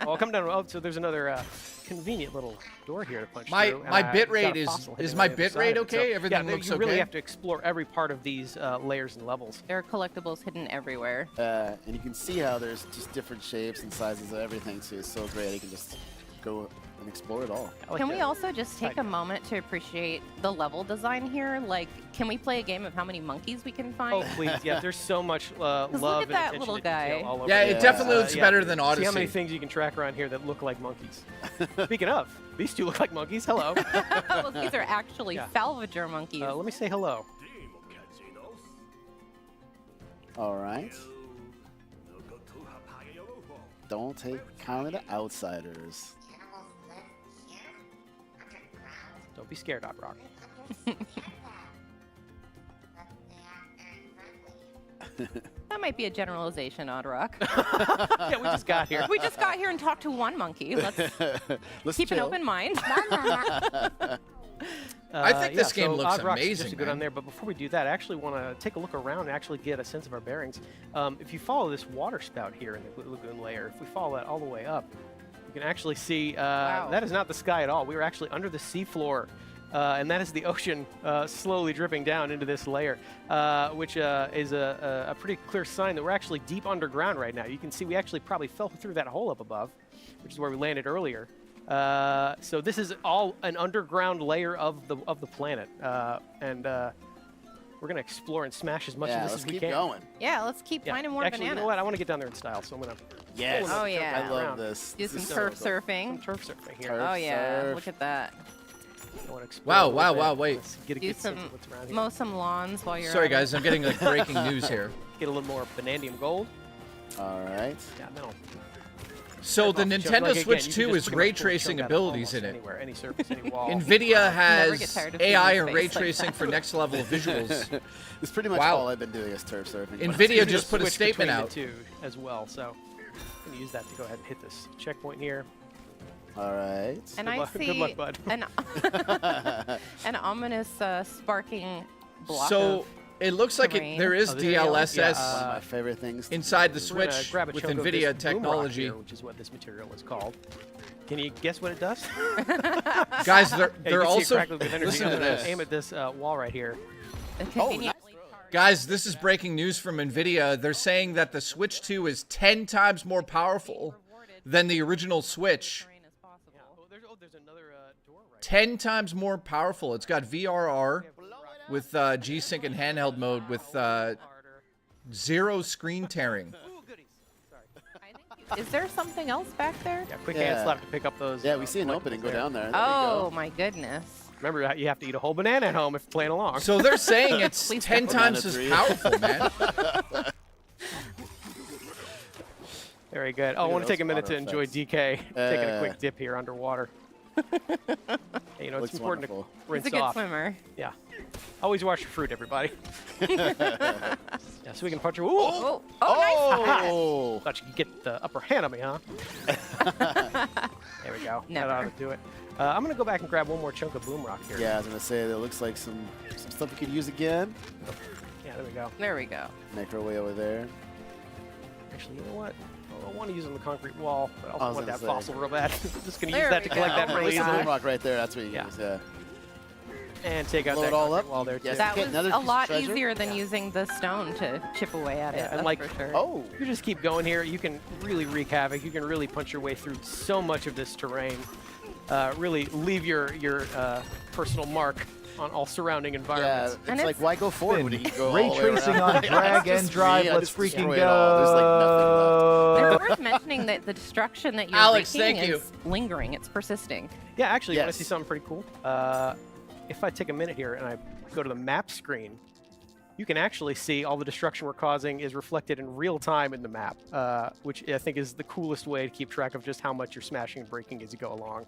[SPEAKER 16] I'll come down. Oh, so there's another convenient little door here to punch
[SPEAKER 2] my
[SPEAKER 16] through.
[SPEAKER 2] My bit rate is my bit rate okay? Everything looks okay.
[SPEAKER 16] You really have to explore every part of these layers and levels.
[SPEAKER 15] There are collectibles hidden everywhere.
[SPEAKER 13] And you can see how there's just different shapes and sizes of everything, so it's so great. You can just go and explore it all.
[SPEAKER 15] Can we also just take a moment to appreciate the level design here? Like, can we play a game of how many monkeys we can find?
[SPEAKER 16] Oh, please. Yeah, there's so much love
[SPEAKER 15] look at
[SPEAKER 16] and
[SPEAKER 15] that
[SPEAKER 16] attention
[SPEAKER 15] little
[SPEAKER 16] to detail
[SPEAKER 15] guy.
[SPEAKER 16] all over.
[SPEAKER 2] Yeah, it definitely looks better than Odyssey.
[SPEAKER 16] See how many things you can track around here that look like monkeys. Speaking of, these two look like monkeys. Hello.
[SPEAKER 15] Well, these are actually salvager monkeys.
[SPEAKER 16] Let me say hello.
[SPEAKER 13] All right. Don't take count of the outsiders.
[SPEAKER 16] Don't be scared, Hot Rock.
[SPEAKER 15] That might be a generalization, Odd Rock.
[SPEAKER 16] Yeah, we just got here.
[SPEAKER 15] We just got here and talked to one monkey. Let's keep an open mind.
[SPEAKER 2] I think this game looks
[SPEAKER 16] Odd Rock's
[SPEAKER 2] amazing.
[SPEAKER 16] Just to go down there, but before we do that, I actually want to take a look around and actually get a sense of our bearings. If you follow this water spout here in the lagoon layer, if we follow that all the way up, can actually see that is not the sky at all. We were actually under the seafloor, and that is the ocean slowly dripping down into this layer, which is a pretty clear sign that we're actually deep underground right now. You can see we actually probably fell through that hole up above, which is where we landed earlier. So this is all an underground layer of the planet, and we're gonna explore and smash as much of this as we can.
[SPEAKER 13] Going.
[SPEAKER 15] Yeah, let's keep finding more
[SPEAKER 16] Actually,
[SPEAKER 15] bananas.
[SPEAKER 16] you know what? I want to get down there in style, so I'm gonna.
[SPEAKER 13] Yes.
[SPEAKER 15] Oh yeah.
[SPEAKER 13] I love this.
[SPEAKER 15] Do some turf surfing.
[SPEAKER 16] Some turf surfing here.
[SPEAKER 15] Oh yeah. Look at that.
[SPEAKER 2] Wow, wait.
[SPEAKER 16] Get a
[SPEAKER 15] Do
[SPEAKER 16] good sense of what's around here.
[SPEAKER 15] mow some lawns while you're.
[SPEAKER 2] Sorry,
[SPEAKER 15] at
[SPEAKER 2] guys.
[SPEAKER 15] it.
[SPEAKER 2] I'm getting like breaking news here.
[SPEAKER 16] Get a little more vanadium gold.
[SPEAKER 13] All right.
[SPEAKER 16] Yeah, no.
[SPEAKER 2] So the Nintendo
[SPEAKER 16] Like,
[SPEAKER 2] Switch
[SPEAKER 16] again,
[SPEAKER 2] 2
[SPEAKER 16] you
[SPEAKER 2] is
[SPEAKER 16] can
[SPEAKER 2] ray
[SPEAKER 16] just pull a
[SPEAKER 2] tracing
[SPEAKER 16] chunk out of
[SPEAKER 2] abilities in
[SPEAKER 16] almost
[SPEAKER 2] it.
[SPEAKER 16] Anywhere, any surface, any wall.
[SPEAKER 2] NVIDIA
[SPEAKER 15] Never get
[SPEAKER 2] has
[SPEAKER 15] tired of
[SPEAKER 2] AI
[SPEAKER 15] seeing
[SPEAKER 2] and
[SPEAKER 15] his
[SPEAKER 2] ray
[SPEAKER 15] face like
[SPEAKER 2] tracing
[SPEAKER 15] that.
[SPEAKER 2] for next level visuals.
[SPEAKER 13] It's pretty much all I've been doing is turf surfing.
[SPEAKER 2] NVIDIA just put a
[SPEAKER 16] Switch
[SPEAKER 2] statement
[SPEAKER 16] between
[SPEAKER 2] out.
[SPEAKER 16] the two as well, so I'm gonna use that to go ahead and hit this checkpoint here.
[SPEAKER 13] All right.
[SPEAKER 15] And
[SPEAKER 16] Good luck,
[SPEAKER 15] I see
[SPEAKER 16] good luck, bud.
[SPEAKER 15] an ominous sparking block.
[SPEAKER 2] So
[SPEAKER 15] of
[SPEAKER 2] it looks like
[SPEAKER 15] terrain.
[SPEAKER 2] there is DLSS
[SPEAKER 13] one of my favorite things
[SPEAKER 2] inside the
[SPEAKER 16] We're gonna
[SPEAKER 2] Switch
[SPEAKER 16] grab a
[SPEAKER 2] with
[SPEAKER 16] chunk of this
[SPEAKER 2] NVIDIA
[SPEAKER 16] boom rock
[SPEAKER 2] technology.
[SPEAKER 16] here, which is what this material is called. Can you guess what it does?
[SPEAKER 2] Guys,
[SPEAKER 16] Yeah,
[SPEAKER 2] they're
[SPEAKER 16] you can see
[SPEAKER 2] also
[SPEAKER 16] it crackle with energy.
[SPEAKER 2] listen
[SPEAKER 16] I'm
[SPEAKER 2] to
[SPEAKER 16] gonna
[SPEAKER 2] this.
[SPEAKER 16] aim at this wall right here.
[SPEAKER 2] Guys, this is breaking news from NVIDIA. They're saying that the Switch 2 is 10 times more powerful than the original Switch. 10 times more powerful. It's got VRR with G-Sync and handheld mode with 0 screen tearing.
[SPEAKER 15] Is there something else back there?
[SPEAKER 16] Yeah, quick hand slap to pick up those.
[SPEAKER 13] Yeah, we see an opening. Go down there.
[SPEAKER 15] Oh my goodness.
[SPEAKER 16] Remember, you have to eat a whole banana at home if you're playing along.
[SPEAKER 2] So they're saying it's
[SPEAKER 15] Please
[SPEAKER 2] 10
[SPEAKER 15] don't.
[SPEAKER 2] times as powerful, man.
[SPEAKER 16] Very good. Oh, I want to take a minute to enjoy DK taking a quick dip here underwater. You know, it's important to rinse
[SPEAKER 15] He's a good
[SPEAKER 16] off.
[SPEAKER 15] swimmer.
[SPEAKER 16] Yeah. Always wash your fruit, everybody. Yeah, so we can punch her. Ooh.
[SPEAKER 15] Oh, nice.
[SPEAKER 13] Oh!
[SPEAKER 16] Thought you could get the upper hand on me, huh? There we go.
[SPEAKER 15] Never.
[SPEAKER 16] That ought to do it. I'm going to go back and grab one more chunk of boom rock here.
[SPEAKER 13] Yeah, I was going to say, that looks like some stuff we could use again.
[SPEAKER 16] Yeah, there we go.
[SPEAKER 15] There we go.
[SPEAKER 13] Make our way over there.
[SPEAKER 16] Actually, you know what? I want to use it on the concrete wall, but I also
[SPEAKER 13] I was
[SPEAKER 16] want that
[SPEAKER 13] gonna
[SPEAKER 16] fossil real bad. Just going to
[SPEAKER 15] There
[SPEAKER 16] use that
[SPEAKER 15] we
[SPEAKER 16] to collect
[SPEAKER 15] go.
[SPEAKER 16] that really
[SPEAKER 13] There's some
[SPEAKER 16] easily.
[SPEAKER 13] boom rock right there. That's what you use, yeah.
[SPEAKER 16] And take out
[SPEAKER 13] Blow
[SPEAKER 16] that
[SPEAKER 13] it all
[SPEAKER 16] concrete
[SPEAKER 13] up.
[SPEAKER 16] wall there, too.
[SPEAKER 13] Yes.
[SPEAKER 15] That
[SPEAKER 13] Get
[SPEAKER 15] was
[SPEAKER 13] another
[SPEAKER 15] a
[SPEAKER 13] piece of
[SPEAKER 15] lot
[SPEAKER 13] treasure.
[SPEAKER 15] easier than using the stone to chip away at it.
[SPEAKER 16] And
[SPEAKER 15] That's
[SPEAKER 16] like,
[SPEAKER 15] for sure.
[SPEAKER 13] Oh!
[SPEAKER 16] You just keep going here. You can really wreak havoc. You can really punch your way through so much of this terrain. Really leave your personal mark on all surrounding environments.
[SPEAKER 13] Yeah, it's like, why go forward when you can go
[SPEAKER 1] Ray
[SPEAKER 13] all the way
[SPEAKER 1] tracing
[SPEAKER 13] around?
[SPEAKER 1] on drag and drive.
[SPEAKER 13] I
[SPEAKER 1] Let's
[SPEAKER 13] just
[SPEAKER 1] freaking
[SPEAKER 13] destroy it all. There's like nothing left.
[SPEAKER 15] It's worth mentioning that the destruction that you're
[SPEAKER 2] Alex,
[SPEAKER 15] wreaking
[SPEAKER 2] thank you.
[SPEAKER 15] is lingering. It's persisting.
[SPEAKER 16] Yeah, actually, you want
[SPEAKER 13] Yes.
[SPEAKER 16] to see something pretty cool? If I take a minute here and I go to the map screen, you can actually see all the destruction we're causing is reflected in real time in the map, which I think is the coolest way to keep track of just how much you're smashing and breaking as you go along.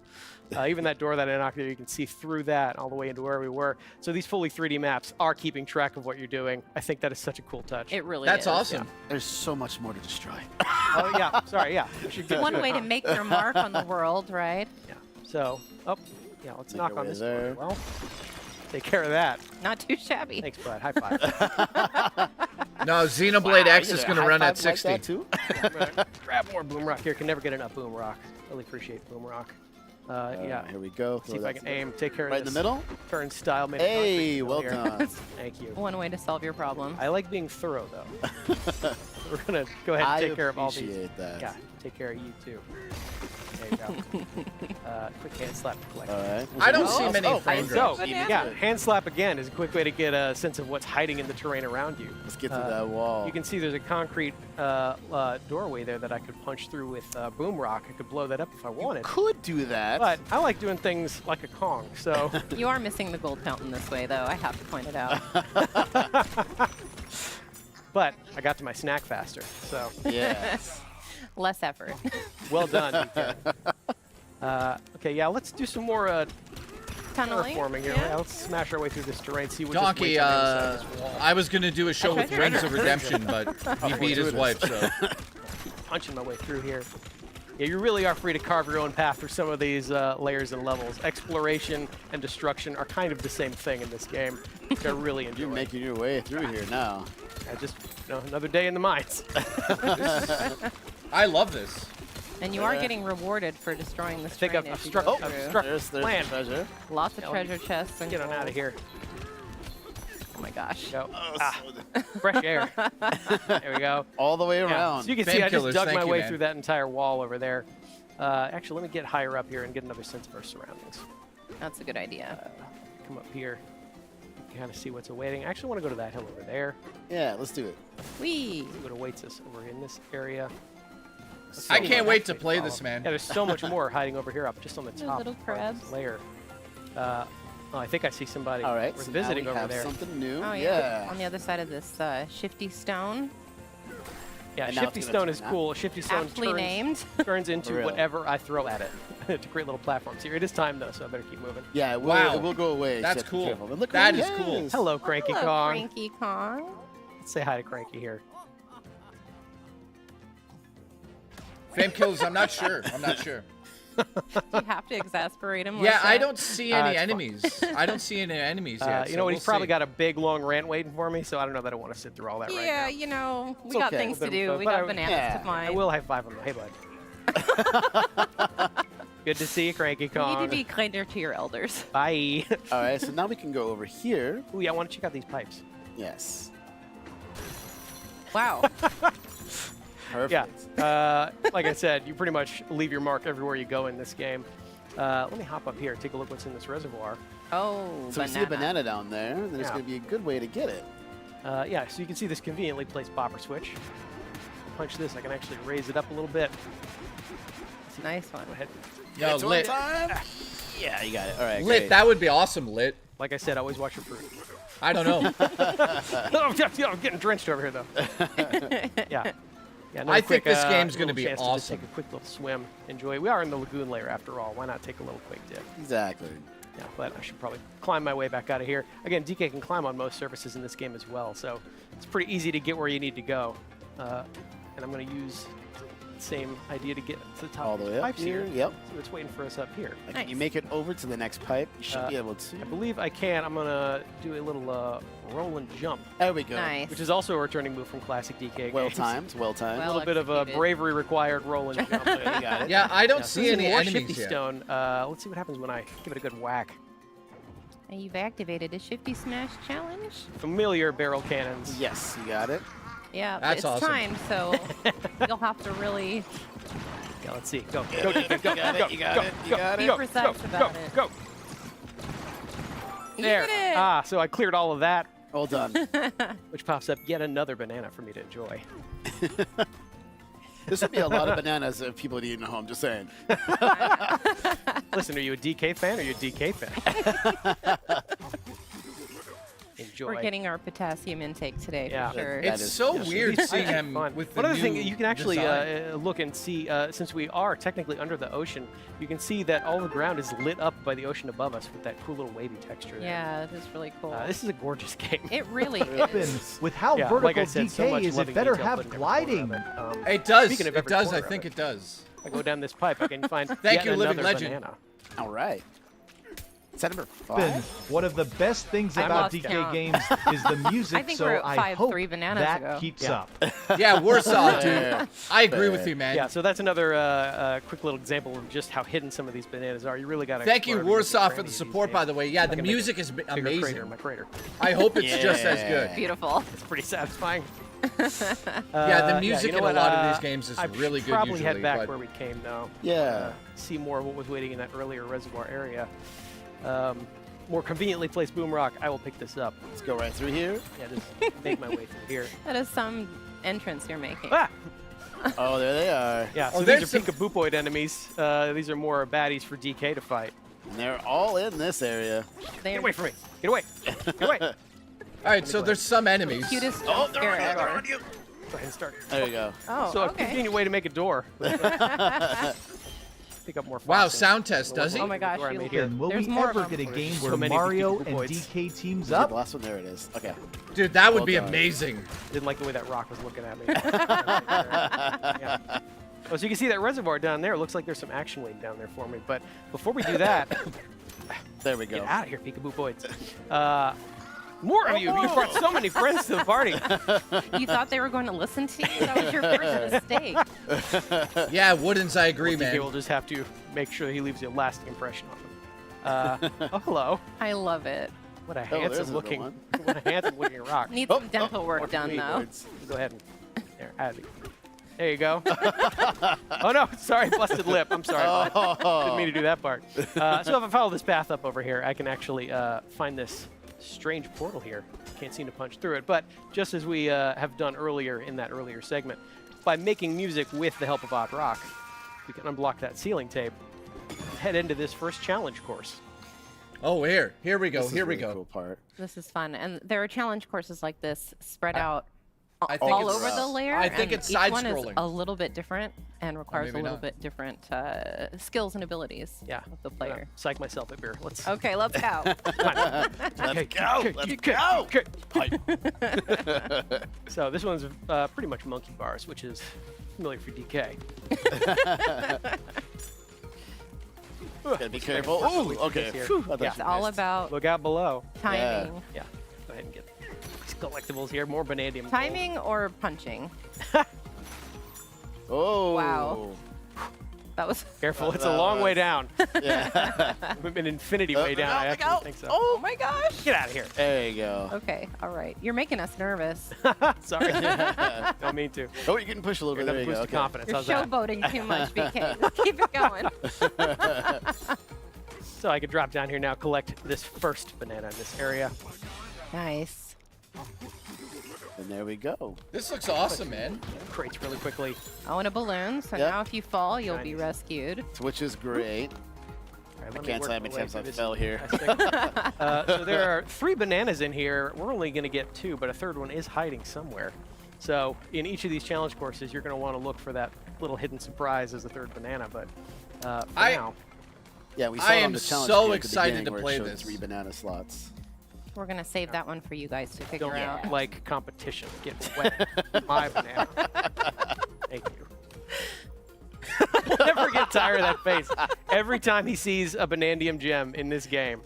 [SPEAKER 16] Even that door that I knocked there, you can see through that all the way into where we were. So these fully 3D maps are keeping track of what you're doing. I think that is such a cool touch.
[SPEAKER 15] It really
[SPEAKER 2] That's
[SPEAKER 15] is.
[SPEAKER 2] awesome.
[SPEAKER 13] There's so much more to destroy.
[SPEAKER 16] Oh, yeah. Sorry, yeah. We should get
[SPEAKER 15] One
[SPEAKER 16] to it.
[SPEAKER 15] way to make your mark on the world, right?
[SPEAKER 16] Yeah. So, yeah, let's
[SPEAKER 13] Make
[SPEAKER 16] knock
[SPEAKER 13] our
[SPEAKER 16] on
[SPEAKER 13] way
[SPEAKER 16] this
[SPEAKER 13] there.
[SPEAKER 16] door. Well, take care of that.
[SPEAKER 15] Not too shabby.
[SPEAKER 16] Thanks, bud. High five.
[SPEAKER 2] No, Xenoblade X
[SPEAKER 13] you
[SPEAKER 2] is
[SPEAKER 13] get
[SPEAKER 2] going
[SPEAKER 13] a
[SPEAKER 2] to run
[SPEAKER 13] high
[SPEAKER 2] at
[SPEAKER 13] five like
[SPEAKER 2] 60.
[SPEAKER 13] that too?
[SPEAKER 16] I'm gonna grab more boom rock here. Can never get enough boom rock. Really appreciate boom rock. Yeah.
[SPEAKER 13] Here we go.
[SPEAKER 16] See if I can aim. Take care of
[SPEAKER 13] Right in
[SPEAKER 16] this.
[SPEAKER 13] the middle?
[SPEAKER 16] Turn style. Made
[SPEAKER 13] Hey, well
[SPEAKER 16] here.
[SPEAKER 13] done.
[SPEAKER 16] Thank you.
[SPEAKER 15] One way to solve your problem.
[SPEAKER 16] I like being thorough, though. We're going to go ahead and take care of all these.
[SPEAKER 13] I appreciate that.
[SPEAKER 16] Yeah, take care of you, too. There you go. Quick hand slap to collect.
[SPEAKER 13] All right.
[SPEAKER 2] I don't see many frame
[SPEAKER 16] So,
[SPEAKER 2] drops.
[SPEAKER 16] yeah, hand slap again is a quick way to get a sense of what's hiding in the terrain around you.
[SPEAKER 13] Let's get through that wall.
[SPEAKER 16] You can see there's a concrete doorway there that I could punch through with boom rock. I could blow that up if I wanted.
[SPEAKER 13] Could do that.
[SPEAKER 16] But I like doing things like a Kong, so...
[SPEAKER 15] You are missing the gold fountain this way, though. I have to point it out.
[SPEAKER 16] But I got to my snack faster, so...
[SPEAKER 13] Yes.
[SPEAKER 15] Less effort.
[SPEAKER 16] Well done, DK. Okay, yeah, let's do some more
[SPEAKER 15] Tunneling?
[SPEAKER 16] terraforming here.
[SPEAKER 15] Yeah.
[SPEAKER 16] Yeah, let's smash our way through this terrain, see what
[SPEAKER 2] Donkey,
[SPEAKER 16] just waits on the other side of this wall.
[SPEAKER 2] I was going to do a show with
[SPEAKER 15] treasure
[SPEAKER 2] Rings
[SPEAKER 15] hunter.
[SPEAKER 2] of Redemption, but he beat his wife, so.
[SPEAKER 16] Punching my way through here. Yeah, you really are free to carve your own path through some of these layers and levels. Exploration and destruction are kind of the same thing in this game, which I really enjoy.
[SPEAKER 13] You're making your way through here now.
[SPEAKER 16] Just another day in the mines.
[SPEAKER 2] I love this.
[SPEAKER 15] And you are getting rewarded for destroying this
[SPEAKER 16] think
[SPEAKER 15] train.
[SPEAKER 16] I've
[SPEAKER 15] as you
[SPEAKER 16] struck,
[SPEAKER 15] go
[SPEAKER 16] I've
[SPEAKER 15] through.
[SPEAKER 16] struck
[SPEAKER 13] There's
[SPEAKER 16] land.
[SPEAKER 13] treasure.
[SPEAKER 15] Lots of treasure chests and
[SPEAKER 16] Get on out of
[SPEAKER 15] gold.
[SPEAKER 16] here.
[SPEAKER 15] Oh my gosh.
[SPEAKER 16] Go.
[SPEAKER 13] Oh,
[SPEAKER 16] Fresh air. There we go.
[SPEAKER 13] All the way
[SPEAKER 16] Yeah.
[SPEAKER 13] around.
[SPEAKER 16] So you can see I just
[SPEAKER 2] Painkillers,
[SPEAKER 16] dug
[SPEAKER 2] thank
[SPEAKER 16] my
[SPEAKER 2] you,
[SPEAKER 16] way
[SPEAKER 2] man.
[SPEAKER 16] through that entire wall over there. Actually, let me get higher up here and get another sense of our surroundings.
[SPEAKER 15] That's a good idea.
[SPEAKER 16] Come up here. Kind of see what's awaiting. I actually want to go to that hill over there.
[SPEAKER 13] Yeah, let's do it.
[SPEAKER 15] Whee!
[SPEAKER 16] See what awaits us over in this area.
[SPEAKER 2] I can't wait to play this, man.
[SPEAKER 16] Yeah, there's so much more hiding over here up just on the
[SPEAKER 15] There's
[SPEAKER 16] top
[SPEAKER 15] little
[SPEAKER 16] part of this
[SPEAKER 15] crabs.
[SPEAKER 16] layer. Oh, I think I see somebody.
[SPEAKER 13] All right,
[SPEAKER 16] We're
[SPEAKER 13] so
[SPEAKER 16] visiting
[SPEAKER 13] now we
[SPEAKER 16] over
[SPEAKER 13] have
[SPEAKER 16] there.
[SPEAKER 13] something new.
[SPEAKER 15] Oh
[SPEAKER 13] yeah.
[SPEAKER 15] On the other side of this shifty stone.
[SPEAKER 16] Yeah,
[SPEAKER 13] And now
[SPEAKER 16] Shifty
[SPEAKER 13] it's gonna
[SPEAKER 16] Stone
[SPEAKER 13] turn
[SPEAKER 16] is
[SPEAKER 13] out.
[SPEAKER 16] cool. Shifty Stone
[SPEAKER 15] Aptly named.
[SPEAKER 16] turns into
[SPEAKER 13] real.
[SPEAKER 16] whatever I throw at it to create little platforms here. It is time though, so I better keep moving.
[SPEAKER 13] Yeah, it will,
[SPEAKER 2] Wow.
[SPEAKER 13] it will go away.
[SPEAKER 2] That's
[SPEAKER 13] Just be
[SPEAKER 2] cool.
[SPEAKER 13] careful. But look
[SPEAKER 2] That
[SPEAKER 13] who
[SPEAKER 2] is
[SPEAKER 13] it
[SPEAKER 2] cool.
[SPEAKER 13] is.
[SPEAKER 16] Hello, Cranky
[SPEAKER 15] Hello,
[SPEAKER 16] Kong.
[SPEAKER 15] Cranky Kong.
[SPEAKER 16] Let's say hi to Cranky here.
[SPEAKER 2] Painkillers, I'm not sure. I'm not sure.
[SPEAKER 15] You have to exasperate him.
[SPEAKER 2] Yeah,
[SPEAKER 15] like
[SPEAKER 2] I
[SPEAKER 15] that?
[SPEAKER 2] don't see any
[SPEAKER 16] it's fine.
[SPEAKER 2] enemies. I don't see any enemies yet.
[SPEAKER 16] You
[SPEAKER 2] so
[SPEAKER 16] know what?
[SPEAKER 2] we'll
[SPEAKER 16] He's probably
[SPEAKER 2] see.
[SPEAKER 16] got a big, long rant waiting for me, so I don't know that I want to sit through all that right
[SPEAKER 15] Yeah,
[SPEAKER 16] now.
[SPEAKER 15] you know, we
[SPEAKER 13] It's
[SPEAKER 15] got
[SPEAKER 13] okay.
[SPEAKER 15] things to
[SPEAKER 16] But
[SPEAKER 15] do. We
[SPEAKER 16] I-
[SPEAKER 15] got bananas
[SPEAKER 13] yeah,
[SPEAKER 15] to find.
[SPEAKER 16] I will high five him. Hey, bud. Good to see you, Cranky
[SPEAKER 15] You
[SPEAKER 16] Kong.
[SPEAKER 15] need to be kinder to your elders.
[SPEAKER 16] Bye.
[SPEAKER 13] All right, so now we can go over here.
[SPEAKER 16] Ooh, yeah, I want to check out these pipes.
[SPEAKER 13] Yes.
[SPEAKER 15] Wow.
[SPEAKER 13] Perfect.
[SPEAKER 16] Yeah. Like I said, you pretty much leave your mark everywhere you go in this game. Let me hop up here and take a look what's in this reservoir.
[SPEAKER 15] Oh,
[SPEAKER 13] So we see a banana down there, and there's
[SPEAKER 16] Yeah.
[SPEAKER 13] going to be a good way to get it.
[SPEAKER 16] Yeah, so you can see this conveniently placed popper switch. Punch this, I can actually raise it up a little bit.
[SPEAKER 15] Nice one.
[SPEAKER 16] Go ahead.
[SPEAKER 2] Yo,
[SPEAKER 13] It's
[SPEAKER 2] lit.
[SPEAKER 13] time. Yeah, you got it. All right,
[SPEAKER 2] Lit.
[SPEAKER 13] great.
[SPEAKER 2] That would be awesome, lit.
[SPEAKER 16] Like I said, always watch your fruit.
[SPEAKER 2] I don't know.
[SPEAKER 16] I'm getting drenched over here, though. Yeah. Yeah,
[SPEAKER 2] I think this game's
[SPEAKER 16] going
[SPEAKER 2] gonna
[SPEAKER 16] to
[SPEAKER 2] be
[SPEAKER 16] Just
[SPEAKER 2] awesome.
[SPEAKER 16] take a quick little swim, enjoy it. We are in the lagoon layer after all. Why not take a little quick dip?
[SPEAKER 13] Exactly.
[SPEAKER 16] Yeah, but I should probably climb my way back out of here. Again, DK can climb on most surfaces in this game as well, so it's pretty easy to get where you need to go. And I'm going to use the same idea to get to the top
[SPEAKER 13] All
[SPEAKER 16] of
[SPEAKER 13] the
[SPEAKER 16] the
[SPEAKER 13] way up
[SPEAKER 16] pipes
[SPEAKER 13] here,
[SPEAKER 16] here.
[SPEAKER 13] yep.
[SPEAKER 16] So it's waiting for us up here.
[SPEAKER 13] Like, Can you make it over to the next pipe? You should be able to.
[SPEAKER 16] I believe I can. I'm going to do a little roll and jump.
[SPEAKER 13] There we go.
[SPEAKER 15] Nice.
[SPEAKER 16] Which is also a returning move from classic DK
[SPEAKER 13] Well
[SPEAKER 16] games.
[SPEAKER 13] timed, well timed.
[SPEAKER 16] A little bit of a bravery required roll and jump.
[SPEAKER 13] You got it.
[SPEAKER 2] Yeah, I don't
[SPEAKER 16] So
[SPEAKER 2] see
[SPEAKER 16] this is
[SPEAKER 2] any
[SPEAKER 16] more
[SPEAKER 2] enemies
[SPEAKER 16] Shifty
[SPEAKER 2] yet.
[SPEAKER 16] Stone. Let's see what happens when I give it a good whack.
[SPEAKER 15] And you've activated a Shifty Smash challenge?
[SPEAKER 16] Familiar barrel cannons.
[SPEAKER 13] Yes, you got it.
[SPEAKER 15] Yeah,
[SPEAKER 2] That's
[SPEAKER 15] it's
[SPEAKER 2] awesome.
[SPEAKER 15] time, so you'll have to really
[SPEAKER 16] Yeah, let's see. Go, go, DK, go,
[SPEAKER 13] You got
[SPEAKER 16] go,
[SPEAKER 13] it, you got
[SPEAKER 16] go,
[SPEAKER 13] it, you
[SPEAKER 16] go,
[SPEAKER 13] got
[SPEAKER 15] be
[SPEAKER 13] it.
[SPEAKER 16] go,
[SPEAKER 15] precise
[SPEAKER 16] go,
[SPEAKER 15] about
[SPEAKER 16] go,
[SPEAKER 15] it.
[SPEAKER 16] go. There.
[SPEAKER 15] Eat it.
[SPEAKER 16] Ah, so I cleared all of that,
[SPEAKER 13] Well done.
[SPEAKER 16] which pops up yet another banana for me to enjoy.
[SPEAKER 13] This would be a lot of bananas if people didn't know. I'm just saying.
[SPEAKER 16] Listen, are you a DK fan or are you a DK fan? Enjoy.
[SPEAKER 15] We're getting our potassium intake today
[SPEAKER 16] Yeah.
[SPEAKER 15] for sure.
[SPEAKER 2] It's so weird
[SPEAKER 16] These
[SPEAKER 2] seeing
[SPEAKER 16] pipes are
[SPEAKER 2] him
[SPEAKER 16] fun.
[SPEAKER 2] with the
[SPEAKER 16] One other
[SPEAKER 2] new
[SPEAKER 16] thing, you can actually
[SPEAKER 2] design.
[SPEAKER 16] look and see, since we are technically under the ocean, you can see that all the ground is lit up by the ocean above us with that cool little wavy texture there.
[SPEAKER 15] Yeah, it is really cool.
[SPEAKER 16] This is a gorgeous game.
[SPEAKER 15] It really
[SPEAKER 1] Open.
[SPEAKER 15] is.
[SPEAKER 1] With how
[SPEAKER 16] Yeah,
[SPEAKER 1] vertical
[SPEAKER 16] like I said, so
[SPEAKER 1] DK
[SPEAKER 16] much
[SPEAKER 1] is, it
[SPEAKER 16] loving
[SPEAKER 1] better
[SPEAKER 16] detail
[SPEAKER 1] have
[SPEAKER 16] put in every corner
[SPEAKER 1] gliding.
[SPEAKER 16] of it.
[SPEAKER 2] It does.
[SPEAKER 16] Speaking of
[SPEAKER 2] It
[SPEAKER 16] every
[SPEAKER 2] does.
[SPEAKER 16] corner
[SPEAKER 2] I
[SPEAKER 16] of
[SPEAKER 2] think
[SPEAKER 16] it.
[SPEAKER 2] it does.
[SPEAKER 16] I go down this pipe, I can find
[SPEAKER 2] Thank
[SPEAKER 16] yet
[SPEAKER 2] you, Living
[SPEAKER 16] another
[SPEAKER 2] Legend.
[SPEAKER 16] banana.
[SPEAKER 13] All right. Is that number
[SPEAKER 1] Open.
[SPEAKER 13] 5?
[SPEAKER 1] One of the best things
[SPEAKER 15] I
[SPEAKER 1] about
[SPEAKER 15] lost
[SPEAKER 1] DK
[SPEAKER 15] count.
[SPEAKER 1] games is the music,
[SPEAKER 15] I think
[SPEAKER 1] so
[SPEAKER 15] we're at
[SPEAKER 1] I hope
[SPEAKER 15] 5-3 bananas
[SPEAKER 1] that
[SPEAKER 15] ago.
[SPEAKER 1] keeps
[SPEAKER 16] Yeah.
[SPEAKER 1] up.
[SPEAKER 2] Yeah, Warsaw,
[SPEAKER 13] Fair.
[SPEAKER 2] dude. I agree
[SPEAKER 13] Fair.
[SPEAKER 2] with you, man.
[SPEAKER 16] Yeah, so that's another quick little example of just how hidden some of these bananas are. You really got to.
[SPEAKER 2] Thank you, Warsaw, for the support, by the way. Yeah, the music is
[SPEAKER 16] Crater
[SPEAKER 2] amazing.
[SPEAKER 16] in my crater.
[SPEAKER 2] I hope it's just as good.
[SPEAKER 15] Beautiful.
[SPEAKER 16] It's pretty satisfying.
[SPEAKER 2] Yeah, the music
[SPEAKER 16] you know
[SPEAKER 2] in
[SPEAKER 16] what,
[SPEAKER 2] a lot of these games is
[SPEAKER 16] I
[SPEAKER 2] really good
[SPEAKER 16] probably
[SPEAKER 2] usually,
[SPEAKER 16] head back
[SPEAKER 2] but-
[SPEAKER 16] where we came though.
[SPEAKER 13] Yeah.
[SPEAKER 16] See more of what was waiting in that earlier reservoir area. More conveniently placed boom rock. I will pick this up.
[SPEAKER 13] Let's go right through here.
[SPEAKER 16] Yeah, just make my way through here.
[SPEAKER 15] That is some entrance you're making.
[SPEAKER 16] Ah!
[SPEAKER 13] Oh, there they are.
[SPEAKER 16] Yeah, so
[SPEAKER 2] Oh,
[SPEAKER 16] these are
[SPEAKER 2] there's some-
[SPEAKER 16] Peekaboopoid enemies. These are more baddies for DK to fight.
[SPEAKER 13] And they're all in this area.
[SPEAKER 15] They're
[SPEAKER 16] Get away from me! Get away! Get away!
[SPEAKER 2] All right, so there's some enemies.
[SPEAKER 15] cutest
[SPEAKER 13] Oh,
[SPEAKER 15] jump scare ever.
[SPEAKER 16] Go ahead and start.
[SPEAKER 13] There you go.
[SPEAKER 15] Oh,
[SPEAKER 16] So a
[SPEAKER 15] okay.
[SPEAKER 16] convenient way to make a door. Pick up more
[SPEAKER 2] Wow,
[SPEAKER 16] fossils.
[SPEAKER 2] sound test, does he?
[SPEAKER 15] Oh my gosh,
[SPEAKER 16] Door I
[SPEAKER 15] you
[SPEAKER 16] made
[SPEAKER 15] look-
[SPEAKER 16] here.
[SPEAKER 1] Will
[SPEAKER 15] There's
[SPEAKER 1] we
[SPEAKER 15] more of
[SPEAKER 1] ever
[SPEAKER 15] them.
[SPEAKER 1] get a game
[SPEAKER 16] So
[SPEAKER 1] where
[SPEAKER 16] many
[SPEAKER 1] Mario and
[SPEAKER 16] Peekaboopoids.
[SPEAKER 1] DK teams
[SPEAKER 13] The
[SPEAKER 1] up?
[SPEAKER 13] last one, there it is. Okay.
[SPEAKER 2] Dude, that would
[SPEAKER 13] Well
[SPEAKER 2] be
[SPEAKER 13] done.
[SPEAKER 2] amazing.
[SPEAKER 16] Didn't like the way that rock was looking at me. Yeah. Oh, so you can see that reservoir down there. It looks like there's some action waiting down there for me. But before we do that,
[SPEAKER 13] There we
[SPEAKER 16] get
[SPEAKER 13] go.
[SPEAKER 16] out of here, Peekaboopoids. More of you. You brought so many friends to the party.
[SPEAKER 15] You thought they were going to listen to you? That was your first mistake.
[SPEAKER 2] Yeah, Woodens, I agree, man.
[SPEAKER 16] DK will just have to make sure he leaves a lasting impression on them. Oh, hello.
[SPEAKER 15] I love it.
[SPEAKER 16] What a handsome looking rock.
[SPEAKER 15] Needs some dental work done, though.
[SPEAKER 16] Go ahead and there you go. Oh no, sorry, busted lip. I'm sorry. Didn't mean to do that part. So if I follow this path up over here, I can actually find this strange portal here. Can't seem to punch through it, but just as we have done earlier in that earlier segment, by making music with the help of Odd Rock, we can unblock that ceiling tape, head into this first challenge course.
[SPEAKER 2] Oh, here we go.
[SPEAKER 13] This
[SPEAKER 2] Here we
[SPEAKER 13] is a really
[SPEAKER 2] go.
[SPEAKER 13] Cool part.
[SPEAKER 15] This is fun, and there are challenge courses like this spread out
[SPEAKER 2] I think
[SPEAKER 15] all
[SPEAKER 2] it's-
[SPEAKER 15] over the layer.
[SPEAKER 2] I think
[SPEAKER 15] and
[SPEAKER 2] it's
[SPEAKER 15] each one is
[SPEAKER 2] side-scrolling.
[SPEAKER 15] a little bit different and requires a
[SPEAKER 2] maybe
[SPEAKER 15] little
[SPEAKER 2] not.
[SPEAKER 15] bit different skills and abilities of the player.
[SPEAKER 16] Psych myself up here. Let's.
[SPEAKER 15] Okay, let's go.
[SPEAKER 16] Let's go. So this one's pretty much monkey bars, which is familiar for DK.
[SPEAKER 13] Gotta be careful. Oh, okay. Phew, I thought
[SPEAKER 15] It's
[SPEAKER 13] you
[SPEAKER 15] all
[SPEAKER 13] missed.
[SPEAKER 15] about
[SPEAKER 16] Look out below.
[SPEAKER 15] timing.
[SPEAKER 16] Yeah. Go ahead and get these collectibles here. More vanadium.
[SPEAKER 15] Timing or punching?
[SPEAKER 13] Oh.
[SPEAKER 15] Wow. That was
[SPEAKER 16] Careful, it's a long way down.
[SPEAKER 13] Yeah.
[SPEAKER 16] An infinity way down. I actually think so.
[SPEAKER 15] Oh my gosh.
[SPEAKER 16] Get out of here.
[SPEAKER 13] There you go.
[SPEAKER 15] Okay, all right. You're making us nervous.
[SPEAKER 16] Sorry. Don't mean to.
[SPEAKER 13] Oh, you can push a little bit. There you
[SPEAKER 16] Boost
[SPEAKER 13] go.
[SPEAKER 16] of confidence.
[SPEAKER 15] You're
[SPEAKER 16] How's that?
[SPEAKER 15] showboating too much, BK. Keep it going.
[SPEAKER 16] So I could drop down here now, collect this first banana in this area.
[SPEAKER 15] Nice.
[SPEAKER 13] And there we go.
[SPEAKER 2] This looks awesome, man.
[SPEAKER 16] Crates really quickly.
[SPEAKER 15] Oh, and a balloon. So
[SPEAKER 13] Yep.
[SPEAKER 15] now if you fall, you'll be rescued.
[SPEAKER 13] Which is great.
[SPEAKER 16] Right,
[SPEAKER 13] I
[SPEAKER 16] let me
[SPEAKER 13] can't
[SPEAKER 16] work
[SPEAKER 13] tell how
[SPEAKER 16] my
[SPEAKER 13] many
[SPEAKER 16] way
[SPEAKER 13] times
[SPEAKER 16] through
[SPEAKER 13] I
[SPEAKER 16] this
[SPEAKER 13] fell here.
[SPEAKER 16] So there are 3 bananas in here. We're only going to get 2, but a third one is hiding somewhere. So in each of these challenge courses, you're going to want to look for that little hidden surprise as a third banana. But for now,
[SPEAKER 13] Yeah, we saw
[SPEAKER 2] I
[SPEAKER 13] it on
[SPEAKER 2] am
[SPEAKER 13] the challenge
[SPEAKER 2] so
[SPEAKER 13] screen at the
[SPEAKER 2] excited
[SPEAKER 13] beginning
[SPEAKER 2] to
[SPEAKER 13] where it
[SPEAKER 2] play
[SPEAKER 13] showed
[SPEAKER 2] this.
[SPEAKER 13] 3 banana slots.
[SPEAKER 15] We're going to save that one for you guys to figure
[SPEAKER 16] don't
[SPEAKER 15] out.
[SPEAKER 16] like competition. Get wet. My banana. Thank you. We'll never get tired of that face. Every time he sees a banandium gem in this game,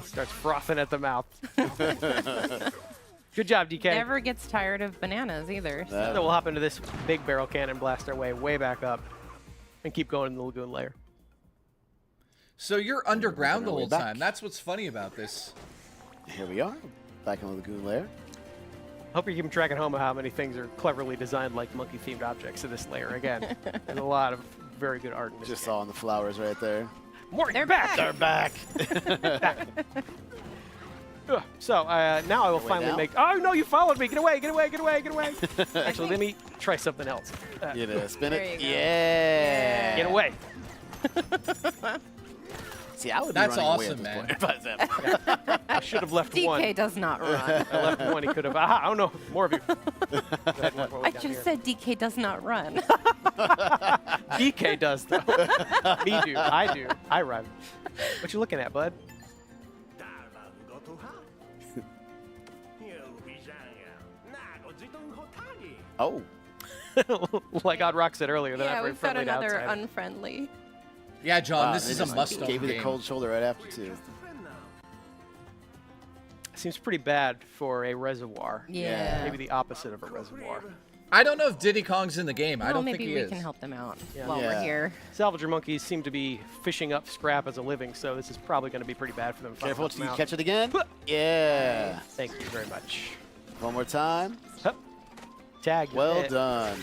[SPEAKER 16] starts frothing at the mouth. Good job, DK.
[SPEAKER 15] Never gets tired of bananas either.
[SPEAKER 16] So we'll hop into this big barrel cannon, blast our way back up, and keep going in the lagoon layer.
[SPEAKER 2] So you're underground the
[SPEAKER 13] our way
[SPEAKER 2] whole
[SPEAKER 13] back.
[SPEAKER 2] time. That's what's funny about this.
[SPEAKER 13] Here we are, back in the lagoon layer.
[SPEAKER 16] Hope you're keeping track at home of how many things are cleverly designed like monkey-themed objects in this layer. Again, there's a lot of very good art in this
[SPEAKER 13] Just
[SPEAKER 16] game.
[SPEAKER 13] saw the flowers right there.
[SPEAKER 16] More,
[SPEAKER 15] They're back.
[SPEAKER 13] They're back.
[SPEAKER 16] So now I will
[SPEAKER 13] Way
[SPEAKER 16] finally
[SPEAKER 13] down?
[SPEAKER 16] make. Oh no! You followed me. Get away! Get away! Get away! Get away! Actually, let me try something else.
[SPEAKER 13] You know, spin
[SPEAKER 15] There
[SPEAKER 13] it.
[SPEAKER 15] you go.
[SPEAKER 13] Yeah.
[SPEAKER 16] Get away!
[SPEAKER 13] See, I would
[SPEAKER 2] That's
[SPEAKER 13] be running away
[SPEAKER 2] awesome,
[SPEAKER 13] at
[SPEAKER 2] man.
[SPEAKER 13] this point if I was that.
[SPEAKER 16] I should have left
[SPEAKER 15] DK
[SPEAKER 16] one.
[SPEAKER 15] does not run.
[SPEAKER 16] I left one. He could have. Aha! Oh no! More of you. Go ahead, work my way
[SPEAKER 15] I
[SPEAKER 16] down
[SPEAKER 15] just
[SPEAKER 16] here.
[SPEAKER 15] said DK does not run.
[SPEAKER 16] DK does though. Me do. I do. I run. What you looking at, bud?
[SPEAKER 13] Oh.
[SPEAKER 16] Like Odd Rock said earlier, they're
[SPEAKER 15] Yeah,
[SPEAKER 16] not very
[SPEAKER 15] we've got
[SPEAKER 16] friendly to
[SPEAKER 15] another
[SPEAKER 16] outsiders.
[SPEAKER 15] unfriendly.
[SPEAKER 2] Yeah, John,
[SPEAKER 13] Wow,
[SPEAKER 2] this
[SPEAKER 13] they
[SPEAKER 2] is a
[SPEAKER 13] just
[SPEAKER 2] must-own
[SPEAKER 13] Gave me the
[SPEAKER 2] game.
[SPEAKER 13] cold shoulder right after, too.
[SPEAKER 16] Seems pretty bad for a reservoir.
[SPEAKER 15] Yeah.
[SPEAKER 16] Maybe the opposite of a reservoir.
[SPEAKER 2] I don't know if Diddy Kong's in the game. I
[SPEAKER 15] Well,
[SPEAKER 2] don't
[SPEAKER 15] maybe
[SPEAKER 2] think he
[SPEAKER 15] we
[SPEAKER 2] is.
[SPEAKER 15] can help them out
[SPEAKER 16] Yeah.
[SPEAKER 15] while we're here.
[SPEAKER 16] Salvager monkeys seem to be fishing up scrap as a living, so this is probably going to be pretty bad for them. if I
[SPEAKER 13] Careful,
[SPEAKER 16] help them
[SPEAKER 13] you
[SPEAKER 16] out.
[SPEAKER 13] catch it again. Yeah.
[SPEAKER 16] Thank you very much.
[SPEAKER 13] One more time.
[SPEAKER 16] Hup. Tag.
[SPEAKER 13] Well
[SPEAKER 16] it.
[SPEAKER 13] done.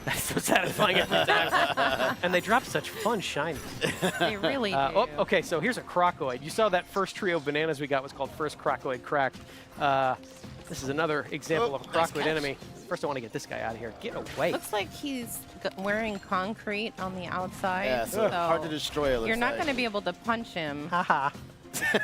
[SPEAKER 16] That's so satisfying every time. And they drop such fun shinies.
[SPEAKER 15] They really do.
[SPEAKER 16] Oh, okay, so here's a crocoid. You saw that first trio of bananas we got was called First Crocoid Crack. This is another example of a
[SPEAKER 13] nice
[SPEAKER 16] crocoid
[SPEAKER 13] catch.
[SPEAKER 16] enemy. First, I want to get this guy out of here. Get away.
[SPEAKER 15] Looks like he's wearing concrete on the outside.
[SPEAKER 13] Yeah, so hard to destroy, it looks
[SPEAKER 15] You're not
[SPEAKER 13] like.
[SPEAKER 15] going to be able to punch him.
[SPEAKER 16] Haha.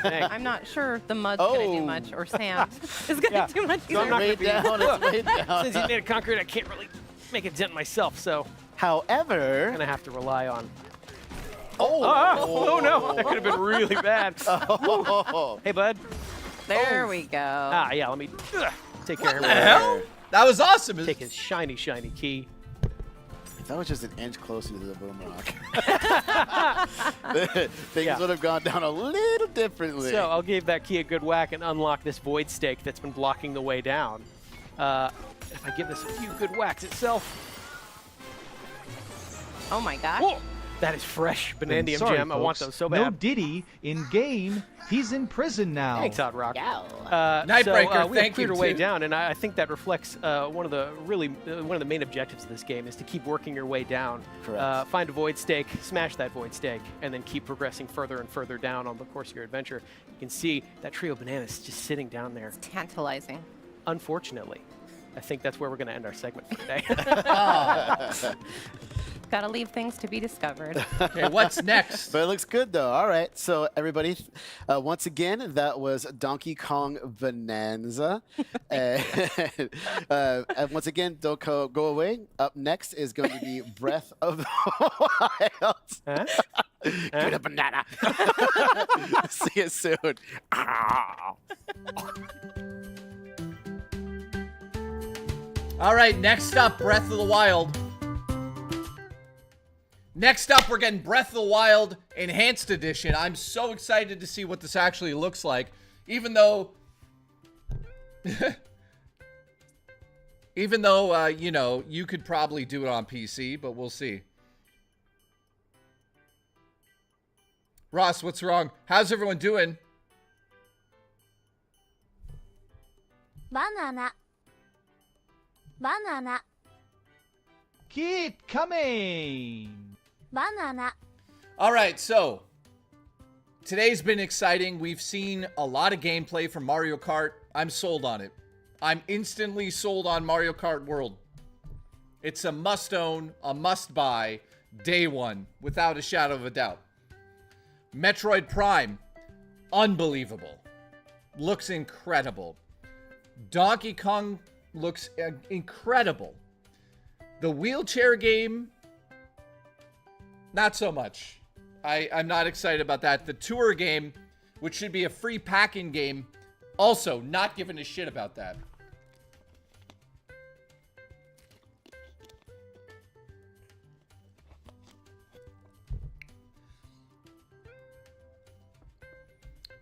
[SPEAKER 15] I'm not sure the mud's going to do much, or Sam is going to do much
[SPEAKER 16] So I'm
[SPEAKER 15] either.
[SPEAKER 16] not
[SPEAKER 13] Way
[SPEAKER 16] gonna be-
[SPEAKER 13] down, it's way down.
[SPEAKER 16] Since he's made of concrete, I can't really make a dent myself, so
[SPEAKER 13] However,
[SPEAKER 16] I'm going to have to rely on...
[SPEAKER 13] oh,
[SPEAKER 16] no, that could have been really bad.
[SPEAKER 13] Oh.
[SPEAKER 16] Hey, bud.
[SPEAKER 15] There we go.
[SPEAKER 16] Ah, yeah, let me take care of
[SPEAKER 2] What
[SPEAKER 16] him.
[SPEAKER 2] the hell? That was awesome.
[SPEAKER 16] Take his shiny, shiny key.
[SPEAKER 13] If that was just an inch closer to the boom rock, things would have gone down a little differently.
[SPEAKER 16] So I'll give that key a good whack and unlock this void stake that's been blocking the way down. If I give this a few good whacks itself.
[SPEAKER 15] Oh my gosh.
[SPEAKER 16] Whoa. That is fresh Banandium
[SPEAKER 1] Sorry,
[SPEAKER 16] Gem.
[SPEAKER 1] folks.
[SPEAKER 16] I want those so bad.
[SPEAKER 1] No Diddy in game. He's in prison now.
[SPEAKER 16] Thanks, Odd Rock.
[SPEAKER 2] Nightbreaker,
[SPEAKER 16] we have
[SPEAKER 2] thank
[SPEAKER 16] cleared
[SPEAKER 2] you,
[SPEAKER 16] our way
[SPEAKER 2] too.
[SPEAKER 16] down, and I think that reflects one of the main objectives of this game is to keep working your way down.
[SPEAKER 13] Correct.
[SPEAKER 16] Find a void stake, smash that void stake, and then keep progressing further and further down on the course of your adventure. You can see that trio of bananas just sitting down there.
[SPEAKER 15] It's tantalizing.
[SPEAKER 16] Unfortunately, I think that's where we're going to end our segment for today.
[SPEAKER 15] Gotta leave things to be discovered.
[SPEAKER 2] Okay, what's next?
[SPEAKER 13] But it looks good, though. All right. So, everybody, once again, that was Donkey Kong Bonanza. And once again, don't go away. Up next is going to be Breath of the Wild. Get a banana. See you soon.
[SPEAKER 2] All right, next up, Breath of the Wild. Next up, we're getting Breath of the Wild Enhanced Edition. I'm so excited to see what this actually looks like, even though, you know, you could probably do it on PC, but we'll see. Ross, what's wrong? How's everyone doing?
[SPEAKER 8] Banana. Banana.
[SPEAKER 1] Keep coming.
[SPEAKER 8] Banana.
[SPEAKER 2] All right, so today's been exciting. We've seen a lot of gameplay from Mario Kart. I'm sold on it. I'm instantly sold on Mario Kart World. It's a must-own, a must-buy, day one, without a shadow of a doubt. Metroid Prime, unbelievable. Looks incredible. Donkey Kong looks incredible. The wheelchair game, not so much. I'm not excited about that. The tour game, which should be a free packing game, also not giving a shit about that.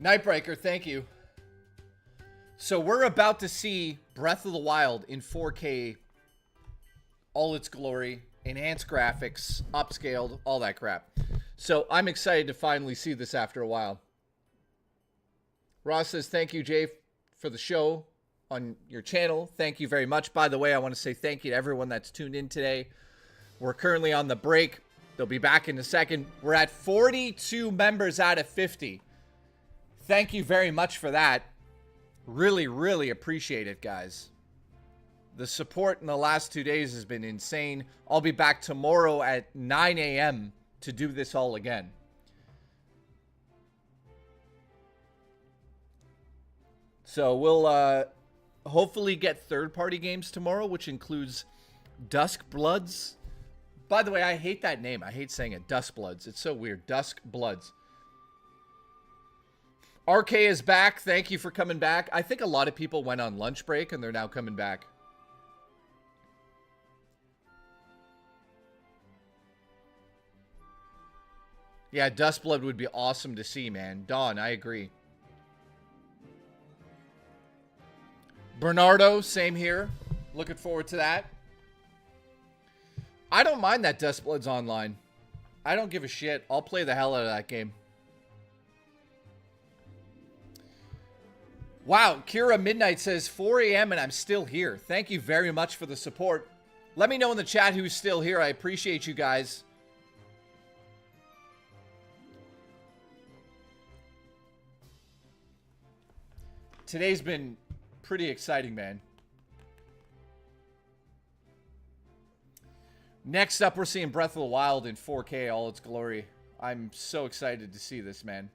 [SPEAKER 2] Nightbreaker, thank you. So we're about to see Breath of the Wild in 4K, all its glory, enhanced graphics, upscaled, all that crap. So I'm excited to finally see this after a while. Ross says, thank you, Jay, for the show on your channel. Thank you very much. By the way, I want to say thank you to everyone that's tuned in today. We're currently on the break. They'll be back in a second. We're at 42 members out of 50. Thank you very much for that. Really, really appreciate it, guys. The support in the last 2 days has been insane. I'll be back tomorrow at 9 a.m. to do this all again. So we'll hopefully get third-party games tomorrow, which includes Dusk Bloods. By the way, I hate that name. I hate saying it. Dusk Bloods. It's so weird. Dusk Bloods. RK is back. Thank you for coming back. I think a lot of people went on lunch break and they're now coming back. Yeah, Dustblood would be awesome to see, man. Dawn, I agree. Bernardo, same here. Looking forward to that. I don't mind that Dustblood's online. I don't give a shit. I'll play the hell out of that game. Wow, Kira Midnight says 4 a.m. and I'm still here. Thank you very much for the support. Let me know in the chat who's still here. I appreciate you guys. Today's been pretty exciting, man. Next up, we're seeing Breath of the Wild in 4K, all its glory. I'm so excited to see this, man.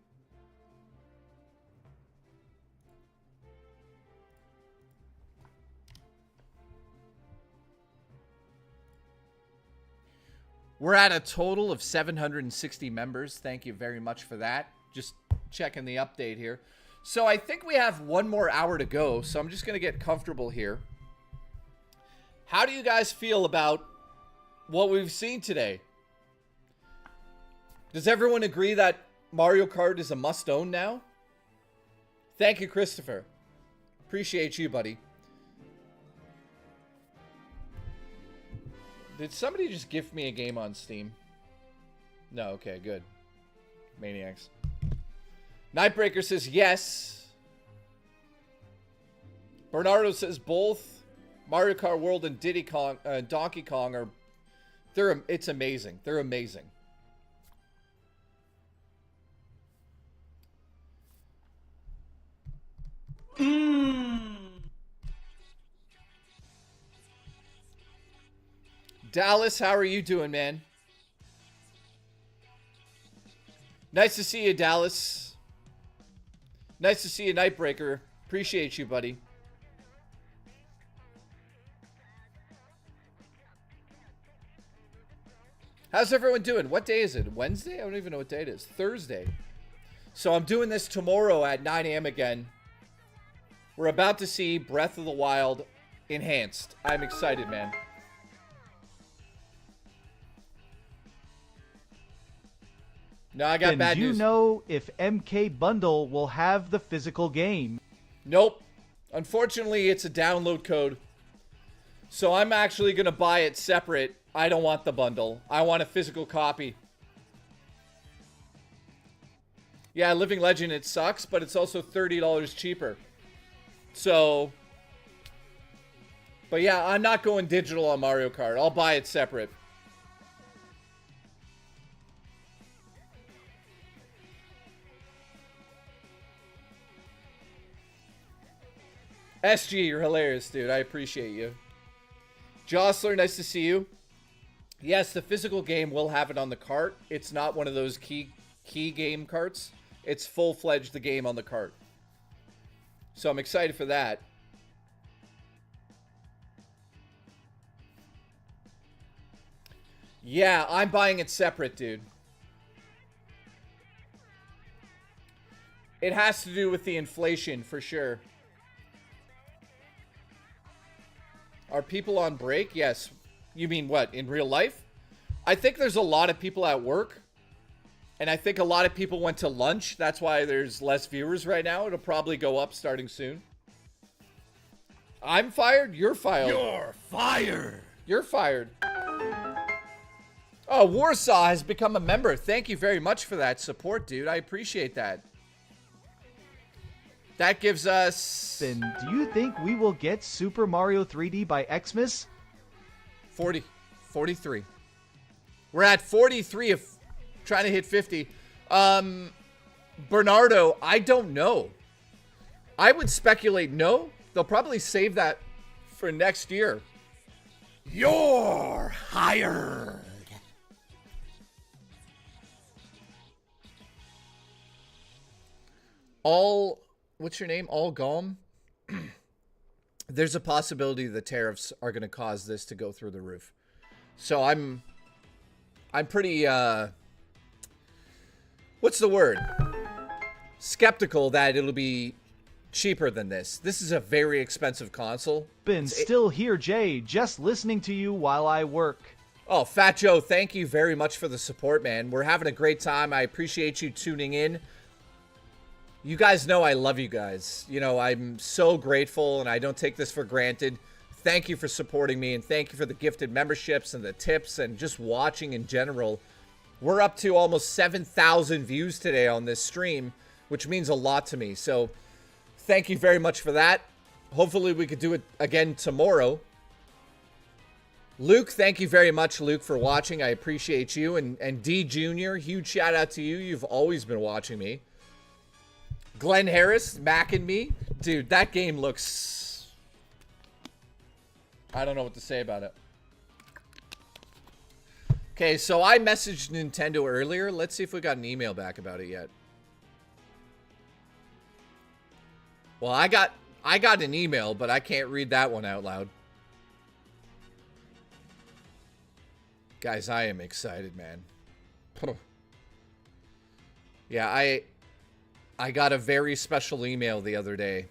[SPEAKER 2] We're at a total of 760 members. Thank you very much for that. Just checking the update here. So I think we have one more hour to go, so I'm just going to get comfortable here. How do you guys feel about what we've seen today. Does everyone agree that Mario Kart is a must-own now? Thank you, Christopher. Appreciate you, buddy. Did somebody just gift me a game on Steam? No, okay, good. Maniacs. Nightbreaker says yes. Bernardo says both. Mario Kart World and Donkey Kong are... It's amazing. They're amazing. Dallas, how are you doing, man? Nice to see you, Dallas. Nice to see you, Nightbreaker. Appreciate you, buddy. How's everyone doing? What day is it? Wednesday? I don't even know what day it is. Thursday. So I'm doing this tomorrow at 9 a.m. again. We're about to see Breath of the Wild enhanced. I'm excited, man. No, I got bad news.
[SPEAKER 1] Do you know if MK Bundle will have the physical game?
[SPEAKER 2] Nope. Unfortunately, it's a download code. So I'm actually going to buy it separate. I don't want the bundle. I want a physical copy. Yeah, Living Legend, it sucks, but it's also $30 cheaper. So... But yeah, I'm not going digital on Mario Kart. I'll buy it separate. SG, you're hilarious, dude. I appreciate you. Jostler, nice to see you. Yes, the physical game will have it on the cart. It's not one of those key game carts. It's full-fledged the game on the cart. So I'm excited for that. Yeah, I'm buying it separate, dude. It has to do with the inflation, for sure. Are people on break? Yes. You mean what? In real life? I think there's a lot of people at work. And I think a lot of people went to lunch. That's why there's less viewers right now. It'll probably go up starting soon. I'm fired? You're fired.
[SPEAKER 19] You're fired.
[SPEAKER 2] You're fired. Oh, Warsaw has become a member. Thank you very much for that support, dude. I appreciate that. That gives us...
[SPEAKER 1] Then do you think we will get Super Mario 3D by Xmas?
[SPEAKER 2] 40. 43. We're at 43 of trying to hit 50. Bernardo, I don't know. I would speculate no. They'll probably save that for next year.
[SPEAKER 19] You're hired.
[SPEAKER 2] What's your name? All Gom? There's a possibility the tariffs are going to cause this to go through the roof. So I'm pretty, what's the word? Skeptical that it'll be cheaper than this. This is a very expensive console.
[SPEAKER 1] Still here, Jay, just listening to you while I work.
[SPEAKER 2] Oh, Fat Joe, thank you very much for the support, man. We're having a great time. I appreciate you tuning in. You guys know I love you guys. You know, I'm so grateful, and I don't take this for granted. Thank you for supporting me, and thank you for the gifted memberships and the tips and just watching in general. We're up to almost 7,000 views today on this stream, which means a lot to me. So thank you very much for that. Hopefully we could do it again tomorrow. Luke, thank you very much, Luke, for watching. I appreciate you. And D Jr., huge shout out to you. You've always been watching me. Glenn Harris, macking me. Dude, that game looks... I don't know what to say about it. Okay, so I messaged Nintendo earlier. Let's see if we got an email back about it yet. Well, I got an email, but I can't read that one out loud. Guys, I am excited, man. Yeah, I got a very special email the other day.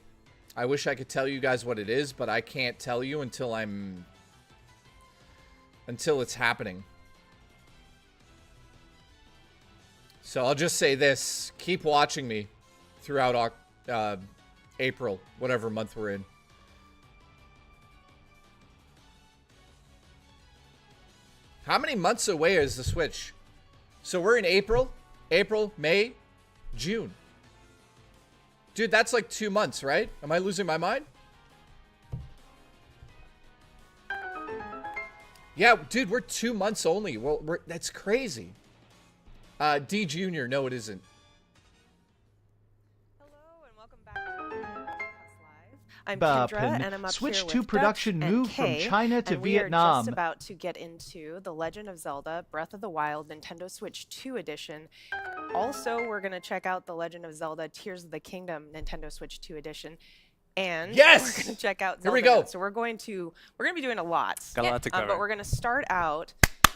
[SPEAKER 2] I wish I could tell you guys what it is, but I can't tell you until I'm until it's happening. So I'll just say this. Keep watching me throughout April, whatever month we're in. How many months away is the Switch? So we're in April, May, June. Dude, that's like 2 months, right? Am I losing my mind? Yeah, dude, we're 2 months only. Well, that's crazy. D Junior, no, it isn't.
[SPEAKER 21] I'm Kendra, and I'm up
[SPEAKER 1] Switch
[SPEAKER 21] here
[SPEAKER 1] 2
[SPEAKER 21] with
[SPEAKER 1] production
[SPEAKER 21] Dutch
[SPEAKER 1] moved
[SPEAKER 21] and
[SPEAKER 1] from
[SPEAKER 21] Kay,
[SPEAKER 1] China to
[SPEAKER 21] and we are
[SPEAKER 1] Vietnam.
[SPEAKER 21] just about to get into The Legend of Zelda Breath of the Wild Nintendo Switch 2 edition. Also, we're going to check out The Legend of Zelda Tears of the Kingdom Nintendo Switch 2 edition. And
[SPEAKER 2] yes!
[SPEAKER 21] we're going to check out
[SPEAKER 2] Here
[SPEAKER 21] Zelda.
[SPEAKER 2] we go.
[SPEAKER 21] So we're going to be doing a lot.
[SPEAKER 18] Got a lot to cover.
[SPEAKER 21] But we're going to start out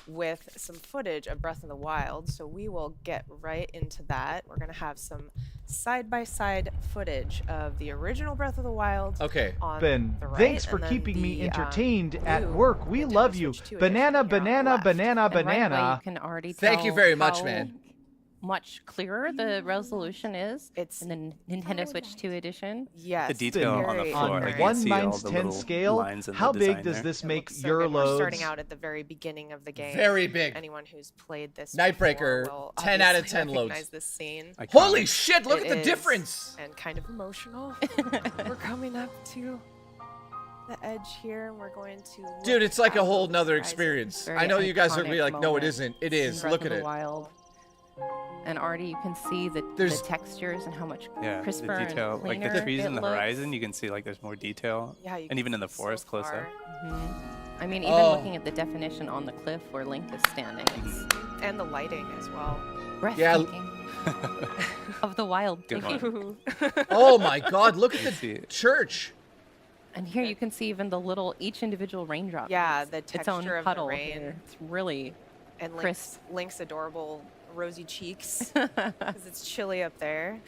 [SPEAKER 21] with some footage of Breath of the Wild, so we will get right into that. We're going to have some side-by-side footage of the original Breath of the Wild.
[SPEAKER 2] Okay.
[SPEAKER 1] Ben,
[SPEAKER 21] the right,
[SPEAKER 1] thanks for
[SPEAKER 21] and then
[SPEAKER 1] keeping me
[SPEAKER 21] the,
[SPEAKER 1] entertained at
[SPEAKER 21] blue
[SPEAKER 1] work. We
[SPEAKER 21] Nintendo
[SPEAKER 1] love you.
[SPEAKER 21] Switch 2
[SPEAKER 1] Banana,
[SPEAKER 21] edition here on the
[SPEAKER 1] banana,
[SPEAKER 21] left.
[SPEAKER 1] banana,
[SPEAKER 15] And right away,
[SPEAKER 1] banana.
[SPEAKER 15] you can already
[SPEAKER 2] Thank you
[SPEAKER 15] tell
[SPEAKER 2] very much,
[SPEAKER 15] how
[SPEAKER 2] man.
[SPEAKER 15] much clearer the resolution is in the Nintendo Switch 2 edition.
[SPEAKER 21] Yes.
[SPEAKER 18] The detail on the floor.
[SPEAKER 1] On
[SPEAKER 18] I can
[SPEAKER 1] 1
[SPEAKER 18] see all
[SPEAKER 1] minus
[SPEAKER 18] the
[SPEAKER 1] 10
[SPEAKER 18] little
[SPEAKER 1] scale,
[SPEAKER 18] lines in the
[SPEAKER 1] how
[SPEAKER 18] design
[SPEAKER 1] big does
[SPEAKER 18] there.
[SPEAKER 1] this make
[SPEAKER 21] So
[SPEAKER 1] your
[SPEAKER 21] good. We're starting
[SPEAKER 1] loads?
[SPEAKER 21] out at the very beginning of the game.
[SPEAKER 2] Very big.
[SPEAKER 21] Anyone who's played this
[SPEAKER 2] Nightbreaker,
[SPEAKER 21] before will
[SPEAKER 2] 10 out of
[SPEAKER 21] obviously
[SPEAKER 2] 10 loads.
[SPEAKER 21] recognize this scene.
[SPEAKER 2] Holy shit, look
[SPEAKER 21] It
[SPEAKER 2] at the
[SPEAKER 21] is,
[SPEAKER 2] difference.
[SPEAKER 21] And kind of emotional. We're coming up to the edge here, and we're going to
[SPEAKER 2] Dude, it's like a whole nother
[SPEAKER 21] horizon.
[SPEAKER 2] experience.
[SPEAKER 15] Very
[SPEAKER 2] I know you guys are
[SPEAKER 15] iconic
[SPEAKER 2] be like, no, it
[SPEAKER 15] moment
[SPEAKER 2] isn't. It
[SPEAKER 15] in
[SPEAKER 2] is.
[SPEAKER 15] Breath
[SPEAKER 2] Look
[SPEAKER 15] of
[SPEAKER 2] at
[SPEAKER 15] the
[SPEAKER 2] it.
[SPEAKER 15] Wild. And already you can see the textures and how much
[SPEAKER 18] Yeah,
[SPEAKER 15] crisper
[SPEAKER 18] the detail,
[SPEAKER 15] and
[SPEAKER 18] like
[SPEAKER 15] cleaner
[SPEAKER 18] the trees
[SPEAKER 15] it
[SPEAKER 18] in the
[SPEAKER 15] looks.
[SPEAKER 18] horizon, you can see like there's more detail.
[SPEAKER 21] Yeah, you
[SPEAKER 18] and
[SPEAKER 21] can
[SPEAKER 18] even in
[SPEAKER 21] see
[SPEAKER 18] the forest
[SPEAKER 21] so
[SPEAKER 18] close
[SPEAKER 21] far.
[SPEAKER 18] up.
[SPEAKER 15] I mean, even looking at the definition on the cliff where Link is standing, it's
[SPEAKER 21] And the lighting as well.
[SPEAKER 15] breathtaking. Of the wild.
[SPEAKER 18] Good one.
[SPEAKER 2] Oh my god, look at the church.
[SPEAKER 15] And here you can see even the little, each individual raindrop.
[SPEAKER 21] Yeah,
[SPEAKER 15] makes
[SPEAKER 21] the
[SPEAKER 15] its own
[SPEAKER 21] texture of
[SPEAKER 15] puddle
[SPEAKER 21] the rain.
[SPEAKER 15] here. It's really
[SPEAKER 21] And
[SPEAKER 15] crisp.
[SPEAKER 21] Link's adorable rosy cheeks because it's chilly up there.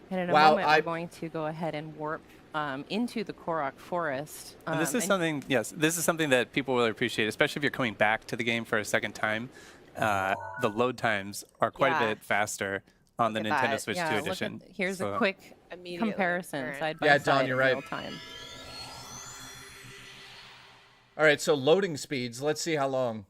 [SPEAKER 15] And in a
[SPEAKER 2] Wow,
[SPEAKER 15] moment, we're going to go ahead and warp into the Korok Forest.
[SPEAKER 18] And this is something, yes, this is something that people really appreciate, especially if you're coming back to the game for a second time. The load times are quite a bit faster on the Nintendo Switch 2 edition.
[SPEAKER 15] Here's
[SPEAKER 18] So-
[SPEAKER 15] a quick
[SPEAKER 21] Immediately
[SPEAKER 15] comparison
[SPEAKER 21] apparent.
[SPEAKER 15] side by
[SPEAKER 2] Yeah,
[SPEAKER 15] side
[SPEAKER 2] Don, you're
[SPEAKER 15] in
[SPEAKER 2] right.
[SPEAKER 15] real time.
[SPEAKER 2] All right, so loading speeds. Let's see how long.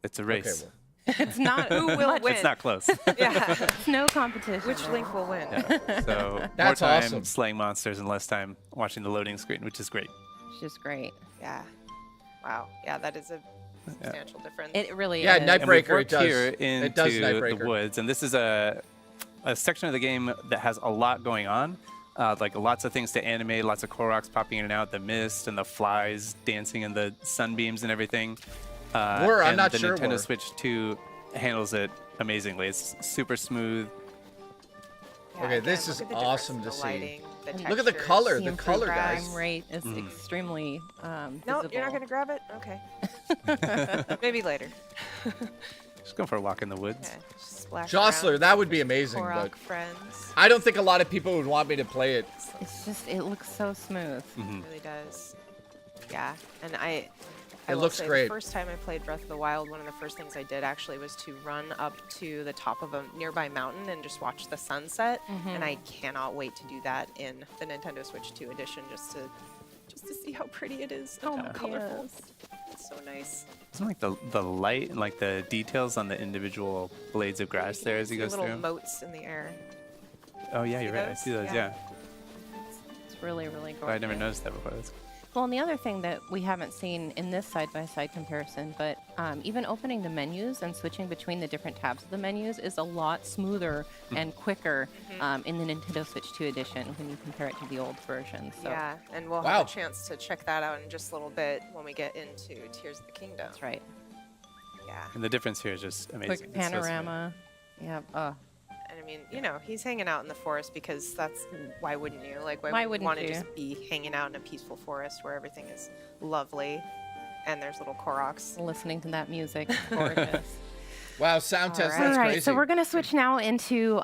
[SPEAKER 18] It's a race.
[SPEAKER 2] Okay,
[SPEAKER 15] It's not
[SPEAKER 21] Who will
[SPEAKER 15] much.
[SPEAKER 21] win?
[SPEAKER 18] It's not close.
[SPEAKER 21] Yeah.
[SPEAKER 15] It's no competition.
[SPEAKER 21] Which Link will win?
[SPEAKER 18] Yeah. So
[SPEAKER 2] That's
[SPEAKER 18] more time
[SPEAKER 2] awesome.
[SPEAKER 18] slaying monsters and less time watching the loading screen, which is great.
[SPEAKER 15] It's just great.
[SPEAKER 21] Yeah. Wow. Yeah, that is a substantial difference.
[SPEAKER 15] It really
[SPEAKER 2] Yeah,
[SPEAKER 15] is.
[SPEAKER 2] Nightbreaker,
[SPEAKER 18] And we've worked
[SPEAKER 2] it does.
[SPEAKER 18] here
[SPEAKER 2] It does
[SPEAKER 18] into the
[SPEAKER 2] Nightbreaker.
[SPEAKER 18] woods, and this is a section of the game that has a lot going on. Like lots of things to animate, lots of Koroks popping in and out, the mist and the flies dancing in the sunbeams and everything.
[SPEAKER 2] I'm
[SPEAKER 18] and
[SPEAKER 2] not
[SPEAKER 18] the
[SPEAKER 2] sure
[SPEAKER 18] Nintendo
[SPEAKER 2] were.
[SPEAKER 18] Switch 2 handles it amazingly. It's super smooth.
[SPEAKER 21] Yeah,
[SPEAKER 2] Okay,
[SPEAKER 21] again,
[SPEAKER 2] this
[SPEAKER 21] look
[SPEAKER 2] is
[SPEAKER 21] at the difference
[SPEAKER 2] awesome
[SPEAKER 21] in
[SPEAKER 2] to
[SPEAKER 21] the
[SPEAKER 2] see.
[SPEAKER 21] lighting, the
[SPEAKER 2] Look at the
[SPEAKER 21] textures.
[SPEAKER 2] color,
[SPEAKER 15] The
[SPEAKER 2] the color,
[SPEAKER 15] improved
[SPEAKER 2] guys.
[SPEAKER 15] frame rate is extremely
[SPEAKER 21] No,
[SPEAKER 15] visible.
[SPEAKER 21] you're not going to grab it? Okay. Maybe later.
[SPEAKER 18] Just going for a walk in the woods.
[SPEAKER 21] Okay, just splash
[SPEAKER 2] Jostler,
[SPEAKER 21] around
[SPEAKER 2] that
[SPEAKER 21] with
[SPEAKER 2] would be
[SPEAKER 21] your
[SPEAKER 2] amazing,
[SPEAKER 21] Korok
[SPEAKER 2] but
[SPEAKER 21] friends.
[SPEAKER 2] I don't think a lot of people would want me to play it.
[SPEAKER 15] It's just, it looks so smooth.
[SPEAKER 21] It really does. Yeah, and I
[SPEAKER 2] It
[SPEAKER 21] will
[SPEAKER 2] looks
[SPEAKER 21] say
[SPEAKER 2] great.
[SPEAKER 21] The first time I played Breath of the Wild, one of the first things I did actually was to run up to the top of a nearby mountain and just watch the sunset. And I cannot wait to do that in the Nintendo Switch 2 edition, just to see how pretty it is and how colorful. It's so nice.
[SPEAKER 18] Isn't like the light and like the details on the individual blades of grass there as he goes
[SPEAKER 21] little
[SPEAKER 18] through?
[SPEAKER 21] motes in the air.
[SPEAKER 18] Oh yeah,
[SPEAKER 21] See
[SPEAKER 18] you're right. I
[SPEAKER 21] those?
[SPEAKER 18] see those.
[SPEAKER 21] Yeah.
[SPEAKER 18] Yeah.
[SPEAKER 15] It's really, really gorgeous.
[SPEAKER 18] I never noticed that before. That's
[SPEAKER 15] Well, and the other thing that we haven't seen in this side-by-side comparison, but even opening the menus and switching between the different tabs of the menus is a lot smoother and quicker in the Nintendo Switch 2 edition when you compare it to the old version. So.
[SPEAKER 21] Yeah, and we'll have a chance to check that out in just a little bit when we get into Tears of the Kingdom.
[SPEAKER 15] That's right.
[SPEAKER 21] Yeah.
[SPEAKER 18] And the difference here is just amazing.
[SPEAKER 15] Quick
[SPEAKER 18] It's so smooth.
[SPEAKER 15] panorama. Yeah.
[SPEAKER 21] And I mean, you know, he's hanging out in the forest because that's, why wouldn't you? Like, why
[SPEAKER 15] Why
[SPEAKER 21] wouldn't you want
[SPEAKER 15] wouldn't
[SPEAKER 21] to
[SPEAKER 15] you?
[SPEAKER 21] just be hanging out in a peaceful forest where everything is lovely and there's little Koroks?
[SPEAKER 15] Listening to that music. Gorgeous.
[SPEAKER 2] Wow, sound test,
[SPEAKER 15] All
[SPEAKER 2] that's
[SPEAKER 15] right,
[SPEAKER 2] crazy.
[SPEAKER 15] so we're going to switch now into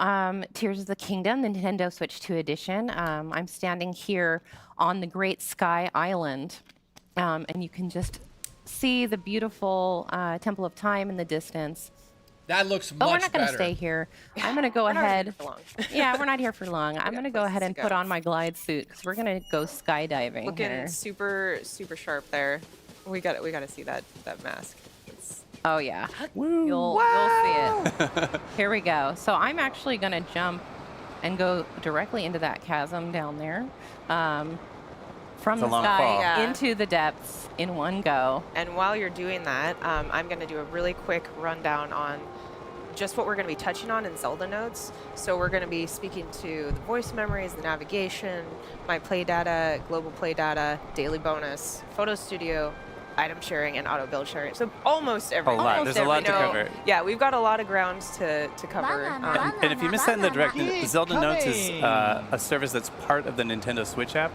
[SPEAKER 15] Tears of the Kingdom, the Nintendo Switch 2 edition. I'm standing here on the Great Sky Island. And you can just see the beautiful Temple of Time in the distance.
[SPEAKER 2] That looks much
[SPEAKER 15] But we're not going to
[SPEAKER 2] better.
[SPEAKER 15] stay here. I'm going to go ahead. Yeah, we're not here for long. I'm going to go ahead and put on my glide suit because we're going to go skydiving.
[SPEAKER 21] Looking
[SPEAKER 15] here.
[SPEAKER 21] super sharp there. We got to see that mask.
[SPEAKER 15] Oh yeah, you'll see it. Here we go. So I'm actually going to jump and go directly into that chasm down there. From the sky into the depths in one go.
[SPEAKER 21] And while you're doing that, I'm going to do a really quick rundown on just what we're going to be touching on in Zelda notes. So we're going to be speaking to the voice memories, the navigation, my play data, global play data, daily bonus, photo studio, item sharing, and auto build sharing. So almost everything.
[SPEAKER 18] A lot. There's a lot to cover.
[SPEAKER 21] Yeah, we've got a lot of grounds to cover.
[SPEAKER 18] And if you missed that in the direct, Zelda Notes is a service that's part of the Nintendo Switch app.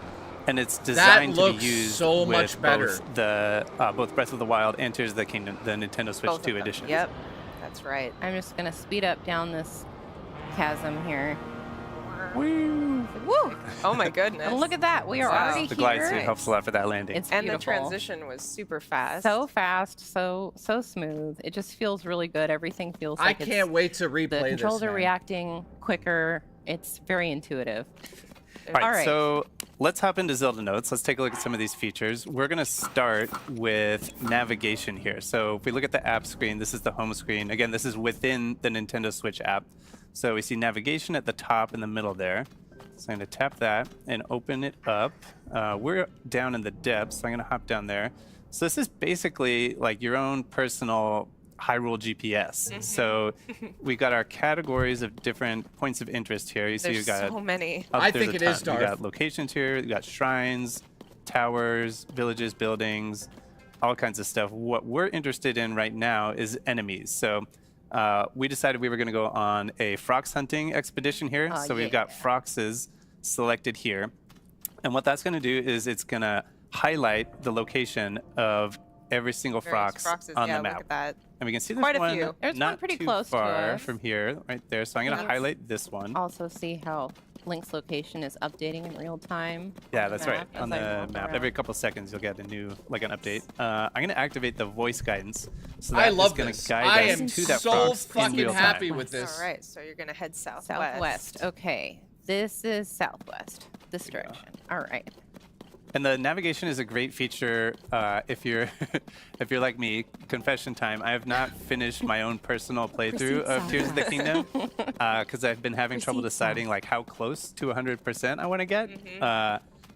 [SPEAKER 18] And it's designed to be used
[SPEAKER 2] so
[SPEAKER 18] with
[SPEAKER 2] much better.
[SPEAKER 18] both Breath of the Wild and Tears of the Kingdom, the Nintendo Switch 2 edition.
[SPEAKER 21] Yep, that's right.
[SPEAKER 15] I'm just going to speed up down this chasm here.
[SPEAKER 18] Woo!
[SPEAKER 15] Woo!
[SPEAKER 21] Oh my goodness.
[SPEAKER 15] And look at that. We are already
[SPEAKER 18] The
[SPEAKER 15] here.
[SPEAKER 18] glide suit helps a lot for that landing.
[SPEAKER 15] It's
[SPEAKER 21] and
[SPEAKER 15] beautiful.
[SPEAKER 21] the transition was super fast.
[SPEAKER 15] So fast, so smooth. It just feels really good. Everything feels like
[SPEAKER 2] I can't wait to replay this.
[SPEAKER 15] The controls are
[SPEAKER 2] man.
[SPEAKER 15] reacting quicker. It's very intuitive.
[SPEAKER 18] All right, so let's hop into Zelda Notes. Let's take a look at some of these features. We're going to start with navigation here. So if we look at the app screen, this is the home screen. Again, this is within the Nintendo Switch app. So we see navigation at the top in the middle there. So I'm going to tap that and open it up. We're down in the depths, so I'm going to hop down there. So this is basically like your own personal Hyrule GPS. So we got our categories of different points of interest here. You see, you got
[SPEAKER 21] so many.
[SPEAKER 2] I think it is,
[SPEAKER 18] You
[SPEAKER 2] Darth.
[SPEAKER 18] got locations here. You got shrines, towers, villages, buildings, all kinds of stuff. What we're interested in right now is enemies. So we decided we were going to go on a frox hunting expedition here. So we've got froxes selected here. And what that's going to do is it's going to highlight the location of every single frox on the map.
[SPEAKER 21] Look at that.
[SPEAKER 18] And we can see
[SPEAKER 21] Quite
[SPEAKER 18] there's
[SPEAKER 21] a
[SPEAKER 18] one
[SPEAKER 21] few.
[SPEAKER 15] There's
[SPEAKER 18] not
[SPEAKER 15] one pretty
[SPEAKER 18] too
[SPEAKER 15] close to
[SPEAKER 18] far
[SPEAKER 15] us.
[SPEAKER 18] from here, right there. So I'm going to highlight this one.
[SPEAKER 15] Also see how Link's location is updating in real time.
[SPEAKER 18] Yeah, that's right.
[SPEAKER 15] as
[SPEAKER 18] On
[SPEAKER 15] I
[SPEAKER 18] the
[SPEAKER 15] walk
[SPEAKER 18] map,
[SPEAKER 15] around.
[SPEAKER 18] every couple seconds you'll get a new, like an update. I'm going to activate the voice guidance. So
[SPEAKER 2] I
[SPEAKER 18] that
[SPEAKER 2] love
[SPEAKER 18] is going
[SPEAKER 2] this.
[SPEAKER 18] to guide
[SPEAKER 2] I
[SPEAKER 18] us
[SPEAKER 2] am
[SPEAKER 18] to that
[SPEAKER 2] so
[SPEAKER 18] frox in
[SPEAKER 2] fucking
[SPEAKER 18] real time.
[SPEAKER 2] happy with this.
[SPEAKER 21] All right, so you're going to head southwest.
[SPEAKER 15] Southwest. Okay. This is southwest. This direction. All right.
[SPEAKER 18] And the navigation is a great feature if you're if you're like me. Confession time. I have not finished my own personal playthrough of Tears of the Kingdom because I've been having trouble deciding like how close to 100% I want to get.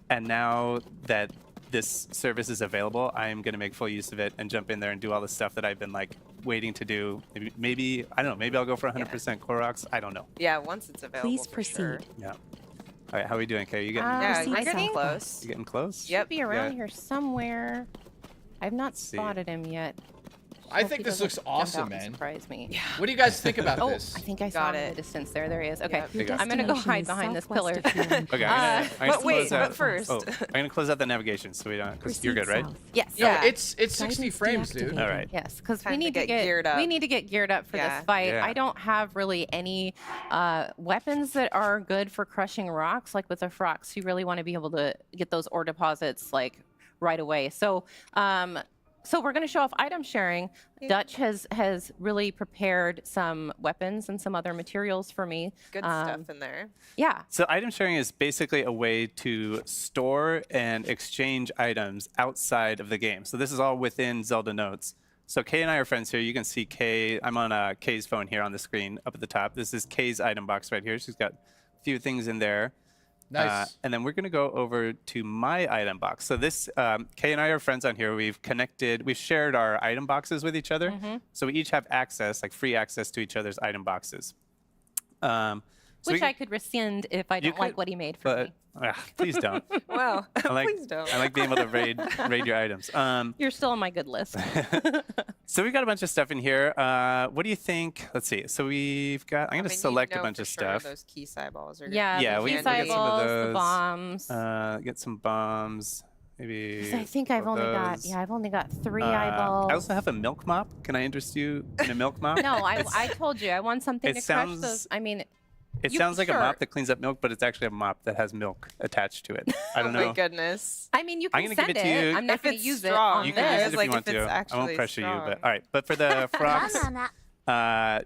[SPEAKER 18] And now that this service is available, I am going to make full use of it and jump in there and do all the stuff that I've been like waiting to do. Maybe I don't know. Maybe I'll go for 100% Koroks. I don't know.
[SPEAKER 21] Yeah, once it's available.
[SPEAKER 8] Please proceed.
[SPEAKER 21] Sure.
[SPEAKER 18] Yeah. All right, how are we doing, Kay? You getting?
[SPEAKER 21] Yeah,
[SPEAKER 8] Proceed
[SPEAKER 21] you're getting
[SPEAKER 8] southwest.
[SPEAKER 21] close.
[SPEAKER 18] You getting close?
[SPEAKER 21] Yep.
[SPEAKER 15] Be around
[SPEAKER 18] Yeah.
[SPEAKER 15] here somewhere. I've not
[SPEAKER 18] see.
[SPEAKER 15] spotted him yet.
[SPEAKER 2] I
[SPEAKER 15] Hope
[SPEAKER 2] think
[SPEAKER 15] he
[SPEAKER 2] this
[SPEAKER 15] doesn't
[SPEAKER 2] looks
[SPEAKER 15] jump
[SPEAKER 2] awesome,
[SPEAKER 15] out and
[SPEAKER 2] man.
[SPEAKER 15] Surprise me. Yeah.
[SPEAKER 2] What do you guys think about
[SPEAKER 15] Oh,
[SPEAKER 2] this?
[SPEAKER 15] I think I saw
[SPEAKER 21] Got
[SPEAKER 15] him in
[SPEAKER 21] it.
[SPEAKER 15] the distance there. There he is. Okay.
[SPEAKER 21] Yep.
[SPEAKER 18] There you go.
[SPEAKER 15] I'm going to go
[SPEAKER 8] Destination
[SPEAKER 15] hide
[SPEAKER 8] is
[SPEAKER 15] behind this pillar.
[SPEAKER 8] southwest of
[SPEAKER 18] Okay.
[SPEAKER 15] Uh,
[SPEAKER 21] but wait, but first.
[SPEAKER 18] Oh, I'm gonna close out the navigation so we don't. Because you're good, right?
[SPEAKER 15] Yes.
[SPEAKER 21] Yeah.
[SPEAKER 2] It's 60 frames, dude.
[SPEAKER 18] All right.
[SPEAKER 15] Yes, because
[SPEAKER 21] Time
[SPEAKER 15] we
[SPEAKER 21] to
[SPEAKER 15] need to
[SPEAKER 21] get geared up.
[SPEAKER 15] We need to get geared up for
[SPEAKER 21] Yeah.
[SPEAKER 15] this fight.
[SPEAKER 18] Yeah.
[SPEAKER 15] I don't have really any weapons that are good for crushing rocks. Like with a frox, you really want to be able to get those ore deposits like right away. So, so we're going to show off item sharing. Dutch has really prepared some weapons and some other materials for me.
[SPEAKER 21] Good stuff in there.
[SPEAKER 15] Yeah.
[SPEAKER 18] So item sharing is basically a way to store and exchange items outside of the game. So this is all within Zelda Notes. So Kay and I are friends here. You can see Kay. I'm on Kay's phone here on the screen up at the top. This is Kay's item box right here. She's got a few things in there.
[SPEAKER 2] Nice.
[SPEAKER 18] And then we're going to go over to my item box. So this, Kay and I are friends on here. We've shared our item boxes with each other. So we each have access, like free access to each other's item boxes.
[SPEAKER 15] Which I could rescind if I don't like what he made for me.
[SPEAKER 18] Please don't.
[SPEAKER 21] Well,
[SPEAKER 18] like,
[SPEAKER 21] please don't.
[SPEAKER 18] I like being able to raid your items.
[SPEAKER 15] You're still on my good list.
[SPEAKER 18] So we've got a bunch of stuff in here. What do you think? Let's see. So we've got. I'm going to select a bunch of stuff.
[SPEAKER 21] Those key eyeballs are
[SPEAKER 15] Yeah,
[SPEAKER 18] we
[SPEAKER 15] key
[SPEAKER 18] can get some of
[SPEAKER 15] eyeballs,
[SPEAKER 18] those.
[SPEAKER 15] the bombs.
[SPEAKER 18] Get some bombs. Maybe.
[SPEAKER 15] I think I've only got 3 eyeballs.
[SPEAKER 18] I also have a milk mop. Can I interest you in a milk mop?
[SPEAKER 15] No, I told you I want something
[SPEAKER 18] It
[SPEAKER 15] to
[SPEAKER 18] sounds-
[SPEAKER 15] crush those. I mean,
[SPEAKER 18] It sounds like a mop that cleans up milk, but it's actually a mop that has milk attached to it. I don't know.
[SPEAKER 21] Oh my goodness.
[SPEAKER 15] I mean, you can
[SPEAKER 18] I'm gonna
[SPEAKER 15] send
[SPEAKER 18] give it to you.
[SPEAKER 15] I'm not
[SPEAKER 21] If
[SPEAKER 15] going to
[SPEAKER 21] it's
[SPEAKER 15] use
[SPEAKER 21] strong.
[SPEAKER 15] it
[SPEAKER 18] You
[SPEAKER 15] on
[SPEAKER 18] can use
[SPEAKER 15] this.
[SPEAKER 18] it if
[SPEAKER 21] like
[SPEAKER 18] you want
[SPEAKER 21] if it's
[SPEAKER 18] to. I won't
[SPEAKER 21] actually
[SPEAKER 18] pressure you,
[SPEAKER 21] strong.
[SPEAKER 18] but all right. But for the frogs, how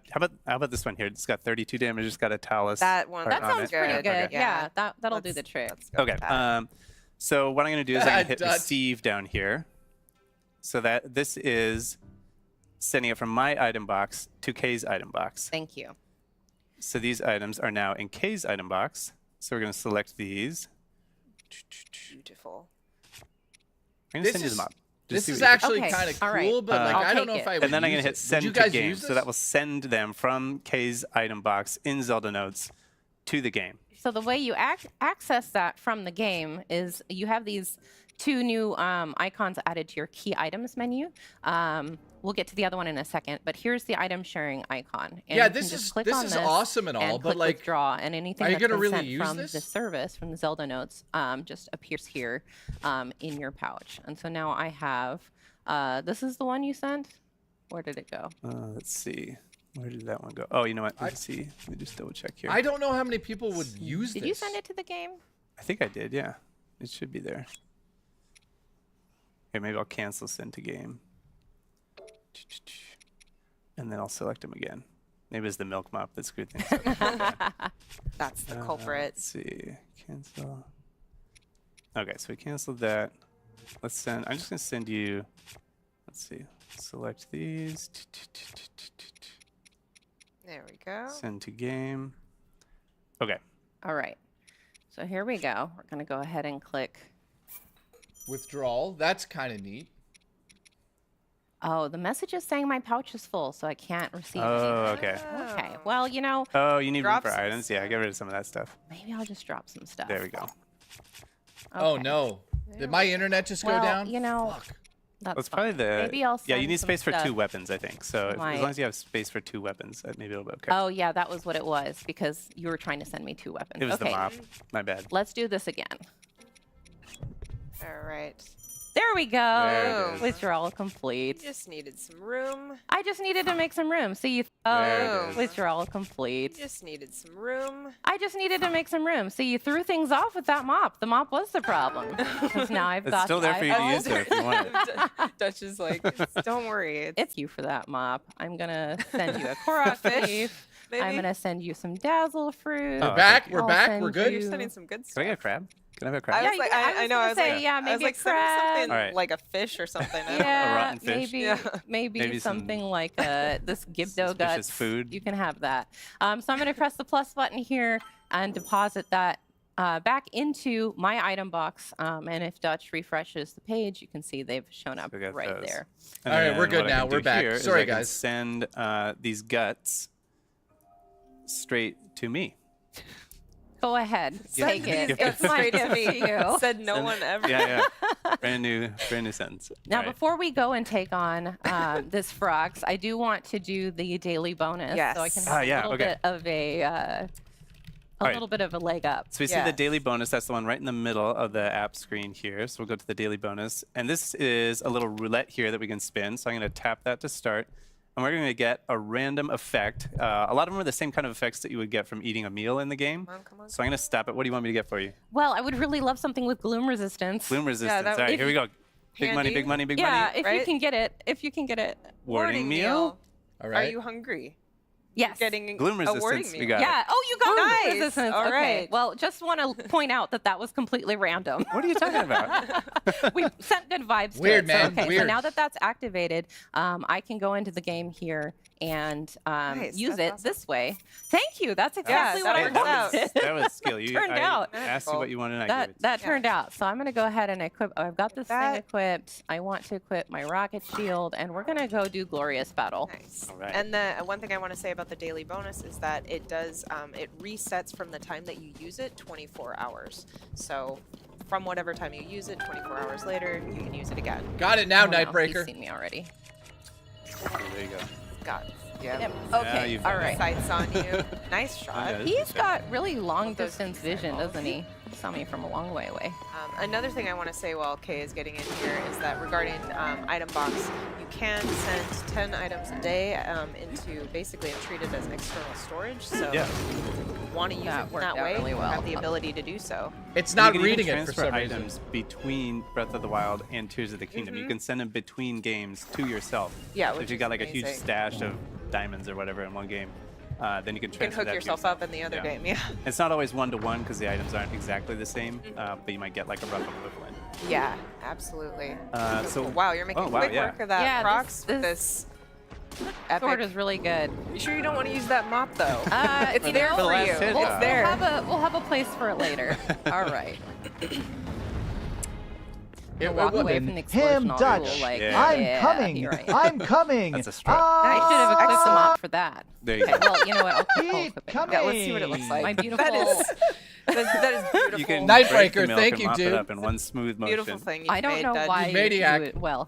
[SPEAKER 18] about this one here? It's got 32 damage. It's got a talus.
[SPEAKER 21] That one.
[SPEAKER 15] That sounds pretty good.
[SPEAKER 21] Okay.
[SPEAKER 15] Yeah, that'll do the trick.
[SPEAKER 18] Okay. So what I'm going to do is I'm going to hit receive down here. So that this is sending it from my item box to Kay's item box.
[SPEAKER 15] Thank you.
[SPEAKER 18] So these items are now in Kay's item box. So we're going to select these.
[SPEAKER 21] Beautiful.
[SPEAKER 18] I'm going to send you them up.
[SPEAKER 2] This is actually kind of cool, but like I don't know if I would
[SPEAKER 18] And then I'm
[SPEAKER 2] use
[SPEAKER 18] going to hit
[SPEAKER 2] it.
[SPEAKER 18] send
[SPEAKER 2] Would you
[SPEAKER 18] to
[SPEAKER 2] guys
[SPEAKER 18] game.
[SPEAKER 2] use
[SPEAKER 18] So that will send them from Kay's item box in Zelda Notes to the game.
[SPEAKER 15] So the way you access that from the game is you have these 2 new icons added to your key items menu. We'll get to the other one in a second, but here's the item sharing icon. And
[SPEAKER 2] Yeah,
[SPEAKER 15] you can
[SPEAKER 2] this
[SPEAKER 15] just
[SPEAKER 2] is
[SPEAKER 15] click
[SPEAKER 2] this
[SPEAKER 15] on
[SPEAKER 2] is
[SPEAKER 15] this
[SPEAKER 2] awesome and all, but
[SPEAKER 15] click
[SPEAKER 2] like,
[SPEAKER 15] withdraw, and anything
[SPEAKER 2] are you
[SPEAKER 15] that's
[SPEAKER 2] gonna
[SPEAKER 15] been
[SPEAKER 2] really
[SPEAKER 15] sent
[SPEAKER 2] use
[SPEAKER 15] from
[SPEAKER 2] this?
[SPEAKER 15] the service, from the Zelda Notes, just appears here in your pouch. And so now I have, this is the one you sent? Where did it go?
[SPEAKER 18] Let's see. Where did that one go? Oh, you know what? Let's see. Let me just double check here.
[SPEAKER 2] I don't know how many people would use
[SPEAKER 15] Did
[SPEAKER 2] this.
[SPEAKER 15] you send it to the game?
[SPEAKER 18] I think I did, yeah. It should be there. Okay, maybe I'll cancel send to game. And then I'll select them again. Maybe it's the milk mop that screwed things up.
[SPEAKER 21] That's the culprit.
[SPEAKER 18] Let's see. Cancel. Okay, so we canceled that. Let's send. I'm just going to send you. Let's see. Select these.
[SPEAKER 21] There we go.
[SPEAKER 18] Send to game. Okay.
[SPEAKER 15] All right. So here we go. We're going to go ahead and click
[SPEAKER 2] withdrawal. That's kind of neat.
[SPEAKER 15] Oh, the message is saying my pouch is full, so I can't receive
[SPEAKER 18] Oh,
[SPEAKER 15] anything.
[SPEAKER 18] okay.
[SPEAKER 15] Okay. Well, you know.
[SPEAKER 18] Oh, you need room
[SPEAKER 15] drop
[SPEAKER 18] for
[SPEAKER 15] some-
[SPEAKER 18] items? Yeah, get rid of some of that stuff.
[SPEAKER 15] Maybe I'll just drop some stuff.
[SPEAKER 18] There we go.
[SPEAKER 2] Oh no! Did my internet just go
[SPEAKER 15] Well,
[SPEAKER 2] down?
[SPEAKER 15] you know,
[SPEAKER 2] Fuck.
[SPEAKER 15] that's
[SPEAKER 18] Well, it's probably the.
[SPEAKER 15] Maybe I'll
[SPEAKER 18] yeah, you
[SPEAKER 15] send
[SPEAKER 18] need
[SPEAKER 15] some
[SPEAKER 18] space for 2
[SPEAKER 15] stuff
[SPEAKER 18] weapons, I think. So
[SPEAKER 15] to
[SPEAKER 18] as long as you have space for 2 weapons, maybe it'll be okay.
[SPEAKER 15] Oh, yeah, that was what it was, because you were trying to send me 2 weapons.
[SPEAKER 18] It was
[SPEAKER 15] okay.
[SPEAKER 18] the mop. My bad.
[SPEAKER 15] Let's do this again.
[SPEAKER 21] All right.
[SPEAKER 15] There we go.
[SPEAKER 18] There it is.
[SPEAKER 15] Withdrawal complete.
[SPEAKER 21] Just needed some room.
[SPEAKER 15] I just needed to make some room. See,
[SPEAKER 18] There it is.
[SPEAKER 15] withdrawal complete.
[SPEAKER 21] Just needed some room.
[SPEAKER 15] I just needed to make some room. So you threw things off with that mop. The mop was the problem. Because now I've
[SPEAKER 18] It's
[SPEAKER 15] got.
[SPEAKER 18] still there for you to use there if you want it.
[SPEAKER 21] Dutch is like, don't worry.
[SPEAKER 15] It's you for that mop. I'm gonna send you a Korok leaf. I'm gonna send you some dazzle fruit.
[SPEAKER 2] We're back.
[SPEAKER 18] thank you.
[SPEAKER 2] We're
[SPEAKER 15] I'll
[SPEAKER 2] back.
[SPEAKER 15] send
[SPEAKER 2] We're good.
[SPEAKER 21] You're sending some good
[SPEAKER 18] Can I
[SPEAKER 21] stuff.
[SPEAKER 18] get a crab? Can I have a crab?
[SPEAKER 21] I was
[SPEAKER 15] Yeah,
[SPEAKER 21] like,
[SPEAKER 15] I
[SPEAKER 21] I
[SPEAKER 15] was
[SPEAKER 21] know.
[SPEAKER 15] gonna
[SPEAKER 21] I was
[SPEAKER 15] say,
[SPEAKER 21] like,
[SPEAKER 15] yeah,
[SPEAKER 21] I was
[SPEAKER 15] maybe
[SPEAKER 21] like,
[SPEAKER 15] a
[SPEAKER 21] send me something
[SPEAKER 15] crab.
[SPEAKER 18] All right.
[SPEAKER 21] like a fish or something. I don't know.
[SPEAKER 15] Yeah,
[SPEAKER 18] rotten fish.
[SPEAKER 15] maybe
[SPEAKER 21] Yeah.
[SPEAKER 15] maybe
[SPEAKER 18] some
[SPEAKER 15] something like this Gibdo
[SPEAKER 18] suspicious
[SPEAKER 15] guts.
[SPEAKER 18] food.
[SPEAKER 15] You can have that. So I'm going to press the plus button here and deposit that back into my item box. And if Dutch refreshes the page, you can see they've shown up
[SPEAKER 18] So we got
[SPEAKER 15] right
[SPEAKER 18] those.
[SPEAKER 15] there.
[SPEAKER 18] And
[SPEAKER 2] All right, we're
[SPEAKER 18] then
[SPEAKER 2] good
[SPEAKER 18] what I
[SPEAKER 2] now.
[SPEAKER 18] can
[SPEAKER 2] We're
[SPEAKER 18] do
[SPEAKER 2] back.
[SPEAKER 18] here is
[SPEAKER 2] Sorry,
[SPEAKER 18] I can
[SPEAKER 2] guys.
[SPEAKER 18] send these guts straight to me.
[SPEAKER 15] Go ahead, take it.
[SPEAKER 18] Give
[SPEAKER 15] It's
[SPEAKER 18] it
[SPEAKER 15] my
[SPEAKER 21] straight to
[SPEAKER 15] gift
[SPEAKER 21] me.
[SPEAKER 15] to you.
[SPEAKER 21] Said no one ever.
[SPEAKER 18] Yeah, yeah. brand new sentence.
[SPEAKER 15] Now,
[SPEAKER 18] All right.
[SPEAKER 15] before we go and take on this frogs, I do want to do the daily bonus,
[SPEAKER 21] Yes.
[SPEAKER 15] so I can
[SPEAKER 18] Ah,
[SPEAKER 15] have
[SPEAKER 18] yeah,
[SPEAKER 15] a little
[SPEAKER 18] okay.
[SPEAKER 15] bit of a
[SPEAKER 18] right.
[SPEAKER 15] little bit of a leg up.
[SPEAKER 18] So we see the daily bonus. That's the one right in the middle of the app screen here. So we'll go to the daily bonus. And this is a little roulette here that we can spin. So I'm going to tap that to start. And we're going to get a random effect. A lot of them are the same kind of effects that you would get from eating a meal in the game.
[SPEAKER 21] Come on.
[SPEAKER 18] So I'm going to stop it. What do you want me to get for you?
[SPEAKER 15] Well, I would really love something with gloom resistance.
[SPEAKER 18] Gloom resistance.
[SPEAKER 21] that
[SPEAKER 18] All right,
[SPEAKER 21] would
[SPEAKER 18] here we go. Big money,
[SPEAKER 21] handy.
[SPEAKER 18] big money, big
[SPEAKER 15] Yeah,
[SPEAKER 18] money.
[SPEAKER 15] if you
[SPEAKER 21] right?
[SPEAKER 15] can get it. If you can get it.
[SPEAKER 18] Warning meal.
[SPEAKER 2] All
[SPEAKER 21] Are
[SPEAKER 2] right.
[SPEAKER 21] you hungry?
[SPEAKER 15] Yes.
[SPEAKER 21] Getting
[SPEAKER 18] Gloom
[SPEAKER 21] a warning
[SPEAKER 18] resistance.
[SPEAKER 21] meal.
[SPEAKER 18] We got it.
[SPEAKER 15] Yeah. Oh, you got
[SPEAKER 21] Nice.
[SPEAKER 15] gloom resistance.
[SPEAKER 21] All
[SPEAKER 15] okay.
[SPEAKER 21] right.
[SPEAKER 15] Well, just want to point out that was completely random.
[SPEAKER 18] What are you talking about?
[SPEAKER 15] We sent good vibes to
[SPEAKER 2] Weird,
[SPEAKER 15] it.
[SPEAKER 2] man.
[SPEAKER 15] So, okay, so
[SPEAKER 2] Weird.
[SPEAKER 15] now that that's activated, I can go into the game here and
[SPEAKER 21] Nice,
[SPEAKER 15] use
[SPEAKER 21] that's
[SPEAKER 15] it
[SPEAKER 21] awesome.
[SPEAKER 15] this way. Thank you. That's exactly
[SPEAKER 21] that
[SPEAKER 15] what I
[SPEAKER 21] works out.
[SPEAKER 15] wanted.
[SPEAKER 18] That was skill. You,
[SPEAKER 15] Turned
[SPEAKER 18] I
[SPEAKER 15] out.
[SPEAKER 18] asked you what you wanted and I gave it to
[SPEAKER 15] That
[SPEAKER 18] you.
[SPEAKER 15] turned out. So I'm going to go ahead and equip. I've got this thing
[SPEAKER 21] That-
[SPEAKER 15] equipped. I want to equip my rocket shield, and we're going to go do Glorious Battle.
[SPEAKER 21] Nice.
[SPEAKER 18] All right.
[SPEAKER 21] And the one thing I want to say about the daily bonus is that it does it resets from the time that you use it 24 hours. So from whatever time you use it, 24 hours later, you can use it again.
[SPEAKER 2] Got it now,
[SPEAKER 15] Oh, no,
[SPEAKER 2] Nightbreaker.
[SPEAKER 15] He's seen me already.
[SPEAKER 18] There you go.
[SPEAKER 21] Got it. Yeah.
[SPEAKER 15] Yep.
[SPEAKER 18] Now
[SPEAKER 15] Okay.
[SPEAKER 18] you've
[SPEAKER 15] All
[SPEAKER 18] got it.
[SPEAKER 15] right.
[SPEAKER 21] Sights on you. Nice shot.
[SPEAKER 18] Okay.
[SPEAKER 15] He's got really long
[SPEAKER 21] Those
[SPEAKER 15] distance
[SPEAKER 21] keys
[SPEAKER 15] vision,
[SPEAKER 21] eyeballs.
[SPEAKER 15] doesn't he? He saw me from a long way away.
[SPEAKER 21] Another thing I want to say while Kay is getting in here is that regarding item box, you can send 10 items a day into basically and treat it as external storage. So
[SPEAKER 18] Yeah.
[SPEAKER 21] want to use it in that way,
[SPEAKER 15] really well.
[SPEAKER 21] have the ability to do so.
[SPEAKER 2] It's not
[SPEAKER 18] you can
[SPEAKER 2] reading
[SPEAKER 18] even
[SPEAKER 2] it for
[SPEAKER 18] transfer
[SPEAKER 2] some reason.
[SPEAKER 18] items between Breath of the Wild and Tears of the Kingdom. You can send them between games to yourself.
[SPEAKER 21] Yeah,
[SPEAKER 18] so
[SPEAKER 21] which
[SPEAKER 18] if you
[SPEAKER 21] is
[SPEAKER 18] got like a huge
[SPEAKER 21] amazing.
[SPEAKER 18] stash of diamonds or whatever in one game, then you can transfer
[SPEAKER 21] hook
[SPEAKER 18] that to
[SPEAKER 21] yourself up in the other game, yeah.
[SPEAKER 18] It's not always one-to-one because the items aren't exactly the same, but you might get like a rough equivalent.
[SPEAKER 21] Yeah, absolutely.
[SPEAKER 18] So
[SPEAKER 21] wow, you're making quick work of that,
[SPEAKER 15] Yeah,
[SPEAKER 21] Prox. This epic.
[SPEAKER 15] Sword is really good.
[SPEAKER 21] You sure you don't want to use that mop though? It's
[SPEAKER 15] You
[SPEAKER 21] there
[SPEAKER 15] know,
[SPEAKER 21] for you.
[SPEAKER 18] hit,
[SPEAKER 21] It's there.
[SPEAKER 15] We'll have a place for it later. All right. Walk away from the explosion.
[SPEAKER 1] Him
[SPEAKER 15] I'll
[SPEAKER 1] Dutch.
[SPEAKER 15] feel like,
[SPEAKER 1] I'm
[SPEAKER 15] yeah,
[SPEAKER 1] coming.
[SPEAKER 15] here I am.
[SPEAKER 1] I'm coming.
[SPEAKER 18] That's a strut.
[SPEAKER 15] I should have equipped the mop for that.
[SPEAKER 18] There you
[SPEAKER 15] Okay,
[SPEAKER 18] go.
[SPEAKER 15] well, you know what? I'll
[SPEAKER 1] Keep
[SPEAKER 15] equip it.
[SPEAKER 1] coming.
[SPEAKER 21] Yeah, let's see what it looks like.
[SPEAKER 15] My beautiful.
[SPEAKER 21] That is beautiful.
[SPEAKER 18] You can
[SPEAKER 2] Nightbreaker,
[SPEAKER 18] break the milk
[SPEAKER 2] thank
[SPEAKER 18] and
[SPEAKER 2] you,
[SPEAKER 18] mop
[SPEAKER 2] dude.
[SPEAKER 18] it up in one smooth motion.
[SPEAKER 21] Beautiful thing you
[SPEAKER 15] I don't
[SPEAKER 21] made,
[SPEAKER 15] know
[SPEAKER 21] Dutch.
[SPEAKER 15] why
[SPEAKER 2] You
[SPEAKER 15] you
[SPEAKER 2] maniac.
[SPEAKER 15] do it. Well,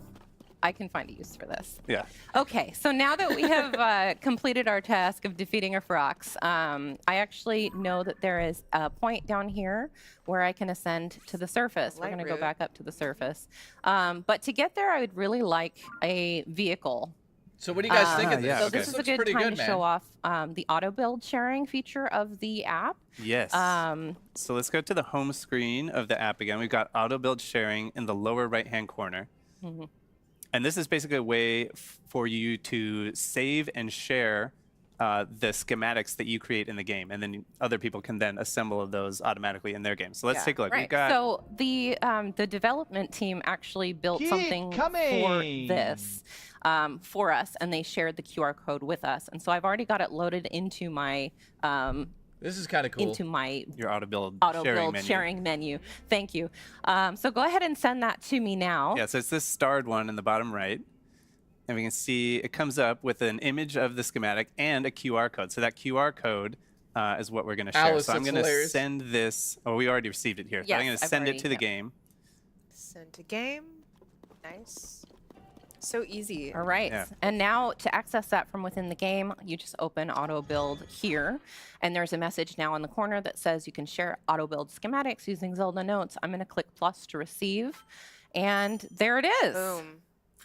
[SPEAKER 15] I can find a use for this.
[SPEAKER 18] Yeah.
[SPEAKER 15] Okay, so now that we have completed our task of defeating a Frox, I actually know that there is a point down here where I can ascend to the surface. We're
[SPEAKER 21] Light
[SPEAKER 15] going to go
[SPEAKER 21] route.
[SPEAKER 15] back up to the surface. But to get there, I would really like a vehicle.
[SPEAKER 2] So what do you guys think of this?
[SPEAKER 18] yeah,
[SPEAKER 15] So
[SPEAKER 18] okay.
[SPEAKER 15] this is a
[SPEAKER 2] looks
[SPEAKER 15] good
[SPEAKER 2] pretty
[SPEAKER 15] time
[SPEAKER 2] good,
[SPEAKER 15] to
[SPEAKER 2] man.
[SPEAKER 15] show off the auto build sharing feature of the app.
[SPEAKER 18] Yes. So let's go to the home screen of the app again. We've got auto build sharing in the lower right-hand corner.
[SPEAKER 15] Mhm.
[SPEAKER 18] And this is basically a way for you to save and share the schematics that you create in the game, and then other people can then assemble those automatically in their game. So let's
[SPEAKER 15] Yeah,
[SPEAKER 18] take a look.
[SPEAKER 15] right.
[SPEAKER 18] We've got
[SPEAKER 15] So the development team actually built
[SPEAKER 1] Keep
[SPEAKER 15] something
[SPEAKER 1] coming.
[SPEAKER 15] for this for us, and they shared the QR code with us. And so I've already got it loaded into my
[SPEAKER 2] This is kind of cool.
[SPEAKER 15] into my
[SPEAKER 18] your auto build
[SPEAKER 15] sharing menu. Thank you. So go ahead and send that to me now.
[SPEAKER 18] Yeah, so it's this starred one in the bottom right. And we can see it comes up with an image of the schematic and a QR code. So that QR code is what we're going to share.
[SPEAKER 2] Alice,
[SPEAKER 18] so I'm
[SPEAKER 2] that's
[SPEAKER 18] going to
[SPEAKER 2] hilarious.
[SPEAKER 18] send this. Oh, we already received it here. But I'm
[SPEAKER 15] Yes,
[SPEAKER 18] going to
[SPEAKER 15] I've
[SPEAKER 18] send it
[SPEAKER 15] already-
[SPEAKER 18] to the
[SPEAKER 15] yeah.
[SPEAKER 18] game.
[SPEAKER 21] Send to game. Nice. So easy.
[SPEAKER 15] All right.
[SPEAKER 18] Yeah.
[SPEAKER 15] And now to access that from within the game, you just open auto build here. And there's a message now in the corner that says you can share auto build schematics using Zelda notes. I'm going to click plus to receive. And there it is.
[SPEAKER 21] Boom.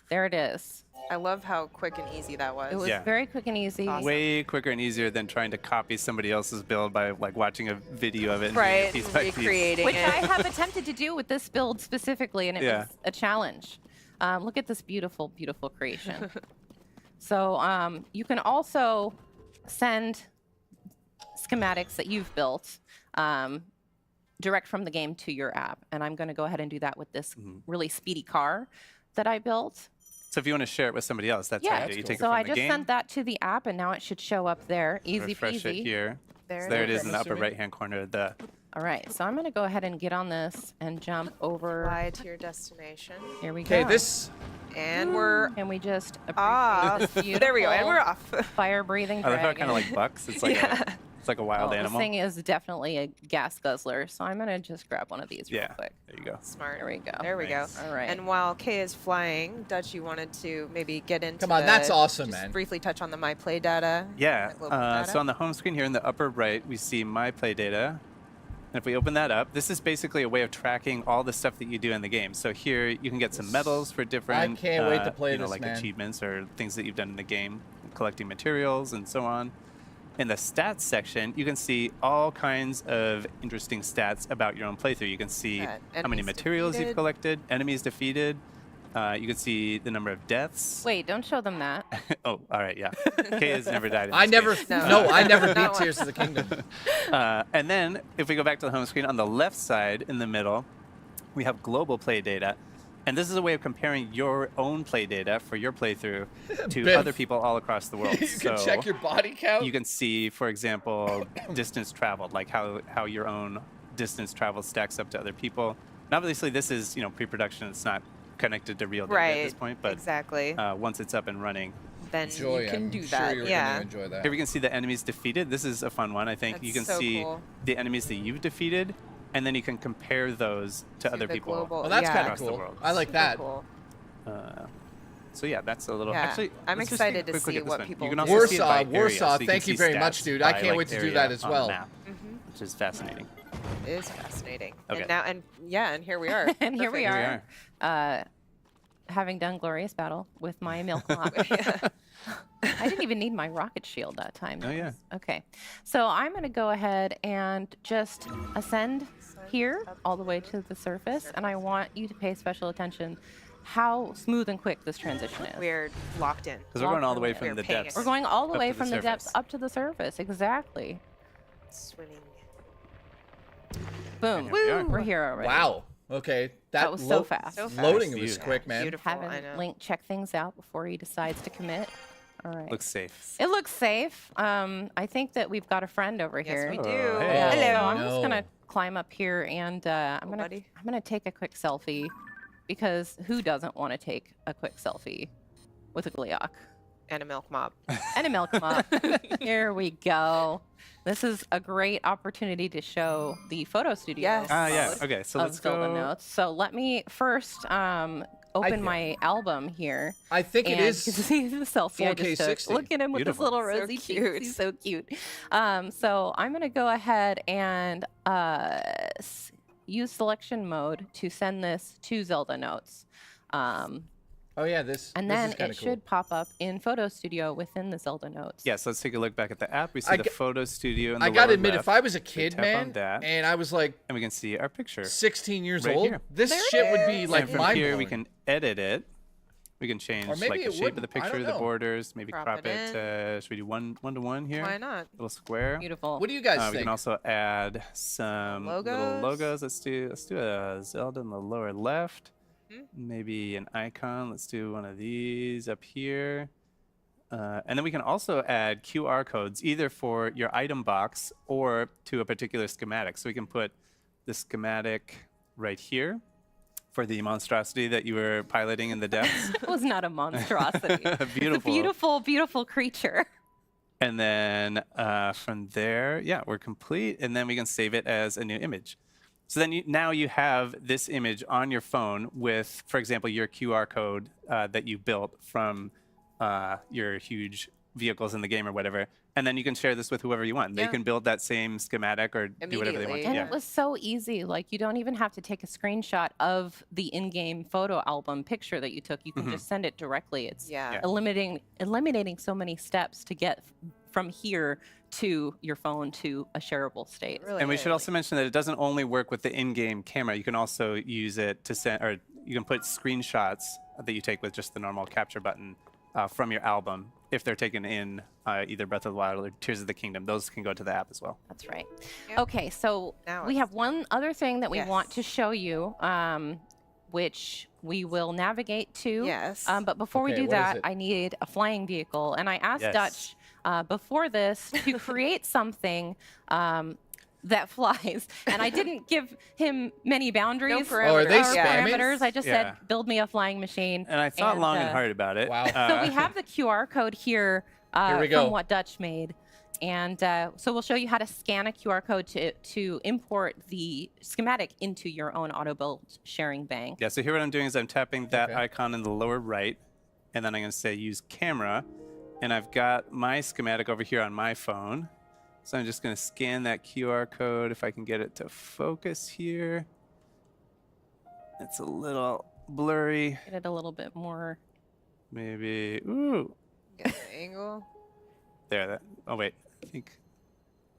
[SPEAKER 15] There it is.
[SPEAKER 21] I love how quick and easy that was.
[SPEAKER 15] It was
[SPEAKER 18] Yeah.
[SPEAKER 15] very quick and easy.
[SPEAKER 21] Awesome.
[SPEAKER 18] Way quicker and easier than trying to copy somebody else's build by like watching a video of it and doing
[SPEAKER 21] Right,
[SPEAKER 18] it piece by piece.
[SPEAKER 21] recreating
[SPEAKER 15] Which
[SPEAKER 21] it.
[SPEAKER 15] I have attempted to do with this build specifically, and it
[SPEAKER 18] Yeah.
[SPEAKER 15] was a challenge. Look at this beautiful, beautiful creation. So you can also send schematics that you've built direct from the game to your app. And I'm going to go ahead and do that with this really speedy car that I built.
[SPEAKER 18] So if you want to share it with somebody else, that's how you do it. You take it
[SPEAKER 15] So
[SPEAKER 18] from
[SPEAKER 15] I
[SPEAKER 18] the
[SPEAKER 15] just
[SPEAKER 18] game,
[SPEAKER 15] sent that to the app, and now it should show up there. Easy
[SPEAKER 18] refresh
[SPEAKER 15] peasy.
[SPEAKER 18] it here.
[SPEAKER 21] There
[SPEAKER 18] So
[SPEAKER 21] it
[SPEAKER 18] there it
[SPEAKER 21] is.
[SPEAKER 18] is in the upper
[SPEAKER 2] assuming.
[SPEAKER 18] right-hand corner of the
[SPEAKER 15] All right, so I'm going to go ahead and get on this and jump over.
[SPEAKER 21] Fly to your destination.
[SPEAKER 15] Here we
[SPEAKER 2] Okay,
[SPEAKER 15] go.
[SPEAKER 2] this.
[SPEAKER 21] And we're
[SPEAKER 15] And we just
[SPEAKER 21] off.
[SPEAKER 15] appreciate this
[SPEAKER 21] There we go. And we're
[SPEAKER 15] beautiful
[SPEAKER 21] off.
[SPEAKER 15] fire-breathing
[SPEAKER 18] I love how it
[SPEAKER 15] dragon.
[SPEAKER 18] kind of like bucks. It's like it's like a wild
[SPEAKER 15] This
[SPEAKER 18] animal.
[SPEAKER 15] thing is definitely a gas guzzler, so I'm going to just grab one of these real
[SPEAKER 18] Yeah.
[SPEAKER 15] quick.
[SPEAKER 18] There you go.
[SPEAKER 21] Smart.
[SPEAKER 15] There we go.
[SPEAKER 21] There we
[SPEAKER 18] Nice.
[SPEAKER 21] go.
[SPEAKER 15] All right.
[SPEAKER 21] And while Kay is flying, Dutch, you wanted to maybe get into
[SPEAKER 2] Come on,
[SPEAKER 21] the-
[SPEAKER 2] that's awesome,
[SPEAKER 21] just
[SPEAKER 2] man.
[SPEAKER 21] briefly touch on the My Play data.
[SPEAKER 18] Yeah.
[SPEAKER 21] global data.
[SPEAKER 18] So on the home screen here in the upper right, we see My Play Data. And if we open that up, this is basically a way of tracking all the stuff that you do in the game. So here you can get some medals for different,
[SPEAKER 2] can't wait to play
[SPEAKER 18] you know,
[SPEAKER 2] this,
[SPEAKER 18] like
[SPEAKER 2] man.
[SPEAKER 18] achievements or things that you've done in the game, collecting materials and so on. In the stats section, you can see all kinds of interesting stats about your own playthrough. You can see
[SPEAKER 21] Yeah,
[SPEAKER 18] how many
[SPEAKER 21] enemies
[SPEAKER 18] materials you've
[SPEAKER 21] defeated.
[SPEAKER 18] collected, enemies defeated. You can see the number of deaths.
[SPEAKER 15] Wait, don't show them that.
[SPEAKER 18] Oh, all right, yeah. Kay has never died in
[SPEAKER 2] I
[SPEAKER 18] this
[SPEAKER 2] never.
[SPEAKER 18] game.
[SPEAKER 2] No, I never
[SPEAKER 21] Not
[SPEAKER 2] beat
[SPEAKER 21] one.
[SPEAKER 2] Tears of the Kingdom.
[SPEAKER 18] And then if we go back to the home screen, on the left side in the middle, we have global play data. And this is a way of comparing your own play data for your playthrough to
[SPEAKER 2] Biff.
[SPEAKER 18] other people all across the world.
[SPEAKER 2] You can check your body count.
[SPEAKER 18] You can see, for example, distance traveled, like how your own distance traveled stacks up to other people. And obviously, this is pre-production. It's not connected to real data
[SPEAKER 21] Right.
[SPEAKER 18] at this point, but
[SPEAKER 21] Exactly.
[SPEAKER 18] once it's up and running,
[SPEAKER 21] Then
[SPEAKER 2] Enjoy,
[SPEAKER 21] you can
[SPEAKER 2] I'm
[SPEAKER 21] do
[SPEAKER 2] sure
[SPEAKER 21] that.
[SPEAKER 2] you're
[SPEAKER 21] Yeah.
[SPEAKER 2] gonna enjoy that.
[SPEAKER 18] here we can see the enemies defeated. This is a fun one, I think. You can
[SPEAKER 21] That's so
[SPEAKER 18] see
[SPEAKER 21] cool.
[SPEAKER 18] the enemies that you've defeated, and then you can compare those to other
[SPEAKER 21] the
[SPEAKER 18] people.
[SPEAKER 21] global-
[SPEAKER 2] Well, that's
[SPEAKER 21] yeah.
[SPEAKER 2] kind of
[SPEAKER 18] across the
[SPEAKER 2] cool.
[SPEAKER 18] world.
[SPEAKER 2] I like
[SPEAKER 21] Super
[SPEAKER 2] that.
[SPEAKER 21] Cool.
[SPEAKER 18] So yeah, that's a little.
[SPEAKER 21] Yeah.
[SPEAKER 18] Actually,
[SPEAKER 21] I'm
[SPEAKER 18] let's just
[SPEAKER 21] excited
[SPEAKER 18] take a
[SPEAKER 21] to
[SPEAKER 18] quick look
[SPEAKER 21] see
[SPEAKER 18] at this
[SPEAKER 21] what
[SPEAKER 18] one.
[SPEAKER 21] people
[SPEAKER 18] You can
[SPEAKER 21] do.
[SPEAKER 18] also see it by
[SPEAKER 2] Warsaw,
[SPEAKER 18] area,
[SPEAKER 2] Warsaw.
[SPEAKER 18] so you can
[SPEAKER 2] Thank you
[SPEAKER 18] see
[SPEAKER 2] very much,
[SPEAKER 18] stats
[SPEAKER 2] dude. I
[SPEAKER 18] by,
[SPEAKER 2] can't
[SPEAKER 18] like,
[SPEAKER 2] wait to do
[SPEAKER 18] area
[SPEAKER 2] that as
[SPEAKER 18] on
[SPEAKER 2] well.
[SPEAKER 18] the map,
[SPEAKER 21] Mhm.
[SPEAKER 18] which is fascinating.
[SPEAKER 21] It is fascinating.
[SPEAKER 18] Okay.
[SPEAKER 21] And now, and here we are.
[SPEAKER 15] And here we
[SPEAKER 21] Perfect.
[SPEAKER 15] are. Having done Glorious Battle with my milk mop. I didn't even need my rocket shield that time.
[SPEAKER 18] Oh, yeah.
[SPEAKER 15] Okay. So I'm going to go ahead and just ascend here all the way to the surface, and I want you to pay special attention how smooth and quick this transition is.
[SPEAKER 21] We're locked in.
[SPEAKER 18] Because we're going all the way from the depths.
[SPEAKER 15] We're going all the
[SPEAKER 18] up
[SPEAKER 15] way
[SPEAKER 18] to the
[SPEAKER 15] from the
[SPEAKER 18] surface.
[SPEAKER 15] depths up to the surface. Exactly.
[SPEAKER 21] Swimming.
[SPEAKER 15] Boom.
[SPEAKER 18] we are.
[SPEAKER 15] We're here already.
[SPEAKER 2] Wow. Okay.
[SPEAKER 15] That was so fast.
[SPEAKER 2] Loading was quick, man.
[SPEAKER 21] Beautiful.
[SPEAKER 15] Have Link check things out before he decides to commit. All right.
[SPEAKER 18] Looks safe.
[SPEAKER 15] It looks safe. I think that we've got a friend over
[SPEAKER 21] Yes,
[SPEAKER 15] here.
[SPEAKER 21] we do.
[SPEAKER 18] Hey.
[SPEAKER 15] So
[SPEAKER 21] Hello.
[SPEAKER 15] I'm just gonna climb up here and I'm gonna take a quick selfie, because who doesn't want to take a quick selfie with a Gleeok?
[SPEAKER 21] And a milk mop.
[SPEAKER 15] And a milk mop. Here we go. This is a great opportunity to show the photo studio.
[SPEAKER 21] Yes.
[SPEAKER 18] Yeah. Okay, so
[SPEAKER 15] of
[SPEAKER 18] let's
[SPEAKER 15] Zelda
[SPEAKER 18] go.
[SPEAKER 15] Notes. So let me first open my album here.
[SPEAKER 2] I think it
[SPEAKER 15] and
[SPEAKER 2] is
[SPEAKER 15] you can see the selfie I
[SPEAKER 2] 4K
[SPEAKER 15] just took.
[SPEAKER 2] 60.
[SPEAKER 15] Look at him with his
[SPEAKER 18] Beautiful.
[SPEAKER 15] little
[SPEAKER 21] So
[SPEAKER 15] rosy
[SPEAKER 21] cute.
[SPEAKER 15] cheeks. He's so cute. So I'm going to go ahead and use selection mode to send this to Zelda Notes.
[SPEAKER 2] Oh yeah, this.
[SPEAKER 15] And
[SPEAKER 2] this
[SPEAKER 15] then
[SPEAKER 2] is
[SPEAKER 15] it
[SPEAKER 2] kinda cool.
[SPEAKER 15] should pop up in Photo Studio within the Zelda Notes.
[SPEAKER 18] Yes, let's take a look back at the app. We see the photo studio in the
[SPEAKER 2] I gotta
[SPEAKER 18] lower
[SPEAKER 2] admit,
[SPEAKER 18] left.
[SPEAKER 2] if I was a
[SPEAKER 18] We
[SPEAKER 2] kid,
[SPEAKER 18] tap
[SPEAKER 2] man,
[SPEAKER 18] on that,
[SPEAKER 2] and I was like,
[SPEAKER 18] and we can see our picture.
[SPEAKER 2] 16 years
[SPEAKER 18] Right
[SPEAKER 2] old,
[SPEAKER 18] here.
[SPEAKER 2] this
[SPEAKER 15] There it
[SPEAKER 2] shit would be
[SPEAKER 15] is.
[SPEAKER 2] like
[SPEAKER 18] And from
[SPEAKER 2] mind
[SPEAKER 18] here, we
[SPEAKER 2] blowing.
[SPEAKER 18] can edit it. We can change
[SPEAKER 2] Or maybe
[SPEAKER 18] like the
[SPEAKER 2] it
[SPEAKER 18] shape of the
[SPEAKER 2] wouldn't. I
[SPEAKER 18] picture,
[SPEAKER 2] don't
[SPEAKER 18] the
[SPEAKER 2] know.
[SPEAKER 18] borders, maybe
[SPEAKER 21] Crop
[SPEAKER 18] crop
[SPEAKER 21] it
[SPEAKER 18] it. Should we do one to one here?
[SPEAKER 21] Why not?
[SPEAKER 18] Little square.
[SPEAKER 15] Beautiful.
[SPEAKER 2] What do you guys
[SPEAKER 18] We
[SPEAKER 2] think?
[SPEAKER 18] can also add some little
[SPEAKER 21] Logos?
[SPEAKER 18] logos. Let's do a Zelda in the lower left. Maybe an icon. Let's do one of these up here. And then we can also add QR codes either for your item box or to a particular schematic. So we can put the schematic right here for the monstrosity that you were piloting in the depths.
[SPEAKER 15] It was not a monstrosity. It's a
[SPEAKER 18] Beautiful.
[SPEAKER 15] beautiful, beautiful creature.
[SPEAKER 18] And then from there, yeah, we're complete. And then we can save it as a new image. So then now you have this image on your phone with, for example, your QR code that you built from your huge vehicles in the game or whatever. And then you can share this with whoever you want. They can build that same schematic or do whatever they want.
[SPEAKER 15] And it was so easy. Like, you don't even have to take a screenshot of the in-game photo album picture that you took. You can just send it directly. It's eliminating so many steps to get from here to your phone to a shareable state.
[SPEAKER 18] And we should also mention that it doesn't only work with the in-game camera. You can also use it to send, or you can put screenshots that you take with just the normal capture button from your album. If they're taken in either Breath of the Wild or Tears of the Kingdom, those can go to the app as well.
[SPEAKER 15] That's right. Okay, so we have one other thing that we want to show you, which we will navigate to.
[SPEAKER 21] Yes.
[SPEAKER 15] But before we
[SPEAKER 21] Okay,
[SPEAKER 15] do
[SPEAKER 21] what is
[SPEAKER 15] that,
[SPEAKER 21] it?
[SPEAKER 15] I need a flying vehicle. And I asked
[SPEAKER 21] Yes.
[SPEAKER 15] Dutch before this to create something that flies. And I didn't give him many boundaries.
[SPEAKER 21] No parameters. Oh, are they spamming?
[SPEAKER 15] Parameters. I just
[SPEAKER 18] Yeah.
[SPEAKER 15] said, build me a flying machine.
[SPEAKER 18] And I thought long and hard about it.
[SPEAKER 2] Wow.
[SPEAKER 15] So we have the QR code here,
[SPEAKER 2] we go.
[SPEAKER 15] from what Dutch made. And so we'll show you how to scan a QR code to import the schematic into your own auto build sharing bank.
[SPEAKER 18] Yeah, so here what I'm doing is I'm tapping that icon in the lower right, and then I'm going to say use camera. And I've got my schematic over here on my phone. So I'm just going to scan that QR code if I can get it to focus here. It's a little blurry.
[SPEAKER 15] Get it a little bit more.
[SPEAKER 18] Maybe, ooh.
[SPEAKER 21] Get the angle.
[SPEAKER 18] There, that, oh wait, I think,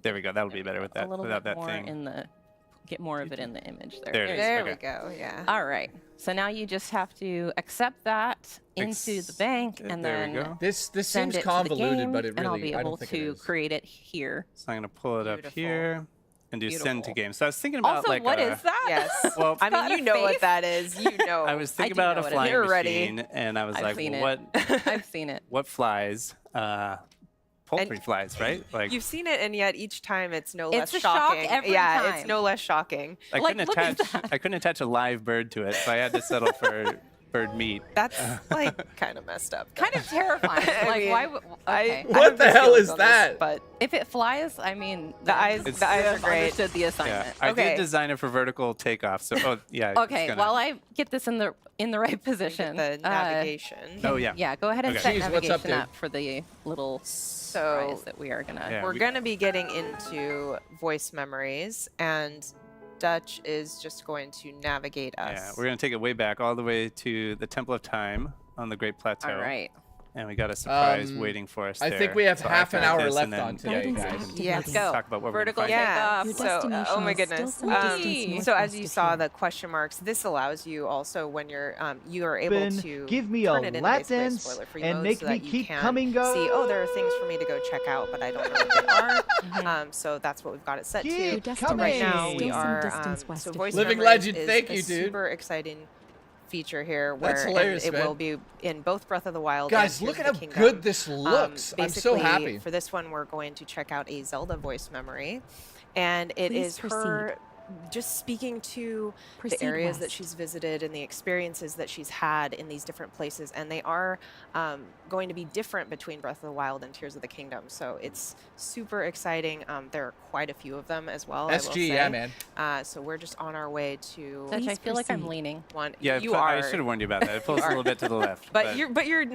[SPEAKER 18] there we go. That'll be better with that,
[SPEAKER 15] A little
[SPEAKER 18] without
[SPEAKER 15] bit
[SPEAKER 18] that
[SPEAKER 15] more
[SPEAKER 18] thing.
[SPEAKER 15] in the, get more of it in the image there.
[SPEAKER 18] There it is,
[SPEAKER 21] There
[SPEAKER 18] okay.
[SPEAKER 21] we go, yeah.
[SPEAKER 15] All right. So now you just have to accept that into the bank and
[SPEAKER 18] there we
[SPEAKER 15] then
[SPEAKER 18] go.
[SPEAKER 2] This
[SPEAKER 15] send
[SPEAKER 2] seems
[SPEAKER 15] it to the
[SPEAKER 2] convoluted,
[SPEAKER 15] game,
[SPEAKER 2] but it
[SPEAKER 15] and I'll
[SPEAKER 2] really
[SPEAKER 15] be
[SPEAKER 2] I
[SPEAKER 15] able
[SPEAKER 2] don't think it
[SPEAKER 15] to
[SPEAKER 2] is.
[SPEAKER 15] create it here.
[SPEAKER 18] So I'm going to pull it up
[SPEAKER 21] Beautiful.
[SPEAKER 18] here and do send to
[SPEAKER 15] Beautiful.
[SPEAKER 18] game. So I was thinking about
[SPEAKER 15] Also,
[SPEAKER 18] like
[SPEAKER 15] what
[SPEAKER 18] a,
[SPEAKER 15] is that?
[SPEAKER 21] Yes.
[SPEAKER 18] Well,
[SPEAKER 21] I
[SPEAKER 15] got
[SPEAKER 21] mean,
[SPEAKER 15] a
[SPEAKER 21] you know what
[SPEAKER 15] face?
[SPEAKER 21] that is. You know.
[SPEAKER 18] I was thinking
[SPEAKER 15] do
[SPEAKER 18] about
[SPEAKER 15] know
[SPEAKER 18] a
[SPEAKER 15] what it
[SPEAKER 18] flying
[SPEAKER 21] is. You're ready.
[SPEAKER 18] machine, and I was
[SPEAKER 15] I've
[SPEAKER 18] like,
[SPEAKER 15] seen it.
[SPEAKER 18] what?
[SPEAKER 15] I've seen it.
[SPEAKER 18] What flies? Poultry flies, right? Like
[SPEAKER 21] You've seen it, and yet each time it's no less
[SPEAKER 15] It's a shock
[SPEAKER 21] shocking.
[SPEAKER 15] every
[SPEAKER 21] yeah,
[SPEAKER 15] time.
[SPEAKER 21] it's no less shocking.
[SPEAKER 18] I
[SPEAKER 15] Like,
[SPEAKER 18] couldn't
[SPEAKER 15] look at
[SPEAKER 18] attach. I couldn't attach a live bird to it, so I had to settle for bird meat.
[SPEAKER 21] That's like kind of messed up.
[SPEAKER 15] Kind of terrifying.
[SPEAKER 21] I
[SPEAKER 15] Like,
[SPEAKER 21] mean,
[SPEAKER 15] why would... Okay.
[SPEAKER 21] I
[SPEAKER 2] What
[SPEAKER 21] have
[SPEAKER 2] the
[SPEAKER 21] mixed
[SPEAKER 2] hell
[SPEAKER 21] feelings
[SPEAKER 2] is
[SPEAKER 21] on this,
[SPEAKER 2] that?
[SPEAKER 21] but
[SPEAKER 15] If it flies, I mean...
[SPEAKER 21] the eyes,
[SPEAKER 18] It's-
[SPEAKER 21] the eyes are
[SPEAKER 15] I've
[SPEAKER 21] great.
[SPEAKER 15] understood the
[SPEAKER 18] Yeah,
[SPEAKER 15] assignment.
[SPEAKER 18] I
[SPEAKER 21] Okay.
[SPEAKER 18] did design it for vertical takeoff. So, oh yeah. it's
[SPEAKER 15] Okay,
[SPEAKER 18] gonna-
[SPEAKER 15] while I get this in the right position.
[SPEAKER 21] The navigation.
[SPEAKER 18] Oh yeah.
[SPEAKER 15] Yeah, go ahead and
[SPEAKER 18] Okay.
[SPEAKER 15] set
[SPEAKER 2] Jeez, what's up,
[SPEAKER 15] navigation
[SPEAKER 2] dude?
[SPEAKER 15] up for the little surprise that we are gonna...
[SPEAKER 18] Yeah,
[SPEAKER 21] We're
[SPEAKER 18] we-
[SPEAKER 21] going to be getting into voice memories, and Dutch is just going to navigate us.
[SPEAKER 18] Yeah, we're gonna take it way back, all the way to the Temple of Time on the Great Plateau.
[SPEAKER 15] All right.
[SPEAKER 18] And we got a surprise waiting for us
[SPEAKER 2] I
[SPEAKER 18] there.
[SPEAKER 2] think we have
[SPEAKER 18] So
[SPEAKER 2] half an hour
[SPEAKER 18] this
[SPEAKER 2] left
[SPEAKER 18] and then
[SPEAKER 2] on today, guys.
[SPEAKER 21] Yeah, let's go.
[SPEAKER 18] Talk about what
[SPEAKER 21] Vertical
[SPEAKER 18] we're gonna find.
[SPEAKER 21] takeoff. So, oh my goodness. So as you saw the question marks, this allows you also when you're you are able to
[SPEAKER 1] give me
[SPEAKER 21] turn
[SPEAKER 1] a
[SPEAKER 21] it into
[SPEAKER 1] lap
[SPEAKER 21] basically a
[SPEAKER 1] dance
[SPEAKER 21] spoiler-free
[SPEAKER 1] and
[SPEAKER 21] mode
[SPEAKER 1] make
[SPEAKER 21] so
[SPEAKER 1] me
[SPEAKER 21] that you
[SPEAKER 1] keep
[SPEAKER 21] can
[SPEAKER 1] coming, go.
[SPEAKER 21] see, oh, there are things for me to go check out, but I don't know what they are. So that's what we've got it set to. So right now we are so voice
[SPEAKER 2] Living
[SPEAKER 21] memory
[SPEAKER 2] legend,
[SPEAKER 21] is
[SPEAKER 2] thank
[SPEAKER 21] a
[SPEAKER 2] you, dude.
[SPEAKER 21] super exciting feature here
[SPEAKER 2] That's
[SPEAKER 21] where
[SPEAKER 2] hilarious,
[SPEAKER 21] it
[SPEAKER 2] man.
[SPEAKER 21] will be in both Breath of the Wild
[SPEAKER 2] Guys,
[SPEAKER 21] and
[SPEAKER 2] look
[SPEAKER 21] Tears
[SPEAKER 2] at
[SPEAKER 21] of the
[SPEAKER 2] how
[SPEAKER 21] Kingdom.
[SPEAKER 2] good this looks. I'm so
[SPEAKER 21] Basically,
[SPEAKER 2] happy.
[SPEAKER 21] For this one, we're going to check out a Zelda voice memory, and it is her just speaking to the areas that she's visited and the experiences that she's had in these different places, and they are going to be different between Breath of the Wild and Tears of the Kingdom. So it's super exciting. There are quite a few of them as well. I will say.
[SPEAKER 2] yeah, man.
[SPEAKER 21] So we're just on our way to.
[SPEAKER 15] Dutch, I feel like I'm leaning.
[SPEAKER 21] One.
[SPEAKER 18] Yeah,
[SPEAKER 21] you
[SPEAKER 18] I
[SPEAKER 21] are.
[SPEAKER 18] should have warned you about that. It pulls a little bit to the left.
[SPEAKER 21] But you're you're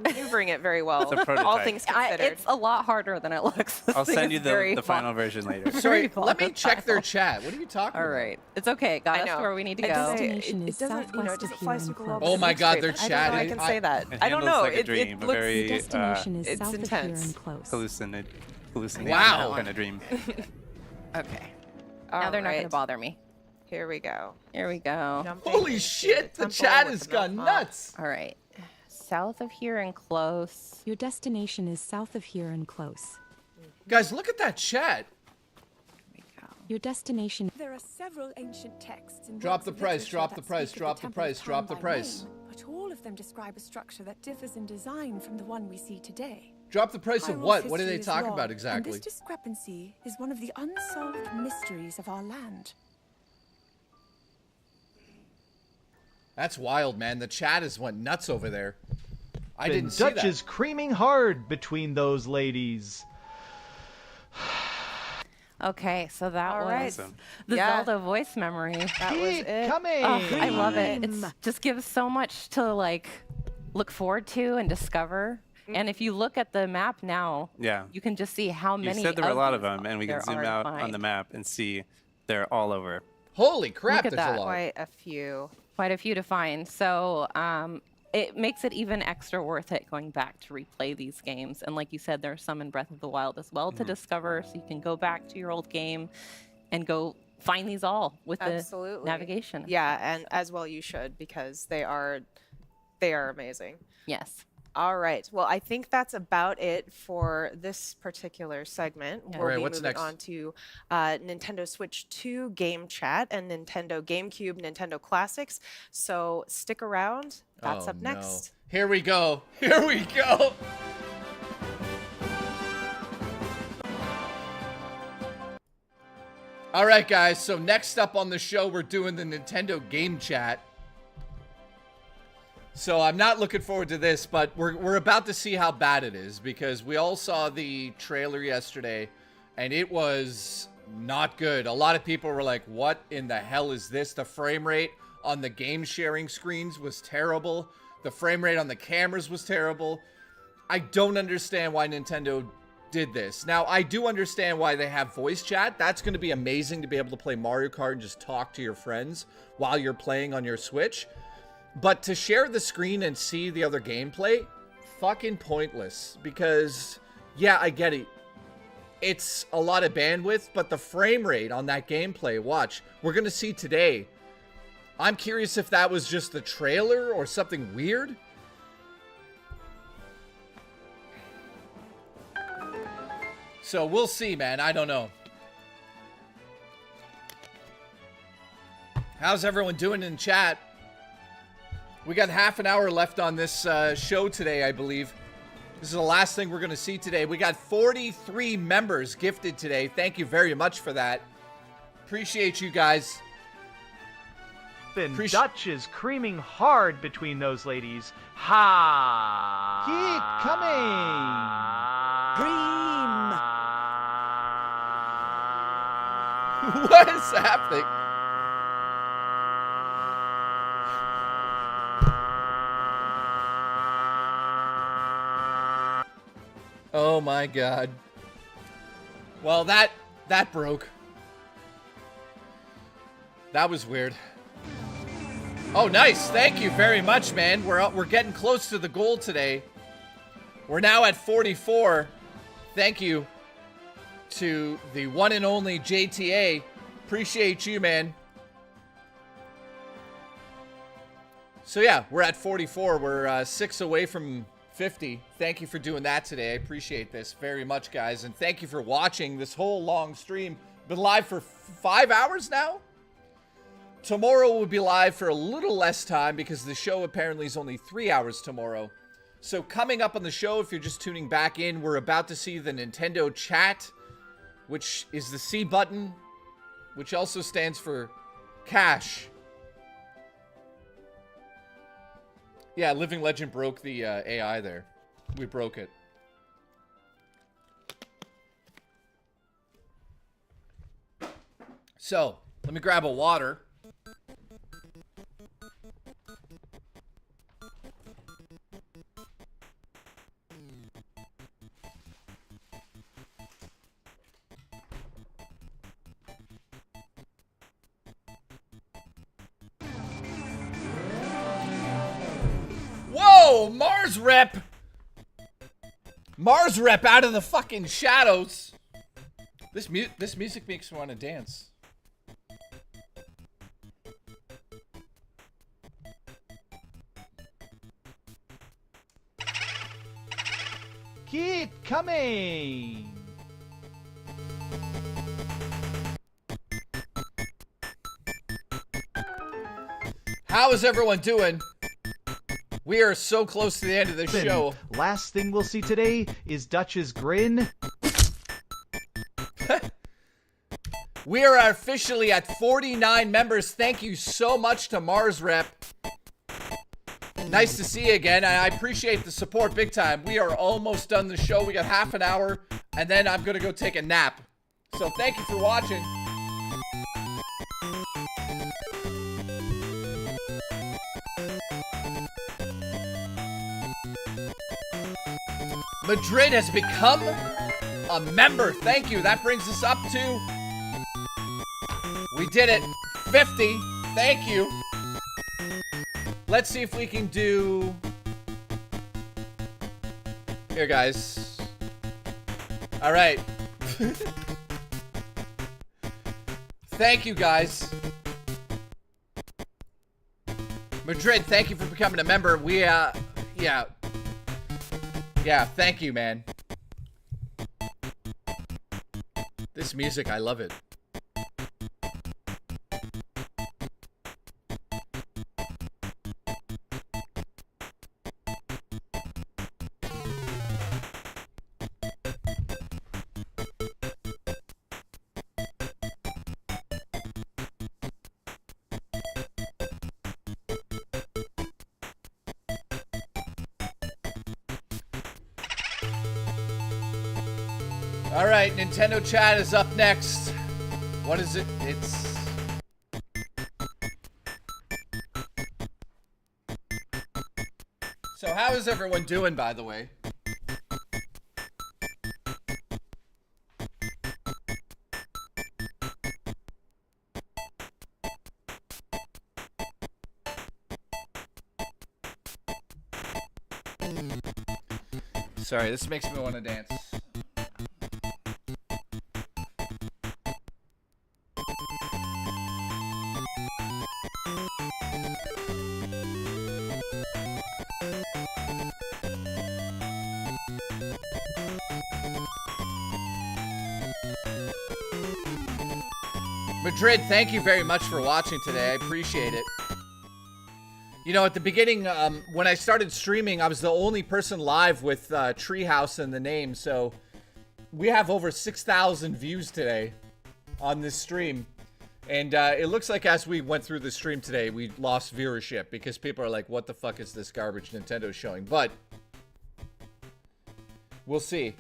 [SPEAKER 21] maneuvering it very well.
[SPEAKER 18] It's a prototype.
[SPEAKER 21] All things considered.
[SPEAKER 15] It's a lot harder than it looks. This
[SPEAKER 18] I'll
[SPEAKER 15] thing
[SPEAKER 18] send
[SPEAKER 15] is
[SPEAKER 18] you
[SPEAKER 15] very
[SPEAKER 18] the final version later.
[SPEAKER 2] Sorry, let me check their chat. What are you talking about?
[SPEAKER 15] All right. It's okay. Got
[SPEAKER 21] I
[SPEAKER 15] us
[SPEAKER 21] know.
[SPEAKER 15] to where we need to
[SPEAKER 21] It
[SPEAKER 15] go.
[SPEAKER 21] doesn't,
[SPEAKER 8] Destination
[SPEAKER 21] it
[SPEAKER 8] is
[SPEAKER 21] doesn't, you know, it
[SPEAKER 8] southwest of
[SPEAKER 21] doesn't fly
[SPEAKER 8] here and
[SPEAKER 21] super well.
[SPEAKER 8] close.
[SPEAKER 2] Oh my God,
[SPEAKER 21] I
[SPEAKER 2] their
[SPEAKER 21] don't know
[SPEAKER 2] chat
[SPEAKER 21] I
[SPEAKER 2] is-
[SPEAKER 21] can say that.
[SPEAKER 18] It
[SPEAKER 21] I don't
[SPEAKER 18] handles
[SPEAKER 21] know.
[SPEAKER 18] like a
[SPEAKER 21] It
[SPEAKER 18] dream, a
[SPEAKER 21] looks
[SPEAKER 18] very
[SPEAKER 8] Destination is
[SPEAKER 21] it's
[SPEAKER 8] south of
[SPEAKER 21] intense.
[SPEAKER 8] here and close.
[SPEAKER 18] hallucinating
[SPEAKER 2] Wow.
[SPEAKER 18] kind of dream.
[SPEAKER 21] Okay.
[SPEAKER 15] Now they're not going to
[SPEAKER 21] Alright.
[SPEAKER 15] bother me.
[SPEAKER 21] Here we go.
[SPEAKER 15] Here we go.
[SPEAKER 21] Jumping
[SPEAKER 2] Holy
[SPEAKER 21] into
[SPEAKER 2] shit, the
[SPEAKER 21] temple
[SPEAKER 2] chat
[SPEAKER 21] with
[SPEAKER 2] has
[SPEAKER 21] the
[SPEAKER 2] gone
[SPEAKER 21] milk
[SPEAKER 2] nuts.
[SPEAKER 15] All right. South of here and close.
[SPEAKER 8] Your destination is south of here and close.
[SPEAKER 2] Guys, look at that chat.
[SPEAKER 8] Your destination.
[SPEAKER 7] There are several ancient texts and
[SPEAKER 2] Drop
[SPEAKER 7] works
[SPEAKER 2] the
[SPEAKER 7] of
[SPEAKER 2] price,
[SPEAKER 7] literature
[SPEAKER 2] drop
[SPEAKER 7] that
[SPEAKER 2] the price,
[SPEAKER 7] speak of
[SPEAKER 2] drop the
[SPEAKER 7] Temple of
[SPEAKER 2] price,
[SPEAKER 7] Time
[SPEAKER 2] drop the
[SPEAKER 7] by
[SPEAKER 2] price.
[SPEAKER 7] name, but all of them describe a structure that differs in design from the one we see today.
[SPEAKER 2] Drop the price of
[SPEAKER 7] Hyrule's
[SPEAKER 2] what? What are they
[SPEAKER 7] history is
[SPEAKER 2] talking
[SPEAKER 7] long,
[SPEAKER 2] about
[SPEAKER 7] And
[SPEAKER 2] exactly?
[SPEAKER 7] this discrepancy is one of the unsolved mysteries of our land.
[SPEAKER 2] That's wild, man. The chat has went nuts over there. I didn't see
[SPEAKER 1] Dutch
[SPEAKER 2] that.
[SPEAKER 1] is creaming hard between those ladies.
[SPEAKER 15] Okay, so that
[SPEAKER 21] All
[SPEAKER 15] was
[SPEAKER 21] right.
[SPEAKER 15] the
[SPEAKER 21] Yeah.
[SPEAKER 15] Zelda voice memory.
[SPEAKER 21] That was
[SPEAKER 1] Keep
[SPEAKER 21] it.
[SPEAKER 1] coming.
[SPEAKER 15] Oh, I love it. It just gives so much to like look forward to and discover. And if you look at the map now,
[SPEAKER 18] Yeah.
[SPEAKER 15] you can just see how
[SPEAKER 18] You
[SPEAKER 15] many.
[SPEAKER 18] said there were a lot of
[SPEAKER 15] these
[SPEAKER 18] them, and we
[SPEAKER 15] there
[SPEAKER 18] can zoom
[SPEAKER 15] are to
[SPEAKER 18] out on
[SPEAKER 15] find.
[SPEAKER 18] the map and see they're all over.
[SPEAKER 2] Holy crap,
[SPEAKER 15] Look at
[SPEAKER 2] there's a
[SPEAKER 15] that.
[SPEAKER 2] lot.
[SPEAKER 21] Quite a few.
[SPEAKER 15] Quite a few to find. So it makes it even extra worth it going back to replay these games. And like you said, there's some in Breath of the Wild as well to discover. So you can go back to your old game and go find these all with
[SPEAKER 21] Absolutely.
[SPEAKER 15] the navigation.
[SPEAKER 21] Yeah, and as well you should because they are amazing.
[SPEAKER 15] Yes.
[SPEAKER 21] All right. Well, I think that's about it for this particular segment.
[SPEAKER 15] Yeah.
[SPEAKER 21] We'll
[SPEAKER 2] All right,
[SPEAKER 21] be
[SPEAKER 2] what's
[SPEAKER 21] moving
[SPEAKER 2] next?
[SPEAKER 21] on to Nintendo Switch 2 Game Chat and Nintendo GameCube Nintendo Classics. So stick around. That's
[SPEAKER 2] Oh,
[SPEAKER 21] up
[SPEAKER 2] no.
[SPEAKER 21] next.
[SPEAKER 2] Here we go. Here we go. All right, guys. So next up on the show, we're doing the Nintendo Game Chat. So I'm not looking forward to this, but we're about to see how bad it is because we all saw the trailer yesterday, and it was not good. A lot of people were like, what in the hell is this? The frame rate on the game sharing screens was terrible. The frame rate on the cameras was terrible. I don't understand why Nintendo did this. Now, I do understand why they have voice chat. That's going to be amazing to be able to play Mario Kart and just talk to your friends while you're playing on your Switch. But to share the screen and see the other gameplay, fucking pointless. Because, yeah, I get it. It's a lot of bandwidth, but the frame rate on that gameplay, watch, we're going to see today. I'm curious if that was just the trailer or something weird. So we'll see, man. I don't know. How's everyone doing in chat? We got half an hour left on this show today, I believe. This is the last thing we're going to see today. We got 43 members gifted today. Thank you very much for that. Appreciate you guys.
[SPEAKER 1] Dutch is creaming hard between those ladies. Ha! Keep coming!
[SPEAKER 2] What is happening? Oh my god. Well, that broke. That was weird. Oh, nice. Thank you very much, man. We're getting close to the goal today. We're now at 44. Thank you to the one and only JTA. Appreciate you, man. So yeah, we're at 44. We're 6 away from 50. Thank you for doing that today. I appreciate this very much, guys. And thank you for watching this whole long stream. Been live for 5 hours now. Tomorrow we'll be live for a little less time because the show apparently is only 3 hours tomorrow. So coming up on the show, if you're just tuning back in, we're about to see the Nintendo chat, which is the C button, which also stands for cash. Yeah, Living Legend broke the AI there. We broke it. So, let me grab a water. Whoa, Mars Rep! Mars Rep out of the fucking shadows. This music makes me want to dance.
[SPEAKER 1] Keep coming!
[SPEAKER 2] How is everyone doing? We are so close to the end of the show.
[SPEAKER 1] Last thing we'll see today is Dutch's grin.
[SPEAKER 2] We are officially at 49 members. Thank you so much to Mars Rep. Nice to see you again. I appreciate the support big time. We are almost done the show. We got half an hour, and then I'm going to go take a nap. So thank you for watching. Madrid has become a member. Thank you. That brings us up to... We did it. 50. Thank you. Let's see if we can do... Here, guys. All right. Thank you, guys. Madrid, thank you for becoming a member. We, yeah. Yeah, thank you, man. This music, I love it. All right, Nintendo chat is up next. What is it? It's... So how is everyone doing, by the way? Sorry, this makes me want to dance. Madrid, thank you very much for watching today. I appreciate it. You know, at the beginning, when I started streaming, I was the only person live with Treehouse in the name, so we have over 6,000 views today on this stream. And it looks like as we went through the stream today, we lost viewership because people are like, what the fuck is this garbage Nintendo showing? But we'll see.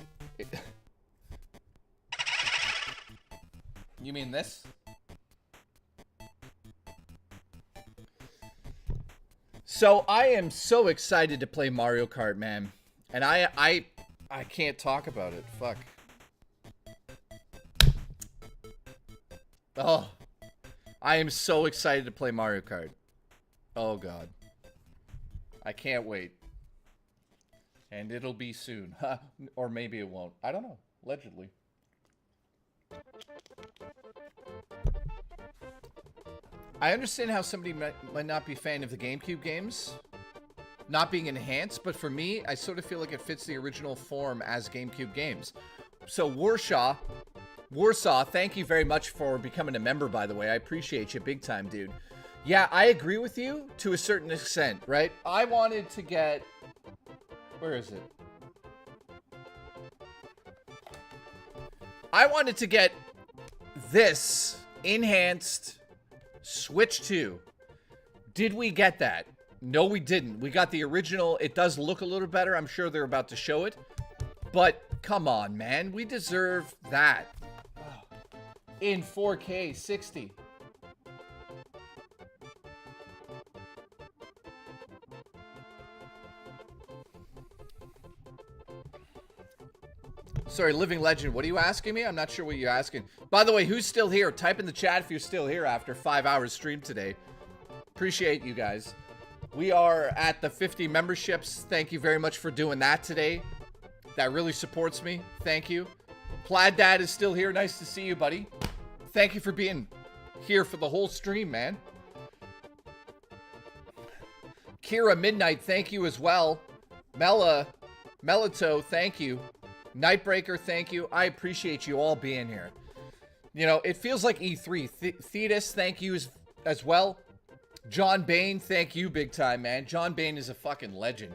[SPEAKER 2] You mean this? So I am so excited to play Mario Kart, man. And I can't talk about it. Fuck. Oh. I am so excited to play Mario Kart. Oh god. I can't wait. And it'll be soon. Or maybe it won't. I don't know. Allegedly. I understand how somebody might not be a fan of the GameCube games not being enhanced, but for me, I sort of feel like it fits the original form as GameCube games. So Warsaw, thank you very much for becoming a member, by the way. I appreciate you big time, dude. Yeah, I agree with you to a certain extent, right? I wanted to get... Where is it? I wanted to get this enhanced Switch 2. Did we get that? No, we didn't. We got the original. It does look a little better. I'm sure they're about to show it. But come on, man. We deserve that. In 4K 60. Sorry, Living Legend, what are you asking me? I'm not sure what you're asking. By the way, who's still here? Type in the chat if you're still here after 5 hours stream today. Appreciate you guys. We are at the 50 memberships. Thank you very much for doing that today. That really supports me. Thank you. Plaid Dad is still here. Nice to see you, buddy. Thank you for being here for the whole stream, man. Kira Midnight, thank you as well. Melito, thank you. Nightbreaker, thank you. I appreciate you all being here. You know, it feels like E3. Thetis, thank you as well. John Bain, thank you big time, man. John Bain is a fucking legend.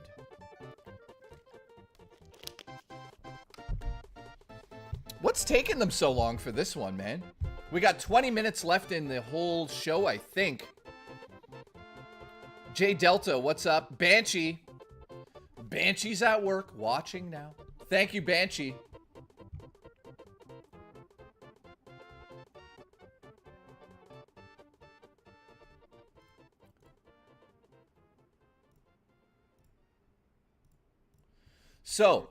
[SPEAKER 2] What's taking them so long for this one, man? We got 20 minutes left in the whole show, I think. J Delta, what's up? Banshee. Banshee's at work, watching now. Thank you, Banshee. So,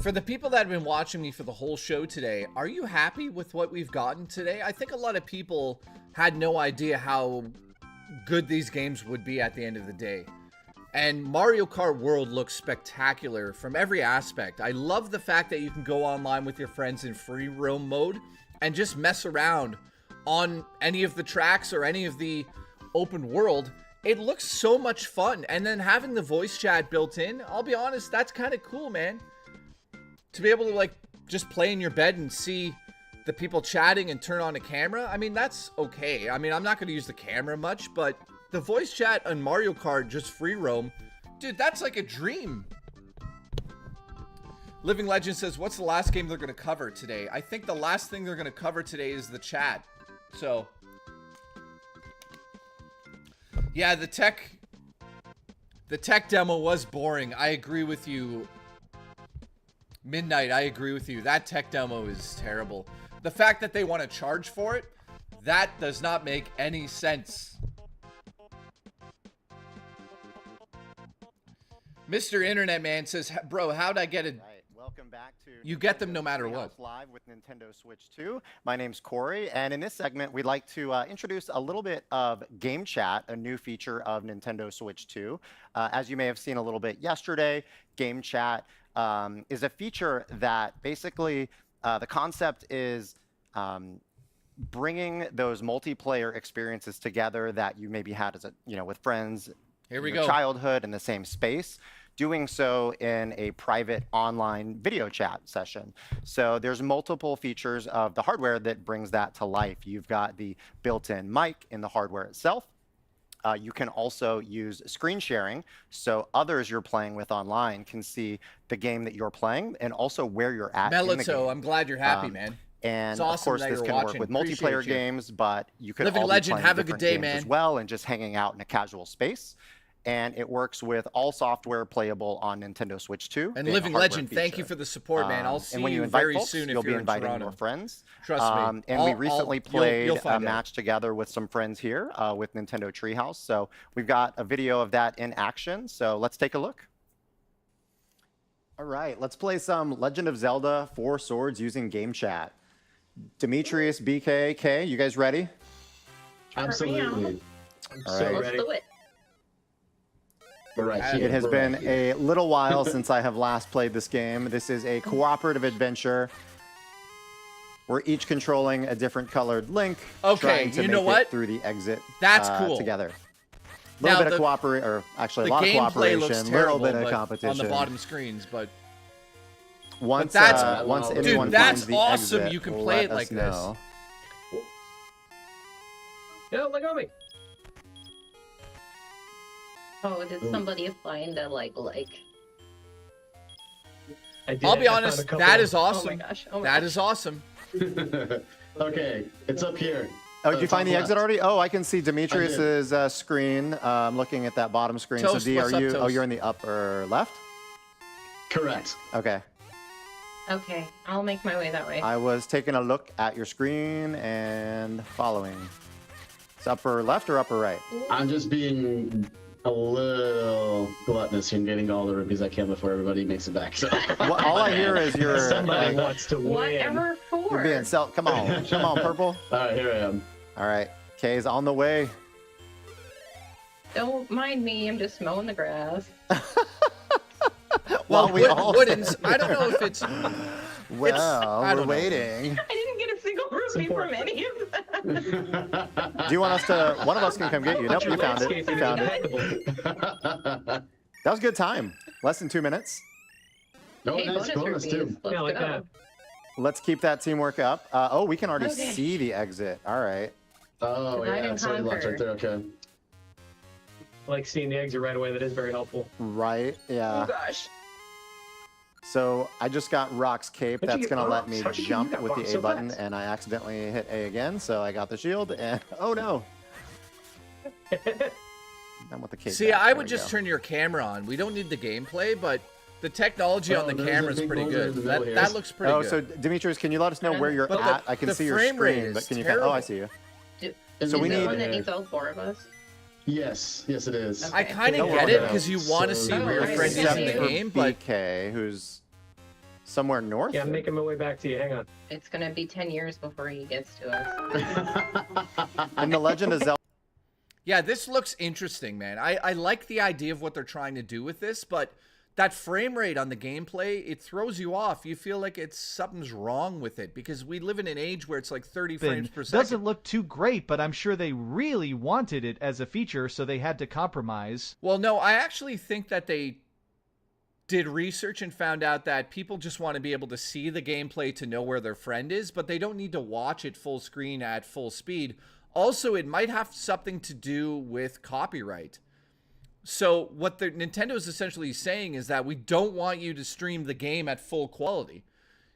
[SPEAKER 2] for the people that have been watching me for the whole show today, are you happy with what we've gotten today? I think a lot of people had no idea how good these games would be at the end of the day. And Mario Kart World looks spectacular from every aspect. I love the fact that you can go online with your friends in free roam mode and just mess around on any of the tracks or any of the open world. It looks so much fun. And then having the voice chat built in, I'll be honest, that's kind of cool, man. To be able to, like, just play in your bed and see the people chatting and turn on a camera, I mean, that's okay. I mean, I'm not going to use the camera much, but the voice chat on Mario Kart, just free roam, dude, that's like a dream. Living Legend says, what's the last game they're going to cover today? I think the last thing they're going to cover today is the chat. So, yeah, the tech demo was boring. I agree with you. Midnight, I agree with you. That tech demo is terrible. The fact that they want to charge for it, that does not make any sense. Mr. Internet Man says, bro, how'd I get it?
[SPEAKER 20] Welcome back to
[SPEAKER 2] You get them no matter what.
[SPEAKER 20] Live with Nintendo Switch 2. My name's Corey, and in this segment, we'd like to introduce a little bit of Game Chat, a new feature of Nintendo Switch 2. As you may have seen a little bit yesterday, Game Chat is a feature that basically the concept is bringing those multiplayer experiences together that you maybe had as with friends in your childhood in the same space, doing so in a private online video chat session. So there's multiple features of the hardware that brings that to life. You've got the built-in mic in the hardware itself. You can also use screen sharing, so others you're playing with online can see the game that you're playing and also where you're at in the game.
[SPEAKER 2] I'm glad you're happy, man.
[SPEAKER 20] And
[SPEAKER 2] awesome,
[SPEAKER 20] of course, this can work with multiplayer games, but you could
[SPEAKER 2] Living
[SPEAKER 20] all
[SPEAKER 2] Legend,
[SPEAKER 20] be playing
[SPEAKER 2] have a
[SPEAKER 20] different
[SPEAKER 2] good day,
[SPEAKER 20] games
[SPEAKER 2] man.
[SPEAKER 20] as well and just hanging out in a casual space. And it works with all software playable on Nintendo Switch 2.
[SPEAKER 2] And Living Legend, thank you for the support, man. I'll see you very soon if
[SPEAKER 20] you'll be
[SPEAKER 2] you're in
[SPEAKER 20] inviting
[SPEAKER 2] Toronto.
[SPEAKER 20] more friends.
[SPEAKER 2] Trust me.
[SPEAKER 20] And we recently played
[SPEAKER 2] you'll
[SPEAKER 20] a
[SPEAKER 2] find
[SPEAKER 20] match together with some friends here with Nintendo Treehouse. So we've got a video of that in action. So let's take a look. All right, let's play some Legend of Zelda 4 Swords using Game Chat. Demetrius, BK, K, you guys ready?
[SPEAKER 3] Absolutely.
[SPEAKER 20] All right.
[SPEAKER 3] Let's do it.
[SPEAKER 20] It has been a little while since I have last played this game. This is a cooperative adventure. We're each controlling a different colored Link.
[SPEAKER 2] Okay,
[SPEAKER 20] trying to
[SPEAKER 2] you know
[SPEAKER 20] make
[SPEAKER 2] what?
[SPEAKER 20] It through the exit.
[SPEAKER 2] That's cool.
[SPEAKER 20] Together. A little bit of cooperation, or actually a lot of cooperation. A little bit of competition
[SPEAKER 2] on the bottom screens, but
[SPEAKER 20] once
[SPEAKER 2] that's
[SPEAKER 20] anyone
[SPEAKER 2] dude, that's
[SPEAKER 20] finds the
[SPEAKER 2] awesome.
[SPEAKER 20] exit,
[SPEAKER 2] You can play it like this.
[SPEAKER 3] Yeah, look at me.
[SPEAKER 22] Oh, did somebody find a like?
[SPEAKER 2] I'll be honest, that is awesome.
[SPEAKER 22] Oh my gosh. Oh my
[SPEAKER 2] that
[SPEAKER 22] gosh.
[SPEAKER 2] is awesome.
[SPEAKER 3] Okay, it's up here.
[SPEAKER 20] Oh, did you find the
[SPEAKER 3] top
[SPEAKER 20] exit
[SPEAKER 3] left.
[SPEAKER 20] already? Oh, I can see Demetrius's screen. Looking at that bottom screen.
[SPEAKER 2] Toast,
[SPEAKER 20] so D,
[SPEAKER 2] what's
[SPEAKER 20] are
[SPEAKER 2] up,
[SPEAKER 20] you?
[SPEAKER 2] Toast?
[SPEAKER 20] Oh, you're in the upper left.
[SPEAKER 3] Correct.
[SPEAKER 20] Okay.
[SPEAKER 22] Okay, I'll make my way that way.
[SPEAKER 20] I was taking a look at your screen and following. It's upper left or upper right?
[SPEAKER 3] I'm just being a little gluttonous here and getting all the rupees I can before everybody makes it back. So.
[SPEAKER 20] All I hear is your.
[SPEAKER 3] Somebody wants to win.
[SPEAKER 22] Whatever for.
[SPEAKER 20] You're being come on, come on, purple.
[SPEAKER 3] All right, here I am.
[SPEAKER 20] All right, Kay's on the way.
[SPEAKER 22] Don't mind me. I'm just mowing the grass.
[SPEAKER 2] Well,
[SPEAKER 20] we all
[SPEAKER 2] Woodens, I don't know if it's.
[SPEAKER 20] Well,
[SPEAKER 2] I
[SPEAKER 20] we're
[SPEAKER 2] don't know.
[SPEAKER 20] waiting.
[SPEAKER 22] I didn't get a single rupee from any of them.
[SPEAKER 20] Do you want us to? One of us can come get you. Nope, you found it. You found it. That was a good time. Less than 2 minutes.
[SPEAKER 3] No,
[SPEAKER 22] Hey,
[SPEAKER 3] nice bonus
[SPEAKER 22] rupees.
[SPEAKER 3] too.
[SPEAKER 22] Let's
[SPEAKER 3] like
[SPEAKER 22] go.
[SPEAKER 3] that.
[SPEAKER 20] Let's keep that teamwork up. Oh, we can already
[SPEAKER 22] Okay.
[SPEAKER 20] see the exit. All right.
[SPEAKER 3] Oh,
[SPEAKER 22] Divide
[SPEAKER 3] yeah,
[SPEAKER 22] and
[SPEAKER 3] it's already left right
[SPEAKER 22] conquer.
[SPEAKER 3] there. Okay.
[SPEAKER 23] I like seeing the exit right away. That is very helpful.
[SPEAKER 20] Right. Yeah.
[SPEAKER 22] Oh gosh.
[SPEAKER 20] So I just got Rock's cape.
[SPEAKER 23] How'd you
[SPEAKER 20] That's
[SPEAKER 23] get
[SPEAKER 20] gonna let
[SPEAKER 23] Rock's?
[SPEAKER 20] me
[SPEAKER 23] How'd you
[SPEAKER 20] jump
[SPEAKER 23] get
[SPEAKER 20] with the
[SPEAKER 23] Rock's
[SPEAKER 20] A
[SPEAKER 23] so
[SPEAKER 20] button,
[SPEAKER 23] fast?
[SPEAKER 20] and I accidentally hit A again. So I got the shield, and oh no. I'm with the cape.
[SPEAKER 2] See,
[SPEAKER 20] back.
[SPEAKER 2] I
[SPEAKER 20] There
[SPEAKER 2] would
[SPEAKER 20] we
[SPEAKER 2] just
[SPEAKER 20] go.
[SPEAKER 2] turn your camera on. We don't need the gameplay, but the technology on the
[SPEAKER 3] there's a
[SPEAKER 2] camera is
[SPEAKER 3] big
[SPEAKER 2] pretty
[SPEAKER 3] boulder in
[SPEAKER 2] good.
[SPEAKER 3] the middle here.
[SPEAKER 2] That looks pretty
[SPEAKER 20] Oh,
[SPEAKER 2] good.
[SPEAKER 20] so Demetrius, can you let us know where you're
[SPEAKER 2] But
[SPEAKER 20] at? I can
[SPEAKER 2] the
[SPEAKER 20] see your
[SPEAKER 2] frame rate
[SPEAKER 20] screen,
[SPEAKER 2] is
[SPEAKER 20] but can you?
[SPEAKER 2] terrible.
[SPEAKER 20] Oh, I see you.
[SPEAKER 22] Is
[SPEAKER 20] So we
[SPEAKER 22] it
[SPEAKER 20] need.
[SPEAKER 22] one that needs all four of us?
[SPEAKER 3] Yes, yes, it is.
[SPEAKER 2] I kind of
[SPEAKER 20] Okay.
[SPEAKER 2] get it because you want to
[SPEAKER 3] So-
[SPEAKER 2] see where your
[SPEAKER 22] Oh, I
[SPEAKER 2] friend is
[SPEAKER 22] see.
[SPEAKER 2] in the
[SPEAKER 20] for
[SPEAKER 2] game, but
[SPEAKER 20] BK, who's somewhere north.
[SPEAKER 23] Yeah, I'm making my way back to you. Hang on.
[SPEAKER 22] It's gonna be 10 years before he gets to us.
[SPEAKER 20] In the Legend of Zelda.
[SPEAKER 2] yeah, this looks interesting, man. I like the idea of what they're trying to do with this, but that frame rate on the gameplay, it throws you off. You feel like something's wrong with it because we live in an age where it's like 30 frames per second.
[SPEAKER 1] Doesn't look too great, but I'm sure they really wanted it as a feature, so they had to compromise.
[SPEAKER 2] Well, no, I actually think that they did research and found out that people just want to be able to see the gameplay to know where their friend is, but they don't need to watch it full screen at full speed. Also, it might have something to do with copyright. So what the Nintendo is essentially saying is that we don't want you to stream the game at full quality,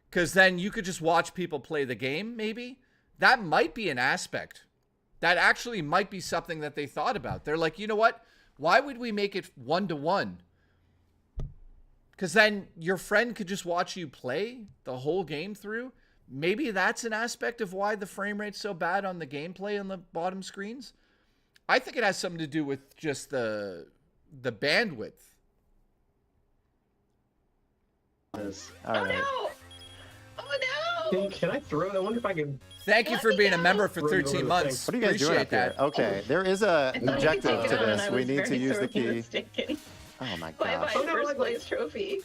[SPEAKER 2] because then you could just watch people play the game, maybe. That might be an aspect. That actually might be something that they thought about. They're like, you know what? Why would we make it 1-to-1? Because then your friend could just watch you play the whole game through. Maybe that's an aspect of why the frame rate's so bad on the gameplay on the bottom screens. I think it has something to do with just the bandwidth.
[SPEAKER 20] All
[SPEAKER 22] Oh
[SPEAKER 20] right.
[SPEAKER 22] no! Oh no!
[SPEAKER 23] Can I throw it? I wonder if I can.
[SPEAKER 2] Thank you for being a member for 13 months.
[SPEAKER 20] What are you guys doing up
[SPEAKER 2] Appreciate
[SPEAKER 20] here? Okay, there is a
[SPEAKER 22] I thought
[SPEAKER 20] objective
[SPEAKER 22] you could
[SPEAKER 20] to
[SPEAKER 22] take it out, and
[SPEAKER 20] this.
[SPEAKER 22] I
[SPEAKER 20] We
[SPEAKER 22] was
[SPEAKER 20] need to
[SPEAKER 22] very
[SPEAKER 20] use the
[SPEAKER 22] thoroughly
[SPEAKER 20] key.
[SPEAKER 22] mistaken.
[SPEAKER 20] Oh my
[SPEAKER 22] Bye bye,
[SPEAKER 20] gosh.
[SPEAKER 22] first place trophy.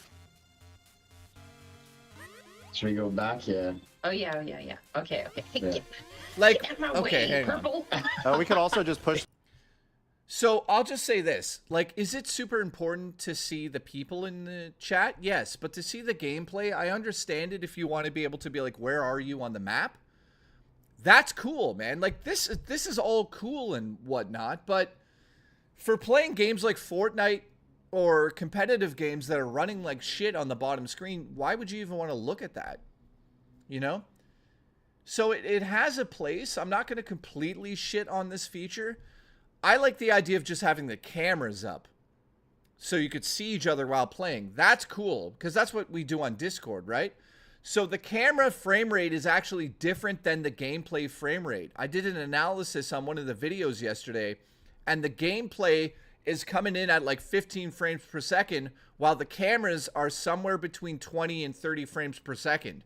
[SPEAKER 3] Should we go back? Yeah.
[SPEAKER 22] Oh yeah, yeah, yeah. Okay, okay. Hey,
[SPEAKER 3] Yeah.
[SPEAKER 22] get,
[SPEAKER 2] Like,
[SPEAKER 22] get out of my
[SPEAKER 2] okay,
[SPEAKER 22] way,
[SPEAKER 2] hang on.
[SPEAKER 22] purple.
[SPEAKER 20] We could also just push.
[SPEAKER 2] So I'll just say this. Like, is it super important to see the people in the chat? Yes. But to see the gameplay, I understand it if you want to be able to be like, where are you on the map? That's cool, man. Like, this is all cool and whatnot. But for playing games like Fortnite or competitive games that are running like shit on the bottom screen, why would you even want to look at that? You know? So it has a place. I'm not going to completely shit on this feature. I like the idea of just having the cameras up so you could see each other while playing. That's cool because that's what we do on Discord, right? So the camera frame rate is actually different than the gameplay frame rate. I did an analysis on one of the videos yesterday, and the gameplay is coming in at like 15 frames per second, while the cameras are somewhere between 20 and 30 frames per second.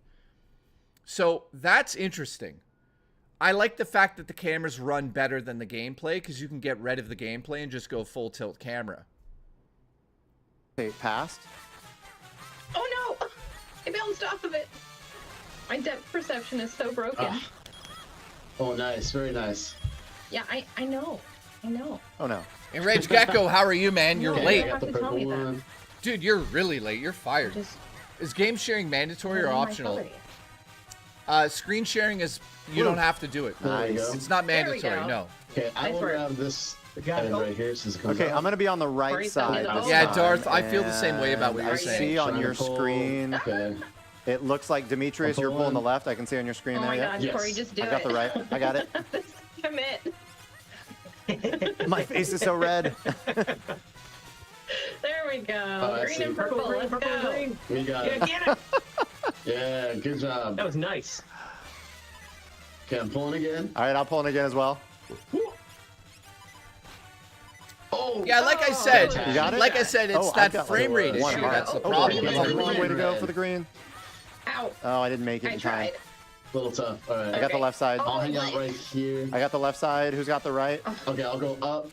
[SPEAKER 2] So that's interesting. I like the fact that the cameras run better than the gameplay because you can get rid of the gameplay and just go full tilt camera.
[SPEAKER 20] Okay, passed.
[SPEAKER 22] Oh no! I bounced off of it. My depth perception is so broken.
[SPEAKER 3] Oh, nice. Very nice.
[SPEAKER 22] Yeah, I know. I know.
[SPEAKER 20] Oh no.
[SPEAKER 2] Enraged Gecko, how are you, man? You're
[SPEAKER 22] No,
[SPEAKER 2] late.
[SPEAKER 22] you don't have to tell me that.
[SPEAKER 2] Dude, you're really late. You're fired. Is game sharing mandatory or optional? Screen sharing is, you don't have to do it.
[SPEAKER 20] Nice.
[SPEAKER 2] It's not
[SPEAKER 22] There we
[SPEAKER 2] mandatory,
[SPEAKER 22] go.
[SPEAKER 2] no.
[SPEAKER 3] Okay, I will grab this head right here since it comes
[SPEAKER 20] Okay,
[SPEAKER 3] out.
[SPEAKER 20] I'm gonna be on the right side. This
[SPEAKER 2] Yeah,
[SPEAKER 20] time,
[SPEAKER 2] Darth, I feel the same way about what
[SPEAKER 20] and
[SPEAKER 2] you're
[SPEAKER 20] I
[SPEAKER 2] saying.
[SPEAKER 20] see on your
[SPEAKER 3] Trying to pull.
[SPEAKER 20] screen.
[SPEAKER 3] Okay.
[SPEAKER 20] It looks like Demetrius, you're pulling the left. I can see on your screen
[SPEAKER 22] Oh
[SPEAKER 20] there.
[SPEAKER 22] my
[SPEAKER 20] yeah?
[SPEAKER 22] gosh, Corey, just do it.
[SPEAKER 20] I got the right. I got it.
[SPEAKER 22] Commit.
[SPEAKER 20] My face is so red.
[SPEAKER 22] There we go.
[SPEAKER 3] I
[SPEAKER 22] Green
[SPEAKER 3] see.
[SPEAKER 22] and purple. Let's go.
[SPEAKER 3] We got
[SPEAKER 22] Yeah,
[SPEAKER 3] it.
[SPEAKER 22] get it.
[SPEAKER 3] Yeah, good job.
[SPEAKER 23] That was nice.
[SPEAKER 3] Okay, I'm pulling again.
[SPEAKER 20] All right, I'm pulling again as well.
[SPEAKER 3] Oh,
[SPEAKER 2] Yeah, like I said,
[SPEAKER 20] You got it?
[SPEAKER 2] like I said, it's
[SPEAKER 20] Oh, I've
[SPEAKER 2] that
[SPEAKER 20] got
[SPEAKER 2] frame rate issue.
[SPEAKER 20] one heart.
[SPEAKER 2] That's the
[SPEAKER 20] Oh,
[SPEAKER 2] problem.
[SPEAKER 20] that's a long way to go for the green.
[SPEAKER 22] Ow.
[SPEAKER 20] Oh, I didn't make it
[SPEAKER 22] I
[SPEAKER 20] in time.
[SPEAKER 22] tried.
[SPEAKER 3] A little tough. All right.
[SPEAKER 20] I got the left side.
[SPEAKER 3] I'll hang out right here.
[SPEAKER 20] I got the left side. Who's got the right?
[SPEAKER 3] Okay, I'll go up.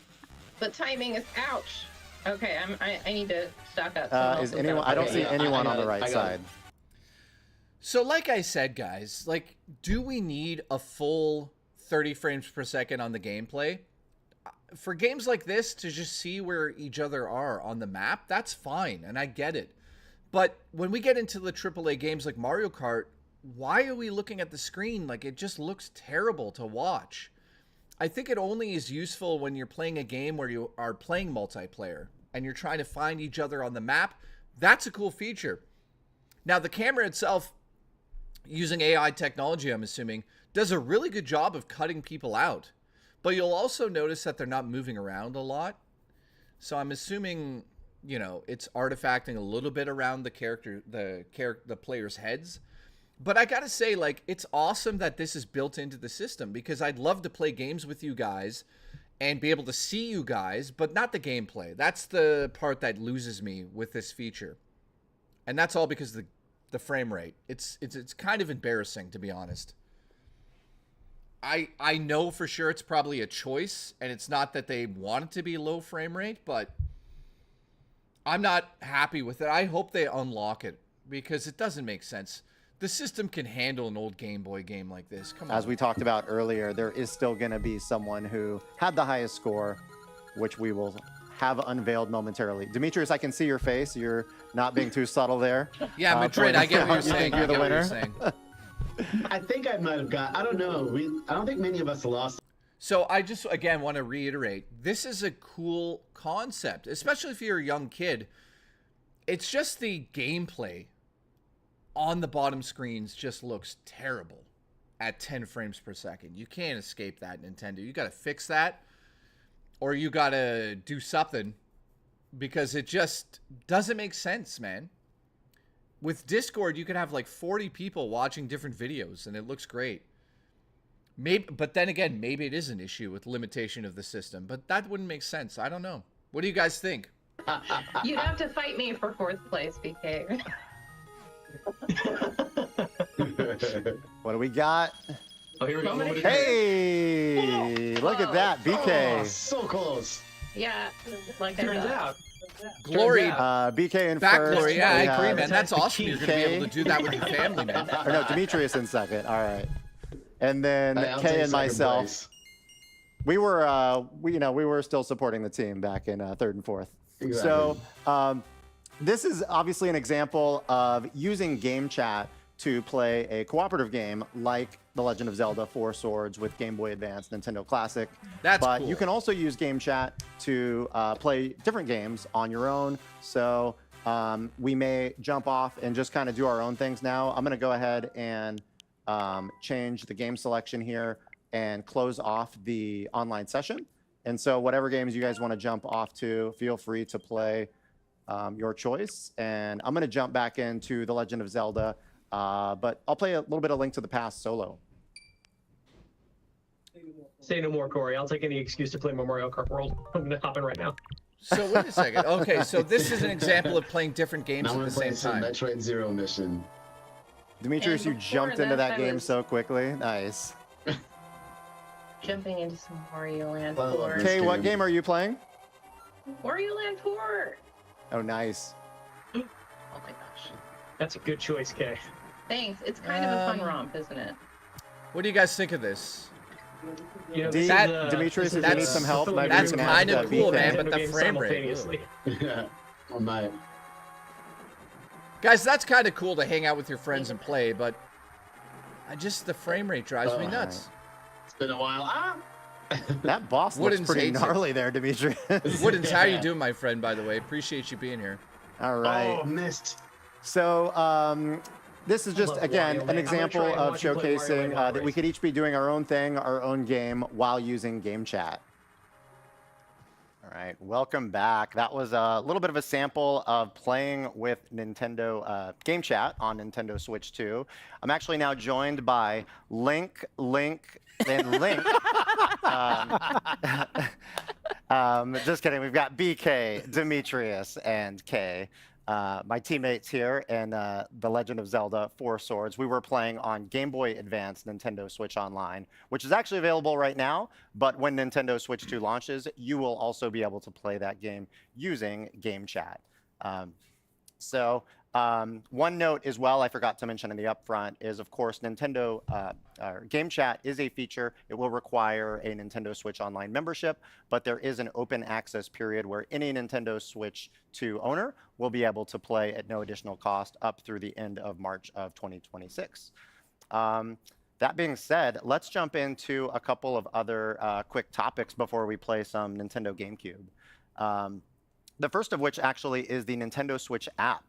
[SPEAKER 22] The timing is ouch. Okay, I need to stock up. Someone else
[SPEAKER 20] Is
[SPEAKER 22] has
[SPEAKER 20] anyone?
[SPEAKER 22] got it.
[SPEAKER 20] I don't
[SPEAKER 3] Okay,
[SPEAKER 20] see
[SPEAKER 3] yeah,
[SPEAKER 20] anyone
[SPEAKER 3] I
[SPEAKER 20] on
[SPEAKER 3] got
[SPEAKER 20] the
[SPEAKER 3] it.
[SPEAKER 20] right
[SPEAKER 3] I got
[SPEAKER 20] side.
[SPEAKER 2] So like I said, guys, like, do we need a full 30 frames per second on the gameplay? For games like this, to just see where each other are on the map, that's fine, and I get it. But when we get into the AAA games like Mario Kart, why are we looking at the screen? Like, it just looks terrible to watch. I think it only is useful when you're playing a game where you are playing multiplayer and you're trying to find each other on the map. That's a cool feature. Now, the camera itself, using AI technology, I'm assuming, does a really good job of cutting people out. But you'll also notice that they're not moving around a lot. So I'm assuming, you know, it's artifacting a little bit around the players' heads. But I gotta say, like, it's awesome that this is built into the system, because I'd love to play games with you guys and be able to see you guys, but not the gameplay. That's the part that loses me with this feature. And that's all because of the frame rate. It's kind of embarrassing, to be honest. I know for sure it's probably a choice, and it's not that they want it to be low frame rate, but I'm not happy with it. I hope they unlock it, because it doesn't make sense. The system can handle an old Game Boy game like this. Come on.
[SPEAKER 20] As we talked about earlier, there is still going to be someone who had the highest score, which we will have unveiled momentarily. Demetrius, I can see your face. You're not being too subtle there.
[SPEAKER 2] Yeah, Madrid, I get what you're saying.
[SPEAKER 20] You're the winner.
[SPEAKER 3] I think I might have got. I don't know. I don't think many of us lost.
[SPEAKER 2] So I just, again, want to reiterate, this is a cool concept, especially if you're a young kid. It's just the gameplay on the bottom screens just looks terrible at 10 frames per second. You can't escape that, Nintendo. You got to fix that, or you got to do something, because it just doesn't make sense, man. With Discord, you could have like 40 people watching different videos, and it looks great. Maybe, but then again, maybe it is an issue with limitation of the system, but that wouldn't make sense. I don't know. What do you guys think?
[SPEAKER 22] You'd have to fight me for 4th place, BK.
[SPEAKER 20] What do we got?
[SPEAKER 23] Oh, here we go.
[SPEAKER 20] Hey, look at that, BK.
[SPEAKER 3] Oh, so close.
[SPEAKER 22] Yeah, like
[SPEAKER 23] Turns out.
[SPEAKER 2] Glory.
[SPEAKER 20] BK in
[SPEAKER 2] Back
[SPEAKER 20] first.
[SPEAKER 2] Glory, yeah,
[SPEAKER 20] We
[SPEAKER 2] I agree,
[SPEAKER 20] have
[SPEAKER 2] man. That's awesome. You're going to be able to do that with your family, man.
[SPEAKER 20] Or no, Demetrius in second. All right. And then
[SPEAKER 3] Hey, I'll
[SPEAKER 20] Kay
[SPEAKER 3] take
[SPEAKER 20] and
[SPEAKER 3] second
[SPEAKER 20] myself.
[SPEAKER 3] place.
[SPEAKER 20] We were, we were still supporting the team back in 3rd and 4th.
[SPEAKER 3] Exactly.
[SPEAKER 20] So this is obviously an example of using game chat to play a cooperative game like The Legend of Zelda 4 Swords with Game Boy Advance, Nintendo Classic. But
[SPEAKER 2] cool.
[SPEAKER 20] you can also use game chat to play different games on your own. So we may jump off and just kind of do our own things now. I'm going to go ahead and change the game selection here and close off the online session. And so whatever games you guys want to jump off to, feel free to play your choice. And I'm going to jump back into The Legend of Zelda, but I'll play a little bit of Link to the Past solo.
[SPEAKER 23] Say no more, Corey. I'll take any excuse to play more Mario Kart World. I'm gonna hop in right now.
[SPEAKER 2] So wait a second. Okay, so this is an example of playing different games
[SPEAKER 3] Now
[SPEAKER 2] at the
[SPEAKER 3] we're
[SPEAKER 2] same
[SPEAKER 3] playing
[SPEAKER 2] time.
[SPEAKER 3] some Metroid Zero mission.
[SPEAKER 20] Demetrius, you jumped into that game so quickly. Nice.
[SPEAKER 22] Jumping into some Wario Land
[SPEAKER 3] Well,
[SPEAKER 22] 4.
[SPEAKER 20] Kay, what game are you playing?
[SPEAKER 22] Wario Land 4!
[SPEAKER 20] Oh, nice.
[SPEAKER 22] Oh my gosh.
[SPEAKER 23] That's a good choice, Kay.
[SPEAKER 22] Thanks. It's kind of a fun romp, isn't it?
[SPEAKER 2] What do you guys think of this?
[SPEAKER 23] You know,
[SPEAKER 20] Demetrius, if you need some help,
[SPEAKER 2] that's kind of cool, man, but the frame rate.
[SPEAKER 3] Yeah, I might.
[SPEAKER 2] Guys, that's kind of cool to hang out with your friends and play, but the frame rate drives me nuts.
[SPEAKER 3] It's been a while. Ah!
[SPEAKER 20] That boss looks pretty gnarly there, Demetrius.
[SPEAKER 2] Woodens, how are you doing, my friend, by the way? Appreciate you being here.
[SPEAKER 20] All right.
[SPEAKER 3] Oh, missed.
[SPEAKER 20] So, this is just, again, an example of showcasing that we could each be doing our own thing, our own game, while using game chat. All right, welcome back. That was a little bit of a sample of playing with Nintendo Game Chat on Nintendo Switch 2. I'm actually now joined by Link, and Link. Just kidding. We've got BK, Demetrius, and Kay. My teammates here in The Legend of Zelda 4 Swords. We were playing on Game Boy Advance Nintendo Switch Online, which is actually available right now, but when Nintendo Switch 2 launches, you will also be able to play that game using Game Chat. One note as well I forgot to mention in the upfront is, of course, Nintendo Game Chat is a feature. It will require a Nintendo Switch Online membership, but there is an open access period where any Nintendo Switch 2 owner will be able to play at no additional cost up through the end of March of 2026. That being said, let's jump into a couple of other quick topics before we play some Nintendo GameCube. The first of which actually is the Nintendo Switch app.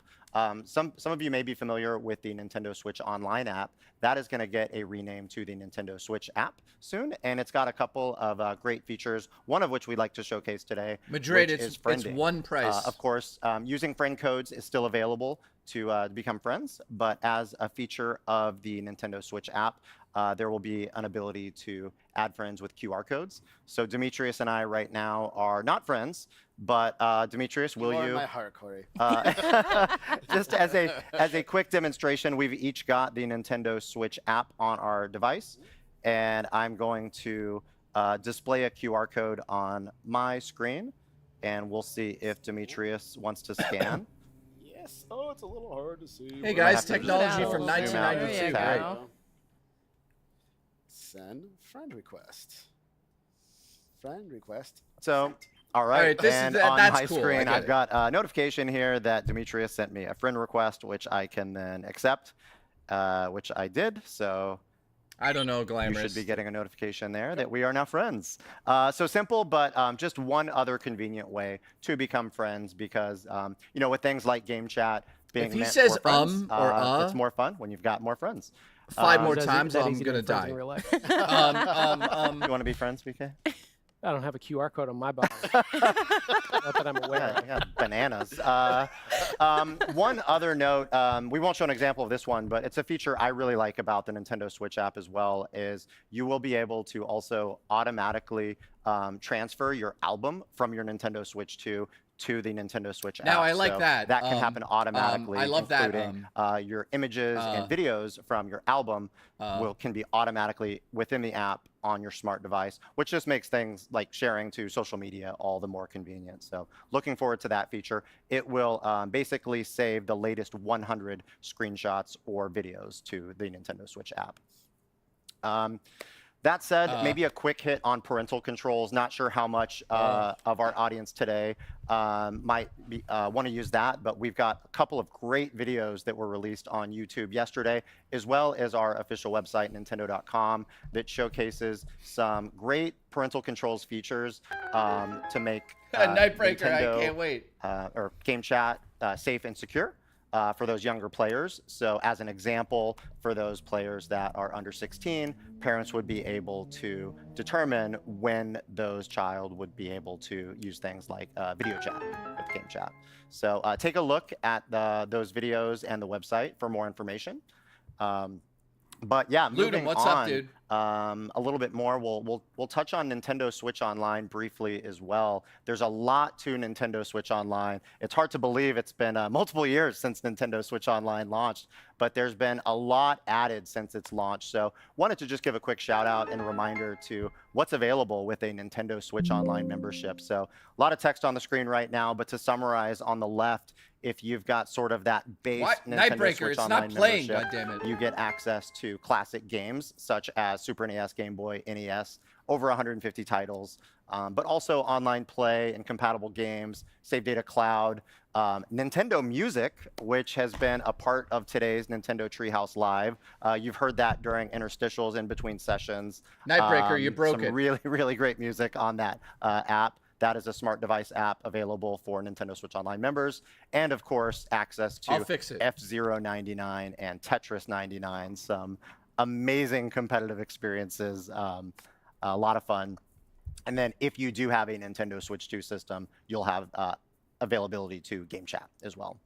[SPEAKER 20] Some of you may be familiar with the Nintendo Switch Online app. That is going to get a rename to the Nintendo Switch app soon, and it's got a couple of great features, one of which we'd like to showcase today.
[SPEAKER 2] Madrid, it's one price.
[SPEAKER 20] Of course, using friend codes is still available to become friends, but as a feature of the Nintendo Switch app, there will be an ability to add friends with QR codes. So Demetrius and I right now are not friends, but Demetrius, will you?
[SPEAKER 13] In my heart, Corey.
[SPEAKER 20] Just as a quick demonstration, we've each got the Nintendo Switch app on our device, and I'm going to display a QR code on my screen, and we'll see if Demetrius wants to scan.
[SPEAKER 13] Yes. Oh, it's a little hard to see.
[SPEAKER 2] Hey guys, technology from 1992. Right?
[SPEAKER 13] Send friend request. Friend request.
[SPEAKER 20] So, all right, and on my
[SPEAKER 2] cool.
[SPEAKER 20] screen, I've got a notification here that Demetrius sent me a friend request, which I can then accept, which I did. So,
[SPEAKER 2] I don't know, Glamorous.
[SPEAKER 20] You should be getting a notification there that we are now friends. So simple, but just one other convenient way to become friends because, you know, with things like game chat being meant for friends, it's more fun when you've got more friends.
[SPEAKER 2] 5 more times, I'm going to die.
[SPEAKER 16] You want
[SPEAKER 20] to be friends, BK?
[SPEAKER 16] I don't have a QR code on my body. Not that I'm aware.
[SPEAKER 20] Yeah, bananas. One other note, we won't show an example of this one, but it's a feature I really like about the Nintendo Switch app as well, is you will be able to also automatically transfer your album from your Nintendo Switch 2 to the Nintendo Switch app.
[SPEAKER 2] Now, I like that.
[SPEAKER 20] That can happen automatically.
[SPEAKER 2] I love
[SPEAKER 20] including, your images and videos from your album can be automatically within the app on your smart device, which just makes things like sharing to social media all the more convenient. So looking forward to that feature. It will basically save the latest 100 screenshots or videos to the Nintendo Switch app. That said, maybe a quick hit on parental controls. Not sure how much of our audience today might want to use that, but we've got a couple of great videos that were released on YouTube yesterday, as well as our official website, Nintendo.com, that showcases some great parental controls features to make
[SPEAKER 2] Nightbreaker,
[SPEAKER 20] Nintendo,
[SPEAKER 2] I can't wait.
[SPEAKER 20] Or game chat safe and secure. For those younger players. So as an example, for those players that are under 16, parents would be able to determine when those child would be able to use things like video chat with game chat. So take a look at those videos and the website for more information. But yeah, moving
[SPEAKER 2] what's
[SPEAKER 20] on,
[SPEAKER 2] up, dude?
[SPEAKER 20] a little bit more. We'll touch on Nintendo Switch Online briefly as well. There's a lot to Nintendo Switch Online. It's hard to believe it's been multiple years since Nintendo Switch Online launched, but there's been a lot added since its launch. So wanted to just give a quick shout out and reminder to what's available with a Nintendo Switch Online membership. So a lot of text on the screen right now, but to summarize, on the left, if you've got sort of that base Nintendo
[SPEAKER 2] Nightbreaker,
[SPEAKER 20] Switch
[SPEAKER 2] it's
[SPEAKER 20] Online
[SPEAKER 2] not playing,
[SPEAKER 20] membership,
[SPEAKER 2] goddammit.
[SPEAKER 20] you get access to classic games such as Super NES, Game Boy, NES, over 150 titles, but also online play and compatible games, Save Data Cloud, Nintendo Music, which has been a part of today's Nintendo Treehouse Live. You've heard that during interstitials in between sessions.
[SPEAKER 2] Nightbreaker, you broke it.
[SPEAKER 20] Some really, really great music on that app. That is a smart device app available for Nintendo Switch Online members. And of course, access to F-Zero 99 and Tetris 99. Some amazing competitive experiences, a lot of fun. And then if you do have a Nintendo Switch 2 system, you'll have availability to game chat as well.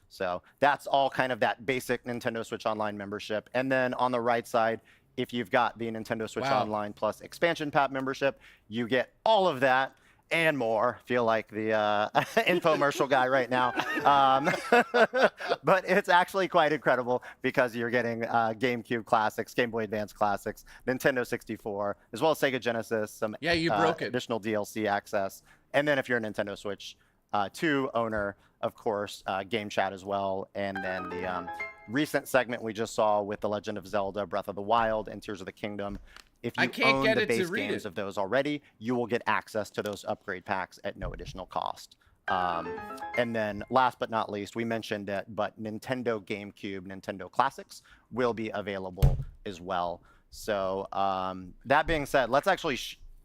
[SPEAKER 20] So that's all kind of that basic Nintendo Switch Online membership. And then on the right side, if you've got the Nintendo Switch Online Plus expansion pack membership, you get all of that and more. Feel like the infomercial guy right now. But it's actually quite incredible because you're getting GameCube classics, Game Boy Advance classics, Nintendo 64, as well as Sega Genesis, some additional DLC access. And then if you're a Nintendo Switch 2 owner, of course, game chat as well. And then the recent segment we just saw with The Legend of Zelda, Breath of the Wild, and Tears of the Kingdom. If you own the base games of those already, you will get access to those upgrade packs at no additional cost. And then last but not least, we mentioned it, but Nintendo GameCube, Nintendo Classics will be available as well. So that being said, let's actually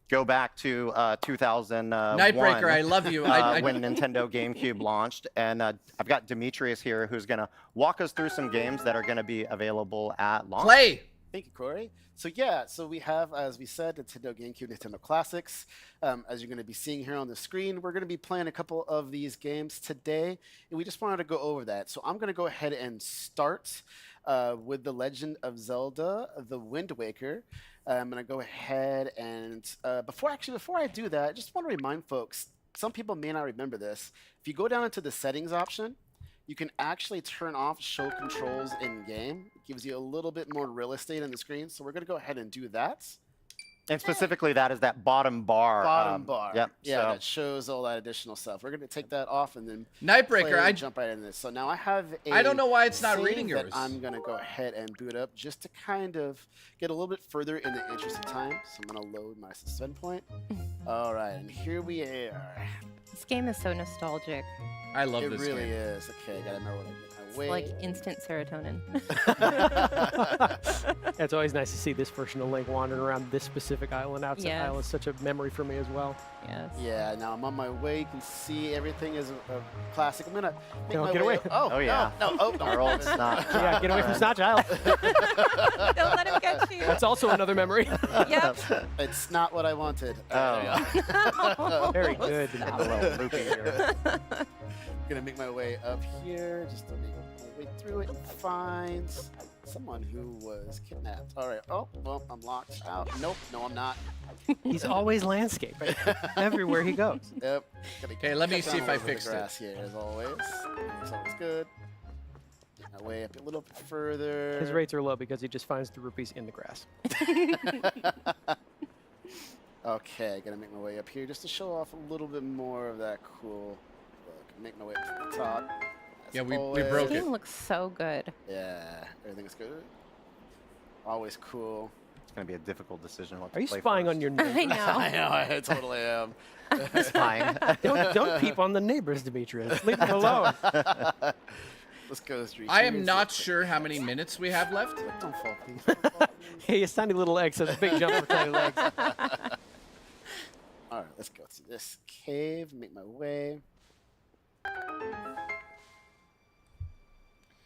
[SPEAKER 20] go back to 2001.
[SPEAKER 2] Nightbreaker, I love you.
[SPEAKER 20] When Nintendo GameCube launched. And I've got Demetrius here who's going to walk us through some games that are going to be available at launch.
[SPEAKER 2] Play!
[SPEAKER 13] Thank you, Corey. So yeah, so we have, as we said, Nintendo GameCube, Nintendo Classics. As you're going to be seeing here on the screen, we're going to be playing a couple of these games today, and we just wanted to go over that. So I'm going to go ahead and start with The Legend of Zelda, The Wind Waker. I'm going to go ahead and, before I do that, I just want to remind folks, some people may not remember this. If you go down into the settings option, you can actually turn off show controls in game. It gives you a little bit more real estate on the screen. So we're going to go ahead and do that.
[SPEAKER 20] And specifically, that is that bottom bar.
[SPEAKER 13] Bottom bar.
[SPEAKER 20] Yep.
[SPEAKER 13] Yeah,
[SPEAKER 20] so
[SPEAKER 13] that shows all that additional stuff. We're going to take that off and then
[SPEAKER 2] Nightbreaker,
[SPEAKER 13] jump right into this. So now I have a
[SPEAKER 2] I don't know why it's not
[SPEAKER 13] save
[SPEAKER 2] reading yours.
[SPEAKER 13] that I'm going to go ahead and boot up just to kind of get a little bit further in the interest of time. So I'm going to load my suspend point. All right, and here we are.
[SPEAKER 15] This game is so nostalgic.
[SPEAKER 2] I love this game.
[SPEAKER 13] It really is. Okay, I got to remember what I did.
[SPEAKER 15] It's like instant serotonin.
[SPEAKER 16] It's always nice to see this version of Link wandering around this specific island. Outside island is such a memory for me as well.
[SPEAKER 15] Yes.
[SPEAKER 13] Yeah, now I'm on my way. You can see everything is a classic. I'm going to make
[SPEAKER 16] No,
[SPEAKER 13] my
[SPEAKER 16] get
[SPEAKER 13] way.
[SPEAKER 16] away.
[SPEAKER 13] Oh,
[SPEAKER 20] yeah.
[SPEAKER 13] No, oh, no.
[SPEAKER 20] Our old Snot.
[SPEAKER 16] Yeah, get away from Snot Child.
[SPEAKER 15] Don't let him get you.
[SPEAKER 16] That's also another memory.
[SPEAKER 15] Yep.
[SPEAKER 13] It's not what I wanted.
[SPEAKER 16] Very good.
[SPEAKER 20] A little loopy here.
[SPEAKER 13] Gonna make my way up here, just to make my way through it and find someone who was kidnapped. All right. Oh, well, I'm locked out. Nope. No, I'm not.
[SPEAKER 16] He's always landscaping everywhere he goes.
[SPEAKER 13] Yep.
[SPEAKER 2] Okay, let me see if I fixed it.
[SPEAKER 13] Grass here, as always. It's always good. Make my way up a little bit further.
[SPEAKER 16] His rates are low because he just finds the rupees in the grass.
[SPEAKER 13] Okay, gonna make my way up here just to show off a little bit more of that cool look. Make my way up to the top.
[SPEAKER 2] Yeah, we broke
[SPEAKER 15] This
[SPEAKER 2] it.
[SPEAKER 15] game looks so good.
[SPEAKER 13] Yeah, everything is good. Always cool.
[SPEAKER 20] It's going to be a difficult decision. What to
[SPEAKER 16] Are you
[SPEAKER 20] play
[SPEAKER 16] spying
[SPEAKER 20] first.
[SPEAKER 16] on your neighbors?
[SPEAKER 15] I know.
[SPEAKER 13] I know, I totally am.
[SPEAKER 20] Spying.
[SPEAKER 16] Don't peep on the neighbors, Demetrius. Leave them alone.
[SPEAKER 13] Let's go, Street.
[SPEAKER 2] I am not sure how many minutes we have left.
[SPEAKER 13] Don't fall, please.
[SPEAKER 16] Hey, his tiny little egg says big jump for tiny legs.
[SPEAKER 13] All right, let's go to this cave, make my way.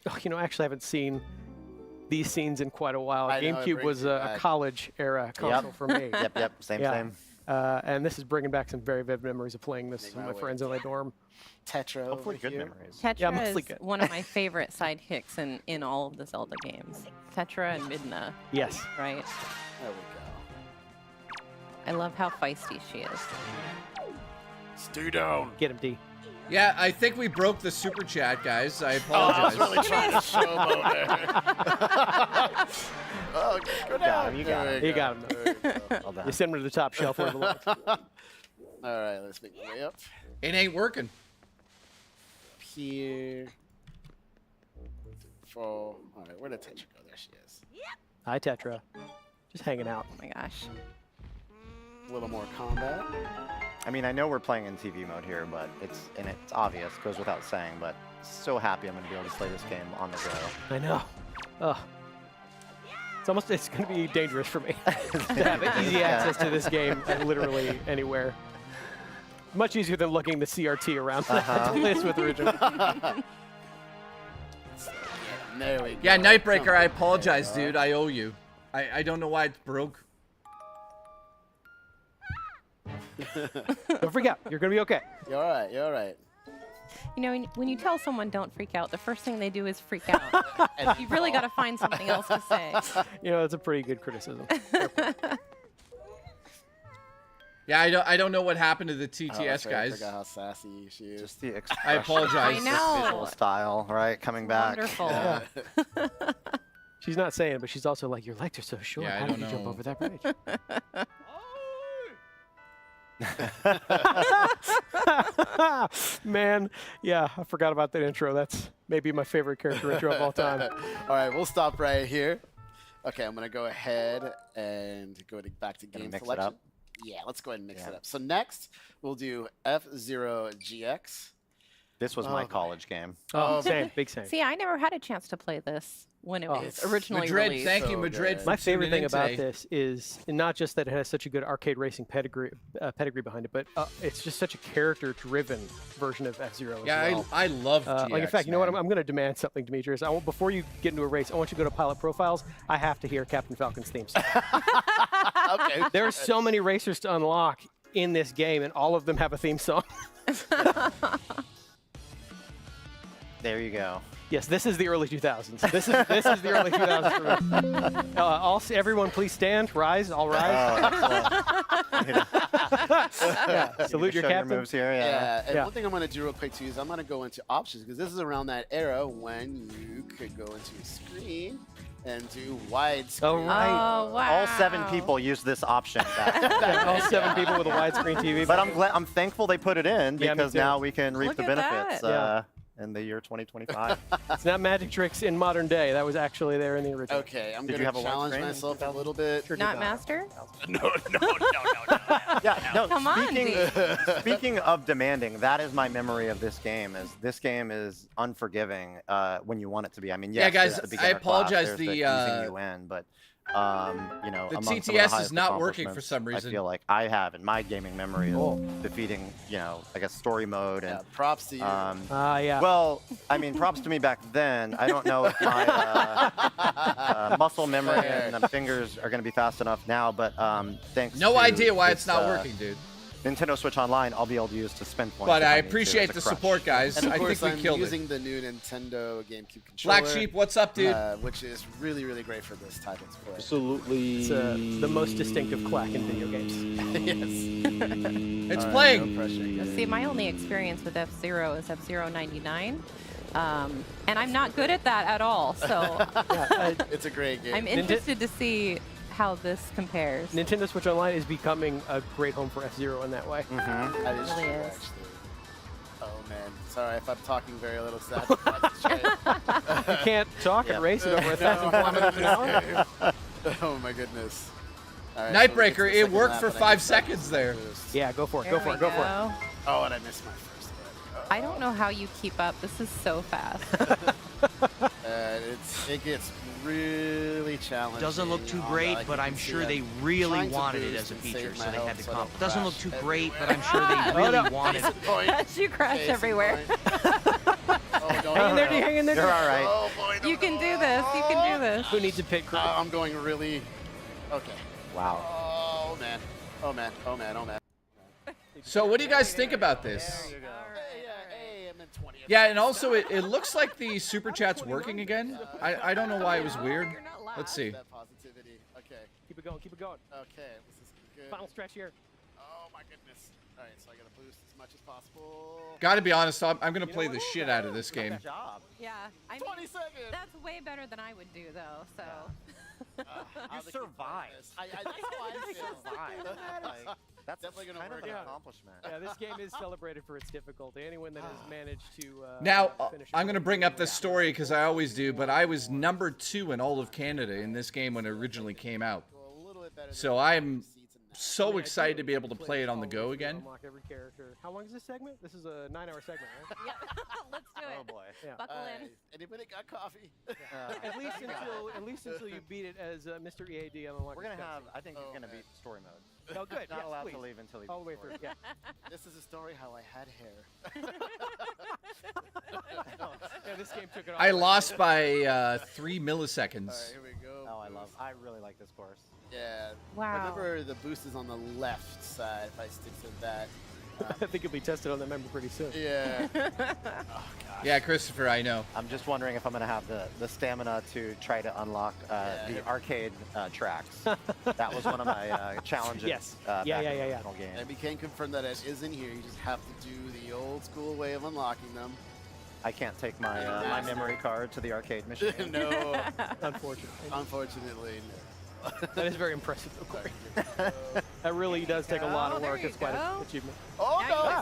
[SPEAKER 16] Oh, you know, actually, I haven't seen these scenes in quite a while.
[SPEAKER 13] I know, it
[SPEAKER 16] GameCube
[SPEAKER 13] brings
[SPEAKER 16] was
[SPEAKER 13] me
[SPEAKER 16] a
[SPEAKER 13] back.
[SPEAKER 16] college-era console for me.
[SPEAKER 20] Yep, same.
[SPEAKER 16] And this is bringing back some very vivid memories of playing this with
[SPEAKER 13] my
[SPEAKER 16] my
[SPEAKER 13] way
[SPEAKER 16] friends in my dorm.
[SPEAKER 13] Tetra
[SPEAKER 20] Hopefully
[SPEAKER 13] over
[SPEAKER 20] good
[SPEAKER 13] here.
[SPEAKER 20] memories.
[SPEAKER 15] Tetra
[SPEAKER 16] Yeah, mostly
[SPEAKER 15] is
[SPEAKER 16] good.
[SPEAKER 15] one of my favorite sidekicks in all of the Zelda games. Tetra and Midna,
[SPEAKER 16] Yes.
[SPEAKER 15] right?
[SPEAKER 13] There we go.
[SPEAKER 15] I love how feisty she is.
[SPEAKER 13] Stay down.
[SPEAKER 16] Get him, D.
[SPEAKER 2] Yeah, I think we broke the super chat, guys. I apologize.
[SPEAKER 13] I was really trying to showboat there. Oh, go down.
[SPEAKER 20] You got him.
[SPEAKER 16] You got him.
[SPEAKER 20] Well done.
[SPEAKER 16] You send him to the top shelf where it belongs.
[SPEAKER 13] All right, let's make my way up.
[SPEAKER 2] It ain't working.
[SPEAKER 13] Here. 4. All right, where did Tetra go? There she is.
[SPEAKER 16] Hi, Tetra. Just hanging out.
[SPEAKER 15] Oh my gosh.
[SPEAKER 13] A little more combat.
[SPEAKER 20] I mean, I know we're playing in TV mode here, but it's obvious, goes without saying, but so happy I'm going to be able to play this game on the go.
[SPEAKER 16] I know. Ugh. It's going to be dangerous for me to have easy access to this game literally anywhere. Much easier than lugging the CRT around to play this with original.
[SPEAKER 13] There we go.
[SPEAKER 2] Yeah, Nightbreaker, I apologize, dude. I owe you. I don't know why it's broke.
[SPEAKER 16] Don't freak out. You're going to be okay.
[SPEAKER 13] You're all right. You're all right.
[SPEAKER 15] You know, when you tell someone don't freak out, the first thing they do is freak out. You've really got to find something else to say.
[SPEAKER 16] You know, it's a pretty good criticism.
[SPEAKER 2] Yeah, I don't know what happened to the TTS guys.
[SPEAKER 13] I forgot how sassy she is.
[SPEAKER 20] Just the
[SPEAKER 2] I apologize.
[SPEAKER 15] I know.
[SPEAKER 20] visual style, right? Coming back.
[SPEAKER 15] Wonderful.
[SPEAKER 20] Yeah.
[SPEAKER 16] She's not saying it, but she's also like, your legs are so short.
[SPEAKER 2] Yeah, I
[SPEAKER 16] How
[SPEAKER 2] don't
[SPEAKER 16] did you jump
[SPEAKER 2] know.
[SPEAKER 16] over that bridge? Man, yeah, I forgot about that intro. That's maybe my favorite character intro of all time.
[SPEAKER 13] All right, we'll stop right here. Okay, I'm going to go ahead and go back to game
[SPEAKER 20] mix it
[SPEAKER 13] selection.
[SPEAKER 20] up?
[SPEAKER 13] Yeah, let's go ahead and mix it up. So next, we'll do F-Zero GX.
[SPEAKER 20] This was my college game.
[SPEAKER 16] Oh, same, big same.
[SPEAKER 15] See, I never had a chance to play this when it was originally
[SPEAKER 2] Madrid,
[SPEAKER 15] released.
[SPEAKER 2] thank you, Madrid.
[SPEAKER 16] My favorite thing about
[SPEAKER 2] today.
[SPEAKER 16] this is not just that it has such a good arcade racing pedigree behind it, but it's just such a character-driven version of F-Zero as
[SPEAKER 2] Yeah,
[SPEAKER 16] well.
[SPEAKER 2] I love GX,
[SPEAKER 16] like, in fact, you know what?
[SPEAKER 2] man.
[SPEAKER 16] I'm going to demand something, Demetrius. Before you get into a race, I want you to go to Pilot Profiles. I have to hear Captain Falcon's theme song.
[SPEAKER 13] Okay.
[SPEAKER 16] There are so many racers to unlock in this game, and all of them have a theme song.
[SPEAKER 20] There you go.
[SPEAKER 16] Yes, this is the early 2000s. This is the early 2000s for me. Everyone, please stand. Rise. All rise. Yeah, salute your
[SPEAKER 20] Show
[SPEAKER 16] captain.
[SPEAKER 20] Your moves here.
[SPEAKER 13] Yeah, and
[SPEAKER 16] Yeah.
[SPEAKER 13] one thing I'm going to do real quick too is I'm going to go into options because this is around that era when you could go into a screen and do widescreen.
[SPEAKER 16] Oh, right.
[SPEAKER 15] Oh, wow.
[SPEAKER 20] All 7 people use this option.
[SPEAKER 16] All 7 people with a widescreen TV.
[SPEAKER 20] But I'm thankful they put it in
[SPEAKER 16] Yeah, me
[SPEAKER 20] because
[SPEAKER 16] too.
[SPEAKER 20] now we can reap
[SPEAKER 15] Look
[SPEAKER 20] the
[SPEAKER 15] at
[SPEAKER 20] benefits
[SPEAKER 15] that.
[SPEAKER 20] in the year 2025.
[SPEAKER 16] It's not magic tricks in modern day. That was actually there in the original.
[SPEAKER 13] Okay, I'm
[SPEAKER 20] Did
[SPEAKER 13] going
[SPEAKER 20] you have
[SPEAKER 13] to
[SPEAKER 20] a
[SPEAKER 13] challenge
[SPEAKER 20] widescreen in
[SPEAKER 13] myself a
[SPEAKER 20] 2000?
[SPEAKER 13] little bit.
[SPEAKER 15] Not Master?
[SPEAKER 5] No.
[SPEAKER 20] Yeah, no.
[SPEAKER 15] Come on,
[SPEAKER 20] Speaking of demanding, that is my memory of this game. Is this game is unforgiving when you want it to be. I mean, yes,
[SPEAKER 2] Yeah, guys,
[SPEAKER 20] there's the
[SPEAKER 2] I
[SPEAKER 20] beginner
[SPEAKER 2] apologize,
[SPEAKER 20] Class,
[SPEAKER 2] the,
[SPEAKER 20] there's easing you in, but you know,
[SPEAKER 2] the
[SPEAKER 20] among some of
[SPEAKER 2] TTS is
[SPEAKER 20] highest
[SPEAKER 2] not working for
[SPEAKER 20] accomplishments
[SPEAKER 2] some reason.
[SPEAKER 20] I feel like I have in my gaming memory of defeating, you know, I guess story mode and.
[SPEAKER 13] Props to you.
[SPEAKER 16] Yeah.
[SPEAKER 20] Well, I mean, props to me back then. I don't know if my muscle memory and the fingers are going to be fast enough now, but thanks.
[SPEAKER 2] No
[SPEAKER 20] to
[SPEAKER 2] idea why
[SPEAKER 20] this,
[SPEAKER 2] it's not working, dude.
[SPEAKER 20] Nintendo Switch Online, I'll be able to use to spend points.
[SPEAKER 2] But
[SPEAKER 20] if
[SPEAKER 2] I
[SPEAKER 20] need to
[SPEAKER 2] appreciate
[SPEAKER 20] as a
[SPEAKER 2] the
[SPEAKER 20] crutch.
[SPEAKER 2] support, guys.
[SPEAKER 13] And of
[SPEAKER 2] I
[SPEAKER 13] course,
[SPEAKER 2] think we
[SPEAKER 13] I'm
[SPEAKER 2] killed
[SPEAKER 13] using
[SPEAKER 2] it.
[SPEAKER 13] the new Nintendo GameCube controller.
[SPEAKER 2] Black Sheep, what's up, dude?
[SPEAKER 13] Which is really, really great for this type of play.
[SPEAKER 3] Absolutely.
[SPEAKER 16] It's the most distinctive clack in video games.
[SPEAKER 13] Yes.
[SPEAKER 2] It's
[SPEAKER 13] All right,
[SPEAKER 2] playing.
[SPEAKER 13] no pressure here.
[SPEAKER 15] See, my only experience with F-Zero is F-Zero 99. And I'm not good at that at all, so
[SPEAKER 13] It's a great game.
[SPEAKER 15] I'm interested to see how this compares.
[SPEAKER 16] Nintendo Switch Online is becoming a great home for F-Zero in that way.
[SPEAKER 13] That is
[SPEAKER 15] It really
[SPEAKER 13] true,
[SPEAKER 15] is.
[SPEAKER 13] actually. Oh man, sorry if I'm talking very little sad.
[SPEAKER 16] You can't talk and race it over 1,000 kilometers an hour.
[SPEAKER 13] Oh my goodness. All right,
[SPEAKER 2] Nightbreaker,
[SPEAKER 13] so we get to the
[SPEAKER 2] it
[SPEAKER 13] second
[SPEAKER 2] worked
[SPEAKER 13] lap
[SPEAKER 2] for
[SPEAKER 13] and I
[SPEAKER 2] 5
[SPEAKER 13] get
[SPEAKER 2] seconds there.
[SPEAKER 13] boost.
[SPEAKER 16] Yeah, go for it.
[SPEAKER 15] There
[SPEAKER 16] Go for
[SPEAKER 15] we
[SPEAKER 16] it. Go for it.
[SPEAKER 15] go.
[SPEAKER 13] Oh, and I missed my first hit.
[SPEAKER 15] I don't know how you keep up. This is so fast.
[SPEAKER 13] It gets really challenging.
[SPEAKER 6] Doesn't look too
[SPEAKER 13] on
[SPEAKER 6] great,
[SPEAKER 13] like
[SPEAKER 6] but
[SPEAKER 13] you
[SPEAKER 6] I'm
[SPEAKER 13] can
[SPEAKER 6] sure
[SPEAKER 13] see
[SPEAKER 6] they
[SPEAKER 13] I'm
[SPEAKER 6] really
[SPEAKER 13] trying to
[SPEAKER 6] wanted it
[SPEAKER 13] boost
[SPEAKER 6] as a
[SPEAKER 13] and
[SPEAKER 6] feature,
[SPEAKER 13] save
[SPEAKER 6] so
[SPEAKER 13] my
[SPEAKER 6] they had
[SPEAKER 13] health
[SPEAKER 6] to
[SPEAKER 13] so I
[SPEAKER 6] come.
[SPEAKER 13] don't
[SPEAKER 6] Doesn't look
[SPEAKER 13] crash
[SPEAKER 6] too great, but
[SPEAKER 13] everywhere.
[SPEAKER 6] I'm sure they really wanted it.
[SPEAKER 15] As you crash
[SPEAKER 13] Case in
[SPEAKER 15] everywhere.
[SPEAKER 13] point. Oh, don't
[SPEAKER 16] Hang in there, D. Hang in there.
[SPEAKER 20] You're all right.
[SPEAKER 13] Oh boy,
[SPEAKER 15] You can do this. You can do this.
[SPEAKER 16] Who needs a pit crew?
[SPEAKER 13] I'm going really. Okay.
[SPEAKER 20] Wow.
[SPEAKER 13] Oh man. Oh man. Oh man. Oh man.
[SPEAKER 2] So what do you guys think about this?
[SPEAKER 13] Hey, I'm in 20th.
[SPEAKER 2] Yeah, and also it looks like the super chat's working again. I don't know why it was weird. Let's see.
[SPEAKER 13] That positivity. Okay.
[SPEAKER 16] Keep it going. Keep it going.
[SPEAKER 13] Okay, this is good.
[SPEAKER 16] Final stretch here.
[SPEAKER 13] Oh my goodness. All right, so I got to boost as much as possible.
[SPEAKER 2] Gotta be honest, I'm gonna play the shit out of this game.
[SPEAKER 20] Good job.
[SPEAKER 15] Yeah. I
[SPEAKER 13] 20
[SPEAKER 15] mean,
[SPEAKER 13] seconds.
[SPEAKER 15] that's way better than I would do, though. So.
[SPEAKER 20] You survived.
[SPEAKER 13] That's how I feel.
[SPEAKER 20] That's
[SPEAKER 13] definitely gonna
[SPEAKER 20] kind
[SPEAKER 13] work
[SPEAKER 20] of an
[SPEAKER 13] out.
[SPEAKER 20] accomplishment.
[SPEAKER 16] Yeah, this game is celebrated for its difficulty. Anyone that has managed to
[SPEAKER 2] Now,
[SPEAKER 16] finish
[SPEAKER 2] I'm going to bring up this story because I always do, but I was number 2 in all of Canada in this game when it originally came out. So I'm so excited to be able to play it on the go again.
[SPEAKER 16] Unlock every character. How long is this segment? This is a 9-hour segment, right?
[SPEAKER 15] Yeah. Let's do it.
[SPEAKER 20] Oh boy.
[SPEAKER 16] Yeah.
[SPEAKER 15] Buckle in.
[SPEAKER 13] Anybody got coffee?
[SPEAKER 16] At least until you beat it as Mr. EAD on Unlock.
[SPEAKER 20] We're gonna have. I think he's gonna beat story mode.
[SPEAKER 16] Oh, good.
[SPEAKER 20] Not
[SPEAKER 16] yes,
[SPEAKER 20] allowed
[SPEAKER 16] please.
[SPEAKER 20] to leave until he
[SPEAKER 16] all the way
[SPEAKER 20] beats
[SPEAKER 16] through.
[SPEAKER 20] story.
[SPEAKER 16] Yeah.
[SPEAKER 13] This is a story how I had hair.
[SPEAKER 16] Yeah, this game took it all.
[SPEAKER 2] I lost by 3 milliseconds.
[SPEAKER 13] All right, here we go.
[SPEAKER 20] Oh, I really like this course.
[SPEAKER 13] Yeah.
[SPEAKER 15] Wow.
[SPEAKER 13] Remember, the boost is on the left side. If I stick to that.
[SPEAKER 16] I think it'll be tested on that member pretty soon.
[SPEAKER 13] Yeah. Oh gosh.
[SPEAKER 2] Yeah, Christopher, I know.
[SPEAKER 20] I'm just wondering if I'm gonna have the stamina to try to unlock the arcade tracks. That was one of my challenges.
[SPEAKER 16] Yes.
[SPEAKER 20] Back in the
[SPEAKER 16] Yeah.
[SPEAKER 20] original game.
[SPEAKER 13] And we can confirm that it is in here. You just have to do the old school way of unlocking them.
[SPEAKER 20] I can't take my my memory card to the arcade machine.
[SPEAKER 13] No.
[SPEAKER 16] Unfortunately.
[SPEAKER 13] Unfortunately, no.
[SPEAKER 16] That is very impressive, though, Corey. That really does take a lot of work. It's quite an achievement.
[SPEAKER 13] Oh no!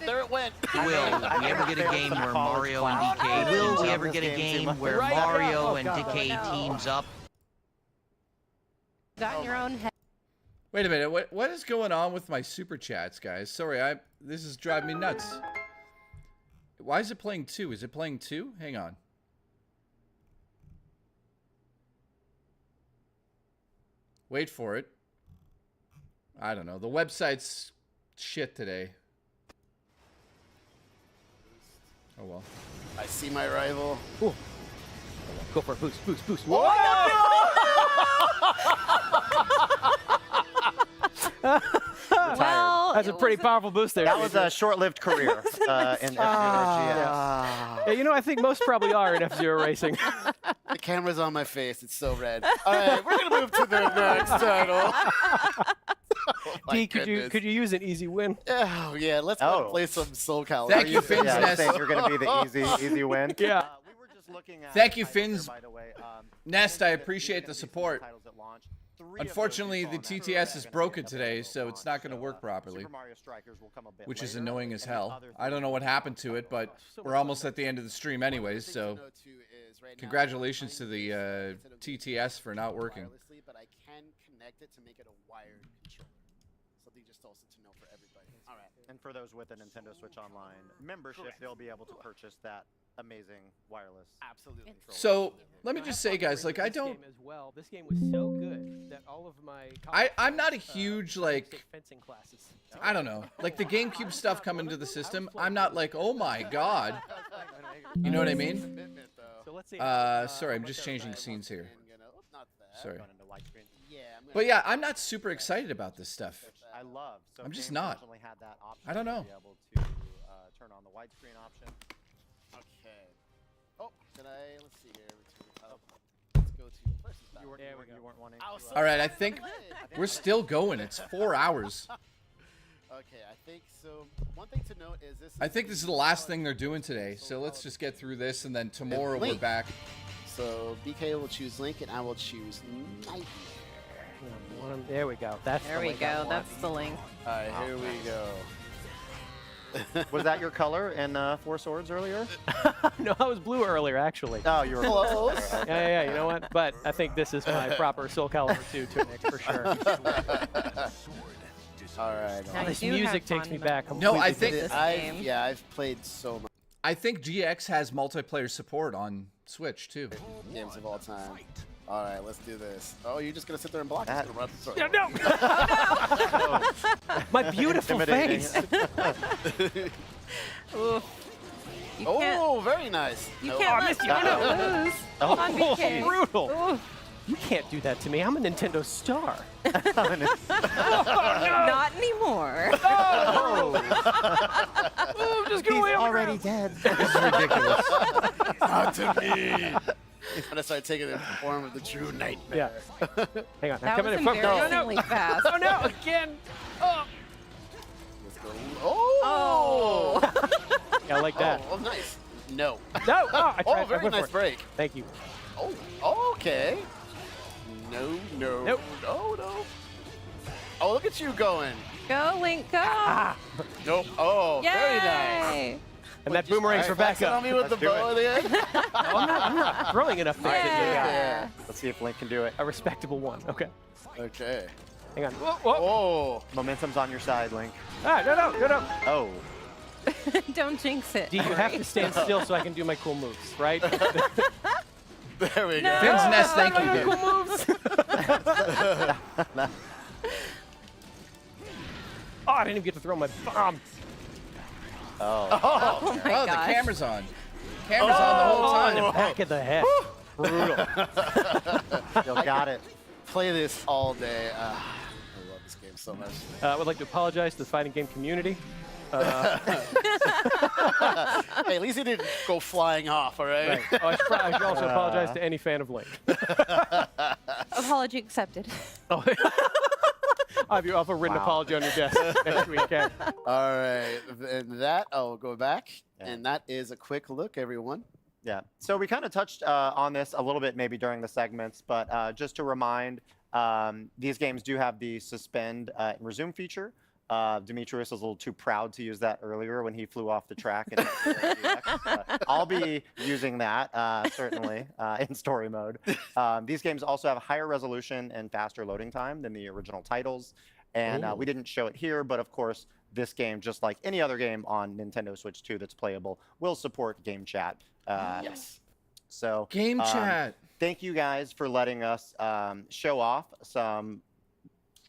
[SPEAKER 13] There it went.
[SPEAKER 6] Will we ever get a game where Mario and DK? Will we ever get a game where Mario and DK teams up?
[SPEAKER 15] Got in your own head.
[SPEAKER 2] Wait a minute, what is going on with my super chats, guys? Sorry, this is driving me nuts. Why is it playing 2? Is it playing 2? Hang on. Wait for it. I don't know. The website's shit today. Oh well.
[SPEAKER 13] I see my rival.
[SPEAKER 16] Ooh. Go for it. Boost.
[SPEAKER 13] Whoa!
[SPEAKER 15] Well,
[SPEAKER 16] that's a pretty powerful boost there.
[SPEAKER 20] That was a short-lived career in F-Zero GX.
[SPEAKER 16] Yeah, you know, I think most probably are in F-Zero racing.
[SPEAKER 13] The camera's on my face. It's so red. All right, we're gonna move to the next title.
[SPEAKER 16] D, could you use an easy win?
[SPEAKER 13] Oh yeah, let's go play some Soul Calibur.
[SPEAKER 2] Thank you, Finn's Nest.
[SPEAKER 20] You're gonna be the easy win.
[SPEAKER 16] Yeah.
[SPEAKER 20] We were just looking at.
[SPEAKER 2] Thank you, Finn's Nest. I appreciate the support. Unfortunately, the TTS is broken today, so it's not going to work properly, which is annoying as hell. I don't know what happened to it, but we're almost at the end of the stream anyways, so congratulations to the TTS for not working.
[SPEAKER 13] But I can connect it to make it a wired controller. Something just also to know for everybody. All right.
[SPEAKER 20] And for those with a Nintendo Switch Online membership, they'll be able to purchase that amazing wireless.
[SPEAKER 13] Absolutely.
[SPEAKER 2] So let me just say, guys, like I don't.
[SPEAKER 16] As well. This game was so good that all of my.
[SPEAKER 2] I'm not a huge like.
[SPEAKER 16] Fencing classes.
[SPEAKER 2] I don't know, like the GameCube stuff coming to the system. I'm not like, oh my god. You know what I mean?
[SPEAKER 16] So let's see.
[SPEAKER 2] Sorry, I'm just changing scenes here. Sorry. But yeah, I'm not super excited about this stuff.
[SPEAKER 20] I love. So
[SPEAKER 2] I'm just not.
[SPEAKER 20] Had that option
[SPEAKER 2] I don't know.
[SPEAKER 20] To be able to turn on the widescreen option.
[SPEAKER 13] Okay. Oh, let's see here. Let's go to versus battle.
[SPEAKER 20] You weren't wanting.
[SPEAKER 2] All right, I think we're still going. It's 4 hours.
[SPEAKER 13] Okay, I think so. One thing to note is this.
[SPEAKER 2] I think this is the last thing they're doing today. So let's just get through this, and then tomorrow we're back.
[SPEAKER 13] So BK will choose Link, and I will choose Nightmare.
[SPEAKER 16] There we go. That's
[SPEAKER 15] the link.
[SPEAKER 13] All right, here we go.
[SPEAKER 20] Was that your color in Four Swords earlier?
[SPEAKER 16] No, I was blue earlier, actually.
[SPEAKER 20] Oh, you were close.
[SPEAKER 16] Yeah, you know what? But I think this is my proper Soul Calibur 2 tunic for sure.
[SPEAKER 13] All right.
[SPEAKER 16] This music takes me back.
[SPEAKER 2] No, I think
[SPEAKER 13] I've played so much.
[SPEAKER 2] I think GX has multiplayer support on Switch too.
[SPEAKER 13] Games of all time. All right, let's do this. Oh, you're just gonna sit there and block
[SPEAKER 20] that?
[SPEAKER 16] Yeah, no. My beautiful face.
[SPEAKER 13] Oh, very nice.
[SPEAKER 15] You can't let Jonah lose. on BK.
[SPEAKER 16] Brutal.
[SPEAKER 15] Ooh.
[SPEAKER 16] You can't do that to me. I'm a Nintendo star.
[SPEAKER 15] Not anymore.
[SPEAKER 16] Oh, I'm just going
[SPEAKER 20] already dead.
[SPEAKER 2] This is ridiculous.
[SPEAKER 13] Not to me. He's gonna start taking the form of the true nightmare.
[SPEAKER 16] Yeah. Hang on.
[SPEAKER 15] That was embarrassingly fast.
[SPEAKER 16] Oh no! Again! Oh!
[SPEAKER 13] Let's go. Oh!
[SPEAKER 16] Yeah, I like that.
[SPEAKER 13] Oh, nice. No.
[SPEAKER 16] No! Oh, I tried.
[SPEAKER 13] Oh,
[SPEAKER 16] I
[SPEAKER 13] very
[SPEAKER 16] went for
[SPEAKER 13] nice
[SPEAKER 16] it.
[SPEAKER 13] break.
[SPEAKER 16] Thank you.
[SPEAKER 13] Oh, okay. No, no,
[SPEAKER 16] Nope.
[SPEAKER 13] no. Oh, look at you going.
[SPEAKER 15] Go, Link, go!
[SPEAKER 13] Nope. Oh, very nice.
[SPEAKER 15] Yay!
[SPEAKER 16] And that boomerang's for
[SPEAKER 13] Flex it
[SPEAKER 16] backup.
[SPEAKER 13] on me with the bow at the end.
[SPEAKER 16] I'm not throwing enough to
[SPEAKER 13] Yeah.
[SPEAKER 20] Let's see if Link can do it.
[SPEAKER 16] a respectable one. Okay.
[SPEAKER 13] Okay.
[SPEAKER 16] Hang on. Whoa, whoa.
[SPEAKER 13] Oh.
[SPEAKER 20] Momentum's on your side, Link.
[SPEAKER 16] Ah, no.
[SPEAKER 20] Oh.
[SPEAKER 15] Don't jinx it.
[SPEAKER 16] D, you have to stand still so I can do my cool moves, right?
[SPEAKER 13] There we go.
[SPEAKER 2] Finn's Nest, thank you.
[SPEAKER 16] Cool moves. Oh, I didn't even get to throw my bomb.
[SPEAKER 15] Oh my
[SPEAKER 2] Oh, the
[SPEAKER 15] gosh.
[SPEAKER 2] camera's on. Camera's on the whole
[SPEAKER 16] On the
[SPEAKER 2] time.
[SPEAKER 16] back of the head. Brutal.
[SPEAKER 20] You got it.
[SPEAKER 13] Play this all day. I love this game so much.
[SPEAKER 16] I would like to apologize to the fighting game community.
[SPEAKER 13] Hey, at least he didn't go flying off, all right?
[SPEAKER 16] Right. Oh, I should also apologize to any fan of Link.
[SPEAKER 15] Apology accepted.
[SPEAKER 16] Oh. I'll have a written apology on your desk next week. Okay.
[SPEAKER 13] All right. And that, I'll go back. Yeah. And that is a quick look, everyone.
[SPEAKER 20] Yeah. So we kind of touched on this a little bit maybe during the segments, but just to remind, these games do have the suspend and resume feature. Demetrius was a little too proud to use that earlier when he flew off the track. And I'll be using that, certainly, in story mode. These games also have a higher resolution and faster loading time than the original titles. And we didn't show it here, but of course, this game, just like any other game on Nintendo Switch 2 that's playable, will support game chat.
[SPEAKER 13] Yes.
[SPEAKER 20] So
[SPEAKER 2] Game chat.
[SPEAKER 20] Thank you guys for letting us show off some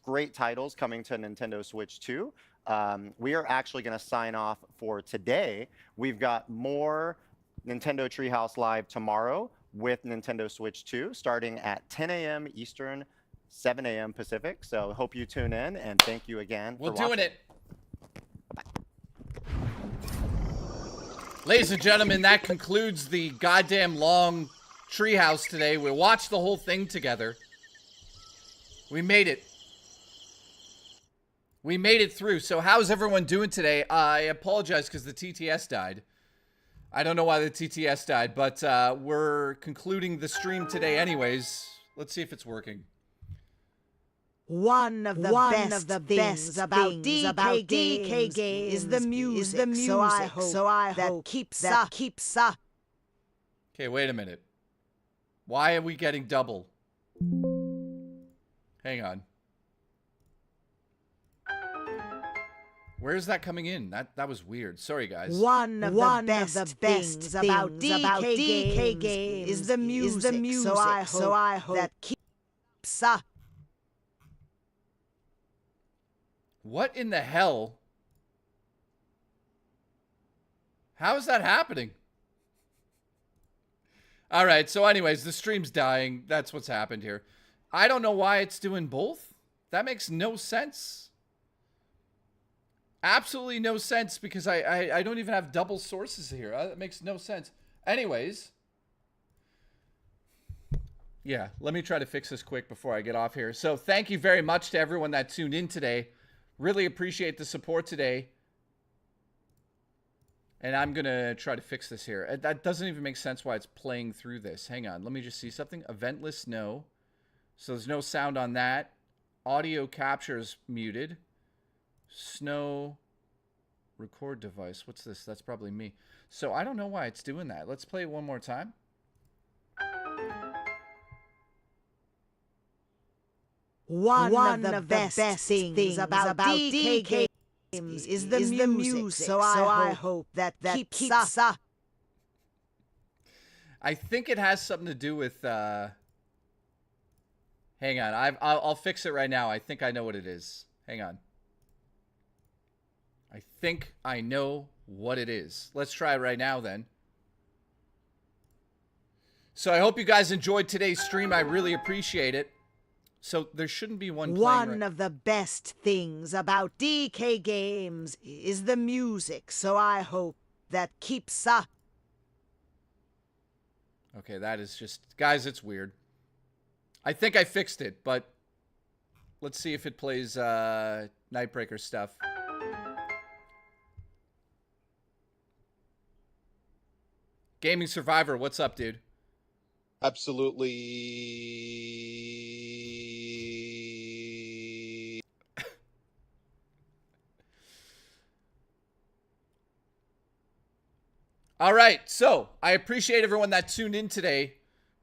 [SPEAKER 20] great titles coming to Nintendo Switch 2. We are actually going to sign off for today. We've got more Nintendo Treehouse Live tomorrow with Nintendo Switch 2 starting at 10 a.m. Eastern, 7 a.m. Pacific. So hope you tune in, and thank you again for watching.
[SPEAKER 2] We're doing it. Ladies and gentlemen, that concludes the goddamn long Treehouse today. We watched the whole thing together. We made it. We made it through. So how's everyone doing today? I apologize because the TTS died. I don't know why the TTS died, but we're concluding the stream today anyways. Let's see if it's working.
[SPEAKER 4] One of the best things about DK games is the music. So I hope that keeps up.
[SPEAKER 2] Okay, wait a minute. Why are we getting double? Hang on. Where's that coming in? That was weird. Sorry, guys.
[SPEAKER 4] One of the best things about DK games is the music. So I hope that keeps up.
[SPEAKER 2] What in the hell? How is that happening? All right, so anyways, the stream's dying. That's what's happened here. I don't know why it's doing both. That makes no sense. Absolutely no sense, because I don't even have double sources here. That makes no sense. Anyways. Yeah, let me try to fix this quick before I get off here. So thank you very much to everyone that tuned in today. Really appreciate the support today. And I'm going to try to fix this here. That doesn't even make sense why it's playing through this. Hang on. Let me just see something. Eventless, no. So there's no sound on that. Audio capture is muted. Snow record device. What's this? That's probably me. So I don't know why it's doing that. Let's play it one more time.
[SPEAKER 4] One of the best things about DK games is the music. So I hope that keeps up.
[SPEAKER 2] I think it has something to do with. Hang on, I'll fix it right now. I think I know what it is. Hang on. I think I know what it is. Let's try it right now then. So I hope you guys enjoyed today's stream. I really appreciate it. So there shouldn't be one playing
[SPEAKER 4] One of the best things about DK games is the music. So I hope that keeps up.
[SPEAKER 2] Okay, that is just... Guys, it's weird. I think I fixed it, but let's see if it plays Nightbreaker stuff. Gaming Survivor, what's up, dude?
[SPEAKER 10] Absolutely.
[SPEAKER 2] All right, so I appreciate everyone that tuned in today.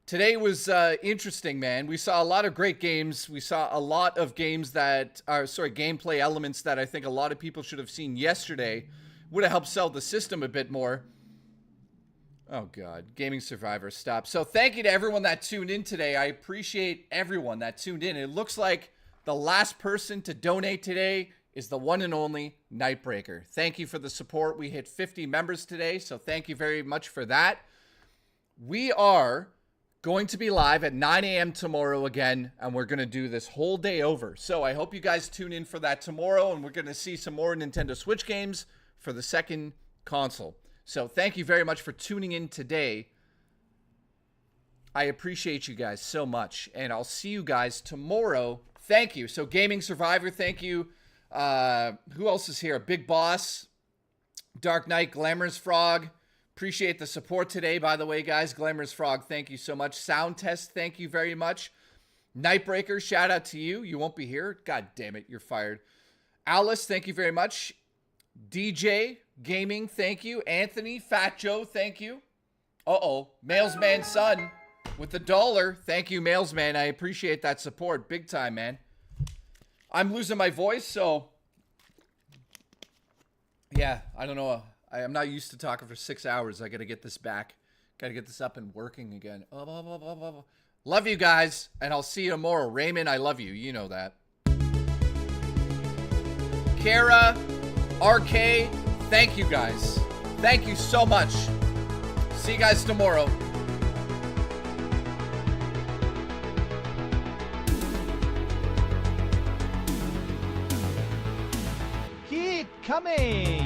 [SPEAKER 2] Today was interesting, man. We saw a lot of great games. We saw a lot of games that are, gameplay elements that I think a lot of people should have seen yesterday. Would have helped sell the system a bit more. Oh, God. Gaming Survivor, stop. So thank you to everyone that tuned in today. I appreciate everyone that tuned in. It looks like the last person to donate today is the one and only Nightbreaker. Thank you for the support. We hit 50 members today, so thank you very much for that. We are going to be live at 9 a.m. tomorrow again, and we're going to do this whole day over. So I hope you guys tune in for that tomorrow, and we're going to see some more Nintendo Switch games for the second console. So thank you very much for tuning in today. I appreciate you guys so much, and I'll see you guys tomorrow. Thank you. So Gaming Survivor, thank you. Who else is here? Big Boss, Dark Knight, Glamorous Frog. Appreciate the support today, by the way, guys. Glamorous Frog, thank you so much. Sound Test, thank you very much. Nightbreaker, shout out to you. You won't be here. God damn it, you're fired. Alice, thank you very much. DJ Gaming, thank you. Anthony, Fat Joe, thank you. Uh-oh, Mailsman Son with the $1. Thank you, Mailsman. I appreciate that support. Big time, man. I'm losing my voice, so... Yeah, I don't know. I'm not used to talking for 6 hours. I got to get this back. Got to get this up and working again. Love you guys, and I'll see you tomorrow. Raymond, I love you. You know that. Kara, RK, thank you guys. Thank you so much. See you guys tomorrow.
[SPEAKER 1] Keep coming.